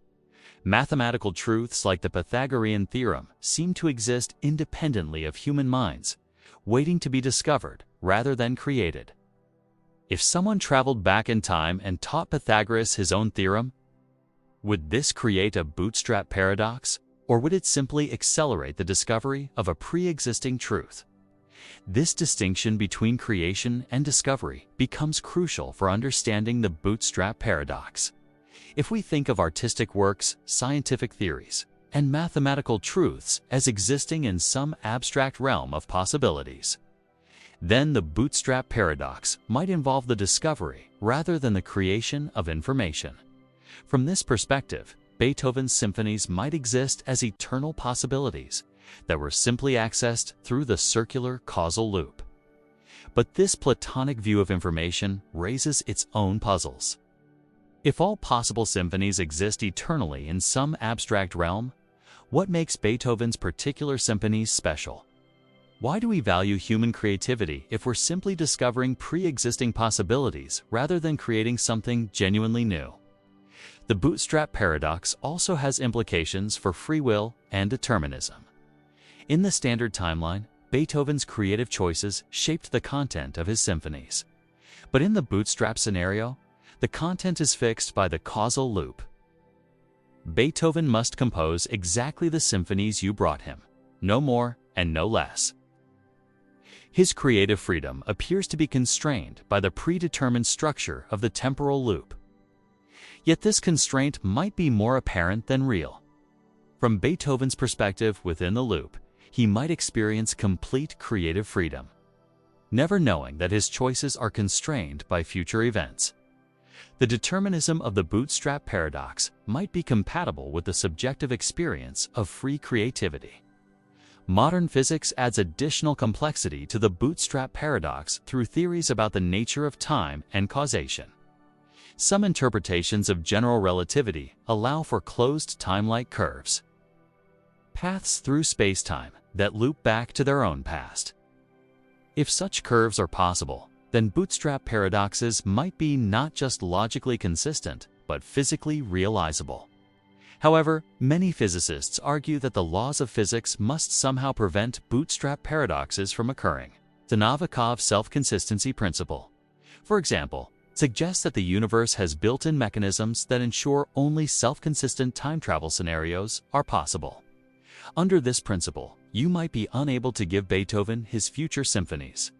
Mathematical truths like the Pythagorean theorem seem to exist independently of human minds, waiting to be discovered rather than created. If someone traveled back in time and taught Pythagoras his own theorem, would this create a bootstrap paradox, or would it simply accelerate the discovery of a pre-existing truth? This distinction between creation and discovery becomes crucial for understanding the bootstrap paradox. If we think of artistic works, scientific theories, and mathematical truths as existing in some abstract realm of possibilities, then the bootstrap paradox might involve the discovery rather than the creation of information. From this perspective, Beethoven's symphonies might exist as eternal possibilities that were simply accessed through the circular causal loop. But this Platonic view of information raises its own puzzles. If all possible symphonies exist eternally in some abstract realm, what makes Beethoven's particular symphonies special? Why do we value human creativity if we're simply discovering pre-existing possibilities rather than creating something genuinely new? The bootstrap paradox also has implications for free will and determinism. In the standard timeline, Beethoven's creative choices shaped the content of his symphonies. But in the bootstrap scenario, the content is fixed by the causal loop. Beethoven must compose exactly the symphonies you brought him, no more and no less. His creative freedom appears to be constrained by the predetermined structure of the temporal loop. Yet this constraint might be more apparent than real. From Beethoven's perspective within the loop, he might experience complete creative freedom, never knowing that his choices are constrained by future events. The determinism of the bootstrap paradox might be compatible with the subjective experience of free creativity. Modern physics adds additional complexity to the bootstrap paradox through theories about the nature of time and causation. Some interpretations of general relativity allow for closed time-like curves, paths through space-time that loop back to their own past. If such curves are possible, then bootstrap paradoxes might be not just logically consistent, but physically realizable. However, many physicists argue that the laws of physics must somehow prevent bootstrap paradoxes from occurring. The Novikov self-consistency principle, for example, suggests that the universe has built-in mechanisms that ensure only self-consistent time travel scenarios are possible. Under this principle, you might be unable to give Beethoven his future symphonies,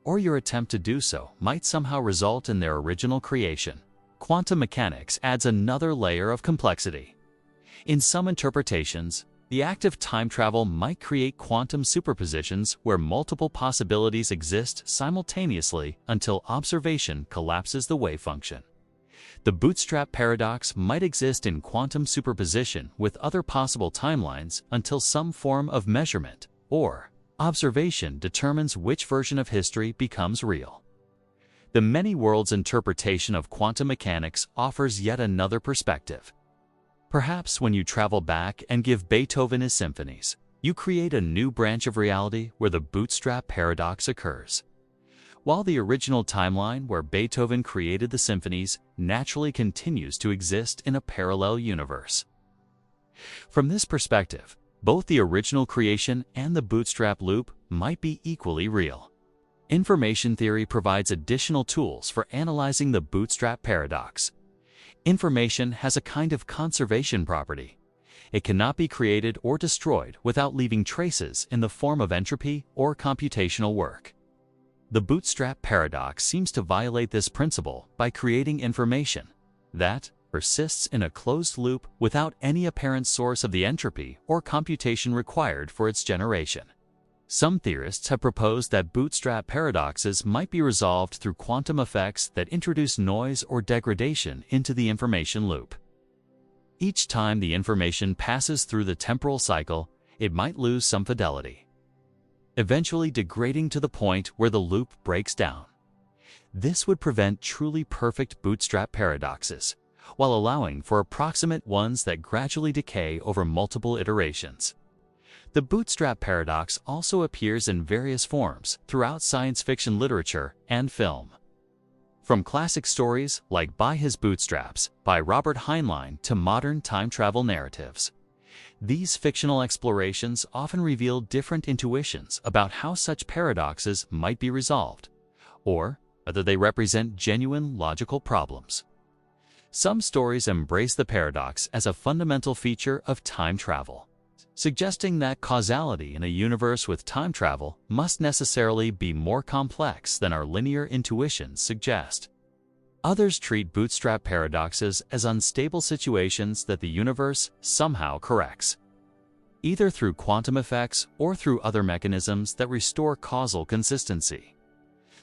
or your attempt to do so might somehow result in their original creation. Quantum mechanics adds another layer of complexity. In some interpretations, the act of time travel might create quantum superpositions where multiple possibilities exist simultaneously until observation collapses the wave function. The bootstrap paradox might exist in quantum superposition with other possible timelines until some form of measurement or observation determines which version of history becomes real. The many worlds interpretation of quantum mechanics offers yet another perspective. Perhaps when you travel back and give Beethoven his symphonies, you create a new branch of reality where the bootstrap paradox occurs. While the original timeline where Beethoven created the symphonies naturally continues to exist in a parallel universe. From this perspective, both the original creation and the bootstrap loop might be equally real. Information theory provides additional tools for analyzing the bootstrap paradox. Information has a kind of conservation property. It cannot be created or destroyed without leaving traces in the form of entropy or computational work. The bootstrap paradox seems to violate this principle by creating information that persists in a closed loop without any apparent source of the entropy or computation required for its generation. Some theorists have proposed that bootstrap paradoxes might be resolved through quantum effects that introduce noise or degradation into the information loop. Each time the information passes through the temporal cycle, it might lose some fidelity, eventually degrading to the point where the loop breaks down. This would prevent truly perfect bootstrap paradoxes, while allowing for approximate ones that gradually decay over multiple iterations. The bootstrap paradox also appears in various forms throughout science fiction literature and film. From classic stories like By His Bootstraps by Robert Heinlein to modern time travel narratives, these fictional explorations often reveal different intuitions about how such paradoxes might be resolved, or whether they represent genuine logical problems. Some stories embrace the paradox as a fundamental feature of time travel, suggesting that causality in a universe with time travel must necessarily be more complex than our linear intuitions suggest. Others treat bootstrap paradoxes as unstable situations that the universe somehow corrects, either through quantum effects or through other mechanisms that restore causal consistency.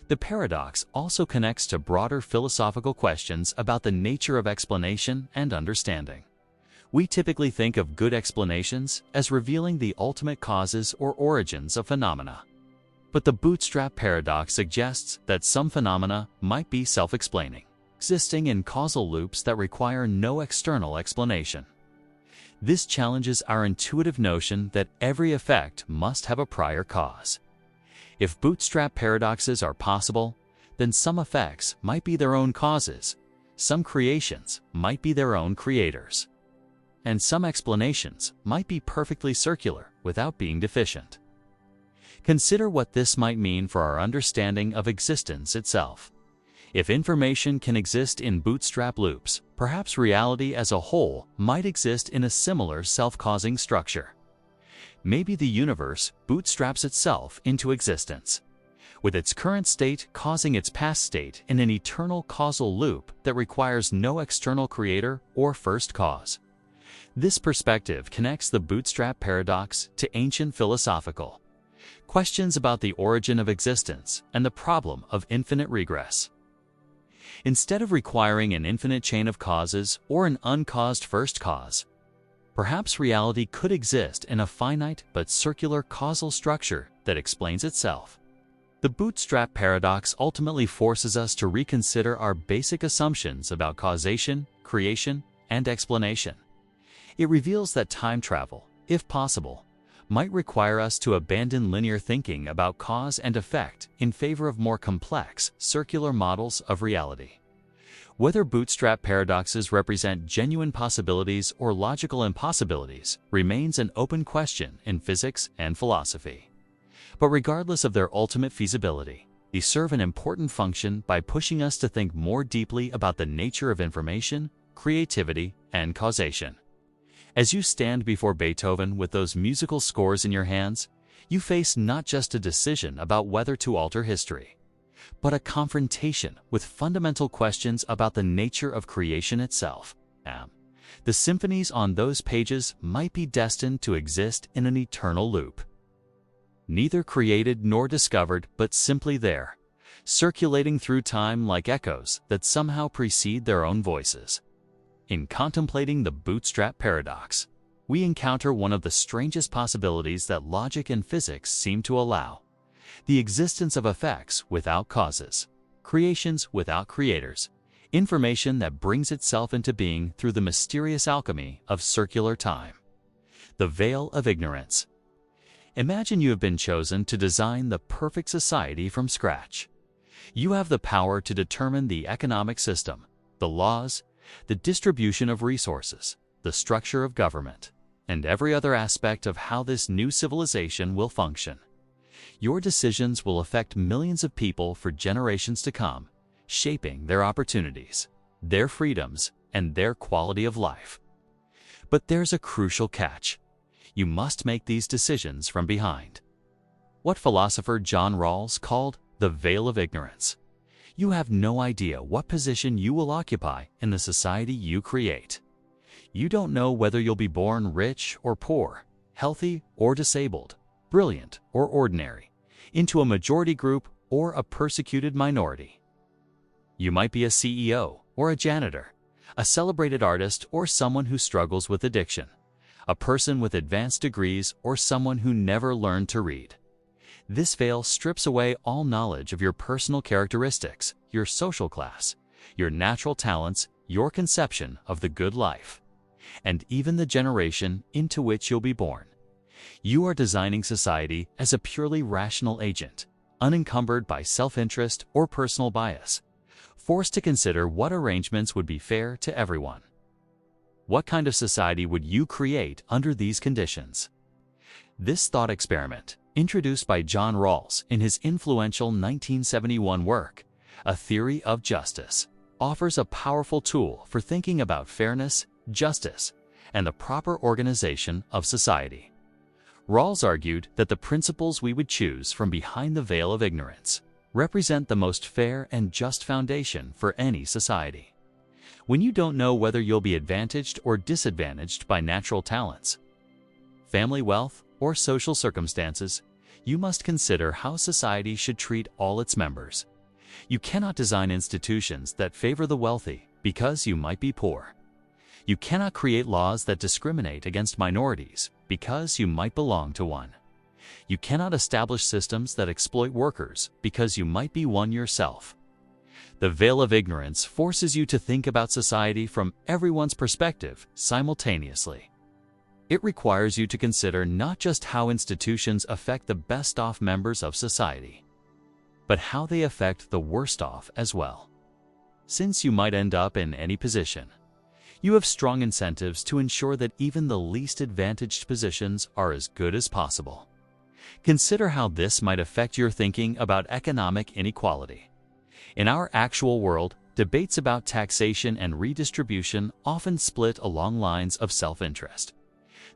The paradox also connects to broader philosophical questions about the nature of explanation and understanding. We typically think of good explanations as revealing the ultimate causes or origins of phenomena. But the bootstrap paradox suggests that some phenomena might be self-explaining, existing in causal loops that require no external explanation. This challenges our intuitive notion that every effect must have a prior cause. If bootstrap paradoxes are possible, then some effects might be their own causes, some creations might be their own creators, and some explanations might be perfectly circular without being deficient. Consider what this might mean for our understanding of existence itself. If information can exist in bootstrap loops, perhaps reality as a whole might exist in a similar self-causing structure. Maybe the universe bootstraps itself into existence, with its current state causing its past state in an eternal causal loop that requires no external creator or first cause. This perspective connects the bootstrap paradox to ancient philosophical questions about the origin of existence and the problem of infinite regress. Instead of requiring an infinite chain of causes or an uncaused first cause, perhaps reality could exist in a finite but circular causal structure that explains itself. The bootstrap paradox ultimately forces us to reconsider our basic assumptions about causation, creation, and explanation. It reveals that time travel, if possible, might require us to abandon linear thinking about cause and effect in favor of more complex, circular models of reality. Whether bootstrap paradoxes represent genuine possibilities or logical impossibilities remains an open question in physics and philosophy. But regardless of their ultimate feasibility, they serve an important function by pushing us to think more deeply about the nature of information, creativity, and causation. As you stand before Beethoven with those musical scores in your hands, you face not just a decision about whether to alter history, but a confrontation with fundamental questions about the nature of creation itself. The symphonies on those pages might be destined to exist in an eternal loop, neither created nor discovered, but simply there, circulating through time like echoes that somehow precede their own voices. In contemplating the bootstrap paradox, we encounter one of the strangest possibilities that logic and physics seem to allow: the existence of effects without causes, creations without creators, information that brings itself into being through the mysterious alchemy of circular time. The veil of ignorance. Imagine you have been chosen to design the perfect society from scratch. You have the power to determine the economic system, the laws, the distribution of resources, the structure of government, and every other aspect of how this new civilization will function. Your decisions will affect millions of people for generations to come, shaping their opportunities, their freedoms, and their quality of life. But there's a crucial catch. You must make these decisions from behind what philosopher John Rawls called the veil of ignorance. You have no idea what position you will occupy in the society you create. You don't know whether you'll be born rich or poor, healthy or disabled, brilliant or ordinary, into a majority group or a persecuted minority. You might be a CEO or a janitor, a celebrated artist or someone who struggles with addiction, a person with advanced degrees or someone who never learned to read. This veil strips away all knowledge of your personal characteristics, your social class, your natural talents, your conception of the good life, and even the generation into which you'll be born. You are designing society as a purely rational agent, unencumbered by self-interest or personal bias, forced to consider what arrangements would be fair to everyone. What kind of society would you create under these conditions? This thought experiment, introduced by John Rawls in his influential 1971 work, A Theory of Justice, offers a powerful tool for thinking about fairness, justice, and the proper organization of society. Rawls argued that the principles we would choose from behind the veil of ignorance represent the most fair and just foundation for any society. When you don't know whether you'll be advantaged or disadvantaged by natural talents, family wealth, or social circumstances, you must consider how society should treat all its members. You cannot design institutions that favor the wealthy because you might be poor. You cannot create laws that discriminate against minorities because you might belong to one. You cannot establish systems that exploit workers because you might be one yourself. The veil of ignorance forces you to think about society from everyone's perspective simultaneously. It requires you to consider not just how institutions affect the best-off members of society, but how they affect the worst-off as well. Since you might end up in any position, you have strong incentives to ensure that even the least advantaged positions are as good as possible. Consider how this might affect your thinking about economic inequality. In our actual world, debates about taxation and redistribution often split along lines of self-interest.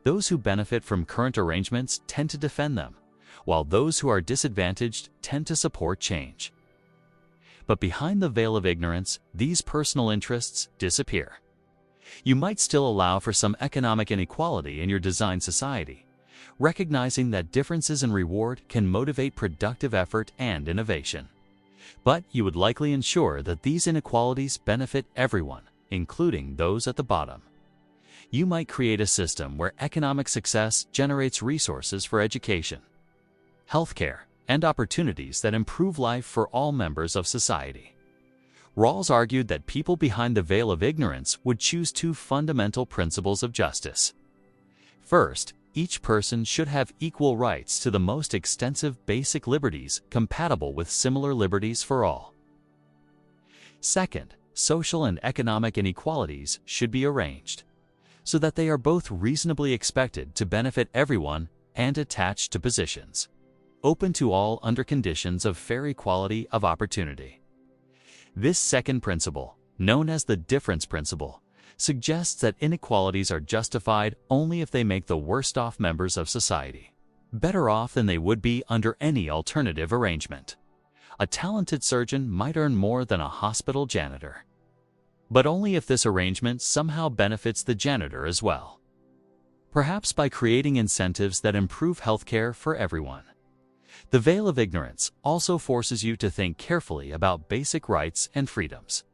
Those who benefit from current arrangements tend to defend them, while those who are disadvantaged tend to support change. But behind the veil of ignorance, these personal interests disappear. You might still allow for some economic inequality in your design society, recognizing that differences in reward can motivate productive effort and innovation. But you would likely ensure that these inequalities benefit everyone, including those at the bottom. You might create a system where economic success generates resources for education, healthcare, and opportunities that improve life for all members of society. Rawls argued that people behind the veil of ignorance would choose two fundamental principles of justice. First, each person should have equal rights to the most extensive basic liberties compatible with similar liberties for all. Second, social and economic inequalities should be arranged so that they are both reasonably expected to benefit everyone and attached to positions open to all under conditions of fair equality of opportunity. This second principle, known as the difference principle, suggests that inequalities are justified only if they make the worst-off members of society better off than they would be under any alternative arrangement. A talented surgeon might earn more than a hospital janitor, but only if this arrangement somehow benefits the janitor as well. Perhaps by creating incentives that improve healthcare for everyone. The veil of ignorance also forces you to think carefully about basic rights and freedoms.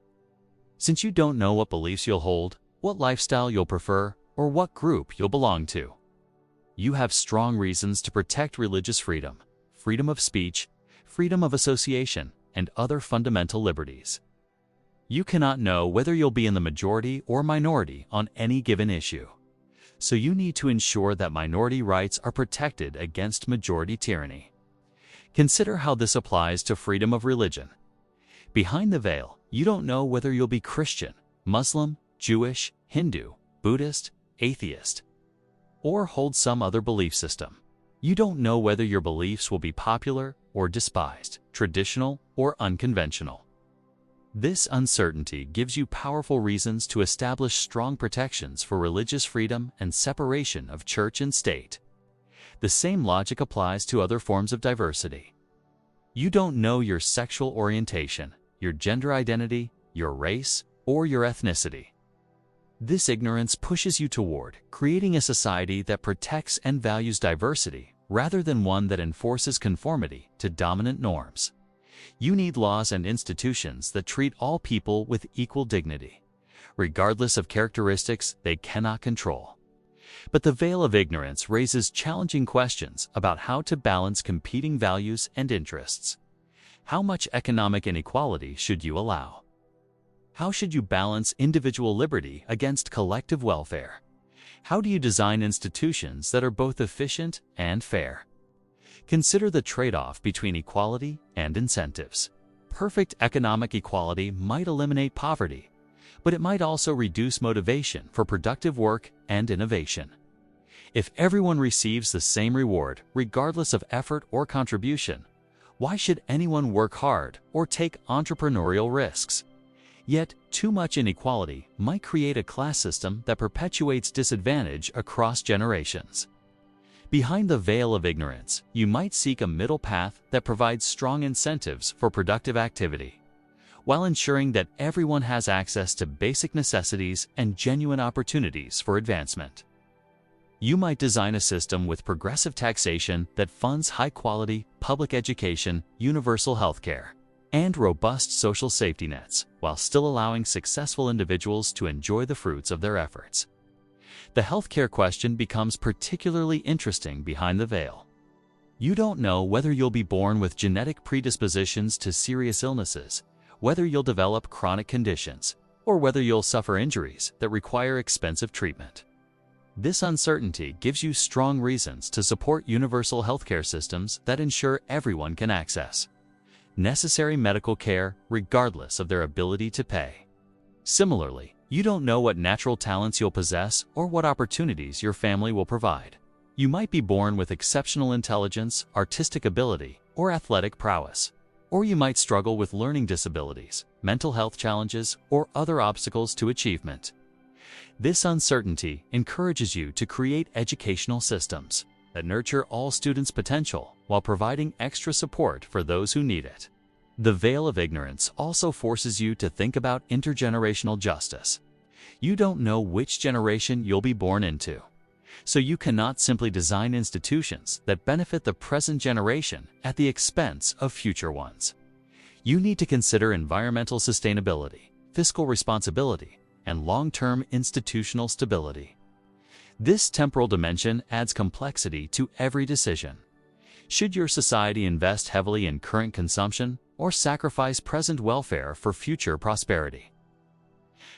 Since you don't know what beliefs you'll hold, what lifestyle you'll prefer, or what group you'll belong to, you have strong reasons to protect religious freedom, freedom of speech, freedom of association, and other fundamental liberties. You cannot know whether you'll be in the majority or minority on any given issue, so you need to ensure that minority rights are protected against majority tyranny. Consider how this applies to freedom of religion. Behind the veil, you don't know whether you'll be Christian, Muslim, Jewish, Hindu, Buddhist, atheist, or hold some other belief system. You don't know whether your beliefs will be popular or despised, traditional or unconventional. This uncertainty gives you powerful reasons to establish strong protections for religious freedom and separation of church and state. The same logic applies to other forms of diversity. You don't know your sexual orientation, your gender identity, your race, or your ethnicity. This ignorance pushes you toward creating a society that protects and values diversity rather than one that enforces conformity to dominant norms. You need laws and institutions that treat all people with equal dignity, regardless of characteristics they cannot control. But the veil of ignorance raises challenging questions about how to balance competing values and interests. How much economic inequality should you allow? How should you balance individual liberty against collective welfare? How do you design institutions that are both efficient and fair? Consider the trade-off between equality and incentives. Perfect economic equality might eliminate poverty, but it might also reduce motivation for productive work and innovation. If everyone receives the same reward, regardless of effort or contribution, why should anyone work hard or take entrepreneurial risks? Yet, too much inequality might create a class system that perpetuates disadvantage across generations. Behind the veil of ignorance, you might seek a middle path that provides strong incentives for productive activity, while ensuring that everyone has access to basic necessities and genuine opportunities for advancement. You might design a system with progressive taxation that funds high-quality public education, universal healthcare, and robust social safety nets, while still allowing successful individuals to enjoy the fruits of their efforts. The healthcare question becomes particularly interesting behind the veil. You don't know whether you'll be born with genetic predispositions to serious illnesses, whether you'll develop chronic conditions, or whether you'll suffer injuries that require expensive treatment. This uncertainty gives you strong reasons to support universal healthcare systems that ensure everyone can access necessary medical care regardless of their ability to pay. Similarly, you don't know what natural talents you'll possess or what opportunities your family will provide. You might be born with exceptional intelligence, artistic ability, or athletic prowess. Or you might struggle with learning disabilities, mental health challenges, or other obstacles to achievement. This uncertainty encourages you to create educational systems that nurture all students' potential while providing extra support for those who need it. The veil of ignorance also forces you to think about intergenerational justice. You don't know which generation you'll be born into, so you cannot simply design institutions that benefit the present generation at the expense of future ones. You need to consider environmental sustainability, fiscal responsibility, and long-term institutional stability. This temporal dimension adds complexity to every decision. Should your society invest heavily in current consumption or sacrifice present welfare for future prosperity?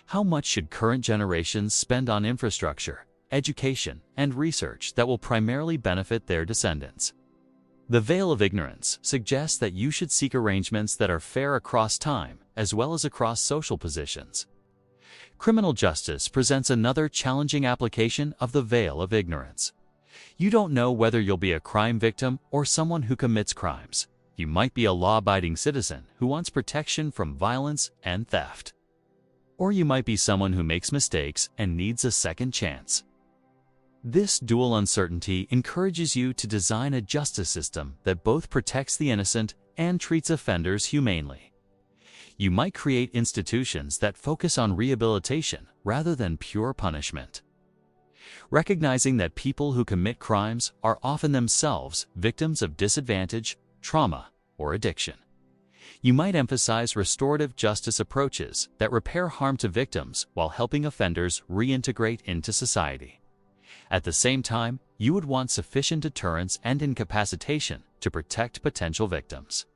How much should current generations spend on infrastructure, education, and research that will primarily benefit their descendants? The veil of ignorance suggests that you should seek arrangements that are fair across time as well as across social positions. Criminal justice presents another challenging application of the veil of ignorance. You don't know whether you'll be a crime victim or someone who commits crimes. You might be a law-abiding citizen who wants protection from violence and theft. Or you might be someone who makes mistakes and needs a second chance. This dual uncertainty encourages you to design a justice system that both protects the innocent and treats offenders humanely. You might create institutions that focus on rehabilitation rather than pure punishment, recognizing that people who commit crimes are often themselves victims of disadvantage, trauma, or addiction. You might emphasize restorative justice approaches that repair harm to victims while helping offenders reintegrate into society. At the same time, you would want sufficient deterrence and incapacitation to protect potential victims.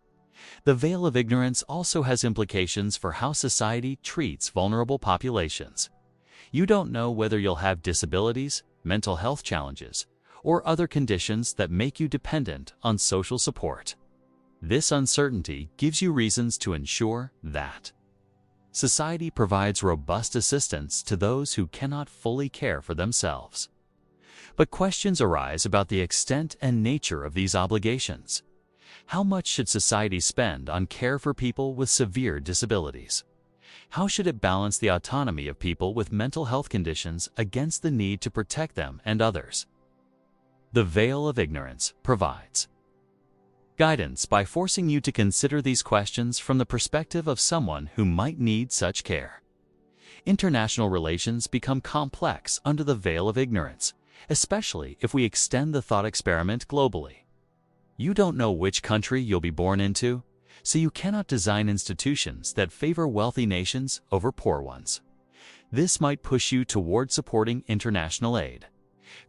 The veil of ignorance also has implications for how society treats vulnerable populations. You don't know whether you'll have disabilities, mental health challenges, or other conditions that make you dependent on social support. This uncertainty gives you reasons to ensure that society provides robust assistance to those who cannot fully care for themselves. But questions arise about the extent and nature of these obligations. How much should society spend on care for people with severe disabilities? How should it balance the autonomy of people with mental health conditions against the need to protect them and others? The veil of ignorance provides guidance by forcing you to consider these questions from the perspective of someone who might need such care. International relations become complex under the veil of ignorance, especially if we extend the thought experiment globally. You don't know which country you'll be born into, so you cannot design institutions that favor wealthy nations over poor ones. This might push you toward supporting international aid,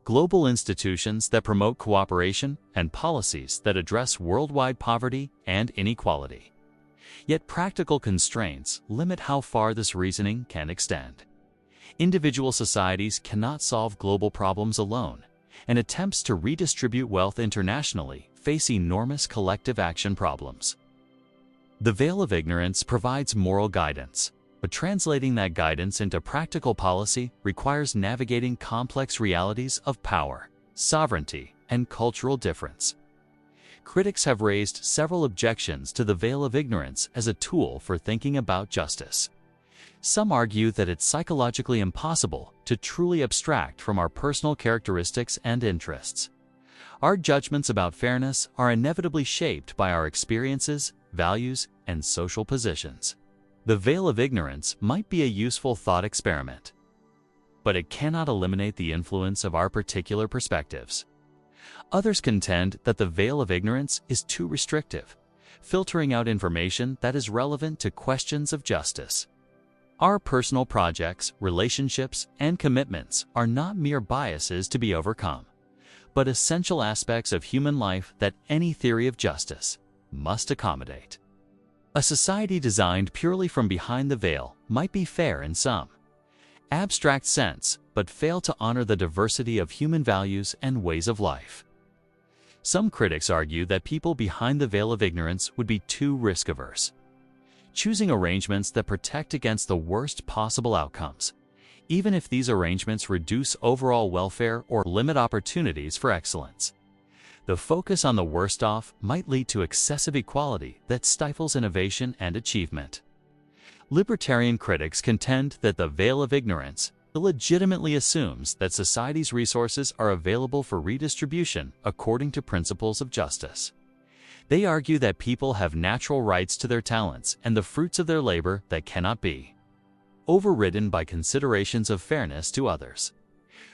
global institutions that promote cooperation, and policies that address worldwide poverty and inequality. Yet practical constraints limit how far this reasoning can extend. Individual societies cannot solve global problems alone, and attempts to redistribute wealth internationally face enormous collective action problems. The veil of ignorance provides moral guidance, but translating that guidance into practical policy requires navigating complex realities of power, sovereignty, and cultural difference. Critics have raised several objections to the veil of ignorance as a tool for thinking about justice. Some argue that it's psychologically impossible to truly abstract from our personal characteristics and interests. Our judgments about fairness are inevitably shaped by our experiences, values, and social positions. The veil of ignorance might be a useful thought experiment, but it cannot eliminate the influence of our particular perspectives. Others contend that the veil of ignorance is too restrictive, filtering out information that is relevant to questions of justice. Our personal projects, relationships, and commitments are not mere biases to be overcome, but essential aspects of human life that any theory of justice must accommodate. A society designed purely from behind the veil might be fair in some abstract sense, but fail to honor the diversity of human values and ways of life. Some critics argue that people behind the veil of ignorance would be too risk-averse, choosing arrangements that protect against the worst possible outcomes, even if these arrangements reduce overall welfare or limit opportunities for excellence. The focus on the worst off might lead to excessive equality that stifles innovation and achievement. Libertarian critics contend that the veil of ignorance illegitimately assumes that society's resources are available for redistribution according to principles of justice. They argue that people have natural rights to their talents and the fruits of their labor that cannot be overridden by considerations of fairness to others.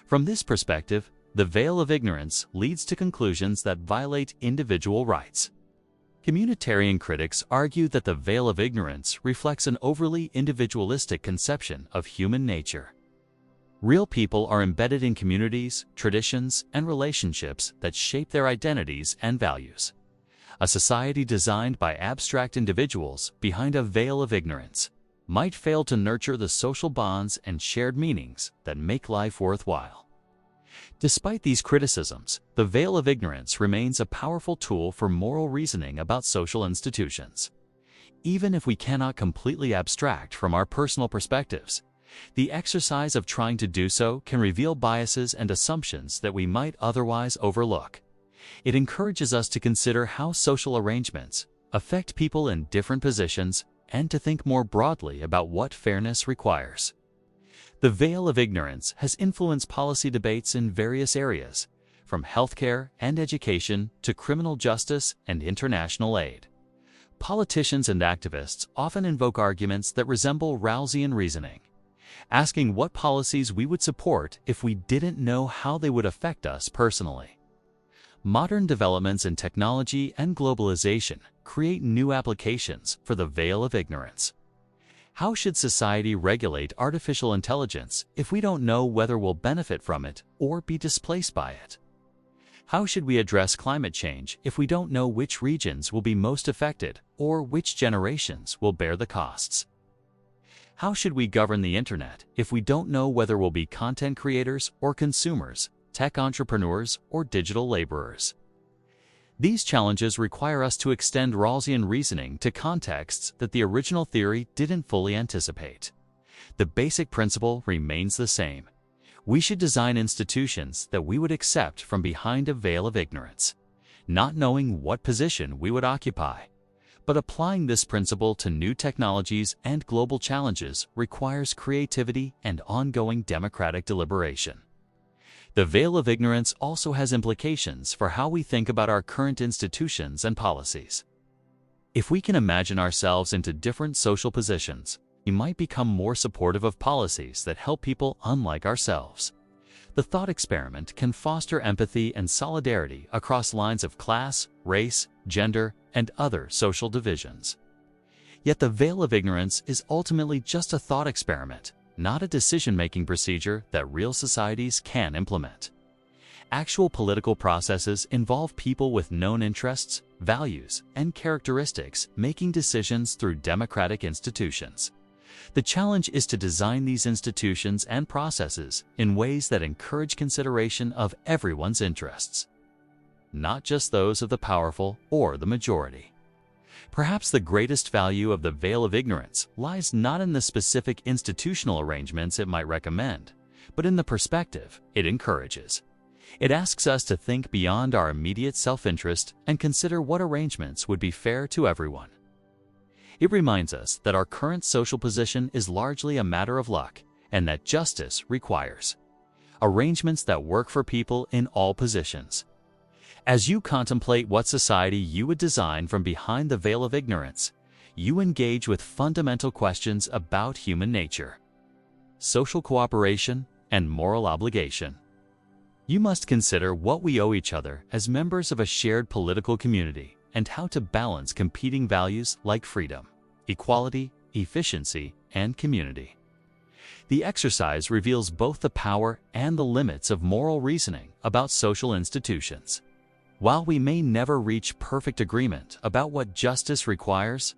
From this perspective, the veil of ignorance leads to conclusions that violate individual rights. Communitarian critics argue that the veil of ignorance reflects an overly individualistic conception of human nature. Real people are embedded in communities, traditions, and relationships that shape their identities and values. A society designed by abstract individuals behind a veil of ignorance might fail to nurture the social bonds and shared meanings that make life worthwhile. Despite these criticisms, the veil of ignorance remains a powerful tool for moral reasoning about social institutions. Even if we cannot completely abstract from our personal perspectives, the exercise of trying to do so can reveal biases and assumptions that we might otherwise overlook. It encourages us to consider how social arrangements affect people in different positions and to think more broadly about what fairness requires. The veil of ignorance has influenced policy debates in various areas, from healthcare and education to criminal justice and international aid. Politicians and activists often invoke arguments that resemble Rawlsian reasoning, asking what policies we would support if we didn't know how they would affect us personally. Modern developments in technology and globalization create new applications for the veil of ignorance. How should society regulate artificial intelligence if we don't know whether we'll benefit from it or be displaced by it? How should we address climate change if we don't know which regions will be most affected or which generations will bear the costs? How should we govern the internet if we don't know whether we'll be content creators or consumers, tech entrepreneurs or digital laborers? These challenges require us to extend Rawlsian reasoning to contexts that the original theory didn't fully anticipate. The basic principle remains the same. We should design institutions that we would accept from behind a veil of ignorance, not knowing what position we would occupy. But applying this principle to new technologies and global challenges requires creativity and ongoing democratic deliberation. The veil of ignorance also has implications for how we think about our current institutions and policies. If we can imagine ourselves into different social positions, we might become more supportive of policies that help people unlike ourselves. The thought experiment can foster empathy and solidarity across lines of class, race, gender, and other social divisions. Yet the veil of ignorance is ultimately just a thought experiment, not a decision-making procedure that real societies can implement. Actual political processes involve people with known interests, values, and characteristics making decisions through democratic institutions. The challenge is to design these institutions and processes in ways that encourage consideration of everyone's interests, not just those of the powerful or the majority. Perhaps the greatest value of the veil of ignorance lies not in the specific institutional arrangements it might recommend, but in the perspective it encourages. It asks us to think beyond our immediate self-interest and consider what arrangements would be fair to everyone. It reminds us that our current social position is largely a matter of luck and that justice requires arrangements that work for people in all positions. As you contemplate what society you would design from behind the veil of ignorance, you engage with fundamental questions about human nature, social cooperation, and moral obligation. You must consider what we owe each other as members of a shared political community and how to balance competing values like freedom, equality, efficiency, and community. The exercise reveals both the power and the limits of moral reasoning about social institutions. While we may never reach perfect agreement about what justice requires,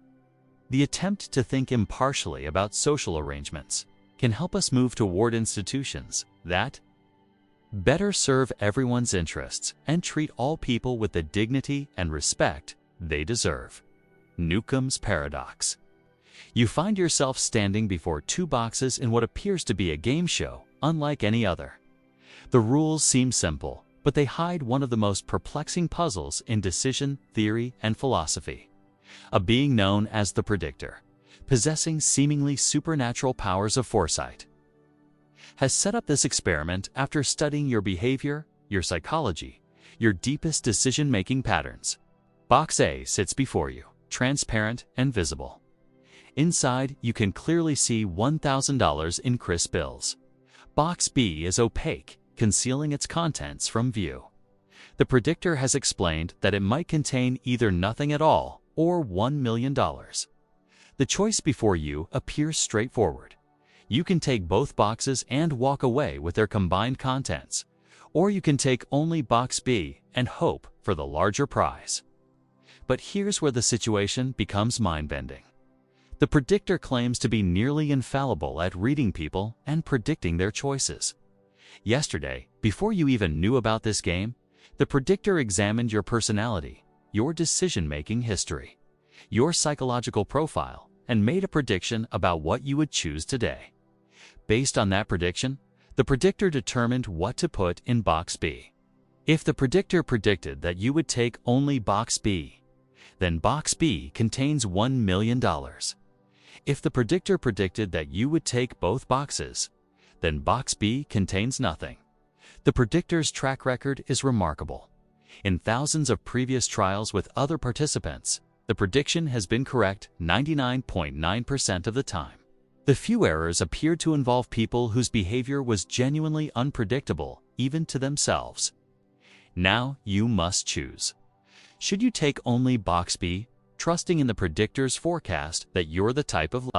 the attempt to think impartially about social arrangements can help us move toward institutions that better serve everyone's interests and treat all people with the dignity and respect they deserve. Newcomb's paradox. You find yourself standing before two boxes in what appears to be a game show unlike any other. The rules seem simple, but they hide one of the most perplexing puzzles in decision theory and philosophy. A being known as the predictor, possessing seemingly supernatural powers of foresight, has set up this experiment after studying your behavior, your psychology, your deepest decision-making patterns. Box A sits before you, transparent and visible. Inside, you can clearly see $1,000 in crisp bills. Box B is opaque, concealing its contents from view. The predictor has explained that it might contain either nothing at all or $1 million. The choice before you appears straightforward. You can take both boxes and walk away with their combined contents, or you can take only box B and hope for the larger prize. But here's where the situation becomes mind-bending. The predictor claims to be nearly infallible at reading people and predicting their choices. Yesterday, before you even knew about this game, the predictor examined your personality, your decision-making history, your psychological profile, and made a prediction about what you would choose today. Based on that prediction, the predictor determined what to put in box B. If the predictor predicted that you would take only box B, then box B contains $1 million. If the predictor predicted that you would take both boxes, then box B contains nothing. The predictor's track record is remarkable. In thousands of previous trials with other participants, the prediction has been correct 99.9% of the time. The few errors appeared to involve people whose behavior was genuinely unpredictable, even to themselves. Now you must choose. Should you take only box B, trusting in the predictor's forecast that you're the type of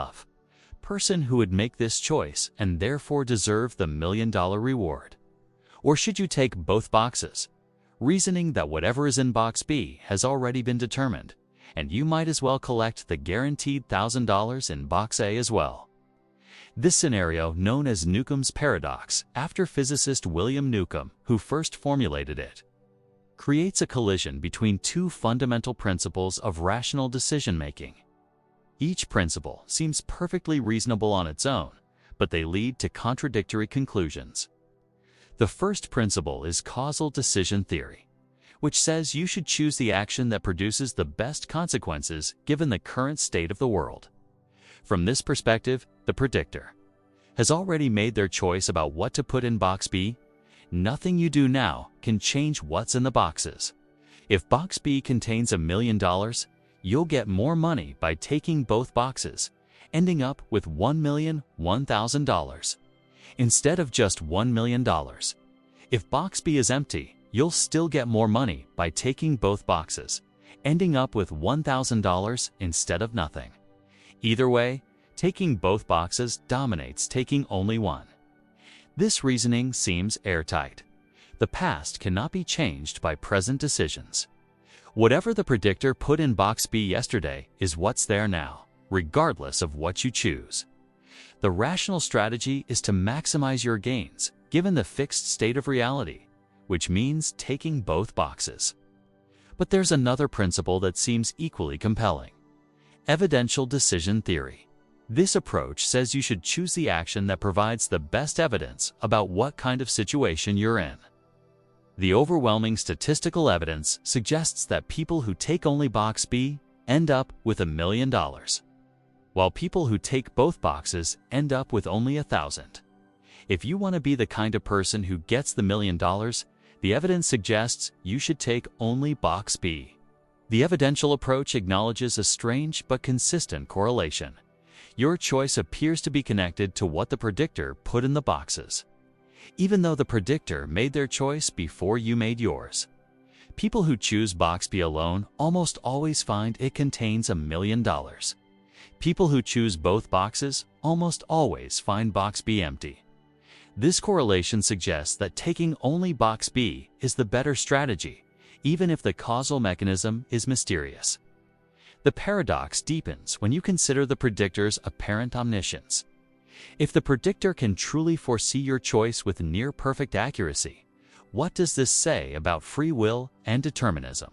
person who would make this choice and therefore deserve the $1 million reward? Or should you take both boxes, reasoning that whatever is in box B has already been determined, and you might as well collect the guaranteed $1,000 in box A as well? This scenario, known as Newcomb's paradox, after physicist William Newcomb, who first formulated it, creates a collision between two fundamental principles of rational decision-making. Each principle seems perfectly reasonable on its own, but they lead to contradictory conclusions. The first principle is causal decision theory, which says you should choose the action that produces the best consequences given the current state of the world. From this perspective, the predictor has already made their choice about what to put in box B. Nothing you do now can change what's in the boxes. If box B contains $1 million, you'll get more money by taking both boxes, ending up with $1,001,000 instead of just $1 million. If box B is empty, you'll still get more money by taking both boxes, ending up with $1,000 instead of nothing. Either way, taking both boxes dominates taking only one. This reasoning seems airtight. The past cannot be changed by present decisions. Whatever the predictor put in box B yesterday is what's there now, regardless of what you choose. The rational strategy is to maximize your gains, given the fixed state of reality, which means taking both boxes. But there's another principle that seems equally compelling: evidential decision theory. This approach says you should choose the action that provides the best evidence about what kind of situation you're in. The overwhelming statistical evidence suggests that people who take only box B end up with $1 million, while people who take both boxes end up with only 1,000. If you want to be the kind of person who gets the $1 million, the evidence suggests you should take only box B. The evidential approach acknowledges a strange but consistent correlation. Your choice appears to be connected to what the predictor put in the boxes, even though the predictor made their choice before you made yours. People who choose box B alone almost always find it contains $1 million. People who choose both boxes almost always find box B empty. This correlation suggests that taking only box B is the better strategy, even if the causal mechanism is mysterious. The paradox deepens when you consider the predictor's apparent omniscience. If the predictor can truly foresee your choice with near-perfect accuracy, what does this say about free will and determinism?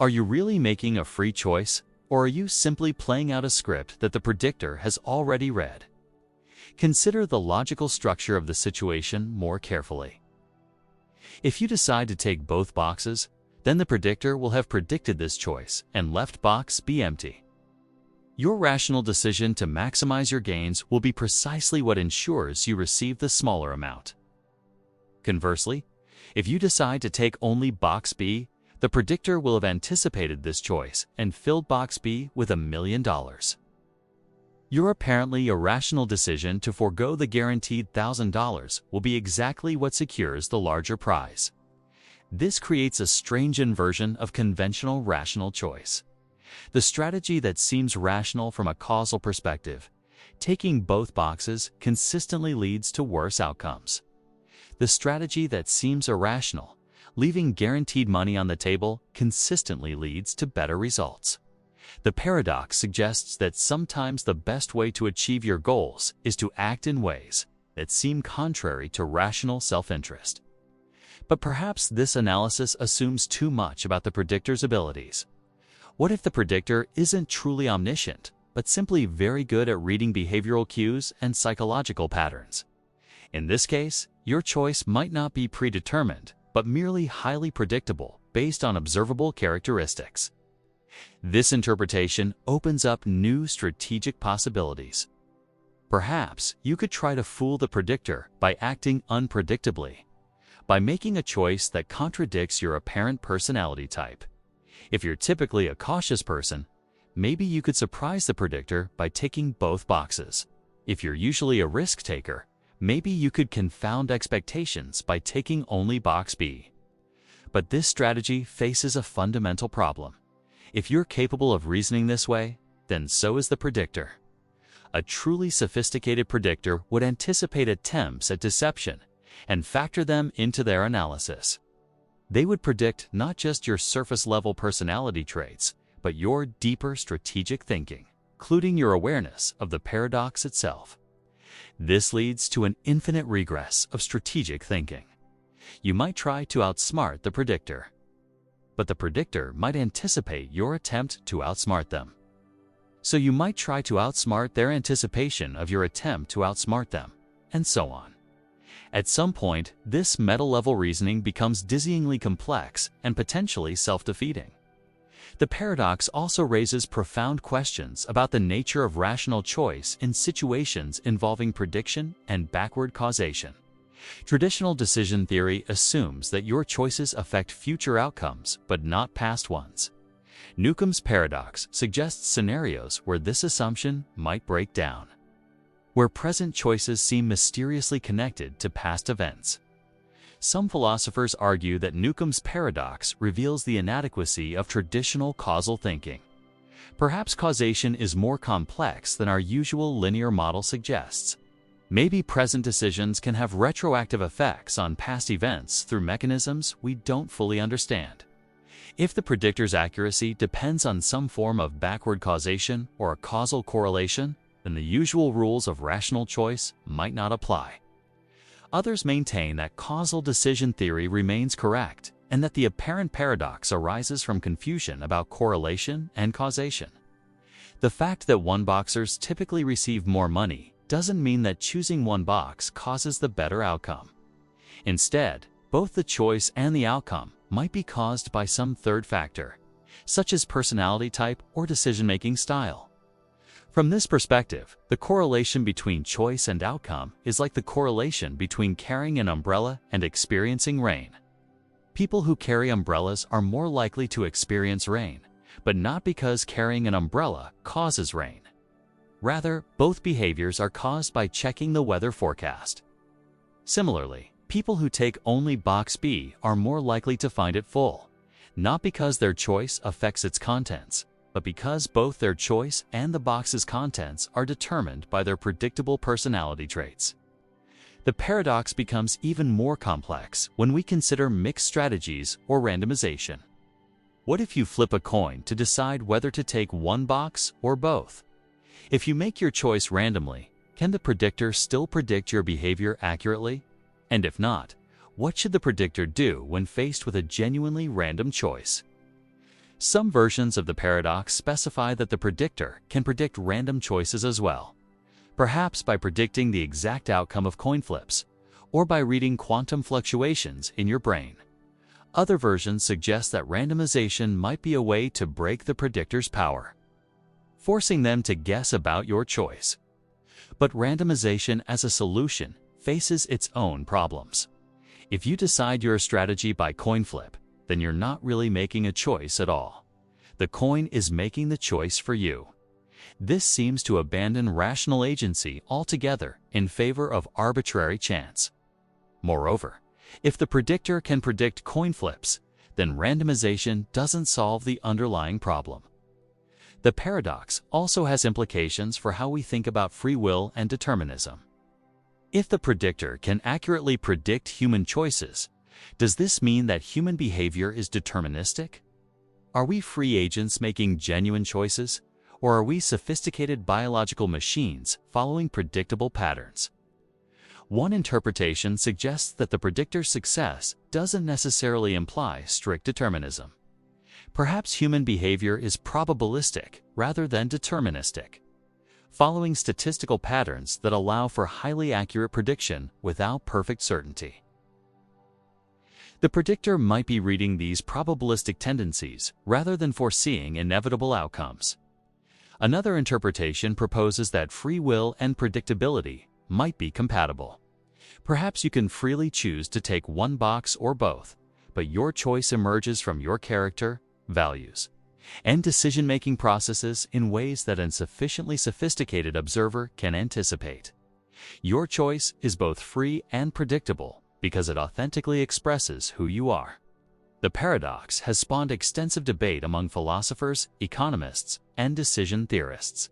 Are you really making a free choice, or are you simply playing out a script that the predictor has already read? Consider the logical structure of the situation more carefully. If you decide to take both boxes, then the predictor will have predicted this choice and left box B empty. Your rational decision to maximize your gains will be precisely what ensures you receive the smaller amount. Conversely, if you decide to take only box B, the predictor will have anticipated this choice and filled box B with $1 million. Your apparently irrational decision to forego the guaranteed $1,000 will be exactly what secures the larger prize. This creates a strange inversion of conventional rational choice. The strategy that seems rational from a causal perspective, taking both boxes, consistently leads to worse outcomes. The strategy that seems irrational, leaving guaranteed money on the table, consistently leads to better results. The paradox suggests that sometimes the best way to achieve your goals is to act in ways that seem contrary to rational self-interest. But perhaps this analysis assumes too much about the predictor's abilities. What if the predictor isn't truly omniscient, but simply very good at reading behavioral cues and psychological patterns? In this case, your choice might not be predetermined, but merely highly predictable based on observable characteristics. This interpretation opens up new strategic possibilities. Perhaps you could try to fool the predictor by acting unpredictably, by making a choice that contradicts your apparent personality type. If you're typically a cautious person, maybe you could surprise the predictor by taking both boxes. If you're usually a risk taker, maybe you could confound expectations by taking only box B. But this strategy faces a fundamental problem. If you're capable of reasoning this way, then so is the predictor. A truly sophisticated predictor would anticipate attempts at deception and factor them into their analysis. They would predict not just your surface-level personality traits, but your deeper strategic thinking, including your awareness of the paradox itself. This leads to an infinite regress of strategic thinking. You might try to outsmart the predictor, but the predictor might anticipate your attempt to outsmart them. So you might try to outsmart their anticipation of your attempt to outsmart them, and so on. At some point, this meta-level reasoning becomes dizzyingly complex and potentially self-defeating. The paradox also raises profound questions about the nature of rational choice in situations involving prediction and backward causation. Traditional decision theory assumes that your choices affect future outcomes but not past ones. Newcomb's paradox suggests scenarios where this assumption might break down, where present choices seem mysteriously connected to past events. Some philosophers argue that Newcomb's paradox reveals the inadequacy of traditional causal thinking. Perhaps causation is more complex than our usual linear model suggests. Maybe present decisions can have retroactive effects on past events through mechanisms we don't fully understand. If the predictor's accuracy depends on some form of backward causation or a causal correlation, then the usual rules of rational choice might not apply. Others maintain that causal decision theory remains correct and that the apparent paradox arises from confusion about correlation and causation. The fact that one boxers typically receive more money doesn't mean that choosing one box causes the better outcome. Instead, both the choice and the outcome might be caused by some third factor, such as personality type or decision-making style. From this perspective, the correlation between choice and outcome is like the correlation between carrying an umbrella and experiencing rain. People who carry umbrellas are more likely to experience rain, but not because carrying an umbrella causes rain. Rather, both behaviors are caused by checking the weather forecast. Similarly, people who take only box B are more likely to find it full, not because their choice affects its contents, but because both their choice and the box's contents are determined by their predictable personality traits. The paradox becomes even more complex when we consider mixed strategies or randomization. What if you flip a coin to decide whether to take one box or both? If you make your choice randomly, can the predictor still predict your behavior accurately? And if not, what should the predictor do when faced with a genuinely random choice? Some versions of the paradox specify that the predictor can predict random choices as well, perhaps by predicting the exact outcome of coin flips, or by reading quantum fluctuations in your brain. Other versions suggest that randomization might be a way to break the predictor's power, forcing them to guess about your choice. But randomization as a solution faces its own problems. If you decide your strategy by coin flip, then you're not really making a choice at all. The coin is making the choice for you. This seems to abandon rational agency altogether in favor of arbitrary chance. Moreover, if the predictor can predict coin flips, then randomization doesn't solve the underlying problem. The paradox also has implications for how we think about free will and determinism. If the predictor can accurately predict human choices, does this mean that human behavior is deterministic? Are we free agents making genuine choices, or are we sophisticated biological machines following predictable patterns? One interpretation suggests that the predictor's success doesn't necessarily imply strict determinism. Perhaps human behavior is probabilistic rather than deterministic, following statistical patterns that allow for highly accurate prediction without perfect certainty. The predictor might be reading these probabilistic tendencies rather than foreseeing inevitable outcomes. Another interpretation proposes that free will and predictability might be compatible. Perhaps you can freely choose to take one box or both, but your choice emerges from your character, values, and decision-making processes in ways that a sufficiently sophisticated observer can anticipate. Your choice is both free and predictable because it authentically expresses who you are. The paradox has spawned extensive debate among philosophers, economists, and decision theorists.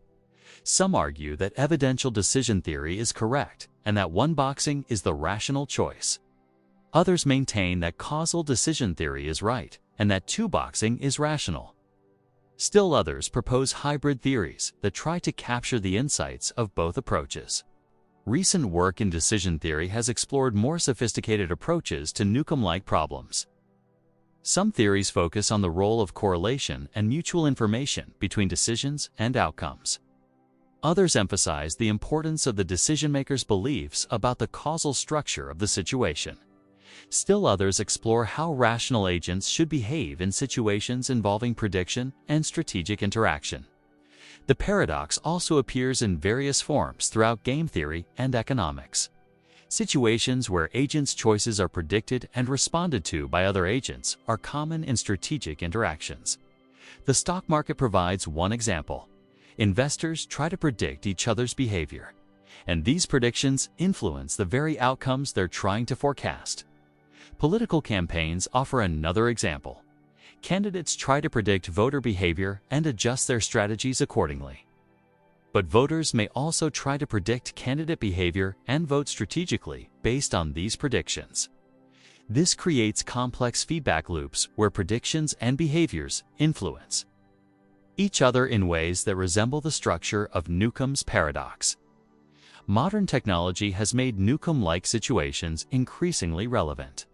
Some argue that evidential decision theory is correct and that one boxing is the rational choice. Others maintain that causal decision theory is right and that two boxing is rational. Still others propose hybrid theories that try to capture the insights of both approaches. Recent work in decision theory has explored more sophisticated approaches to Newcomb-like problems. Some theories focus on the role of correlation and mutual information between decisions and outcomes. Others emphasize the importance of the decision-maker's beliefs about the causal structure of the situation. Still others explore how rational agents should behave in situations involving prediction and strategic interaction. The paradox also appears in various forms throughout game theory and economics. Situations where agents' choices are predicted and responded to by other agents are common in strategic interactions. The stock market provides one example. Investors try to predict each other's behavior, and these predictions influence the very outcomes they're trying to forecast. Political campaigns offer another example. Candidates try to predict voter behavior and adjust their strategies accordingly. But voters may also try to predict candidate behavior and vote strategically based on these predictions. This creates complex feedback loops where predictions and behaviors influence each other in ways that resemble the structure of Newcomb's paradox. Modern technology has made Newcomb-like situations increasingly relevant.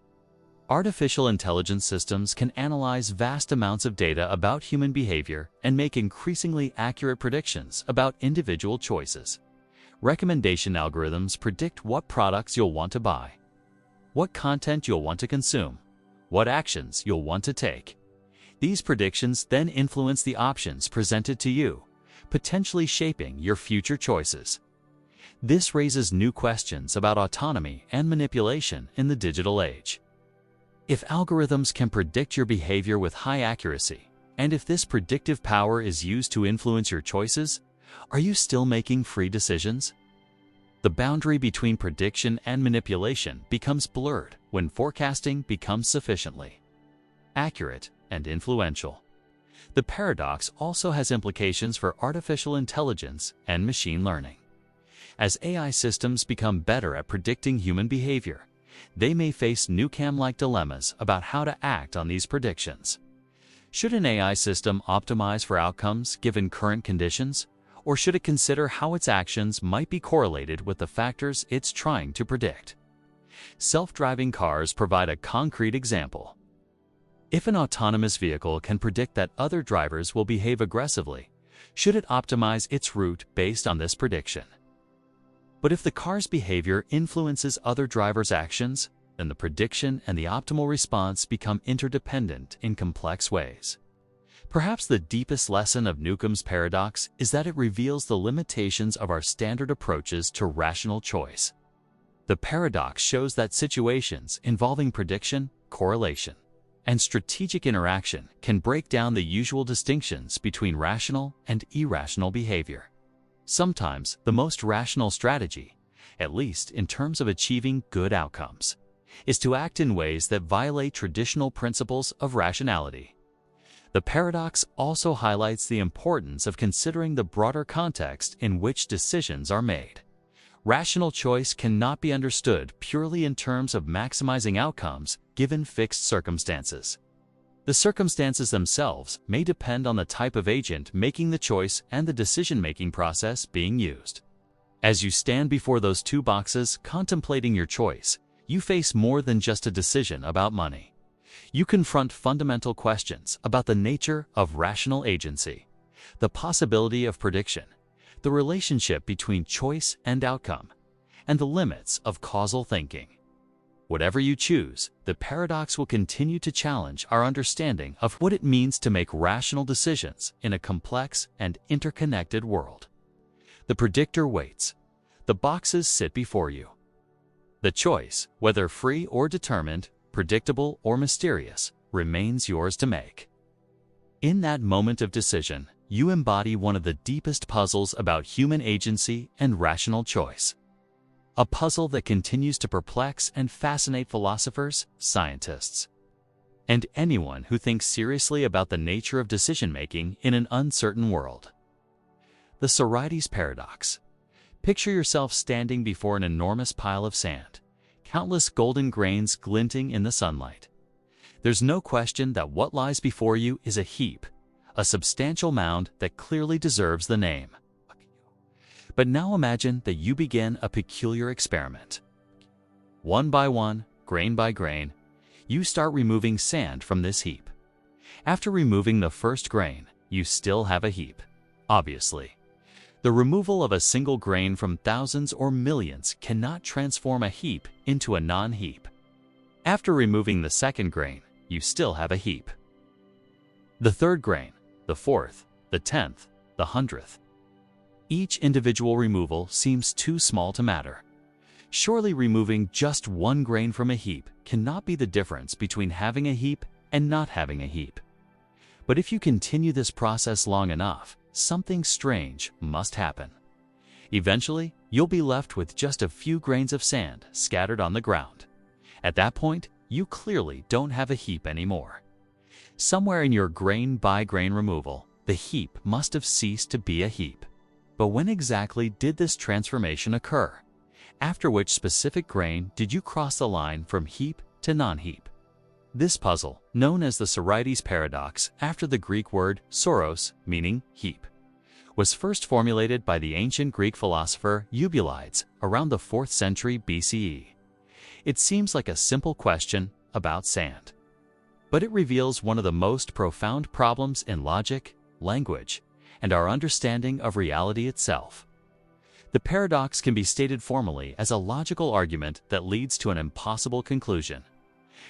Artificial intelligence systems can analyze vast amounts of data about human behavior and make increasingly accurate predictions about individual choices. Recommendation algorithms predict what products you'll want to buy, what content you'll want to consume, what actions you'll want to take. These predictions then influence the options presented to you, potentially shaping your future choices. This raises new questions about autonomy and manipulation in the digital age. If algorithms can predict your behavior with high accuracy, and if this predictive power is used to influence your choices, are you still making free decisions? The boundary between prediction and manipulation becomes blurred when forecasting becomes sufficiently accurate and influential. The paradox also has implications for artificial intelligence and machine learning. As AI systems become better at predicting human behavior, they may face Nukem-like dilemmas about how to act on these predictions. Should an AI system optimize for outcomes given current conditions, or should it consider how its actions might be correlated with the factors it's trying to predict? Self-driving cars provide a concrete example. If an autonomous vehicle can predict that other drivers will behave aggressively, should it optimize its route based on this prediction? But if the car's behavior influences other drivers' actions, then the prediction and the optimal response become interdependent in complex ways. Perhaps the deepest lesson of Newcomb's paradox is that it reveals the limitations of our standard approaches to rational choice. The paradox shows that situations involving prediction, correlation, and strategic interaction can break down the usual distinctions between rational and irrational behavior. Sometimes the most rational strategy, at least in terms of achieving good outcomes, is to act in ways that violate traditional principles of rationality. The paradox also highlights the importance of considering the broader context in which decisions are made. Rational choice cannot be understood purely in terms of maximizing outcomes given fixed circumstances. The circumstances themselves may depend on the type of agent making the choice and the decision-making process being used. As you stand before those two boxes contemplating your choice, you face more than just a decision about money. You confront fundamental questions about the nature of rational agency, the possibility of prediction, the relationship between choice and outcome, and the limits of causal thinking. Whatever you choose, the paradox will continue to challenge our understanding of what it means to make rational decisions in a complex and interconnected world. The predictor waits. The boxes sit before you. The choice, whether free or determined, predictable or mysterious, remains yours to make. In that moment of decision, you embody one of the deepest puzzles about human agency and rational choice. A puzzle that continues to perplex and fascinate philosophers, scientists, and anyone who thinks seriously about the nature of decision-making in an uncertain world. The Sorites paradox. Picture yourself standing before an enormous pile of sand, countless golden grains glinting in the sunlight. There's no question that what lies before you is a heap, a substantial mound that clearly deserves the name. But now imagine that you begin a peculiar experiment. One by one, grain by grain, you start removing sand from this heap. After removing the first grain, you still have a heap. Obviously, the removal of a single grain from thousands or millions cannot transform a heap into a non-heap. After removing the second grain, you still have a heap. The third grain, the fourth, the 10th, the 100th. Each individual removal seems too small to matter. Surely removing just one grain from a heap cannot be the difference between having a heap and not having a heap. But if you continue this process long enough, something strange must happen. Eventually, you'll be left with just a few grains of sand scattered on the ground. At that point, you clearly don't have a heap anymore. Somewhere in your grain-by-grain removal, the heap must have ceased to be a heap. But when exactly did this transformation occur? After which specific grain did you cross the line from heap to non-heap? This puzzle, known as the Sorites paradox after the Greek word soros, meaning heap, was first formulated by the ancient Greek philosopher Eubulides around the 4th century BCE. It seems like a simple question about sand. But it reveals one of the most profound problems in logic, language, and our understanding of reality itself. The paradox can be stated formally as a logical argument that leads to an impossible conclusion.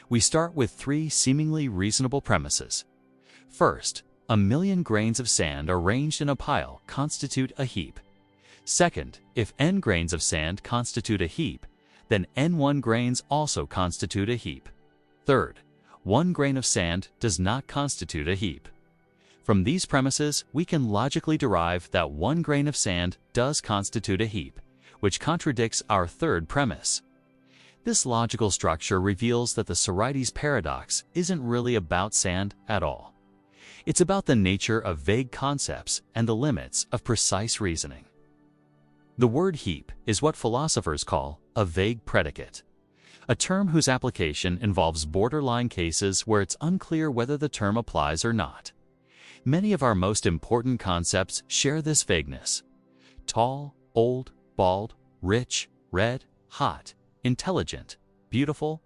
We start with three seemingly reasonable premises. First, 1,000,000 grains of sand arranged in a pile constitute a heap. Second, if n grains of sand constitute a heap, then n1 grains also constitute a heap. Third, 1 grain of sand does not constitute a heap. From these premises, we can logically derive that 1 grain of sand does constitute a heap, which contradicts our third premise. This logical structure reveals that the Sorites paradox isn't really about sand at all. It's about the nature of vague concepts and the limits of precise reasoning. The word heap is what philosophers call a vague predicate, a term whose application involves borderline cases where it's unclear whether the term applies or not. Many of our most important concepts share this vagueness. Tall, old, bald, rich, red, hot, intelligent, beautiful.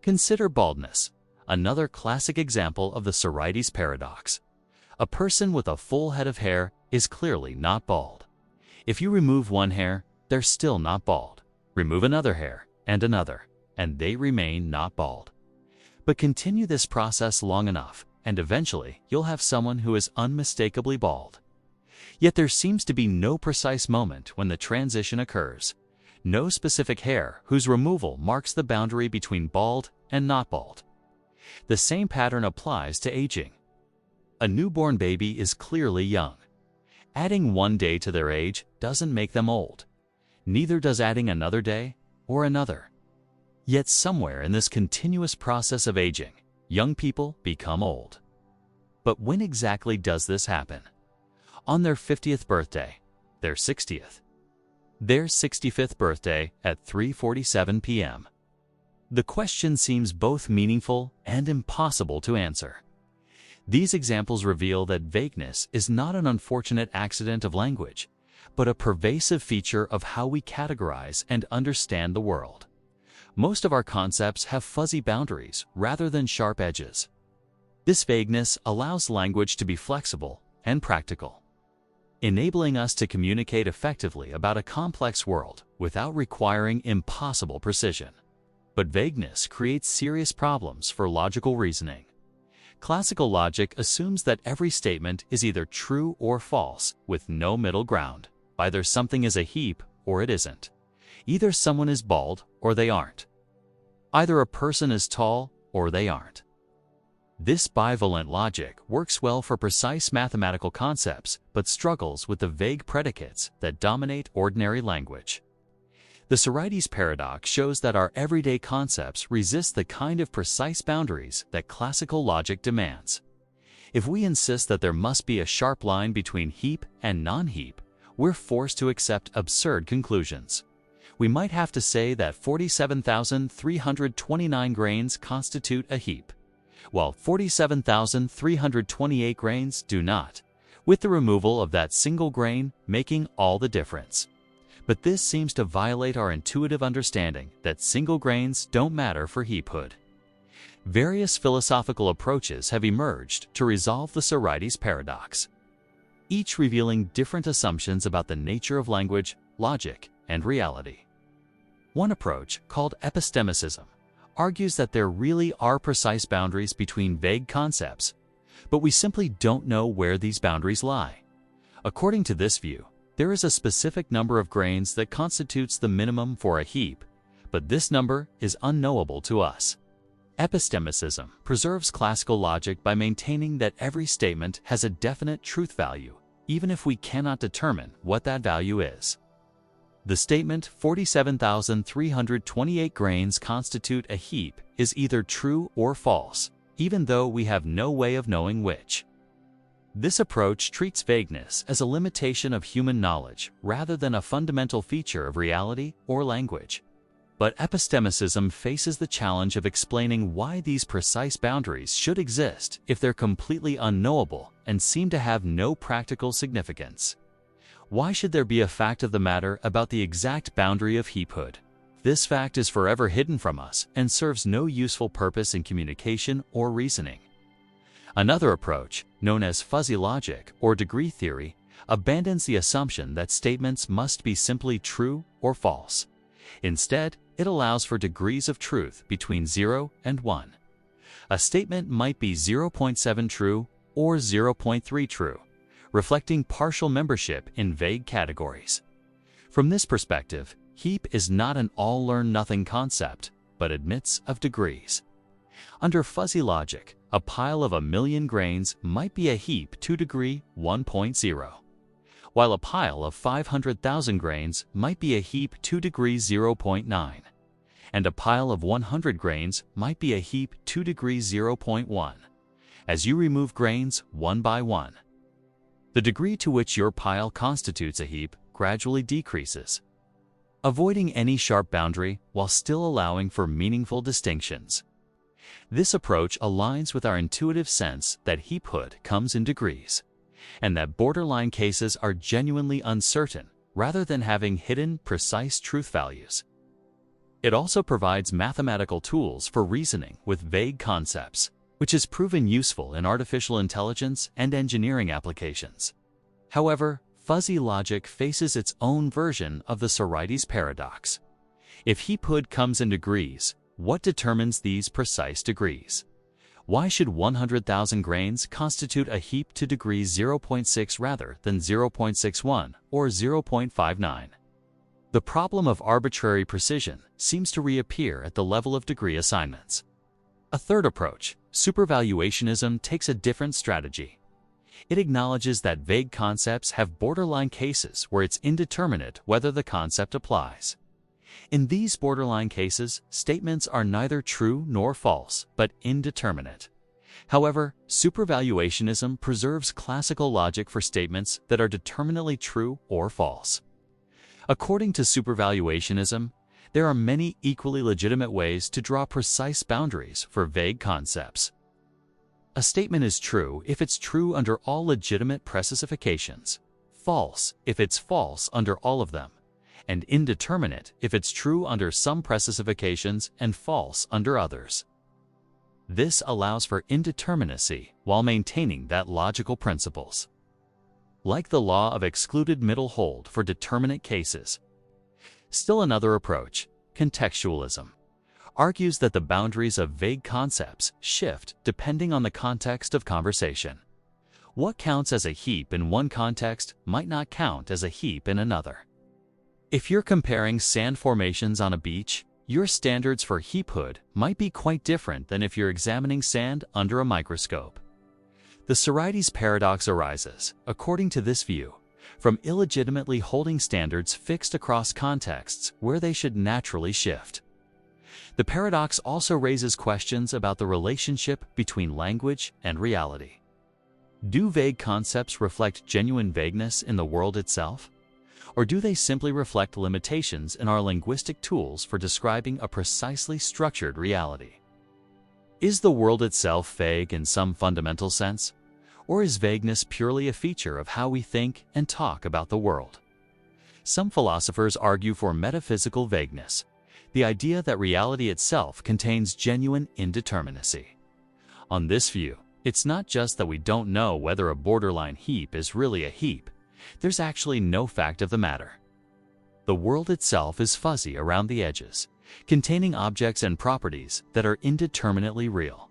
Consider baldness, another classic example of the Sorites paradox. A person with a full head of hair is clearly not bald. If you remove one hair, they're still not bald. Remove another hair and another, and they remain not bald. But continue this process long enough, and eventually you'll have someone who is unmistakably bald. Yet there seems to be no precise moment when the transition occurs, no specific hair whose removal marks the boundary between bald and not bald. The same pattern applies to aging. A newborn baby is clearly young. Adding 1 day to their age doesn't make them old. Neither does adding another day or another. Yet somewhere in this continuous process of aging, young people become old. But when exactly does this happen? On their 50th birthday, their 60th, their 65th birthday at 3:47 p.m. The question seems both meaningful and impossible to answer. These examples reveal that vagueness is not an unfortunate accident of language, but a pervasive feature of how we categorize and understand the world. Most of our concepts have fuzzy boundaries rather than sharp edges. This vagueness allows language to be flexible and practical, enabling us to communicate effectively about a complex world without requiring impossible precision. But vagueness creates serious problems for logical reasoning. Classical logic assumes that every statement is either true or false, with no middle ground. Either something is a heap or it isn't. Either someone is bald or they aren't. Either a person is tall or they aren't. This bivalent logic works well for precise mathematical concepts, but struggles with the vague predicates that dominate ordinary language. The Sorites paradox shows that our everyday concepts resist the kind of precise boundaries that classical logic demands. If we insist that there must be a sharp line between heap and non-heap, we're forced to accept absurd conclusions. We might have to say that 47,329 grains constitute a heap, while 47,328 grains do not, with the removal of that single grain making all the difference. But this seems to violate our intuitive understanding that single grains don't matter for heaphood. Various philosophical approaches have emerged to resolve the Sorites paradox, each revealing different assumptions about the nature of language, logic, and reality. One approach, called epistemicism, argues that there really are precise boundaries between vague concepts, but we simply don't know where these boundaries lie. According to this view, there is a specific number of grains that constitutes the minimum for a heap, but this number is unknowable to us. Epistemicism preserves classical logic by maintaining that every statement has a definite truth value, even if we cannot determine what that value is. The statement 47,328 grains constitute a heap is either true or false, even though we have no way of knowing which. This approach treats vagueness as a limitation of human knowledge rather than a fundamental feature of reality or language. But epistemicism faces the challenge of explaining why these precise boundaries should exist if they're completely unknowable and seem to have no practical significance. Why should there be a fact of the matter about the exact boundary of heaphood? This fact is forever hidden from us and serves no useful purpose in communication or reasoning. Another approach, known as fuzzy logic or degree theory, abandons the assumption that statements must be simply true or false. Instead, it allows for degrees of truth between 0 and 1. A statement might be 0.7 true or 0.3 true, reflecting partial membership in vague categories. From this perspective, heap is not an all-learn-nothing concept, but admits of degrees. Under fuzzy logic, a pile of 1,000,000 grains might be a heap to degree 1.0, while a pile of 500,000 grains might be a heap to degree 0.9, and a pile of 100 grains might be a heap to degree 0.1. As you remove grains one by one, the degree to which your pile constitutes a heap gradually decreases, avoiding any sharp boundary while still allowing for meaningful distinctions. This approach aligns with our intuitive sense that heaphood comes in degrees, and that borderline cases are genuinely uncertain rather than having hidden, precise truth values. It also provides mathematical tools for reasoning with vague concepts, which has proven useful in artificial intelligence and engineering applications. However, fuzzy logic faces its own version of the Sorites paradox. If heaphood comes in degrees, what determines these precise degrees? Why should 100,000 grains constitute a heap to degree 0.6 rather than 0.61 or 0.59? The problem of arbitrary precision seems to reappear at the level of degree assignments. A third approach, supervaluationism, takes a different strategy. It acknowledges that vague concepts have borderline cases where it's indeterminate whether the concept applies. In these borderline cases, statements are neither true nor false, but indeterminate. However, supervaluationism preserves classical logic for statements that are determinately true or false. According to supervaluationism, there are many equally legitimate ways to draw precise boundaries for vague concepts. A statement is true if it's true under all legitimate precisifications, false if it's false under all of them, and indeterminate if it's true under some precisifications and false under others. This allows for indeterminacy while maintaining that logical principles. Like the law of excluded middle hold for determinate cases. Still another approach, contextualism, argues that the boundaries of vague concepts shift depending on the context of conversation. What counts as a heap in one context might not count as a heap in another. If you're comparing sand formations on a beach, your standards for heaphood might be quite different than if you're examining sand under a microscope. The Sorites paradox arises, according to this view, from illegitimately holding standards fixed across contexts where they should naturally shift. The paradox also raises questions about the relationship between language and reality. Do vague concepts reflect genuine vagueness in the world itself? Or do they simply reflect limitations in our linguistic tools for describing a precisely structured reality? Is the world itself vague in some fundamental sense? Or is vagueness purely a feature of how we think and talk about the world? Some philosophers argue for metaphysical vagueness, the idea that reality itself contains genuine indeterminacy. On this view, it's not just that we don't know whether a borderline heap is really a heap. There's actually no fact of the matter. The world itself is fuzzy around the edges, containing objects and properties that are indeterminately real.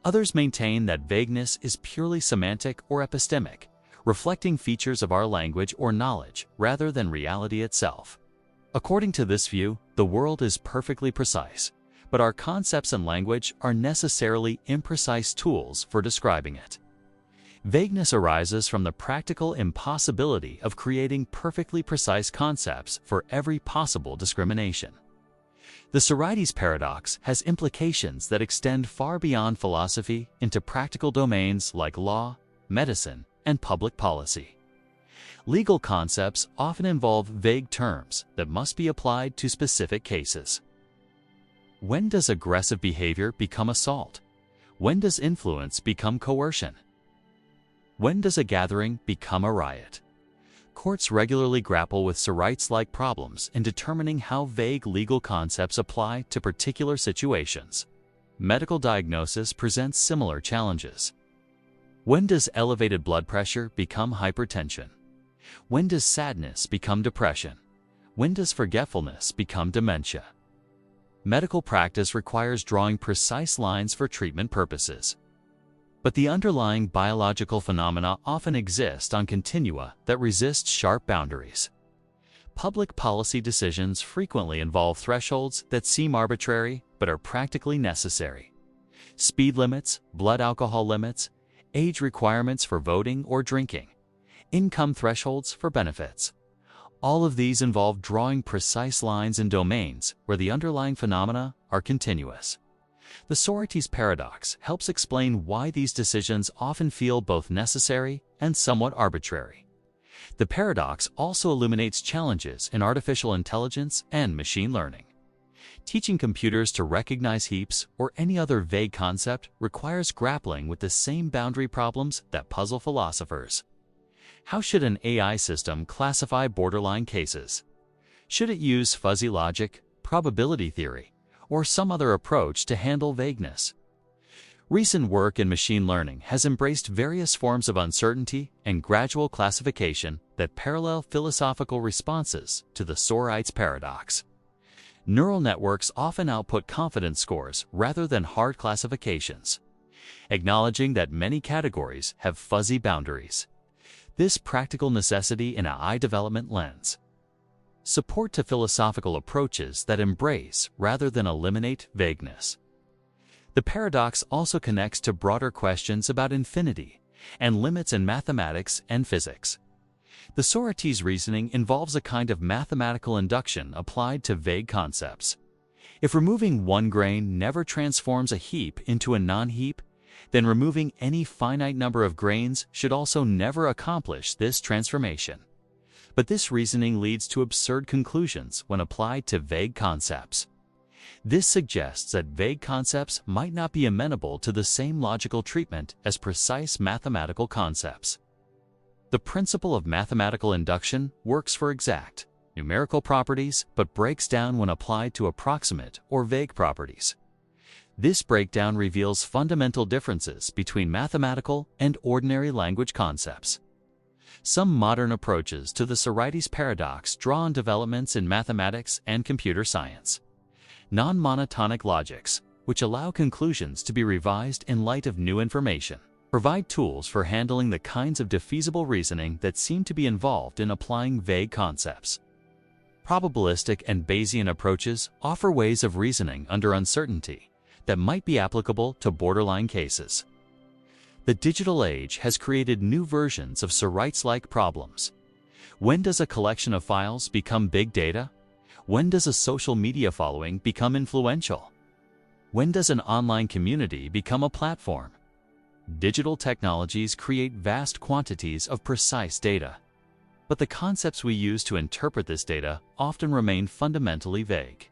Others maintain that vagueness is purely semantic or epistemic, reflecting features of our language or knowledge rather than reality itself. According to this view, the world is perfectly precise, but our concepts and language are necessarily imprecise tools for describing it. Vagueness arises from the practical impossibility of creating perfectly precise concepts for every possible discrimination. The Sorites paradox has implications that extend far beyond philosophy into practical domains like law, medicine, and public policy. Legal concepts often involve vague terms that must be applied to specific cases. When does aggressive behavior become assault? When does influence become coercion? When does a gathering become a riot? Courts regularly grapple with rights-like problems in determining how vague legal concepts apply to particular situations. Medical diagnosis presents similar challenges. When does elevated blood pressure become hypertension? When does sadness become depression? When does forgetfulness become dementia? Medical practice requires drawing precise lines for treatment purposes. But the underlying biological phenomena often exist on continua that resist sharp boundaries. Public policy decisions frequently involve thresholds that seem arbitrary but are practically necessary. Speed limits, blood alcohol limits, age requirements for voting or drinking, income thresholds for benefits. All of these involve drawing precise lines in domains where the underlying phenomena are continuous. The Sorites paradox helps explain why these decisions often feel both necessary and somewhat arbitrary. The paradox also illuminates challenges in artificial intelligence and machine learning. Teaching computers to recognize heaps or any other vague concept requires grappling with the same boundary problems that puzzle philosophers. How should an AI system classify borderline cases? Should it use fuzzy logic, probability theory, or some other approach to handle vagueness? Recent work in machine learning has embraced various forms of uncertainty and gradual classification that parallel philosophical responses to the Sorites paradox. Neural networks often output confidence scores rather than hard classifications, acknowledging that many categories have fuzzy boundaries. This practical necessity in AI development lends support to philosophical approaches that embrace rather than eliminate vagueness. The paradox also connects to broader questions about infinity and limits in mathematics and physics. The Sorites reasoning involves a kind of mathematical induction applied to vague concepts. If removing one grain never transforms a heap into a non-heap, then removing any finite number of grains should also never accomplish this transformation. But this reasoning leads to absurd conclusions when applied to vague concepts. This suggests that vague concepts might not be amenable to the same logical treatment as precise mathematical concepts. The principle of mathematical induction works for exact, numerical properties but breaks down when applied to approximate or vague properties. This breakdown reveals fundamental differences between mathematical and ordinary language concepts. Some modern approaches to the Sorites paradox draw on developments in mathematics and computer science. Non-monotonic logics, which allow conclusions to be revised in light of new information, provide tools for handling the kinds of defeasible reasoning that seem to be involved in applying vague concepts. Probabilistic and Bayesian approaches offer ways of reasoning under uncertainty that might be applicable to borderline cases. The digital age has created new versions of Sorites-like problems. When does a collection of files become big data? When does a social media following become influential? When does an online community become a platform? Digital technologies create vast quantities of precise data, but the concepts we use to interpret this data often remain fundamentally vague.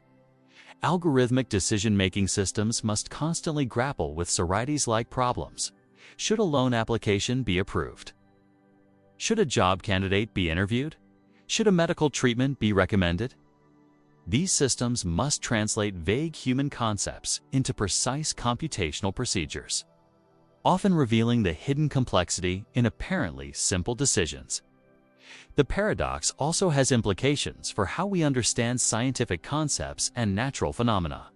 Algorithmic decision-making systems must constantly grapple with Sorites-like problems. Should a loan application be approved? Should a job candidate be interviewed? Should a medical treatment be recommended? These systems must translate vague human concepts into precise computational procedures, often revealing the hidden complexity in apparently simple decisions. The paradox also has implications for how we understand scientific concepts and natural phenomena.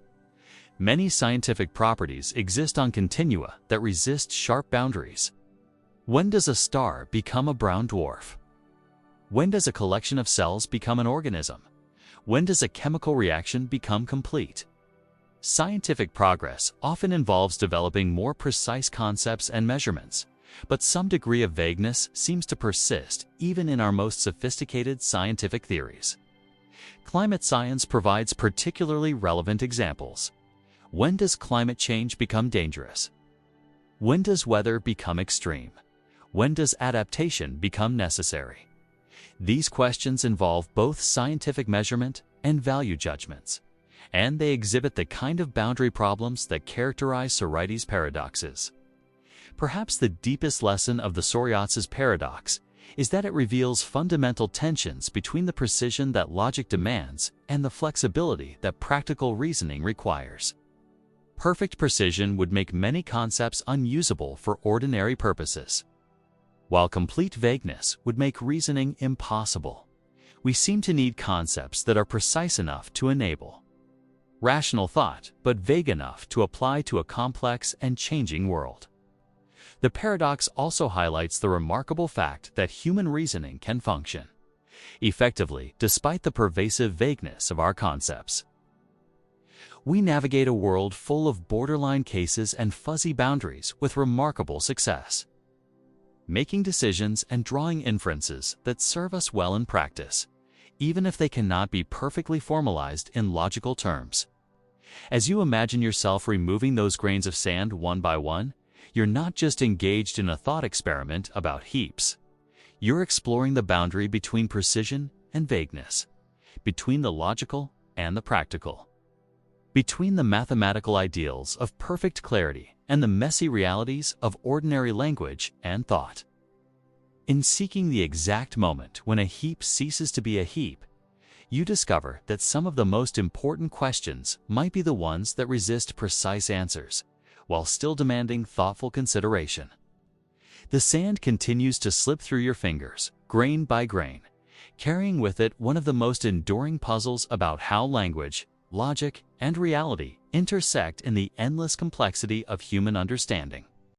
Many scientific properties exist on continua that resist sharp boundaries. When does a star become a brown dwarf? When does a collection of cells become an organism? When does a chemical reaction become complete? Scientific progress often involves developing more precise concepts and measurements, but some degree of vagueness seems to persist even in our most sophisticated scientific theories. Climate science provides particularly relevant examples. When does climate change become dangerous? When does weather become extreme? When does adaptation become necessary? These questions involve both scientific measurement and value judgments, and they exhibit the kind of boundary problems that characterize Sorites paradoxes. Perhaps the deepest lesson of the Sorites paradox is that it reveals fundamental tensions between the precision that logic demands and the flexibility that practical reasoning requires. Perfect precision would make many concepts unusable for ordinary purposes, while complete vagueness would make reasoning impossible. We seem to need concepts that are precise enough to enable rational thought, but vague enough to apply to a complex and changing world. The paradox also highlights the remarkable fact that human reasoning can function effectively despite the pervasive vagueness of our concepts. We navigate a world full of borderline cases and fuzzy boundaries with remarkable success, making decisions and drawing inferences that serve us well in practice, even if they cannot be perfectly formalized in logical terms. As you imagine yourself removing those grains of sand one by one, you're not just engaged in a thought experiment about heaps. You're exploring the boundary between precision and vagueness, between the logical and the practical, between the mathematical ideals of perfect clarity and the messy realities of ordinary language and thought. In seeking the exact moment when a heap ceases to be a heap, you discover that some of the most important questions might be the ones that resist precise answers, while still demanding thoughtful consideration. The sand continues to slip through your fingers, grain by grain, carrying with it one of the most enduring puzzles about how language, logic, and reality intersect in the endless complexity of human understanding.